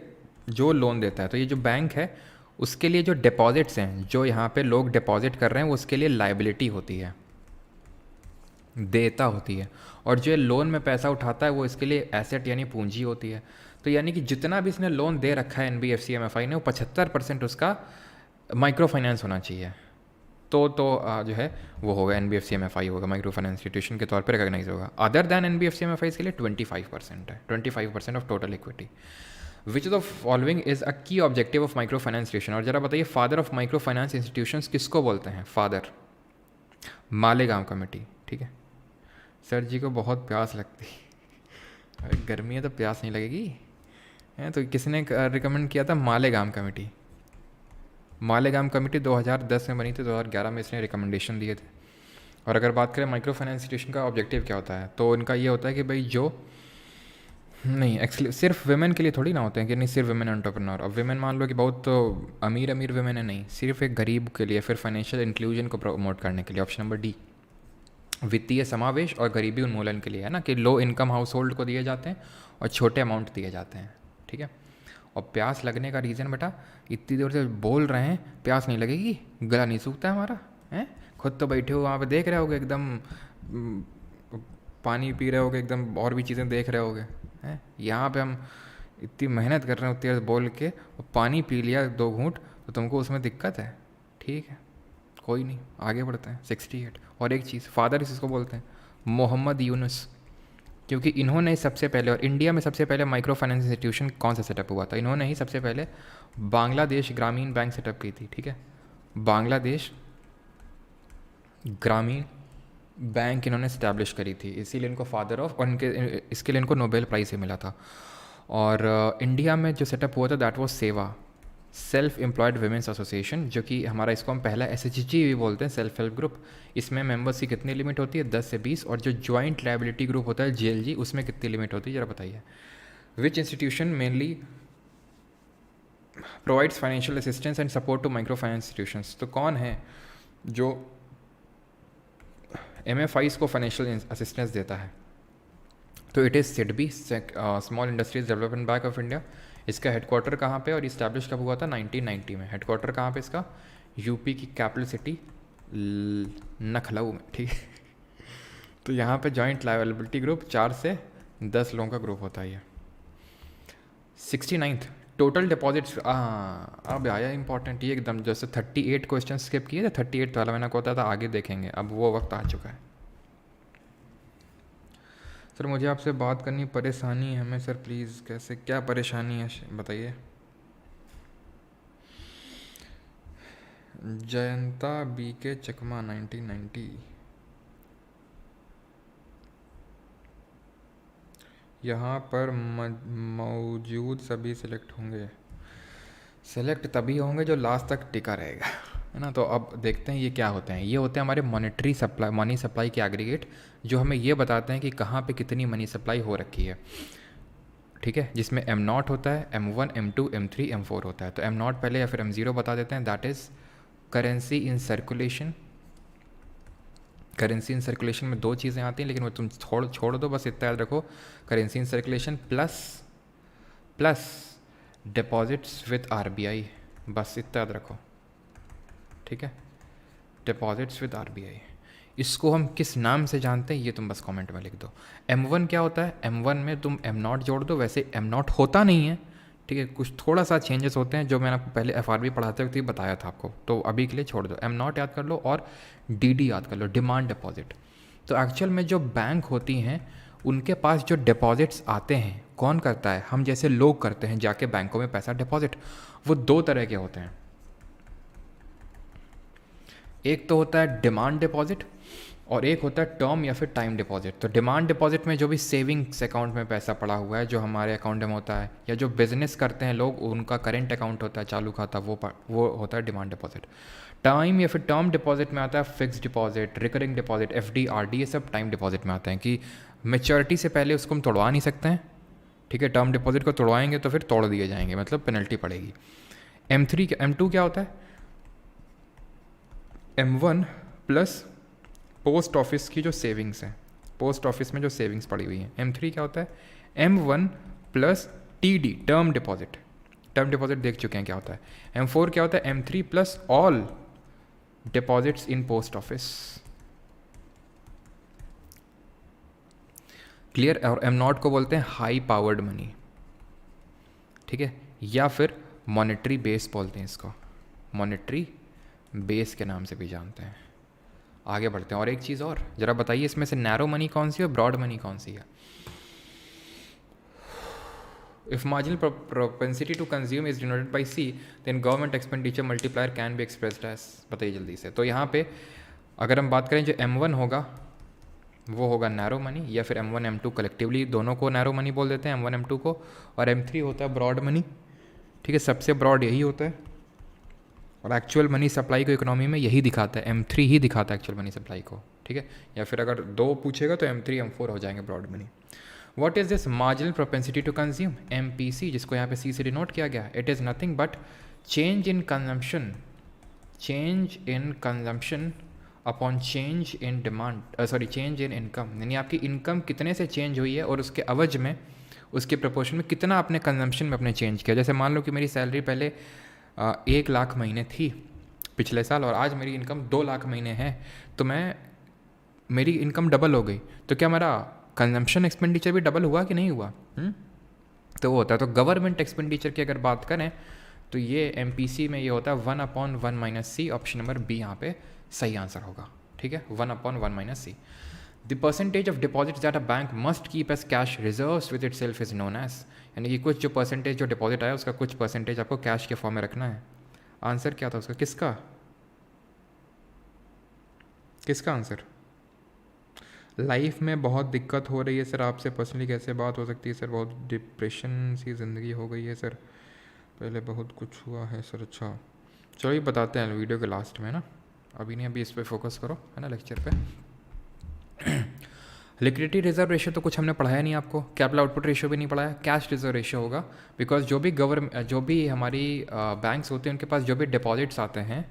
जो लोन देता है, तो ये जो बैंक है उसके लिए जो डिपॉजिट्स हैं, जो यहाँ पे लोग डिपॉजिट कर रहे हैं, वो उसके लिए लाइबिलिटी होती है, देयता होती है। और जो लोन में पैसा उठाता है वो इसके लिए एसेट यानी पूंजी होती है। तो यानी कि जितना भी इसने लोन दे रखा है NBFC MFI ने, वो 75% उसका माइक्रो फाइनेंस होना चाहिए। तो जो है वो होगा NBFC MFI होगा, माइक्रो फाइनेंस इंस्टीट्यूशन के तौर पे रिकॉग्नाइज होगा। अदर दैन NBFC MFI के लिए 25% है, 25% of total equity. Which of the following is a key objective of micro finance institution. और जरा बताइए, father of micro finance institutions किसको बोलते हैं? Father Malegaon committee. ठीक है, सर जी को बहुत प्यास लगती है, गर्मी है तो प्यास नहीं लगेगी है। तो किसने रिकमेंड किया था? मालेगांव कमेटी। मालेगांव कमेटी 2010 में बनी थी, 2011 में इसने रिकमेंडेशन दिए थे। और अगर बात करें माइक्रो फाइनेंस इंस्टीट्यूशन का ऑब्जेक्टिव क्या होता है, तो इनका ये होता है कि भाई जो नहीं एक्चुअली सिर्फ वेमेन के लिए थोड़ी ना होते हैं कि नहीं सिर्फ वेमेन एंटरप्रेन्योर। अब वेमेन मान लो कि बहुत तो अमीर वेमेन है, नहीं, सिर्फ एक गरीब के लिए, फिर फाइनेंशियल इंक्लूजन को प्रमोट करने के लिए। ऑप्शन नंबर डी, वित्तीय समावेश और गरीबी उन्मूलन के लिए, है ना, कि लो इनकम हाउस होल्ड को दिए जाते हैं और छोटे अमाउंट दिए जाते हैं। ठीक है। और प्यास लगने का रीज़न बेटा, इतनी देर से बोल रहे हैं, प्यास नहीं लगेगी? गला नहीं सूखता है हमारा? हैं, खुद तो बैठे हो वहाँ पे देख रहे होगे एकदम, पानी पी रहे होगे एकदम, और भी चीज़ें देख रहे होगे हैं। यहाँ पे हम इतनी मेहनत कर रहे हैं, उतनी देर बोल के, और पानी पी लिया 2 घूंट, तो तुमको उसमें दिक्कत है? ठीक है, कोई नहीं, आगे बढ़ते हैं। 68। और एक चीज़, फादर इसको बोलते हैं मोहम्मद यूनुस, क्योंकि इन्होंने सबसे पहले, और इंडिया में सबसे पहले माइक्रो फाइनेंस इंस्टीट्यूशन कौन सा सेटअप हुआ था? इन्होंने ही सबसे पहले बांग्लादेश ग्रामीण बैंक सेटअप की थी। ठीक है, बांग्लादेश ग्रामीण बैंक इन्होंने इस्टेब्लिश करी थी, इसीलिए इनको फादर ऑफ, और इनके इसके लिए इनको नोबेल प्राइज़ से मिला था। और इंडिया में जो सेटअप हुआ था दैट वाज सेवा, सेल्फ एम्प्लॉयड वुमेंस एसोसिएशन, जो कि हमारा इसको हम पहला SHG भी बोलते हैं, सेल्फ हेल्प ग्रुप। इसमें मेंबर्स की कितनी लिमिट होती है? 10 से 20। और जो जॉइंट लायबिलिटी ग्रुप होता है JLG, उसमें कितनी लिमिट होती है जरा बताइए। Which institution mainly provides financial assistance and support to micro finance institutions? तो कौन है जो MFIs को फाइनेंशियल असिस्टेंस देता है? तो it is SIDBI, small industries development bank of India. इसका हेडक्वार्टर कहाँ पे और इस्टेब्लिश कब हुआ था? 1990 में। हेडक्वार्टर कहाँ पे इसका? यूपी की कैपिटल सिटी लखनऊ में। ठीक है। तो यहाँ पे जॉइंट लायबिलिटी ग्रुप 4 से 10 लोगों का ग्रुप होता है ये। 69th, total deposits. अब आया इंपॉर्टेंट, ये एकदम जैसे 38 क्वेश्चन स्किप किए थे, 38 वाला मैंने कहता था आगे देखेंगे, अब वो वक्त आ चुका है। सर मुझे आपसे बात करनी परेशानी है हमें। सर प्लीज़, कैसे, क्या परेशानी है बताइए। जयंता BK चकमा 1990। यहाँ पर मौजूद सभी सिलेक्ट होंगे। सेलेक्ट तभी होंगे जो लास्ट तक टिका रहेगा, है ना। तो अब देखते हैं ये क्या होते हैं। ये होते हैं हमारे मॉनेटरी सप्लाई, मनी सप्लाई के एग्रीगेट, जो हमें ये बताते हैं कि कहाँ पे कितनी मनी सप्लाई हो रखी है। ठीक है, जिसमें M0 होता है, M1, M2, M3, M4 होता है। तो M0 पहले या फिर M0 बता देते हैं, that is currency in circulation. Currency in circulation में 2 चीज़ें आती हैं, लेकिन वो तुम छोड़ दो, बस इतना याद रखो, currency in circulation plus deposits with RBI, बस इतना याद रखो। ठीक है, डिपॉजिट्स विद RBI। इसको हम किस नाम से जानते हैं ये तुम बस कमेंट में लिख दो। M1 क्या होता है? M1 में तुम M0 जोड़ दो, वैसे M0 होता नहीं है। ठीक है, कुछ थोड़ा सा चेंजेस होते हैं, जो मैंने पहले FRB पढ़ाते वक्त ही बताया था आपको, तो अभी के लिए छोड़ दो। M0 याद कर लो और DD याद कर लो, डिमांड डिपॉजिट। तो एक्चुअल में जो बैंक होती हैं उनके पास जो डिपॉजिट्स आते हैं, कौन करता है? हम जैसे लोग करते हैं, जाके बैंकों में पैसा डिपॉजिट। वो 2 तरह के होते हैं। एक तो होता है डिमांड डिपॉजिट और एक होता है टर्म या फिर टाइम डिपॉजिट। तो डिमांड डिपॉजिट में जो भी सेविंग्स अकाउंट में पैसा पड़ा हुआ है, जो हमारे अकाउंट में होता है, या जो बिजनेस करते हैं लोग, उनका करेंट अकाउंट होता है, चालू खाता, वो होता है डिमांड डिपॉजिट। टाइम या फिर टर्म डिपॉजिट में आता है fix deposit, recurring deposit, FD, RD, ये सब टाइम डिपॉजिट में आते हैं कि मेच्योरिटी से पहले उसको हम तोड़वा नहीं सकते हैं। ठीक है, टर्म डिपॉजिट को तोड़वाएंगे तो फिर तोड़ दिए जाएंगे, मतलब पेनल्टी पड़ेगी। M2 क्या होता है? M1 प्लस पोस्ट ऑफिस की जो सेविंग्स हैं, पोस्ट ऑफिस में जो सेविंग्स पड़ी हुई हैं। M3 क्या होता है? M1 plus TD, term deposit, term deposit देख चुके हैं क्या होता है। M4 क्या होता है, M3 plus all deposits in post office, clear. और M0 को बोलते हैं हाई पावर्ड मनी, ठीक है, या फिर मॉनेटरी बेस बोलते हैं इसको, मॉनेटरी बेस के नाम से भी जानते हैं। आगे बढ़ते हैं। और एक चीज़ और, ज़रा बताइए इसमें से नैरो मनी कौन सी है और ब्रॉड मनी कौन सी है। If marginal propensity to consume is denoted by C, then government expenditure multiplier can be expressed as, बताइए जल्दी से। तो यहाँ पे अगर हम बात करें जो M1 होगा वो होगा नैरो मनी, या फिर M1 M2 कलेक्टिवली दोनों को नैरो मनी बोल देते हैं, M1 M2 को। और M3 होता है ब्रॉड मनी, ठीक है, सबसे ब्रॉड यही होता है। और एक्चुअल मनी सप्लाई को इकोनॉमी में यही दिखाता है, M3 ही दिखाता है एक्चुअल मनी सप्लाई को, ठीक है। या फिर अगर दो पूछेगा तो M3 M4 हो जाएंगे broad money. What is this marginal propensity to consume, MPC, जिसको यहाँ पे C से डिनोट किया गया। It is nothing but change in consumption, change in consumption upon change in demand, sorry change in income, यानी आपकी इनकम कितने से चेंज हुई है और उसके अवज में, उसके प्रपोर्शन में कितना आपने कंजम्पशन में अपने चेंज किया। जैसे मान लो कि मेरी सैलरी पहले 1 लाख महीने थी पिछले साल और आज मेरी इनकम 2 लाख महीने है, तो मेरी इनकम डबल हो गई, तो क्या मेरा कंजम्पशन एक्सपेंडिचर भी डबल हुआ कि नहीं हुआ? तो वो होता है। तो गवर्नमेंट एक्सपेंडिचर की अगर बात करें तो ये MPC में ये होता है 1/1 - C, ऑप्शन नंबर B यहाँ पे सही आंसर होगा, ठीक है, 1/1 - C। The percentage of deposit that a bank must keep as cash reserves with itself is known as, यानी कि कुछ जो परसेंटेज जो डिपॉजिट आया उसका कुछ परसेंटेज आपको कैश के फॉर्म में रखना है। आंसर क्या था उसका, किसका आंसर? लाइफ में बहुत दिक्कत हो रही है सर, आपसे पर्सनली कैसे बात हो सकती है सर, बहुत डिप्रेशन सी ज़िंदगी हो गई है सर, पहले बहुत कुछ हुआ है सर। अच्छा चलो ये बताते हैं वीडियो के लास्ट में ना, अभी नहीं, अभी इस पर फोकस करो, है ना, लेक्चर पे। लिक्विडिटी रिजर्व रेशियो तो कुछ हमने पढ़ाया नहीं आपको, कैपिटल आउटपुट रेशियो भी नहीं पढ़ाया, कैश रिजर्व रेशियो होगा। बिकॉज जो भी हमारी बैंक्स होते हैं उनके पास जो भी डिपॉजिट्स आते हैं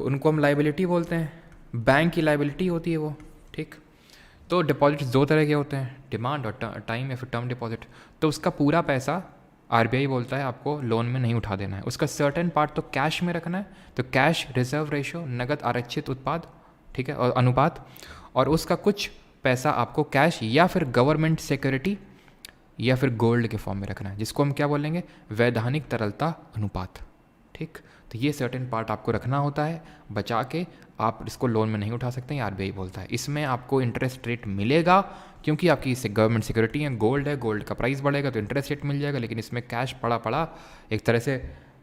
उनको हम लाइबिलिटी बोलते हैं, बैंक की लाइबिलिटी होती है वो, ठीक। तो डिपॉजिट्स दो तरह के होते हैं, डिमांड और टाइम या फिर टर्म डिपॉजिट। तो उसका पूरा पैसा RBI बोलता है आपको लोन में नहीं उठा देना है, उसका सर्टेन पार्ट तो कैश में रखना है, तो कैश रिजर्व रेशियो, नगद आरक्षित उत्पाद, ठीक है, और अनुपात, और उसका कुछ पैसा आपको कैश या फिर गवर्नमेंट सिक्योरिटी या फिर गोल्ड के फॉर्म में रखना है, जिसको हम क्या बोलेंगे, वैधानिक तरलता अनुपात, ठीक। तो ये सर्टेन पार्ट आपको रखना होता है बचा के, आप इसको लोन में नहीं उठा सकते, RBI बोलता है। इसमें आपको इंटरेस्ट रेट मिलेगा क्योंकि आपकी इससे गवर्नमेंट सिक्योरिटी है, गोल्ड है, गोल्ड का प्राइस बढ़ेगा तो इंटरेस्ट रेट मिल जाएगा, लेकिन इसमें कैश पड़ा एक तरह से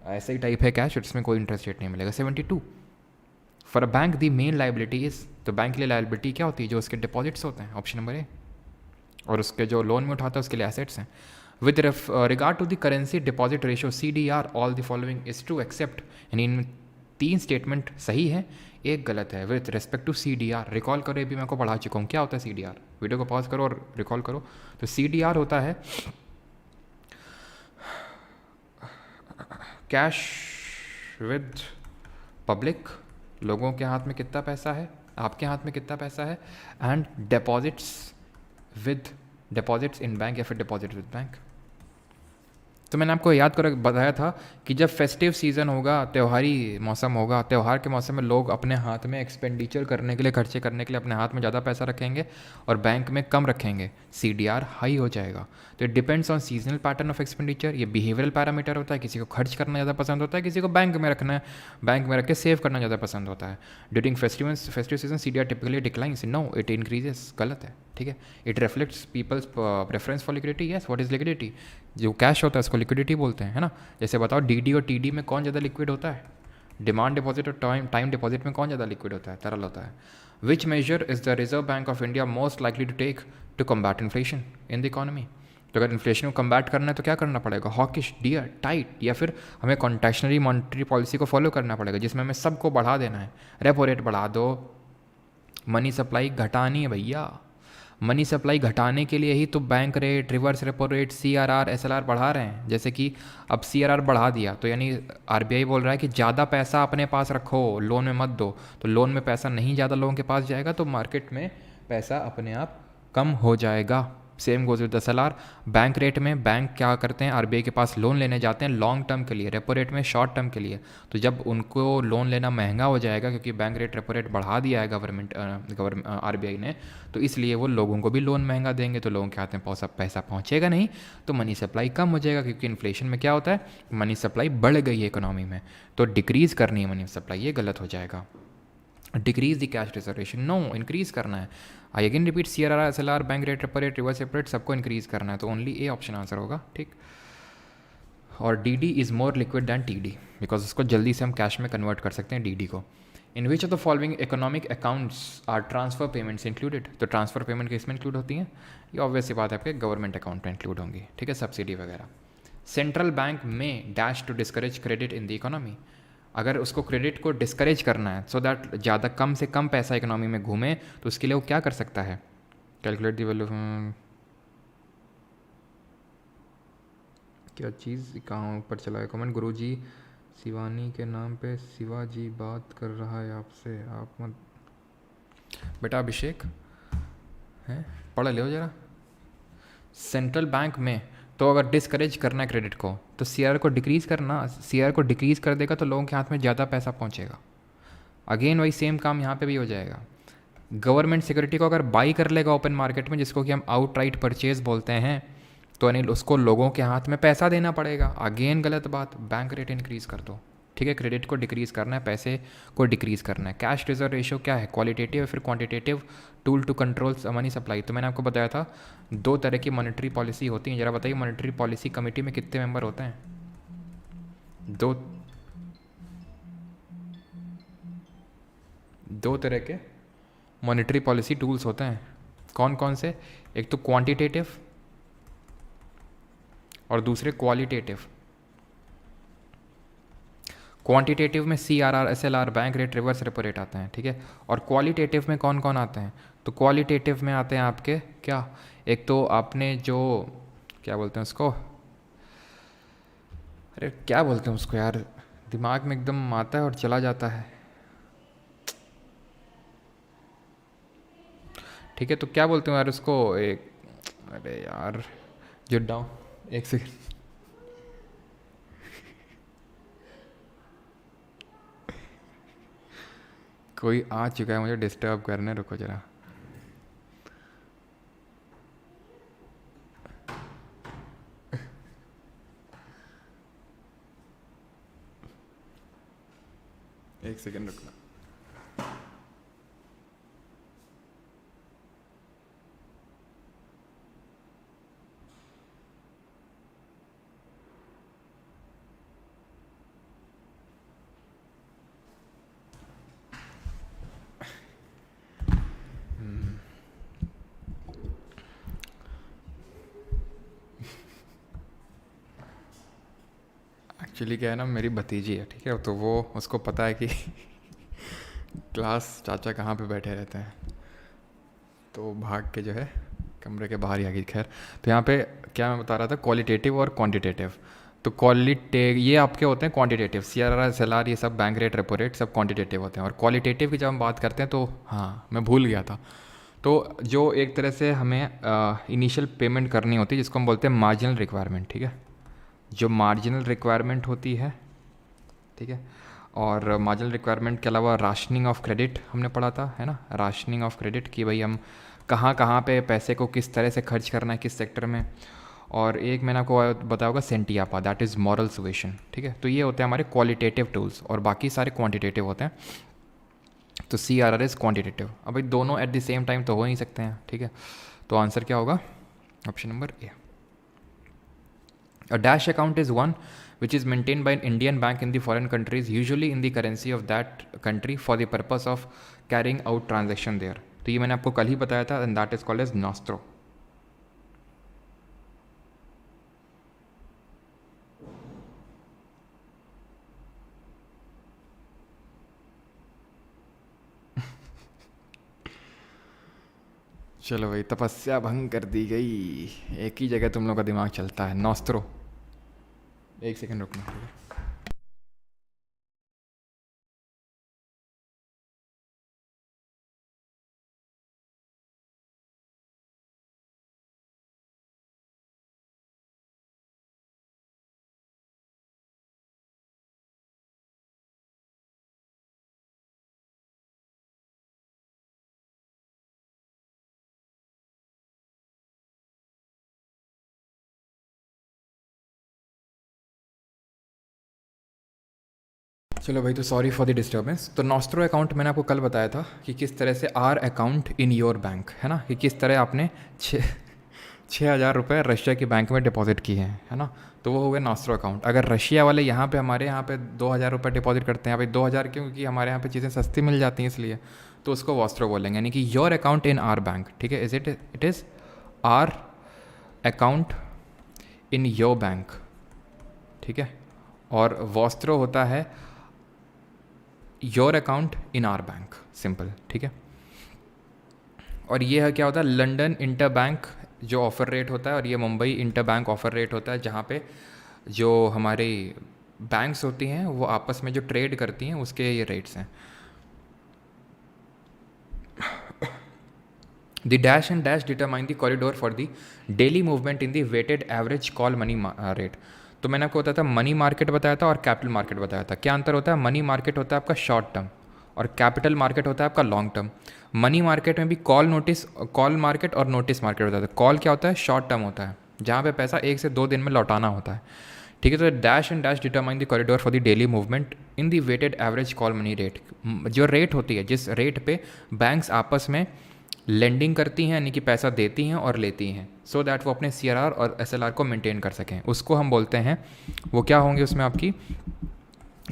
ऐसे ही टाइप है कैश, इसमें कोई इंटरेस्ट रेट नहीं मिलेगा। 72 for a bank the main liability is, तो बैंक के लिए लाइबिलिटी क्या होती है, जो उसके डिपॉजिट्स होते हैं, ऑप्शन नंबर A, और उसके जो लोन में उठाता है उसके लिए एसेट्स हैं। With regard to the currency deposit ratio CDR all the following is true except, यानी इन 3 स्टेटमेंट सही है, एक गलत है। With respect to CDR, recall करो, ये भी मैं को पढ़ा चुका हूँ, क्या होता है CDR, वीडियो को पॉज करो और रिकॉल करो। तो CDR होता है कैश विद पब्लिक, लोगों के हाथ में कितना पैसा है, आपके हाथ में कितना पैसा है, एंड डिपॉजिट्स इन बैंक या फिर डिपॉजिट विद बैंक। तो मैंने आपको याद कर बताया था कि जब फेस्टिव सीज़न होगा, त्योहारी मौसम होगा, त्यौहार के मौसम में लोग अपने हाथ में एक्सपेंडिचर करने के लिए, खर्चे करने के लिए अपने हाथ में ज़्यादा पैसा रखेंगे और बैंक में कम रखेंगे, CDR हाई हो जाएगा। तो it depends on seasonal pattern of expenditure, ये बिहेवियरल पैरामीटर होता है, किसी को खर्च करना ज़्यादा पसंद होता है, किसी को बैंक में रखना है, बैंक में रख के सेव करना ज़्यादा पसंद होता है। During festive season CDR typically declines, no it increases, गलत है, ठीक है। It reflects people's preference for liquidity, yes. What is liquidity, जो कैश होता है उसको लिक्विडिटी बोलते हैं, है ना। जैसे बताओ DD और TD में कौन ज़्यादा लिक्विड होता है, डिमांड डिपॉजिट और टाइम डिपॉजिट में कौन ज़्यादा लिक्विड होता है, तरल होता है। Which measure is the reserve bank of India most likely to take to combat inflation in the economy. तो अगर इन्फ्लेशन को कम्बैट करना है तो क्या करना पड़ेगा, हॉकिश, डियर, टाइट, या फिर हमें कॉन्ट्रैक्शनरी मॉनेटरी पॉलिसी को फॉलो करना पड़ेगा, जिसमें हमें सबको बढ़ा देना है, रेपो रेट बढ़ा दो, मनी सप्लाई घटानी है भैया। मनी सप्लाई घटाने के लिए ही तो bank rate, reverse repo rate, CRR, SLR बढ़ा रहे हैं। जैसे कि अब CRR बढ़ा दिया तो यानी RBI बोल रहा है कि ज़्यादा पैसा अपने पास रखो, लोन में मत दो। तो लोन में पैसा नहीं ज़्यादा लोगों के पास जाएगा तो मार्केट में पैसा अपने आप कम हो जाएगा, same goes with SLR। Bank rate में बैंक क्या करते हैं, RBI के पास लोन लेने जाते हैं लॉन्ग टर्म के लिए, रेपो रेट में शॉर्ट टर्म के लिए। तो जब उनको लोन लेना महंगा हो जाएगा क्योंकि बैंक रेट रेपो रेट बढ़ा दिया है गवर्नमेंट RBI ने, तो इसलिए वो लोगों को भी लोन महंगा देंगे, तो लोगों के हाथ में पैसा पहुँचेगा नहीं, तो मनी सप्लाई कम हो जाएगा। क्योंकि इन्फ्लेशन में क्या होता है, मनी सप्लाई बढ़ गई है इकोनॉमी में, तो डिक्रीज़ करनी है मनी सप्लाई, ये गलत हो जाएगा। Decrease the cash reservation, no, increase करना है। I again repeat, CRR SLR bank rate repo rate reverse repo rate सबको इंक्रीज करना है, तो ओनली ए ऑप्शन आंसर होगा, ठीक। और DD is more liquid than TD, because उसको जल्दी से हम कैश में कन्वर्ट कर सकते हैं DD को। In which of the following economic accounts are transfer payments included, तो ट्रांसफर पेमेंट किस में इंक्लूड होती हैं, ये ऑब्वियस सी बात है आपके गवर्नमेंट अकाउंट में इंक्लूड होंगी, ठीक है, सब्सिडी वगैरह। सेंट्रल बैंक में dash to discourage credit in the economy, अगर उसको क्रेडिट को डिस्करेज करना है सो दैट ज़्यादा कम से कम पैसा इकोनॉमी में घूमे, तो उसके लिए वो क्या कर सकता है, कैलकुलेट दी वैल्यू, क्या चीज़ कहाँ ऊपर चला है कमेंट, गुरुजी शिवानी के नाम पे शिवाजी बात कर रहा है आपसे, आप मत बेटा अभिषेक हैं, पढ़ लो ज़रा। सेंट्रल बैंक में तो अगर डिस्करेज करना है क्रेडिट को, तो CRR को डिक्रीज़ करना, CRR को डिक्रीज़ कर देगा तो लोगों के हाथ में ज़्यादा पैसा पहुंचेगा। अगेन वही सेम काम यहाँ पे भी हो जाएगा। गवर्नमेंट सिक्योरिटी को अगर बाई कर लेगा ओपन मार्केट में, जिसको कि हम आउटराइट परचेज बोलते हैं, तो अनिल उसको लोगों के हाथ में पैसा देना पड़ेगा, अगेन गलत बात। बैंक रेट इंक्रीज़ कर दो, ठीक है, क्रेडिट को डिक्रीज़ करना है, पैसे को डिक्रीज़ करना है। कैश रिजर्व रेशियो क्या है, क्वालिटेटिव या फिर quantitative tool to control money supply, तो मैंने आपको बताया था 2 तरह की मॉनेटरी पॉलिसी होती है। ज़रा बताइए मॉनेटरी पॉलिसी कमेटी में कितने मेंबर होते हैं, 2 तरह के मॉनेटरी पॉलिसी टूल्स होते हैं, कौन कौन से, एक तो क्वांटिटेटिव और दूसरे क्वालिटेटिव। क्वांटिटेटिव में CRR SLR bank rate reverse repo rate आते हैं, ठीक है। और क्वालिटेटिव में कौन कौन आते हैं, तो क्वालिटेटिव में आते हैं आपके क्या, एक तो आपने जो क्या बोलते हैं उसको, अरे क्या बोलते हैं उसको यार, दिमाग में एकदम आता है और चला जाता है, ठीक है, तो क्या बोलते हैं यार उसको, एक, अरे यार जुट डाउन, एक सेकेंड, कोई आ चुका है मुझे डिस्टर्ब करने, रुको जरा। एक सेकेंड रुकना। एक्चुअली क्या है ना, मेरी भतीजी है, ठीक है, तो वो उसको पता है कि क्लास चाचा कहाँ पे बैठे रहते हैं, तो भाग के जो है कमरे के बाहर ही आ गई। खैर, तो यहाँ पे क्या मैं बता रहा था, क्वालिटेटिव और क्वांटिटेटिव। तो ये आपके होते हैं क्वांटिटेटिव, CRR SLR ये सब बैंक रेट रेपो रेट सब क्वांटिटेटिव होते हैं। और क्वालिटेटिव की जब हम बात करते हैं तो हाँ मैं भूल गया था, तो जो एक तरह से हमें इनिशियल पेमेंट करनी होती है जिसको हम बोलते हैं मार्जिनल रिक्वायरमेंट, ठीक है, जो मार्जिनल रिक्वायरमेंट होती है, ठीक है। और मार्जिनल रिक्वायरमेंट के अलावा राशनिंग ऑफ क्रेडिट हमने पढ़ा था, है ना, राशनिंग ऑफ क्रेडिट कि भाई हम कहाँ कहाँ पे पैसे को किस तरह से खर्च करना है, किस सेक्टर में। और एक मैंने आपको बताया होगा सेंटियापा, दैट इज़ मॉरल सुवेशन, ठीक है। तो ये होते हैं हमारे क्वालिटेटिव टूल्स और बाकी सारे क्वांटिटेटिव होते हैं। तो CRR इज़ क्वांटिटेटिव। अब भाई दोनों एट द सेम टाइम तो हो नहीं सकते हैं, ठीक है, तो आंसर क्या होगा, option number A. A dash account is one which is maintained by an Indian bank in the foreign countries, usually in the currency of that country for the purpose of carrying out transaction there. तो ये मैंने आपको कल ही बताया था, and that is called as nostro. चलो भाई, तपस्या भंग कर दी गई, एक ही जगह तुम लोग का दिमाग चलता है, नॉस्त्रो। एक सेकंड रुकना। चलो भाई, तो सॉरी फॉर द डिस्टर्बेंस। तो नॉस्ट्रो अकाउंट मैंने आपको कल बताया था कि किस तरह से our account in your bank, है ना, कि किस तरह आपने 6,000 रुपये रशिया के बैंक में डिपॉजिट किए हैं, है ना। तो वो हो गया नॉस्ट्रो अकाउंट। अगर रशिया वाले यहाँ पे हमारे यहाँ पे 2,000 रुपये डिपॉजिट करते हैं, भाई 2,000 क्योंकि हमारे यहाँ पे चीज़ें सस्ती मिल जाती हैं इसलिए, तो उसको वॉस्ट्रो बोलेंगे, यानी कि your account in our bank, ठीक है। It is our account in your bank, ठीक है। और वॉस्ट्रो होता है your account in our bank, simple, ठीक है। और ये है क्या होता है, लंदन इंटर बैंक जो ऑफ़र रेट होता है, और ये Mumbai inter bank offer rate होता है, जहाँ पे जो हमारी बैंक्स होती हैं वो आपस में जो ट्रेड करती हैं उसके ये रेट्स हैं। The dash and dash determine the corridor for the daily movement in the weighted average call money rate. तो मैंने आपको बताया था मनी मार्केट बताया था और कैपिटल मार्केट बताया था। क्या अंतर होता है, मनी मार्केट होता है आपका शॉर्ट टर्म और कैपिटल मार्केट होता है आपका लॉन्ग टर्म। मनी मार्केट में भी कॉल मार्केट और नोटिस मार्केट होता है। कॉल क्या होता है, शॉर्ट टर्म होता है, जहाँ पे पैसा 1 से 2 दिन में लौटाना होता है, ठीक है। तो dash and dash determine the corridor for the daily movement in the weighted average call money rate. जो रेट होती है, जिस रेट पे बैंक्स आपस में लेंडिंग करती हैं, यानी कि पैसा देती हैं और लेती हैं, सो दैट वो अपने CRR और SLR को मेंटेन कर सकें, उसको हम बोलते हैं, वो क्या होंगे उसमें आपकी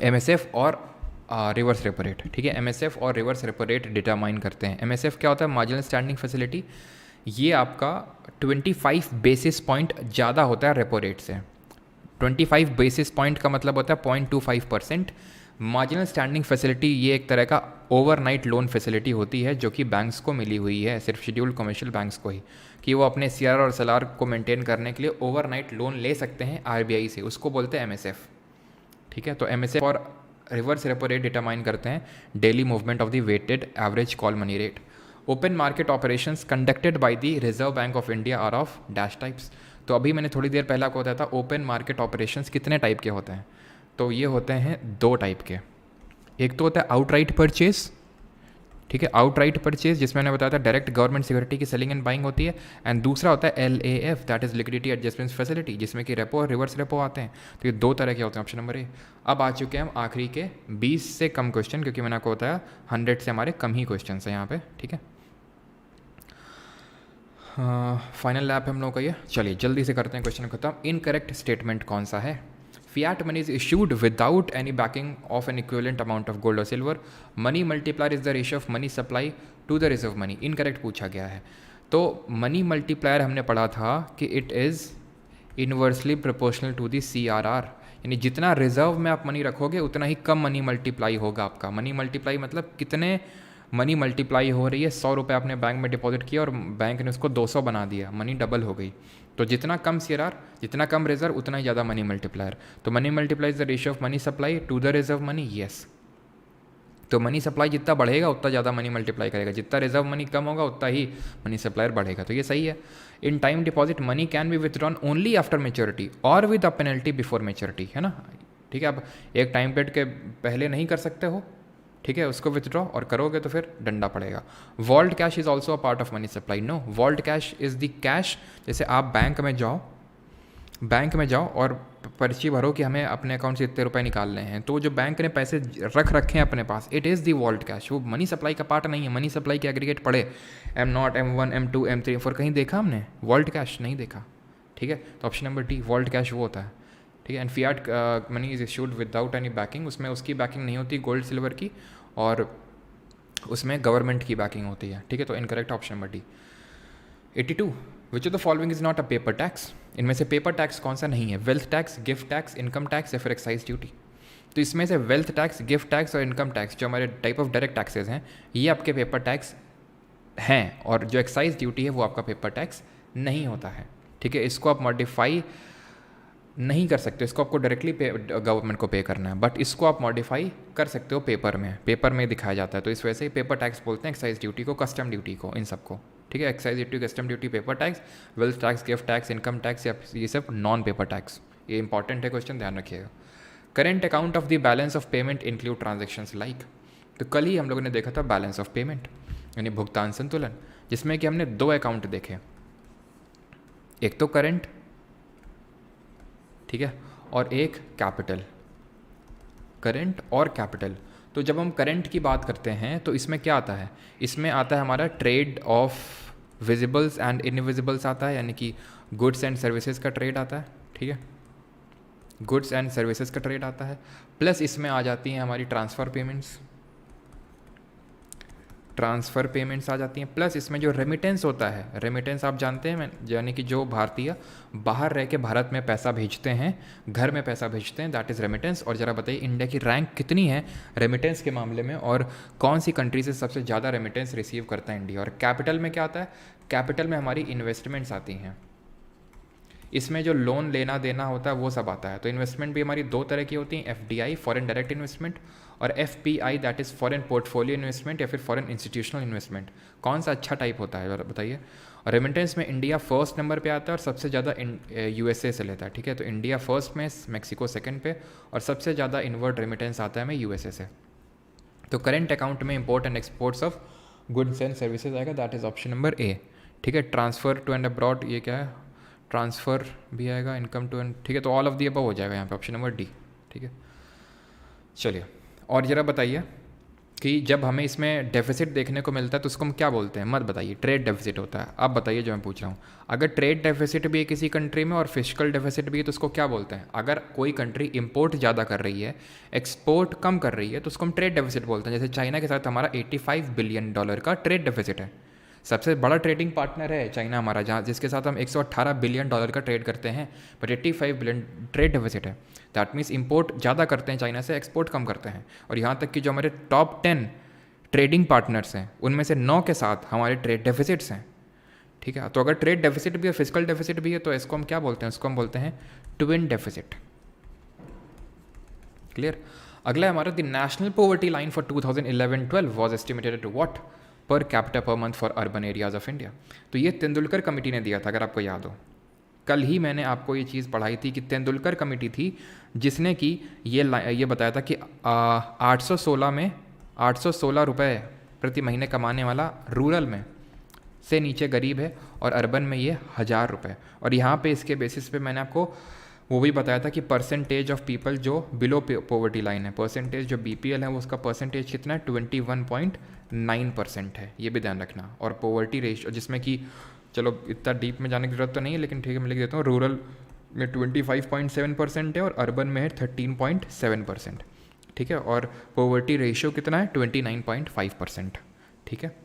MSF और रिवर्स रेपो रेट, ठीक है। MSF और रिवर्स रेपो रेट डिटरमाइन करते हैं। MSF क्या होता है, मार्जिनल स्टैंडिंग फैसिलिटी। ये आपका 25 बेसिस पॉइंट ज़्यादा होता है रेपो रेट से। 25 बेसिस पॉइंट का मतलब होता है 0.25%। मार्जिनल स्टैंडिंग फैसिलिटी ये एक तरह का ओवरनाइट लोन फैसिलिटी होती है जो कि बैंक्स को मिली हुई है, सिर्फ शेड्यूल्ड कमर्शियल बैंक्स को ही, कि वो अपने CRR और SLR को मेंटेन करने के लिए ओवरनाइट लोन ले सकते हैं RBI से, उसको बोलते हैं MSF, ठीक है। तो MSF और रिवर्स रेपो रेट डिटरमाइन करते हैं daily movement of the weighted average call money rate. Open market operations conducted by the reserve bank of India are of dash types. तो अभी मैंने थोड़ी देर पहले आपको बताया था ओपन मार्केट ऑपरेशंस कितने टाइप के होते हैं। तो ये होते हैं 2 टाइप के। एक तो होता है आउटराइट परचेज, ठीक है, आउटराइट परचेज, जिसमें मैंने बताया था डायरेक्ट गवर्नमेंट सिक्योरिटी की सेलिंग एंड बाइंग होती है। एंड दूसरा होता है LAF, that is liquidity adjustment facility, जिसमें कि रेपो और रिवर्स रेपो आते हैं। तो ये 2 तरह के होते हैं, ऑप्शन नंबर ए। अब आ चुके हैं हम आखिरी के 20 से कम क्वेश्चन, क्योंकि मैंने आपको बताया 100 से हमारे कम ही क्वेश्चन हैं यहाँ पे, ठीक है। फाइनल लैप है हम लोग का ये। चलिए जल्दी से करते हैं क्वेश्चन खत्म। इनकरेक्ट स्टेटमेंट कौन सा है, fiat money is issued without any backing of an equivalent amount of gold or silver. Money multiplier is the ratio of money supply to the reserve money. Incorrect पूछा गया है। तो मनी मल्टीप्लायर हमने पढ़ा था कि it is inversely proportional to the CRR, यानी जितना रिजर्व में आप मनी रखोगे उतना ही कम मनी मल्टीप्लाई होगा आपका। मनी मल्टीप्लाई मतलब कितने मनी मल्टीप्लाई हो रही है। 100 रुपये आपने बैंक में डिपॉजिट किया और बैंक ने उसको 200 बना दिया, मनी डबल हो गई। तो जितना कम CRR, जितना कम रिजर्व, उतना ही ज़्यादा मनी मल्टीप्लायर। तो money multiply is the ratio of money supply to the reserve money, yes. तो मनी सप्लाई जितना बढ़ेगा उतना ज़्यादा मनी मल्टीप्लाई करेगा, जितना रिजर्व मनी कम होगा उतना ही मनी सप्लायर बढ़ेगा। तो ये सही है। In time deposit money can be withdrawn only after maturity और with a penalty before maturity, है ना, ठीक है। अब एक टाइम पीरियड के पहले नहीं कर सकते हो, ठीक है, उसको विथड्रॉ, और करोगे तो फिर डंडा पड़ेगा। Vault cash is also a part of money supply, no. Vault cash is the cash, जैसे आप बैंक में जाओ और पर्ची भरो कि हमें अपने अकाउंट से इतने रुपए निकालने हैं, तो जो बैंक ने पैसे रख रखे हैं अपने पास, it is the vault cash. वो मनी सप्लाई का पार्ट नहीं है। मनी सप्लाई के एग्रीगेट पड़े M0, M1, M2, M3, M4 कहीं देखा हमने? वॉल्ट कैश नहीं देखा, ठीक है। तो option number D, vault cash वो होता है, ठीक है। And fiat money is issued without any backing, उसमें उसकी बैकिंग नहीं होती गोल्ड सिल्वर की, और उसमें गवर्नमेंट की बैकिंग होती है, ठीक है। तो incorrect option number D. 82, which of the following is not a paper tax. इनमें से पेपर टैक्स कौन सा नहीं है? Wealth tax, gift tax, income tax या फिर एक्साइज ड्यूटी। तो इसमें से वेल्थ टैक्स, गिफ्ट टैक्स और इनकम टैक्स जो हमारे टाइप ऑफ डायरेक्ट टैक्सेस हैं, ये आपके पेपर टैक्स हैं, और जो एक्साइज ड्यूटी है वो आपका पेपर टैक्स नहीं होता है, ठीक है। इसको आप मॉडिफाई नहीं कर सकते, इसको आपको डायरेक्टली गवर्नमेंट को पे करना है, बट इसको आप मॉडिफाई कर सकते हो पेपर में दिखाया जाता है। तो इस वजह से पेपर टैक्स बोलते हैं एक्साइज ड्यूटी को, कस्टम ड्यूटी को, इन सबको, ठीक है। Excise duty, custom duty, paper tax, wealth tax, gift tax, income tax, या ये सब नॉन पेपर टैक्स। ये इंपॉर्टेंट है क्वेश्चन, ध्यान रखिएगा। Current account of the balance of payment include transactions like. तो कल ही हम लोगों ने देखा था बैलेंस ऑफ पेमेंट, यानी भुगतान संतुलन, जिसमें कि हमने 2 अकाउंट देखे, एक तो करेंट, ठीक है, और एक कैपिटल। करंट और कैपिटल। तो जब हम करंट की बात करते हैं तो इसमें क्या आता है, इसमें आता है हमारा ट्रेड ऑफ विजिबल्स एंड इनविजिबल्स आता है, यानी कि गुड्स एंड सर्विसेज का ट्रेड आता है, ठीक है, गुड्स एंड सर्विसेज का ट्रेड आता है। प्लस इसमें आ जाती हैं हमारी ट्रांसफ़र पेमेंट्स आ जाती हैं। प्लस इसमें जो रेमिटेंस होता है, रेमिटेंस आप जानते हैं, यानी कि जो भारतीय बाहर रह के भारत में पैसा भेजते हैं, घर में पैसा भेजते हैं, दैट इज़ रेमिटेंस। और ज़रा बताइए इंडिया की रैंक कितनी है रेमिटेंस के मामले में, और कौन सी कंट्री से सबसे ज़्यादा रेमिटेंस रिसीव करता है इंडिया। और कैपिटल में क्या आता है, कैपिटल में हमारी इन्वेस्टमेंट्स आती हैं, इसमें जो लोन लेना देना होता है वो सब आता है। तो इन्वेस्टमेंट भी हमारी दो तरह की होती हैं, FDI फॉरेन डायरेक्ट इन्वेस्टमेंट, और FPI that is foreign portfolio investment या फिर फॉरेन इंस्टीट्यूशनल इन्वेस्टमेंट। कौन सा अच्छा टाइप होता है बताइए। और रेमिटेंस में इंडिया फर्स्ट नंबर पे आता है और सबसे ज़्यादा USA से लेता है, ठीक है। तो इंडिया फर्स्ट में, मैक्सिको सेकंड पे, और सबसे ज़्यादा इनवर्ड रेमिटेंस आता है हमें USA से। तो करेंट अकाउंट में import and exports of goods and services आएगा, that is option number A, ठीक है। ट्रांसफ़र टू एंड अब्रॉड, ये क्या है, ट्रांसफ़र भी आएगा, इनकम टू एंड, ठीक है। तो ऑल ऑफ दी अबव हो जाएगा यहाँ पे, ऑप्शन नंबर D, ठीक है। चलिए, और ज़रा बताइए कि जब हमें इसमें डेफिसिट देखने को मिलता है तो उसको हम क्या बोलते हैं, मत बताइए, ट्रेड डेफिसिट होता है। अब बताइए जो मैं पूछ रहा हूँ, अगर ट्रेड डेफिसिट भी है किसी कंट्री में और फिजिकल डेफिसिट भी है तो उसको क्या बोलते हैं। अगर कोई कंट्री इंपोर्ट ज़्यादा कर रही है, एक्सपोर्ट कम कर रही है, तो उसको हम ट्रेड डेफिसिट बोलते हैं। जैसे चाइना के साथ हमारा $85 बिलियन का ट्रेड डेफिसिट है, सबसे बड़ा ट्रेडिंग पार्टनर है चाइना हमारा, जहाँ जिसके साथ हम $118 बिलियन का ट्रेड करते हैं, बट 85 बिलियन ट्रेड डेफिसिट है। दैट मीन्स इंपोर्ट ज़्यादा करते हैं चाइना से, एक्सपोर्ट कम करते हैं। और यहाँ तक कि जो हमारे टॉप 10 ट्रेडिंग पार्टनर्स हैं उनमें से 9 के साथ हमारे ट्रेड डेफिसिट्स हैं, ठीक है। तो अगर ट्रेड डेफिसिट भी है, फिजिकल डेफिसिट भी है, तो इसको हम क्या बोलते हैं, इसको हम बोलते हैं ट्विन डेफिसिट। क्लियर। अगला है हमारा, the national poverty line for 2011-12 was estimated to what per capita per month for urban areas of India. तो ये तेंदुलकर कमेटी ने दिया था, अगर आपको याद हो। कल ही मैंने आपको ये चीज़ पढ़ाई थी कि तेंदुलकर कमेटी थी जिसने कि ये बताया था कि 816 रुपये प्रति महीने कमाने वाला रूरल में से नीचे गरीब है और अर्बन में ये 1000 रुपये। और यहाँ पे इसके बेसिस पे मैंने आपको वो भी बताया था कि परसेंटेज ऑफ पीपल जो बिलो पॉवर्टी लाइन है, परसेंटेज जो BPL है वो उसका परसेंटेज कितना है, 21.9% है, ये भी ध्यान रखना। और पॉवर्टी रेशियो जिसमें कि, चलो इतना डीप में जाने की जरूरत तो नहीं है, लेकिन ठीक है मैं लिख देता हूँ, रूरल में 25.7% है और अर्बन में है 13.7%, ठीक है। और पॉवर्टी रेशियो कितना है, 29.5%, ठीक है।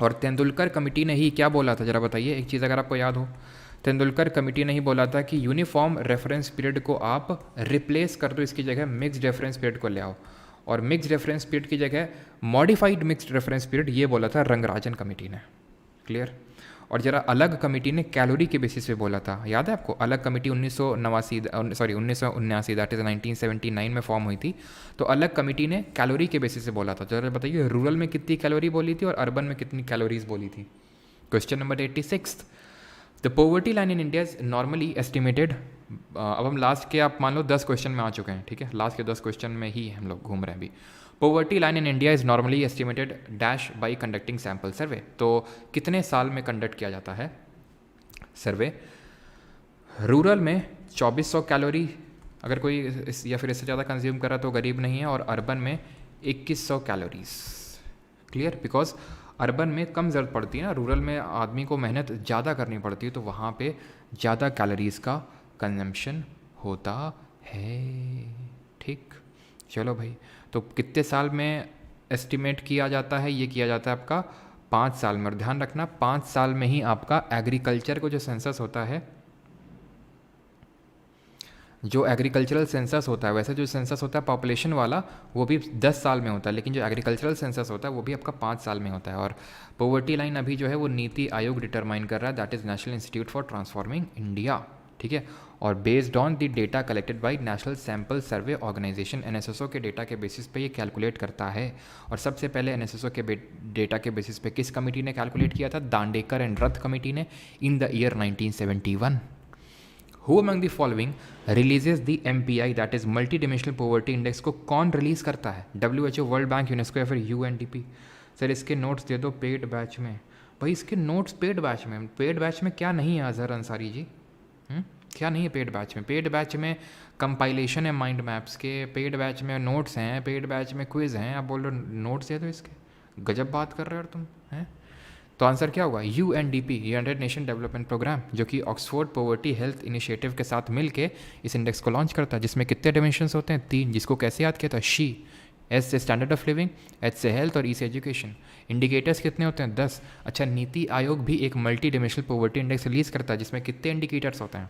और तेंदुलकर कमेटी ने ही क्या बोला था, ज़रा बताइए एक चीज़ अगर आपको याद हो। तेंदुलकर कमेटी ने ही बोला था कि यूनिफॉर्म रेफरेंस पीरियड को आप रिप्लेस कर दो, इसकी जगह मिक्स्ड रेफरेंस पीरियड को ले आओ। और मिक्स्ड रेफरेंस पीरियड की जगह मॉडिफाइड मिक्स्ड रेफरेंस पीरियड, ये बोला था रंगराजन कमेटी ने। क्लियर। और जरा अलग कमेटी ने कैलोरी के बेसिस पे बोला था, याद है आपको। अलग कमेटी 1979 दैट इज़ 1979 में फॉर्म हुई थी। तो अलग कमेटी ने कैलोरी के बेसिस पे बोला था। जरा बताइए रूरल में कितनी कैलोरी बोली थी और अर्बन में कितनी कैलोरीज बोली थी। Question number 86, the poverty line in India is normally estimated. अब हम लास्ट के, आप मान लो 10 क्वेश्चन में आ चुके हैं, ठीक है, लास्ट के 10 क्वेश्चन में ही हम लोग घूम रहे हैं अभी। Poverty line in India is normally estimated dash by conducting sample survey. तो कितने साल में कंडक्ट किया जाता है सर्वे। रूरल में 2400 कैलोरी अगर कोई या फिर इससे ज़्यादा कंज्यूम कर रहा तो गरीब नहीं है, और अर्बन में 2100 कैलोरीज। क्लियर। बिकॉज अर्बन में कम ज़रूरत पड़ती है ना, रूरल में आदमी को मेहनत ज़्यादा करनी पड़ती है, तो वहाँ पे ज़्यादा कैलोरीज़ का कंजम्पशन होता है, ठीक। चलो भाई, तो कितने साल में एस्टिमेट किया जाता है, ये किया जाता है आपका 5 साल में। और ध्यान रखना 5 साल में ही आपका एग्रीकल्चर को जो सेंसस होता है, जो एग्रीकल्चरल सेंसस होता है, वैसे जो सेंसस होता है पॉपुलेशन वाला वो भी 10 साल में होता है, लेकिन जो एग्रीकल्चरल सेंसस होता है वो भी आपका 5 साल में होता है। और पॉवर्टी लाइन अभी जो है वो नीति आयोग डिटरमाइन कर रहा है, that is national institute for transforming India, ठीक है। और based on the data collected by national sample survey organisation, NSSO के डेटा के बेसिस पे ये कैलकुलेट करता है। और सबसे पहले NSSO के डेटा के बेसिस पे किस कमेटी ने कैलकुलेट किया था, दांडेकर एंड रथ कमेटी ने, इन the year 1971। Who among the following releases the MPI that is multi dimensional poverty index को कौन रिलीज करता है, WHO, वर्ल्ड बैंक, यूनेस्को या फिर UNDP। सर इसके नोट्स दे दो पेड बैच में। भाई इसके नोट्स पेड बैच में क्या नहीं है अजहर अंसारी जी, क्या नहीं है पेड बैच में? पेड बैच में कंपाइलेशन है माइंड मैप्स के, पेड बैच में नोट्स हैं, पेड बैच में क्विज़ हैं। आप बोल रहे हो नोट्स दे दो इसके? गजब बात कर रहे हो यार तुम, हैं? तो आंसर क्या होगा? UNDP, united nation development programme, जो कि ऑक्सफोर्ड पॉवर्टी हेल्थ इनिशिएटिव के साथ मिल के इस इंडेक्स को लॉन्च करता है, जिसमें कितने डायमेंशंस होते हैं? 3, जिसको कैसे याद किया था? शी, एस से स्टैंडर्ड ऑफ लिविंग, एच से हेल्थ और ई से एजुकेशन। इंडिकेटर्स कितने होते हैं? 10। अच्छा, नीति आयोग भी एक multi dimensional poverty index release करता है, जिसमें कितने इंडिकेटर्स होते हैं?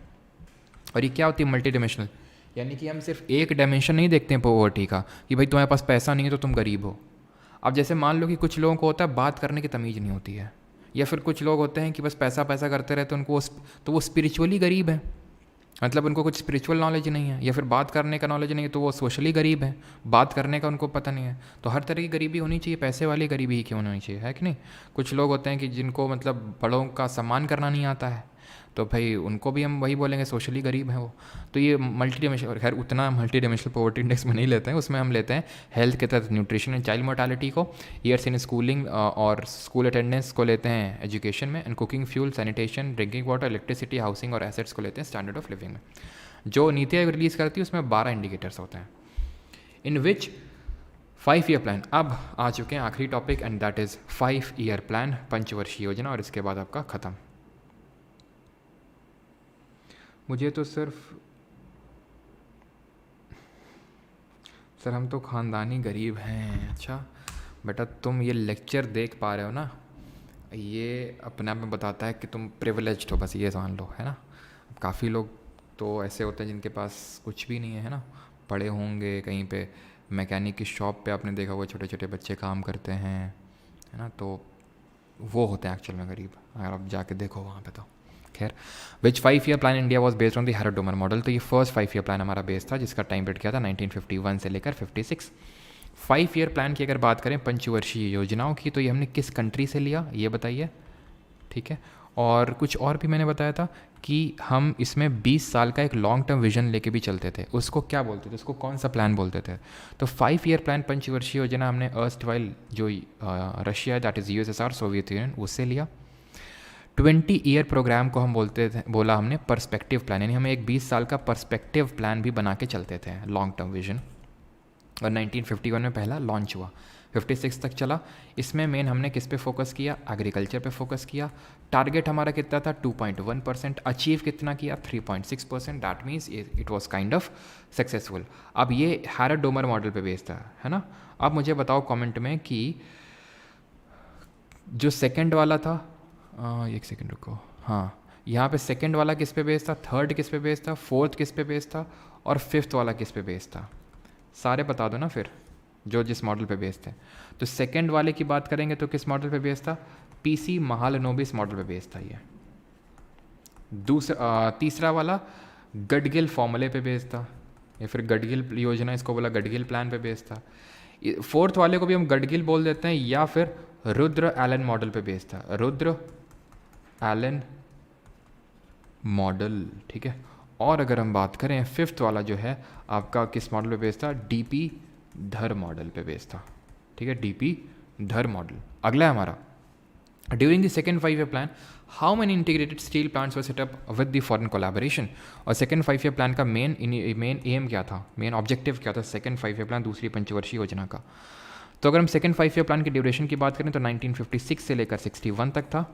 और ये क्या होती है मल्टी डिमेंशनल? यानी कि हम सिर्फ एक डायमेंशन नहीं देखते हैं पॉवर्टी का कि भाई तुम्हारे पास पैसा नहीं है तो तुम गरीब हो। अब जैसे मान लो कि कुछ लोगों को होता है बात करने की तमीज़ नहीं होती है, या फिर कुछ लोग होते हैं कि बस पैसा पैसा करते रहते हैं, उनको तो वो स्पिरिचुअली गरीब है, मतलब उनको कुछ स्पिरिचुअल नॉलेज नहीं है, या फिर बात करने का नॉलेज नहीं है, तो वो सोशली गरीब है, बात करने का उनको पता नहीं है। तो हर तरह की गरीबी होनी चाहिए, पैसे वाली गरीबी ही क्यों होनी चाहिए, है कि नहीं? कुछ लोग होते हैं कि जिनको मतलब बड़ों का सम्मान करना नहीं आता है, तो भाई उनको भी हम वही बोलेंगे सोशली गरीब है वो। तो ये मल्टी डिमेंशनल, खैर उतना मल्टी डिमेंशनल पॉवर्टी इंडेक्स में नहीं लेते हैं, उसमें हम लेते हैं हेल्थ के तहत न्यूट्रिशन एंड चाइल्ड मोर्टालिटी को, ईयर्स इन स्कूलिंग और स्कूल अटेंडेंस को लेते हैं एजुकेशन में, and cooking fuel, sanitation, drinking water, electricity, housing और एसेट्स को लेते हैं स्टैंडर्ड ऑफ लिविंग में। जो नीति आयोग रिलीज़ करती है उसमें 12 इंडिकेटर्स होते हैं, इन विच 5 ईयर प्लान। अब आ चुके हैं आखिरी topic, and that is 5 year plan, पंचवर्षीय योजना, और इसके बाद आपका ख़त्म। मुझे तो सिर्फ सर हम तो ख़ानदानी गरीब हैं। अच्छा बेटा, तुम ये लेक्चर देख पा रहे हो ना, ये अपने आप में बताता है कि तुम प्रिविलेज्ड हो, बस ये जान लो, है ना? काफ़ी लोग तो ऐसे होते हैं जिनके पास कुछ भी नहीं है ना, पढ़े होंगे कहीं पे मैकेनिक की शॉप पे, आपने देखा होगा छोटे छोटे बच्चे काम करते हैं, है ना? तो वो होते हैं एक्चुअल में गरीब, अगर आप जाके देखो वहाँ पे। तो खैर, विच 5 year plan India was based on the Herod-Domar model. तो ये फर्स्ट 5 ईयर प्लान हमारा बेस था, जिसका टाइम पीरियड क्या था 1951 से लेकर 56। 5 ईयर प्लान की अगर बात करें पंचवर्षीय योजनाओं की, तो ये हमने किस कंट्री से लिया ये बताइए, ठीक है? और कुछ और भी मैंने बताया था कि हम इसमें 20 साल का एक लॉन्ग टर्म विजन लेके भी चलते थे, उसको क्या बोलते थे, उसको कौन सा प्लान बोलते थे? तो 5 ईयर प्लान पंचवर्षीय योजना हमने अर्स्टवाइल जो Russia, that is USSR, Soviet union, उससे लिया। 20 ईयर प्रोग्राम को हम बोलते थे, बोला हमने पर्सपेक्टिव प्लान, यानी हमें एक 20 साल का पर्सपेक्टिव प्लान भी बना के चलते थे, लॉन्ग टर्म विजन। और 1951 में पहला लॉन्च हुआ, 56 तक चला। इसमें मेन हमने किस पे फोकस किया? एग्रीकल्चर पे फोकस किया। टारगेट हमारा कितना था? 2.1%। अचीव कितना किया? 3.6%। That means it was kind of successful. अब ये हैरोड-डोमर मॉडल पे बेस्ड था, है ना? अब मुझे बताओ कमेंट में कि जो सेकंड वाला था, एक सेकंड रुको, हाँ, यहाँ पे सेकंड वाला किस पे बेस्ड था, थर्ड किस पे बेस्ड था, फोर्थ किस पे बेस्ड था, और फिफ्थ वाला किस पे बेस्ड था? सारे बता दो ना फिर, जो जिस मॉडल पे बेस्ड थे। तो सेकंड वाले की बात करेंगे तो किस मॉडल पे बेस्ड था? PC महालनोबिस मॉडल पे बेस्ड था ये। तीसरा वाला गडगिल फॉर्मूले पे बेस्ड था, या फिर गडगिल योजना, इसको बोला गडगिल प्लान पे बेस्ड था। फोर्थ वाले को भी हम गडगिल बोल देते हैं, या फिर रुद्र एलन मॉडल पे बेस्ड था, रुद्र एलन मॉडल, ठीक है। और अगर हम बात करें फिफ्थ वाला जो है आपका किस मॉडल पे बेस्ड था? DP धर मॉडल पे बेस्ड था, ठीक है, DP धर मॉडल। अगला है हमारा, during the second 5 year plan how many integrated steel plants were set up with the foreign collaboration. और सेकेंड 5 ईयर प्लान का मेन एम क्या था, मेन ऑब्जेक्टिव क्या था सेकेंड 5 ईयर प्लान, दूसरी पंचवर्षीय योजना का? तो अगर हम सेकेंड 5 ईयर प्लान की ड्यूरेशन की बात करें तो 1956 से लेकर 61 तक था।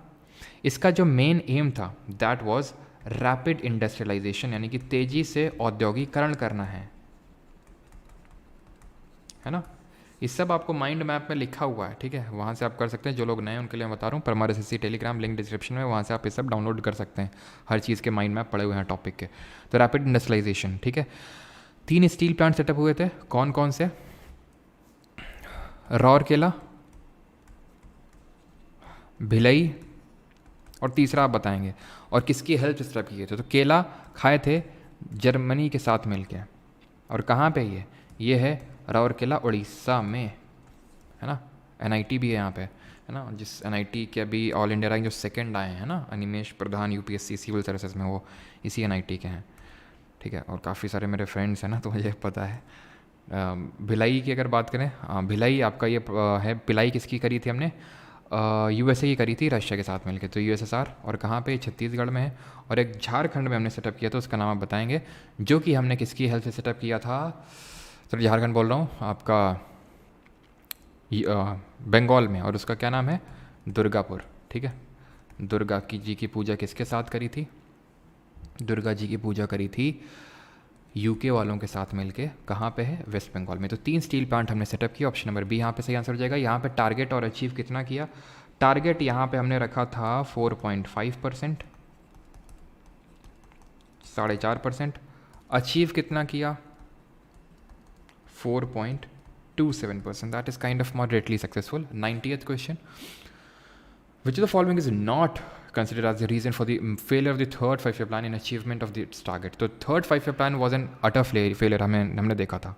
इसका जो मेन एम था दैट वाज रैपिड इंडस्ट्रियलाइजेशन, यानी कि तेजी से औद्योगिकरण करना है ना? ये सब आपको माइंड मैप में लिखा हुआ है, ठीक है, वहाँ से आप कर सकते हैं। जो लोग नए हैं उनके लिए मैं बता रहा हूँ, Parmar SSC Telegram link description में, वहाँ से आप ये सब डाउनलोड कर सकते हैं, हर चीज़ के माइंड मैप पड़े हुए हैं टॉपिक के। तो रैपिड इंडस्ट्रियलाइजेशन, ठीक है, 3 स्टील प्लांट सेटअप हुए थे, कौन कौन से? राउरकेला, भिलई, और तीसरा आप बताएंगे। और किसकी हेल्प से सेटअप किए थे? तो केला खाए थे जर्मनी के साथ मिलके। और कहाँ पे ये है राउरकेला, उड़ीसा में, है ना? NIT भी है यहाँ पे, है ना? जिस NIT के अभी ऑल इंडिया रैंक जो सेकंड आए हैं ना, अनिमेश प्रधान UPSC सिविल सर्विसेज में, वो इसी NIT के हैं, ठीक है। और काफ़ी सारे मेरे फ्रेंड्स हैं ना, तो मुझे पता है। भिलाई की अगर बात करें, भिलाई आपका ये है, पिलाई किसकी करी थी हमने? यूएसए की करी थी रशिया के साथ मिलकर, तो यूएसएसआर, और कहाँ पे, छत्तीसगढ़ में है। और एक झारखंड में हमने सेटअप किया था, उसका नाम आप बताएंगे, जो कि हमने किसकी हेल्प से सेटअप किया था। सर झारखंड बोल रहा हूँ आपका, बंगाल में, और उसका क्या नाम है, दुर्गापुर। ठीक है, दुर्गा की जी की पूजा किसके साथ करी थी, दुर्गा जी की पूजा करी थी यूके वालों के साथ मिलके। कहाँ पे है, वेस्ट बंगाल में। तो 3 स्टील प्लांट हमने सेटअप किया, ऑप्शन नंबर बी यहाँ पे सही आंसर हो जाएगा। यहाँ पे टारगेट और अचीव कितना किया, टारगेट यहाँ पे हमने रखा था 4.5%, 4.5%। अचीव कितना किया, 4.27%, that is kind of moderately successful. 90th question, which of the following is not considered as the reason for the failure of the third 5-year plan in achievement of its target। तो third 5-year plan was an utter failure, हमने देखा था,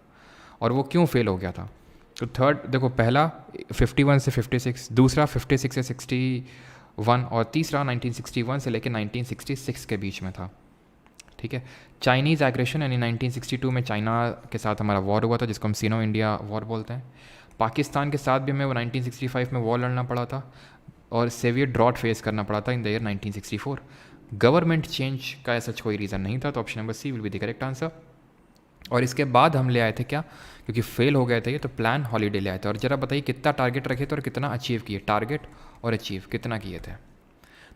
और वो क्यों फेल हो गया था। तो थर्ड देखो, पहला 51 से 56, दूसरा 56 से 61, और तीसरा 1961 से लेकर 1966 के बीच में था। ठीक है, चाइनीज़ एग्रेशन यानी 1962 में चाइना के साथ हमारा वॉर हुआ था, जिसको हम सीनो इंडिया वॉर बोलते हैं। पाकिस्तान के साथ भी हमें वो 1965 में वॉर लड़ना पड़ा था, और सेवियर ड्रॉट फेस करना पड़ा था in the year 1964। Government change का ऐसा कोई रीज़न नहीं था, तो option number C will be the correct answer. और इसके बाद हम ले आए थे क्या, क्योंकि फेल हो गए थे ये, तो प्लान हॉलीडे ले आए थे। और ज़रा बताइए कितना टारगेट रखे थे और कितना अचीव किए, टारगेट और अचीव कितना किए थे।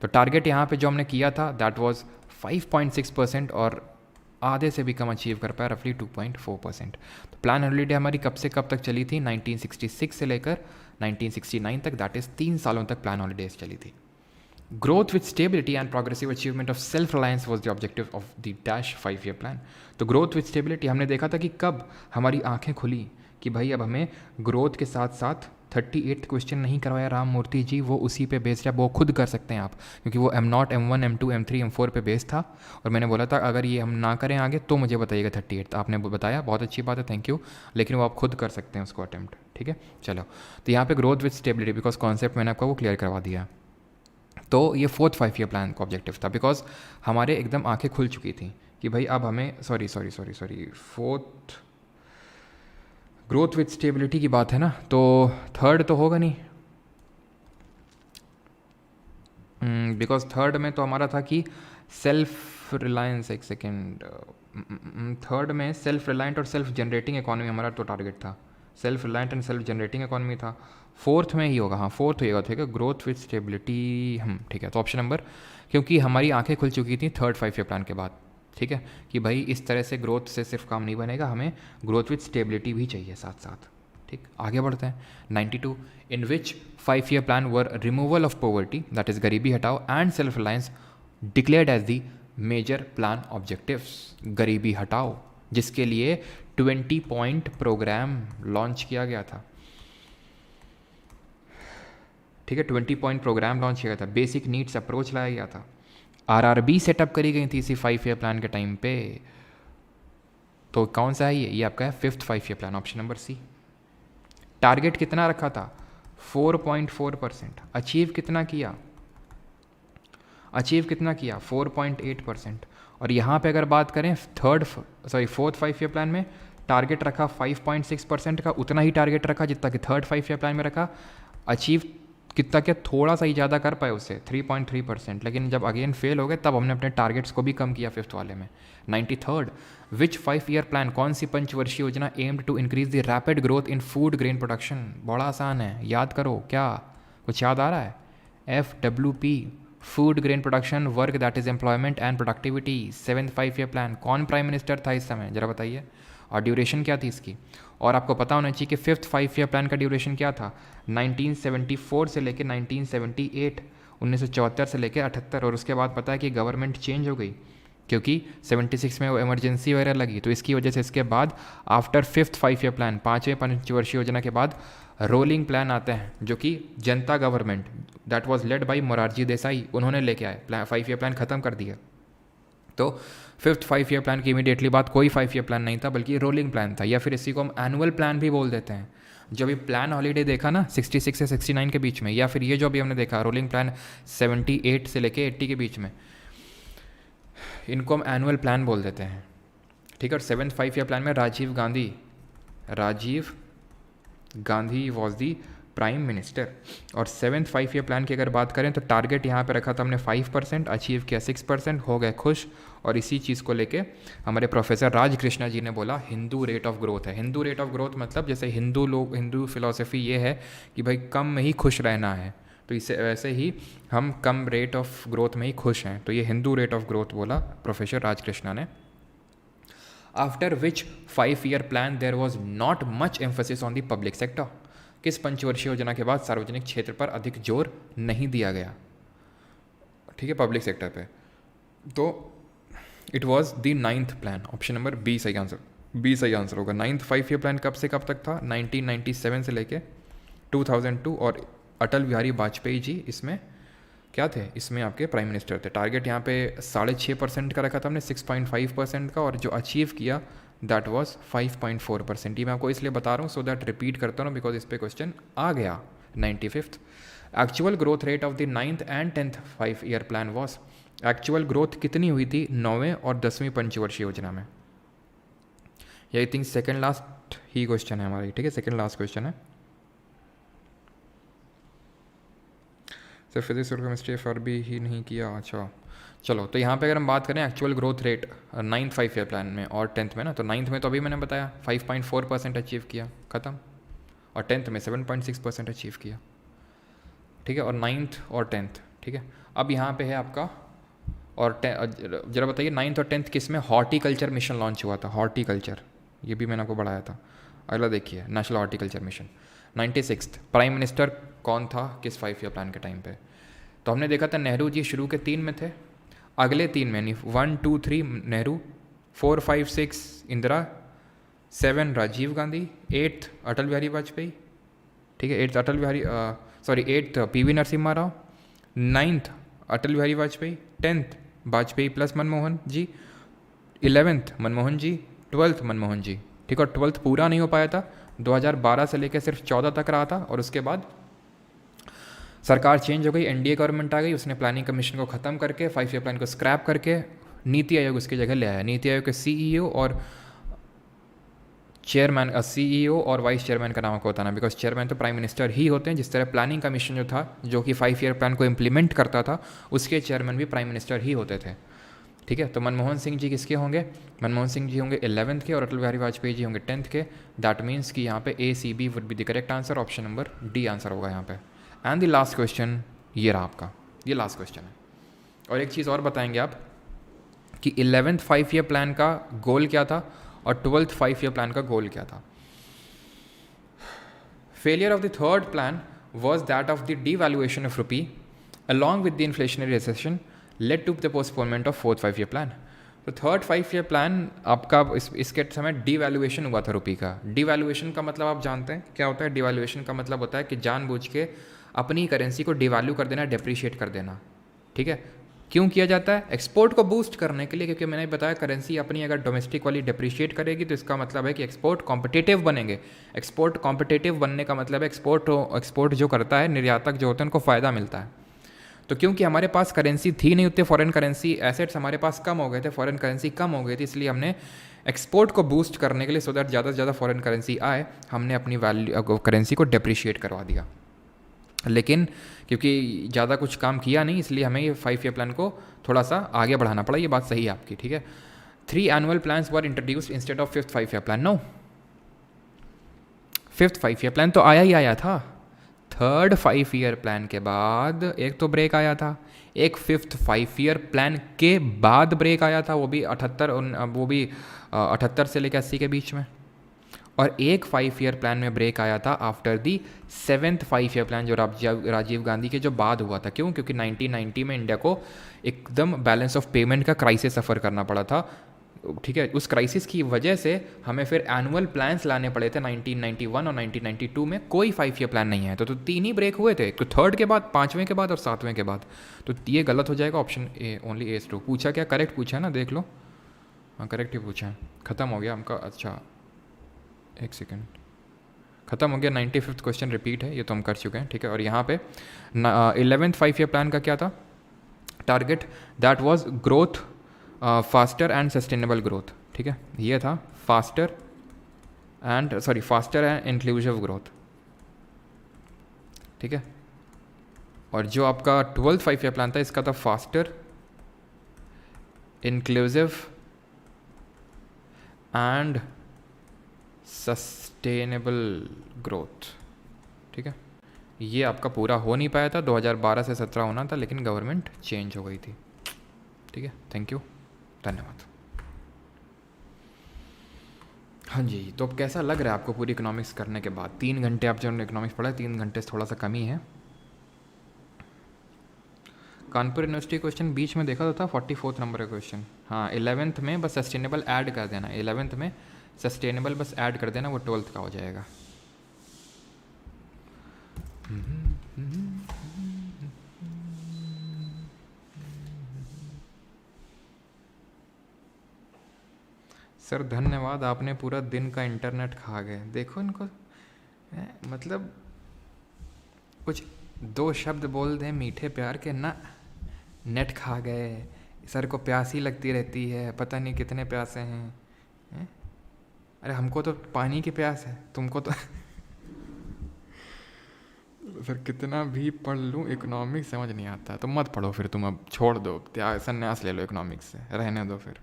तो टारगेट यहाँ पे जो हमने किया था दैट वाज 5.6%, और आधे से भी कम अचीव कर पाया, रफली 2.4%। तो प्लान हॉलीडे हमारी कब से कब तक चली थी, 1966 से लेकर 1969 तक, दैट इज़ 3 सालों तक प्लान हॉलीडेज चली थी। Growth with stability and progressive achievement of self reliance was the objective of the dash 5-year plan. तो ग्रोथ विथ स्टेबिलिटी हमने देखा था कि कब हमारी आंखें खुली कि भाई अब हमें ग्रोथ के साथ साथ 38th क्वेश्चन नहीं करवाया राम मूर्ति जी, वो उसी पे बेस्ड है, वो खुद कर सकते हैं आप, क्योंकि वो M0, M1, M2, M3, M4 पे बेस्ड था। और मैंने बोला था अगर ये हम ना करें आगे तो मुझे बताइएगा 38th, आपने बताया, बहुत अच्छी बात है, थैंक यू। लेकिन वो आप खुद कर सकते हैं उसको अटैम्प्ट। ठीक है, चलो, तो यहाँ पे growth with stability, because concept मैंने आपको वो क्लियर करवा दिया। तो ये 4th 5-year प्लान का ऑब्जेक्टिव था, बिकॉज हमारे एकदम आंखें खुल चुकी थी कि भाई अब हमें फोर्थ ग्रोथ विथ स्टेबिलिटी की बात है ना, तो थर्ड तो होगा नहीं, बिकॉज थर्ड में तो हमारा था कि सेल्फ रिलायंस, एक सेकेंड, थर्ड में सेल्फ रिलायंट और सेल्फ जनरेटिंग इकॉनमी हमारा तो टारगेट था, self reliant and self generating economy था। फोर्थ में ही होगा, हाँ फोर्थ होगा, ठीक है, ग्रोथ विथ स्टेबिलिटी, हम ठीक है। तो ऑप्शन नंबर, क्योंकि हमारी आंखें खुल चुकी थी थर्ड 5-year प्लान के बाद, ठीक है, कि भाई इस तरह से ग्रोथ से सिर्फ काम नहीं बनेगा, हमें ग्रोथ विथ स्टेबिलिटी भी चाहिए साथ साथ। ठीक, आगे बढ़ते हैं। 92, in which 5-year plan were removal of poverty, that is गरीबी हटाओ, and self reliance declared as the major plan objectives. गरीबी हटाओ जिसके लिए 20 पॉइंट प्रोग्राम लॉन्च किया गया था, ठीक है, 20 पॉइंट प्रोग्राम लॉन्च किया गया था, बेसिक नीड्स अप्रोच लाया गया था, आरआरबी सेटअप करी गई थी इसी 5-year प्लान के टाइम पे। तो कौन सा है ये आपका है 5th 5-year plan, option number C. Target कितना रखा था, 4.4%। अचीव कितना किया, 4.8%। और यहाँ पे अगर बात करें 4th 5-year प्लान में टारगेट रखा 5.6% का, उतना ही टारगेट रखा जितना कि थर्ड 5-year प्लान में रखा। अचीव कितना, क्या थोड़ा सा ही ज़्यादा कर पाए उससे, 3.3%। लेकिन जब अगेन फेल हो गए तब हमने अपने टारगेट्स को भी कम किया 5th वाले में। 93rd, विच 5-year प्लान, कौन सी पंचवर्षीय योजना aimed to increase the rapid growth in food grain production. बड़ा आसान है, याद करो, क्या कुछ याद आ रहा है, FWP, food grain production work that is employment and productivity. 7th 5-year plan, कौन प्राइम मिनिस्टर था इस समय, जरा बताइए, और ड्यूरेशन क्या थी इसकी। और आपको पता होना चाहिए कि 5th 5-year प्लान का ड्यूरेशन क्या था, 1974 से लेकर 1978, 1974 से लेकर 78। और उसके बाद पता है कि गवर्नमेंट चेंज हो गई, क्योंकि 76 में वो इमरजेंसी वगैरह लगी, तो इसकी वजह से इसके बाद आफ्टर 5th 5-year प्लान, 5वें पंचवर्षीय योजना के बाद रोलिंग प्लान आते हैं, जो कि जनता government that was led by Morarji Desai, उन्होंने लेके आए, 5-year प्लान ख़त्म कर दिया। तो 5th 5-year प्लान की इमीडिएटली बात कोई 5-year प्लान नहीं था, बल्कि रोलिंग प्लान था, या फिर इसी को हम एनुअल प्लान भी बोल देते हैं। जो भी प्लान हॉलीडे देखा ना 66 से 69 के बीच में, या फिर ये जो भी हमने देखा रोलिंग प्लान 78 से लेके 80 के बीच में, इनको हम एनुअल प्लान बोल देते हैं, ठीक है। और 7th 5-year प्लान में Rajiv Gandhi was the prime minister. और 7th 5 ईयर प्लान की अगर बात करें तो टारगेट यहाँ पे रखा था हमने 5%, अचीव किया 6%, हो गए खुश। और इसी चीज़ को लेके हमारे प्रोफेसर राज कृष्णा जी ने बोला हिंदू रेट ऑफ ग्रोथ है। हिंदू रेट ऑफ ग्रोथ मतलब जैसे हिंदू फिलॉसफी ये है कि भाई कम में ही खुश रहना है, तो इसे वैसे ही हम कम रेट ऑफ ग्रोथ में ही खुश हैं, तो ये हिंदू रेट ऑफ ग्रोथ बोला प्रोफेसर राज कृष्णा ने। After which 5 year plan there was not much emphasis on the public sector. किस पंचवर्षीय योजना के बाद सार्वजनिक क्षेत्र पर अधिक जोर नहीं दिया गया, ठीक है, पब्लिक सेक्टर पे, तो it was the 9th plan. Option number B सही आंसर, बी सही आंसर होगा। 9th 5 ईयर प्लान कब से कब तक था? 1997 से लेके 2002। और अटल बिहारी वाजपेयी जी इसमें क्या थे? इसमें आपके प्राइम मिनिस्टर थे। टारगेट यहाँ पे 6.5% का रखा था हमने, 6.5% का, और जो अचीव किया दैट वाज 5.4%। ये मैं आपको इसलिए बता रहा हूँ सो दैट रिपीट करता हूँ बिकॉज इस पे क्वेश्चन आ गया 95th। Actual growth rate of the 9th and 10th 5 year plan was, actual growth कितनी हुई थी 9वें और 10वीं पंचवर्षीय योजना में? ये I think second last he question है हमारा, ठीक है, सेकेंड लास्ट क्वेश्चन है। सर फिजिक्स और केमिस्ट्री FRB ही नहीं किया, अच्छा चलो। तो यहाँ पे अगर हम बात करें actual growth rate 9th 5 year plan में और 10th में ना, तो 9th में तो अभी मैंने बताया 5.4% अचीव किया, ख़त्म। और 10th में 7.6% अचीव किया, ठीक है, और 9th और 10th, ठीक है। अब यहाँ पे है आपका, और जरा बताइए 9th और 10th किस में? हॉर्टिकल्चर मिशन लॉन्च हुआ था, हॉर्टिकल्चर, ये भी मैंने आपको बढ़ाया था। अगला देखिए national horticulture mission. 96th prime minister कौन था किस 5 ईयर प्लान के टाइम पे? तो हमने देखा था नेहरू जी शुरू के 3 में थे, अगले 3 में यानी 1 2 3 नेहरू, 4 5 6 इंदिरा, 7 राजीव गांधी, 8th अटल बिहारी वाजपेयी, ठीक है, 8th Atal Bihari 8th PV Narasimha Rao, 9th Atal Bihari Vajpayee, 10th Vajpayee plus Manmohan ji, 11th Manmohan ji, 12th Manmohan ji, ठीक है। और 12th पूरा नहीं हो पाया था, 2012 से लेकर सिर्फ 14 तक रहा था, और उसके बाद सरकार चेंज हो गई, NDA गवर्नमेंट आ गई, उसने प्लानिंग कमीशन को ख़त्म करके 5 ईयर प्लान को स्क्रैप करके नीति आयोग उसकी जगह ले आया। नीति आयोग के CEO और चेयरमैन, CEO और वाइस चेयरमैन का नाम आपको बताना, बिकॉज चेयरमैन तो प्राइम मिनिस्टर ही होते हैं। जिस तरह प्लानिंग कमीशन जो था जो कि 5 ईयर प्लान को इम्प्लीमेंट करता था, उसके चेयरमैन भी प्राइम मिनिस्टर ही होते थे, ठीक है। तो मनमोहन सिंह जी किसके होंगे? मनमोहन सिंह जी होंगे 11th के, और अटल बिहारी वाजपेयी जी होंगे 10th के। दैट मीन्स कि यहाँ पे ACB would be the correct answer, option number D answer होगा यहाँ पे। एंड द लास्ट क्वेश्चन ये रहा आपका, ये लास्ट क्वेश्चन है। और एक चीज़ और बताएंगे आप कि 11th 5 ईयर प्लान का गोल क्या था और 12th 5 ईयर प्लान का गोल क्या था। Failure of the 3rd plan was that of the devaluation of rupee along with the inflationary recession led to the postponement of 4th 5 year plan. तो 3rd 5 ईयर प्लान आपका इसके समय डिवैल्यूएशन हुआ था रुपी का। डिवैल्यूएशन का मतलब आप जानते हैं क्या होता है? डिवैल्यूएशन का मतलब होता है कि जानबूझ के अपनी करेंसी को डिवैल्यू कर देना, डेप्रिशिएट कर देना, ठीक है। क्यों किया जाता है? एक्सपोर्ट को बूस्ट करने के लिए, क्योंकि मैंने बताया करेंसी अपनी अगर डोमेस्टिक वाली डेप्रिशिएट करेगी तो इसका मतलब है कि एक्सपोर्ट कॉम्पिटिटिव बनेंगे। एक्सपोर्ट कॉम्पिटिटिव बनने का मतलब है एक्सपोर्ट जो करता है, निर्यातक जो होते हैं, उनको फ़ायदा मिलता है। तो क्योंकि हमारे पास करेंसी थी नहीं उतने, फॉरेन करेंसी एसेट्स हमारे पास कम हो गए थे, फॉरेन करेंसी कम हो गई थी, इसलिए हमने एक्सपोर्ट को बूस्ट करने के लिए, सो दैट ज़्यादा से ज़्यादा फॉरेन करेंसी आए, हमने अपनी करेंसी को डेप्रिशिएट करवा दिया। लेकिन क्योंकि ज़्यादा कुछ काम किया नहीं, इसलिए हमें ये 5 ईयर प्लान को थोड़ा सा आगे बढ़ाना पड़ा। ये बात सही है आपकी, ठीक है। 3 annual plans were introduced instead of 5th 5 year plan. No, 5th 5 year plan तो आया ही आया था। 3rd 5 ईयर प्लान के बाद एक तो ब्रेक आया था, एक 5th 5 ईयर प्लान के बाद ब्रेक आया था, वो भी 78 से लेकर 80 के बीच में, और एक 5 ईयर प्लान में ब्रेक आया था after the 7th 5 year plan जो राजीव गांधी के जो बाद हुआ था। क्यों? क्योंकि 1990 में इंडिया को एकदम बैलेंस ऑफ पेमेंट का क्राइसिस सफ़र करना पड़ा था, ठीक है। उस क्राइसिस की वजह से हमें फिर एनुअल प्लान्स लाने पड़े थे 1991 और 1992 में। कोई 5 ईयर प्लान नहीं है, तो 3 ही ब्रेक हुए थे, तो 3rd के बाद, 5वें के बाद और 7वें के बाद। तो ये गलत हो जाएगा, option A, only A is true। पूछा क्या? करेक्ट पूछा है ना, देख लो, हाँ करेक्ट ही पूछा है। ख़त्म हो गया हमका, अच्छा एक सेकेंड, ख़त्म हो गया। 95th क्वेश्चन रिपीट है, ये तो हम कर चुके हैं, ठीक है। और यहाँ पे 11th 5 ईयर प्लान का क्या था target? That was growth, faster and sustainable growth, ठीक है। ये था फास्टर एंड इंक्लूसिव ग्रोथ, ठीक है। और जो आपका 12th 5 ईयर प्लान था इसका था faster, inclusive and sustainable growth. ठीक है, ये आपका पूरा हो नहीं पाया था, 2012 से 17 होना था, लेकिन गवर्नमेंट चेंज हो गई थी। ठीक है, थैंक यू, धन्यवाद। हाँ जी, तो अब कैसा लग रहा है आपको पूरी इकोनॉमिक्स करने के बाद? 3 घंटे आप जो इकोनॉमिक्स पढ़ा है, 3 घंटे से थोड़ा सा कम ही है। कानपुर यूनिवर्सिटी क्वेश्चन बीच में देखा तो था, 44 नंबर का क्वेश्चन। हाँ, 11th में बस सस्टेनेबल ऐड कर देना, 11th में सस्टेनेबल बस ऐड कर देना, वो 12th का हो जाएगा। सर धन्यवाद, आपने पूरा दिन का इंटरनेट खा गए। देखो इनको, मतलब कुछ 2 शब्द बोल दें मीठे प्यार के ना, नेट खा गए। सर को प्यास ही लगती रहती है, पता नहीं कितने प्यासे हैं। अरे हमको तो पानी की प्यास है, तुमको तो सर कितना भी पढ़ लूँ इकोनॉमिक्स समझ नहीं आता, तो मत पढ़ो फिर, तुम अब छोड़ दो, त्याग संन्यास ले लो इकोनॉमिक्स से, रहने दो फिर।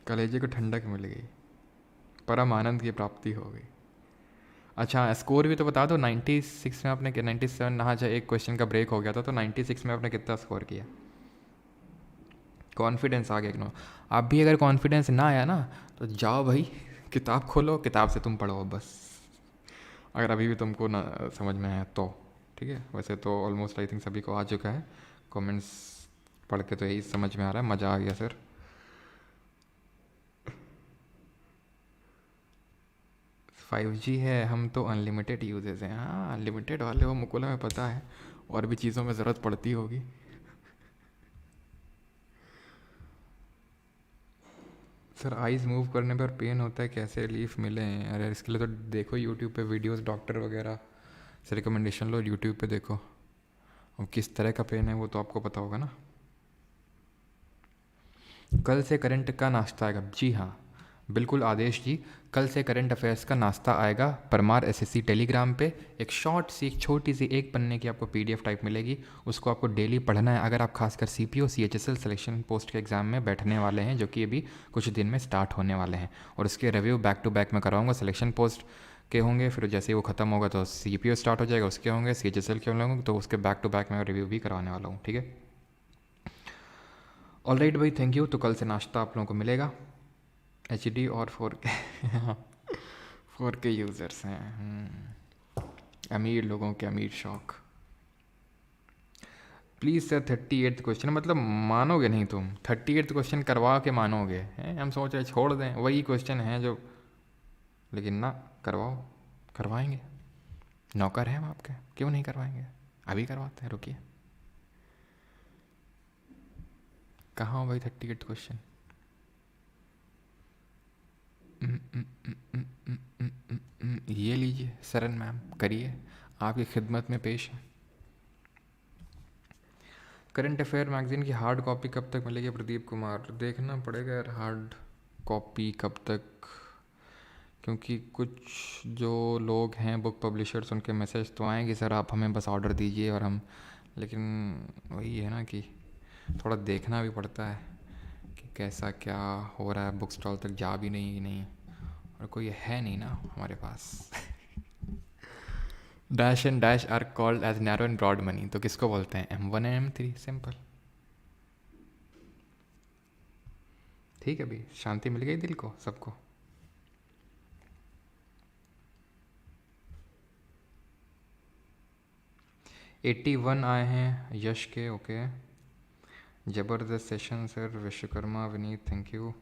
कलेजे को ठंडक मिल गई, परम आनंद की प्राप्ति हो गई। अच्छा, स्कोर भी तो बता दो, 96 में आपने 97, हाँ अच्छा एक क्वेश्चन का ब्रेक हो गया था, तो 96 में आपने कितना स्कोर किया? कॉन्फिडेंस आ गया कि नो? आप भी अगर कॉन्फिडेंस ना आया ना, तो जाओ भाई किताब खोलो, किताब से तुम पढ़ो बस, अगर अभी भी तुमको ना समझ में आया तो। ठीक है, वैसे तो ऑलमोस्ट आई थिंक सभी को आ चुका है, कमेंट्स पढ़ के तो यही समझ में आ रहा है, मज़ा आ गया सर। फाइव जी है, हम तो अनलिमिटेड यूजेस हैं। हाँ, अनलिमिटेड वाले वो मुकुला में पता है, और भी चीज़ों में ज़रूरत पड़ती होगी। सर आइज़ मूव करने पर पेन होता है, कैसे रिलीफ मिले? अरे इसके लिए तो देखो यूट्यूब पे वीडियोस, डॉक्टर वगैरह से रिकमेंडेशन लो, यूट्यूब पे देखो। अब किस तरह का पेन है वो तो आपको पता होगा ना। कल से करंट का नाश्ता आएगा? जी हाँ बिल्कुल आदेश जी, कल से करंट अफेयर्स का नाश्ता आएगा परमार एसएससी टेलीग्राम पे। एक शॉर्ट सी, एक छोटी सी, एक पन्ने की आपको पीडीएफ टाइप मिलेगी, उसको आपको डेली पढ़ना है, अगर आप खासकर सीपीओ सीएचएसएल सिलेक्शन पोस्ट के एग्ज़ाम में बैठने वाले हैं, जो कि अभी कुछ दिन में स्टार्ट होने वाले हैं। और उसके रिव्यू बैक टू बैक में कराऊंगा। सिलेक्शन पोस्ट के होंगे, फिर जैसे ही वो ख़त्म होगा तो सीपीओ स्टार्ट हो जाएगा, उसके होंगे, सीएचएसएल के होंगे, तो उसके बैक टू बैक में रिव्यू भी करवाने वाला हूँ। ठीक है, ऑल राइट भाई, थैंक यू। तो कल से नाश्ता आप लोगों को मिलेगा। HD और 4K 4K यूज़र्स हैं। अमीर लोगों के अमीर शौक। प्लीज़ सर 38th क्वेश्चन, मतलब मानोगे नहीं तुम, 38th क्वेश्चन करवा के मानोगे हैं? हम सोच रहे छोड़ दें, वही क्वेश्चन हैं जो, लेकिन ना, करवाओ, करवाएंगे, नौकर हैं हम आपके, क्यों नहीं करवाएंगे? अभी करवाते हैं, रुकिए। कहाँ हो भाई 38th क्वेश्चन? ये लीजिए सरन मैम, करिए, आपकी खिदमत में पेश है। करंट अफेयर मैगज़ीन की हार्ड कॉपी कब तक मिलेगी प्रदीप कुमार? देखना पड़ेगा यार हार्ड कॉपी कब तक, क्योंकि कुछ जो लोग हैं बुक पब्लिशर्स, उनके मैसेज तो आएंगे सर आप हमें बस ऑर्डर दीजिए और हम, लेकिन वही है ना कि थोड़ा देखना भी पड़ता है कि कैसा क्या हो रहा है, बुक स्टॉल तक जा भी नहीं, और कोई है नहीं ना हमारे पास। Dash and dash are called as narrow and broad money, तो किसको बोलते हैं? M1 and M3, simple. ठीक है भाई, शांति मिल गई दिल को सबको। एट्टी 81 आए हैं यश के, ओके। ज़बरदस्त session sir, Vishwakarma Vineet, thank you.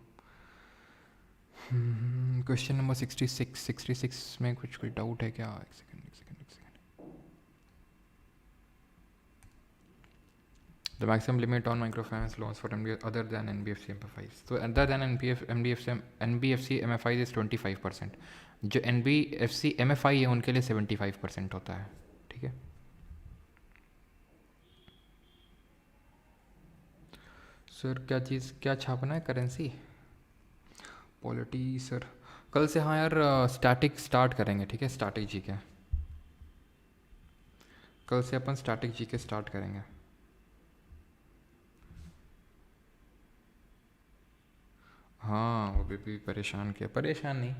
Question number 66 में कुछ डाउट है क्या? एक second. The maximum limit on microfinance loans for MDF other than NBFC MFIs. So other than NBFC MFIs is 25%. जो NBFC MFI है उनके लिए 75% होता है। ठीक है, सर क्या चीज़, क्या छापना है? करेंसी पॉलिटी सर, कल से हाँ यार स्टैटिक स्टार्ट करेंगे, ठीक है, स्टैटिक जी के। कल से अपन स्टैटिक जी के स्टार्ट करेंगे। हाँ वो भी परेशान किया, परेशान नहीं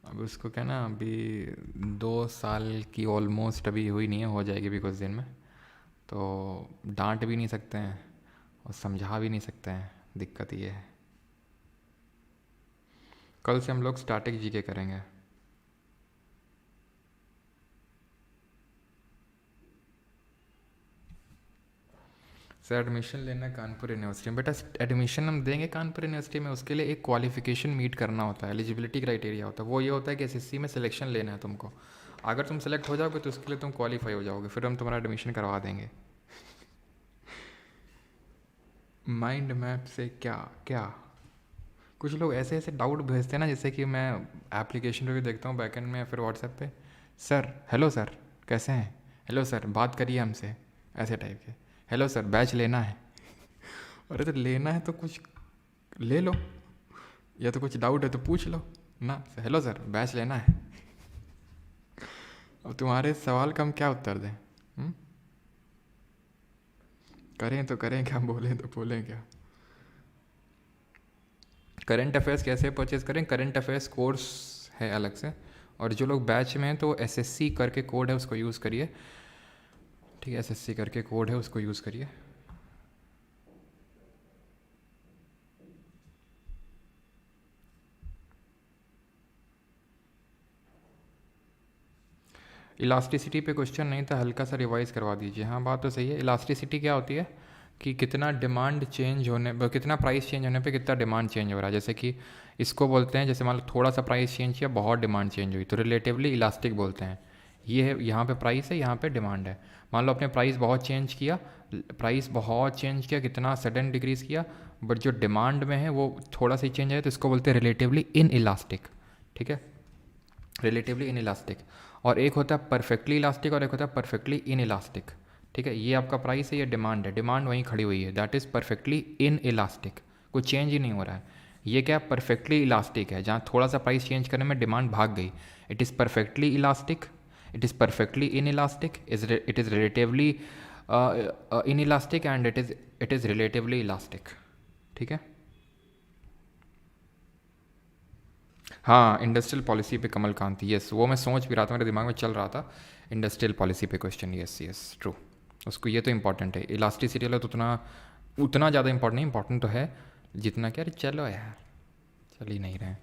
अभी उसको क्या ना, अभी 2 साल की ऑलमोस्ट अभी हुई नहीं है, हो जाएगी भी कुछ दिन में। तो डांट भी नहीं सकते हैं और समझा भी नहीं सकते हैं, दिक्कत ये है। कल से हम लोग स्टैटिक जीके करेंगे। सर एडमिशन लेना है कानपुर यूनिवर्सिटी में। बेटा एडमिशन हम देंगे कानपुर यूनिवर्सिटी में, उसके लिए एक क्वालिफिकेशन मीट करना होता है, एलिजिबिलिटी क्राइटेरिया होता है। वो ये होता है कि एसएससी में सिलेक्शन लेना है तुमको। अगर तुम सेलेक्ट हो जाओगे तो उसके लिए तुम क्वालिफाई हो जाओगे, फिर हम तुम्हारा एडमिशन करवा देंगे। माइंड मैप से क्या क्या, कुछ लोग ऐसे ऐसे डाउट भेजते हैं ना, जैसे कि मैं एप्लीकेशन पे भी देखता हूँ बैकएंड में या फिर व्हाट्सएप पे, सर हेलो सर कैसे हैं, हेलो सर बात करिए हमसे, ऐसे टाइप के। हेलो सर बैच लेना है अरे तो लेना है तो कुछ ले लो, या तो कुछ डाउट है तो पूछ लो ना। हेलो सर बैच लेना है अब तुम्हारे सवाल का हम क्या उत्तर दें? करें तो करें क्या, बोलें तो बोलें क्या? करंट अफेयर्स कैसे परचेज़ करें? करंट अफेयर्स कोर्स है अलग से, और जो लोग बैच में हैं तो एसएससी करके कोड है उसको यूज़ करिए, ठीक है, एसएससी करके कोड है उसको यूज़ करिए। इलास्टिसिटी पे क्वेश्चन नहीं था, हल्का सा रिवाइज करवा दीजिए। हाँ बात तो सही है। इलास्टिसिटी क्या होती है कि कितना डिमांड चेंज होने, कितना प्राइस चेंज होने पे कितना डिमांड चेंज हो रहा है। जैसे कि इसको बोलते हैं, जैसे मान लो थोड़ा सा प्राइस चेंज किया बहुत डिमांड चेंज हुई तो रिलेटिवली इलास्टिक बोलते हैं। ये है, यहाँ पे प्राइस है, यहाँ पे डिमांड है। मान लो अपने प्राइस बहुत चेंज किया, प्राइस बहुत चेंज किया, कितना सडन डिक्रीज़ किया, बट जो डिमांड में है वो थोड़ा सा चेंज आया तो इसको बोलते हैं रिलेटिवली इन इलास्टिक, ठीक है, रिलेटिवली इन इलास्टिक। और एक होता है परफेक्टली इलास्टिक और एक होता है परफेक्टली इन इलास्टिक, ठीक है। ये आपका प्राइस है, ये डिमांड है, डिमांड वहीं खड़ी हुई है, that is perfectly in elastic, कोई चेंज ही नहीं हो रहा है। ये क्या परफेक्टली इलास्टिक है, जहाँ थोड़ा सा प्राइस चेंज करने में डिमांड भाग गई, it is perfectly elastic, it is perfectly in elastic, it is relatively in elastic and it is relatively elastic, ठीक है। हाँ इंडस्ट्रियल पॉलिसी पे कमल कांति, यस वो मैं सोच भी रहा था, मेरे दिमाग में चल रहा था इंडस्ट्रियल पॉलिसी पे क्वेश्चन, यस यस ट्रू। उसको ये तो इंपॉर्टेंट है, इलास्टिसिटी वाला तो उतना उतना ज़्यादा इंपॉर्टेंट नहीं, इंपॉर्टेंट तो है जितना क्या। अरे चलो यार, चल ही नहीं रहे,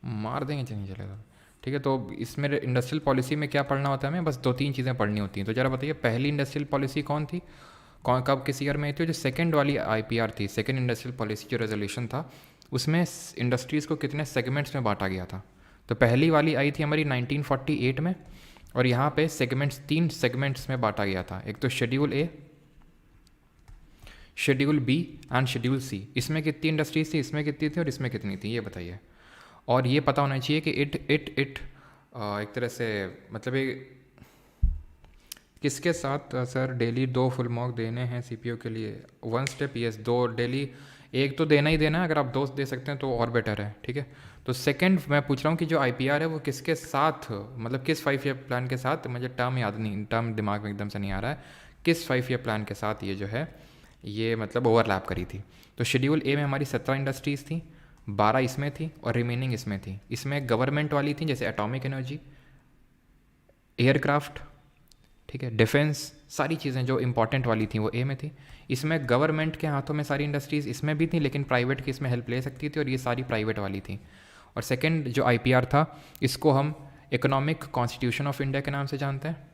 मार देंगे, चलिए चलेगा, ठीक है। तो इसमें इंडस्ट्रियल पॉलिसी में क्या पढ़ना होता है हमें? बस 2-3 चीज़ें पढ़नी होती हैं। तो ज़रा बताइए पहली इंडस्ट्रियल पॉलिसी कौन थी, कौन कब किस ईयर में आई थी? जो सेकंड वाली आईपीआर थी, सेकंड इंडस्ट्रियल पॉलिसी जो रेजोल्यूशन था, उसमें इंडस्ट्रीज़ को कितने सेगमेंट्स में बांटा गया था। तो पहली वाली आई थी हमारी 1948 में, और यहाँ पे सेगमेंट्स 3 सेगमेंट्स में बांटा गया था। एक तो schedule A, schedule B and schedule C. इसमें कितनी इंडस्ट्रीज थी, इसमें कितनी थी और इसमें कितनी थी, ये बताइए। और ये पता होना चाहिए कि इट एक तरह से मतलब ये किसके साथ सर डेली 2 फुल मार्क देने हैं सीपीयू के लिए? 1 स्टेप, यस 2 डेली, एक तो देना ही देना है, अगर आप 2 दे सकते हैं तो और बेटर है, ठीक है। तो सेकंड मैं पूछ रहा हूँ कि जो आईपीआर है वो किसके साथ, मतलब किस 5 ईयर प्लान के साथ, मुझे टर्म याद नहीं, टर्म दिमाग में एकदम से नहीं आ रहा है, किस 5 ईयर प्लान के साथ ये जो है ये मतलब ओवरलैप करी थी। तो शेड्यूल ए में हमारी 17 इंडस्ट्रीज़ थी, 12 इसमें थी और रिमेनिंग इसमें थी। इसमें गवर्नमेंट वाली थी जैसे एटॉमिक एनर्जी, एयरक्राफ्ट, ठीक है, डिफेंस, सारी चीज़ें जो इंपॉर्टेंट वाली थी वो ए में थी। इसमें गवर्नमेंट के हाथों में सारी इंडस्ट्रीज़ इसमें भी थी, लेकिन प्राइवेट की इसमें हेल्प ले सकती थी, और ये सारी प्राइवेट वाली थी। और सेकंड जो आईपीआर था, इसको हम इकोनॉमिक कॉन्स्टिट्यूशन ऑफ इंडिया के नाम से जानते हैं,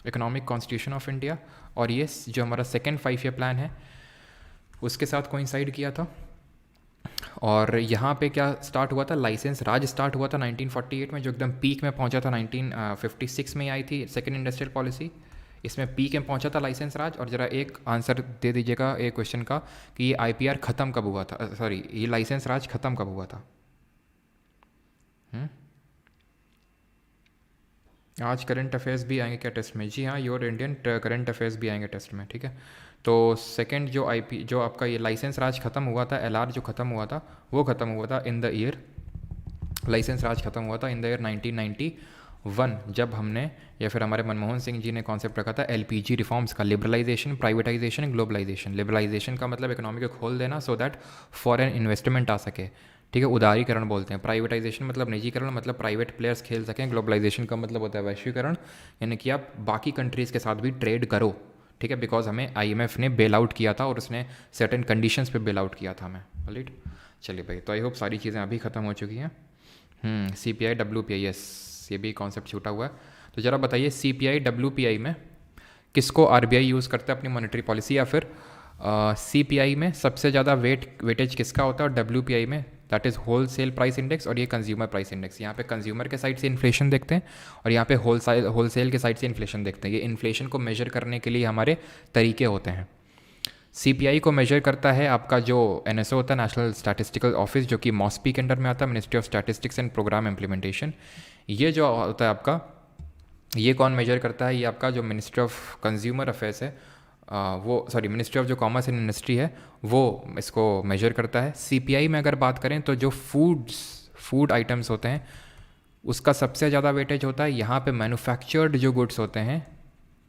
इकोनॉमिक कॉन्स्टिट्यूशन ऑफ इंडिया। और ये जो हमारा सेकंड 5 ईयर प्लान है उसके साथ कोइंसाइड किया था। और यहाँ पे क्या स्टार्ट हुआ था, लाइसेंस राज स्टार्ट हुआ था 1948 में, जो एकदम पीक में पहुँचा था 1956 में आई थी सेकेंड इंडस्ट्रियल पॉलिसी, इसमें पीक में पहुँचा था लाइसेंस राज। और ज़रा एक आंसर दे दीजिएगा एक क्वेश्चन का कि ये आईपीआर ख़त्म कब हुआ था, सॉरी ये लाइसेंस राज ख़त्म कब हुआ था? आज करंट अफेयर्स भी आएंगे क्या टेस्ट में? जी हाँ, योर इंडियन करंट अफेयर्स भी आएंगे टेस्ट में, ठीक है। तो सेकंड जो जो आपका ये लाइसेंस राज ख़त्म हुआ था, एलआर जो ख़त्म हुआ था वो ख़त्म हुआ था इन द ईयर लाइसेंस राज खत्म हुआ था इन द ईयर 1991, जब हमने या फिर हमारे मनमोहन सिंह जी ने कॉन्सेप्ट रखा था एलपीजी रिफॉर्म्स का, लिबरलाइजेशन, प्राइवेटाइजेशन, ग्लोबलाइजेशन। लिबरलाइजेशन का मतलब इकोनॉमी को खोल देना सो दैट फॉरेन इन्वेस्टमेंट आ सके, ठीक है, उदारीकरण बोलते हैं। प्राइवेटाइजेशन मतलब निजीकरण, मतलब प्राइवेट प्लेयर्स खेल सकें। ग्लोबलाइजेशन का मतलब होता है वैश्वीकरण, यानी कि आप बाकी कंट्रीज़ के साथ भी ट्रेड करो, ठीक है, बिकॉज हमें आईएमएफ ने बेल आउट किया था और उसने सर्टेन कंडीशंस पे बेल आउट किया था हमें, राइट। चलिए भाई, तो आई होप सारी चीज़ें अभी ख़त्म हो चुकी हैं। CPI WPI, यस, ये भी कॉन्सेप्ट छूटा हुआ है। तो ज़रा बताइए CPI WPI में किसको RBI यूज़ करता है अपनी मॉनेटरी पॉलिसी, या फिर CPI में सबसे ज़्यादा वेटेज किसका होता है, और WPI में that is whole sale price index, और ये कंज्यूमर प्राइस इंडेक्स। यहाँ पे कंज्यूमर के साइड से इन्फ्लेशन देखते हैं और यहाँ पे होल सेल के साइड से इन्फ्लेशन देखते हैं। ये इन्फ्लेशन को मेजर करने के लिए हमारे तरीके होते हैं। CPI को मेजर करता है आपका जो NSO होता है, नेशनल स्टैटिस्टिकल ऑफिस, जो कि मॉस्पी के अंडर में आता है, ministry of statistics and programme implementation. ये जो होता है आपका, ये कौन मेजर करता है, ये आपका जो मिनिस्ट्री ऑफ कंज्यूमर अफेयर्स है, मिनिस्ट्री ऑफ जो कॉमर्स एंड इंडस्ट्री है, वो इसको मेजर करता है। CPI में अगर बात करें तो जो फूड आइटम्स होते हैं उसका सबसे ज़्यादा वेटेज होता है। यहाँ पे मैन्युफैक्चर्ड जो गुड्स होते हैं,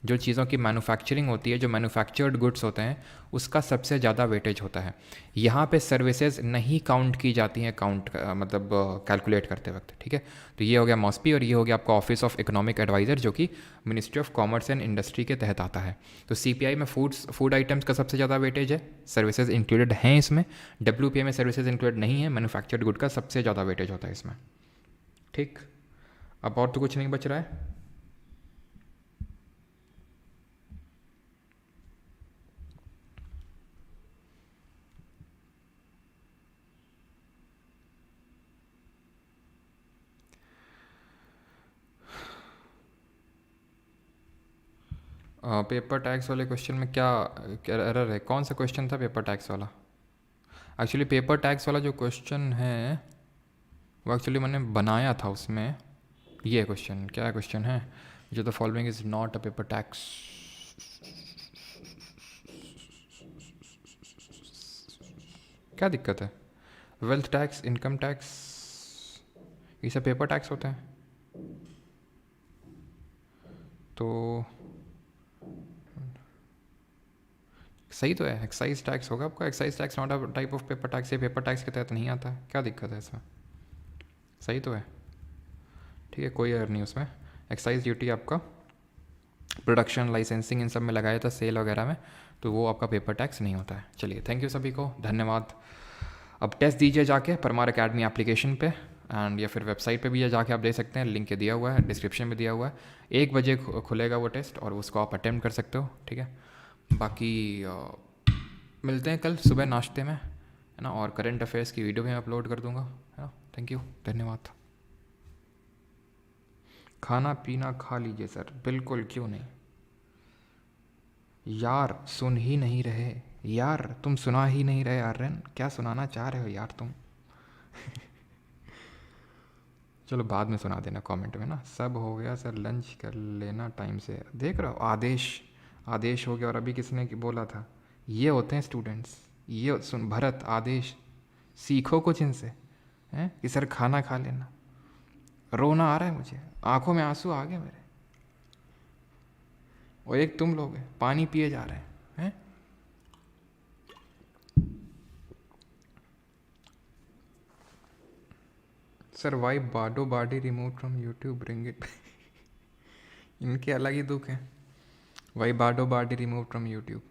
जो चीज़ों की मैन्युफैक्चरिंग होती है, जो मैन्युफैक्चर्ड गुड्स होते हैं, उसका सबसे ज़्यादा वेटेज होता है। यहाँ पे सर्विसेज नहीं काउंट की जाती हैं, मतलब कैलकुलेट करते वक्त, ठीक है। तो ये हो गया मॉस्पी, और ये हो गया आपका ऑफिस ऑफ इकोनॉमिक एडवाइज़र, जो कि ministry of commerce and industry के तहत आता है। तो CPI में फूड आइटम्स का सबसे ज़्यादा वेटेज है, सर्विसेज इंक्लूडेड हैं इसमें। WPI में सर्विसेज इंक्लूडेड नहीं है, मैन्युफैक्चर्ड गुड का सबसे ज़्यादा वेटेज होता है इसमें, ठीक। अब और तो कुछ नहीं बच रहा है। पेपर टैक्स वाले क्वेश्चन में क्या एरर है, कौन सा क्वेश्चन था पेपर टैक्स वाला? एक्चुअली पेपर टैक्स वाला जो क्वेश्चन है वो एक्चुअली मैंने बनाया था, उसमें ये क्वेश्चन, क्या क्वेश्चन है, जो the following is not a paper tax. क्या दिक्कत है? वेल्थ टैक्स, इनकम टैक्स, ये सब पेपर टैक्स होते हैं। तो सही तो है, एक्साइज टैक्स होगा आपका। Excise tax not a type of paper tax, ये पेपर टैक्स के तहत नहीं आता है। क्या दिक्कत है इसमें? सही तो है, ठीक है, कोई एरर नहीं उसमें। एक्साइज ड्यूटी आपका प्रोडक्शन, लाइसेंसिंग, इन सब में लगाया था, सेल वगैरह में, तो वो आपका पेपर टैक्स नहीं होता है। चलिए, थैंक यू सभी को, धन्यवाद। अब टेस्ट दीजिए जाके परमार अकेडमी एप्लीकेशन पे, एंड या फिर वेबसाइट पे भी जाके आप दे सकते हैं, लिंक दिया हुआ है, डिस्क्रिप्शन में दिया हुआ है। 1 बजे खुलेगा वो टेस्ट, और उसको आप अटेम्प्ट कर सकते हो, ठीक है। बाकी मिलते हैं कल सुबह नाश्ते में, है ना, और करंट अफेयर्स की वीडियो भी मैं अपलोड कर दूंगा, है ना। थैंक यू, धन्यवाद। खाना पीना खा लीजिए सर, बिल्कुल, क्यों नहीं यार, सुन ही नहीं रहे यार, तुम सुना ही नहीं रहे आर्यन, क्या सुनाना चाह रहे हो यार तुम? चलो बाद में सुना देना कमेंट में ना। सब हो गया सर, लंच कर लेना टाइम से, देख रहा हो, आदेश हो गया। और अभी किसने बोला था, ये होते हैं स्टूडेंट्स, ये सुन, भरत, आदेश, सीखो कुछ इनसे, हैं, कि सर खाना खा लेना। रोना आ रहा है मुझे, आंखों में आंसू आ गए मेरे, और एक तुम लोग हैं पानी पिए जा रहे हैं। Sir why Bado Badi remove from YouTube, bring it. इनके अलग ही दुख हैं, why Bado Badi remove from YouTube.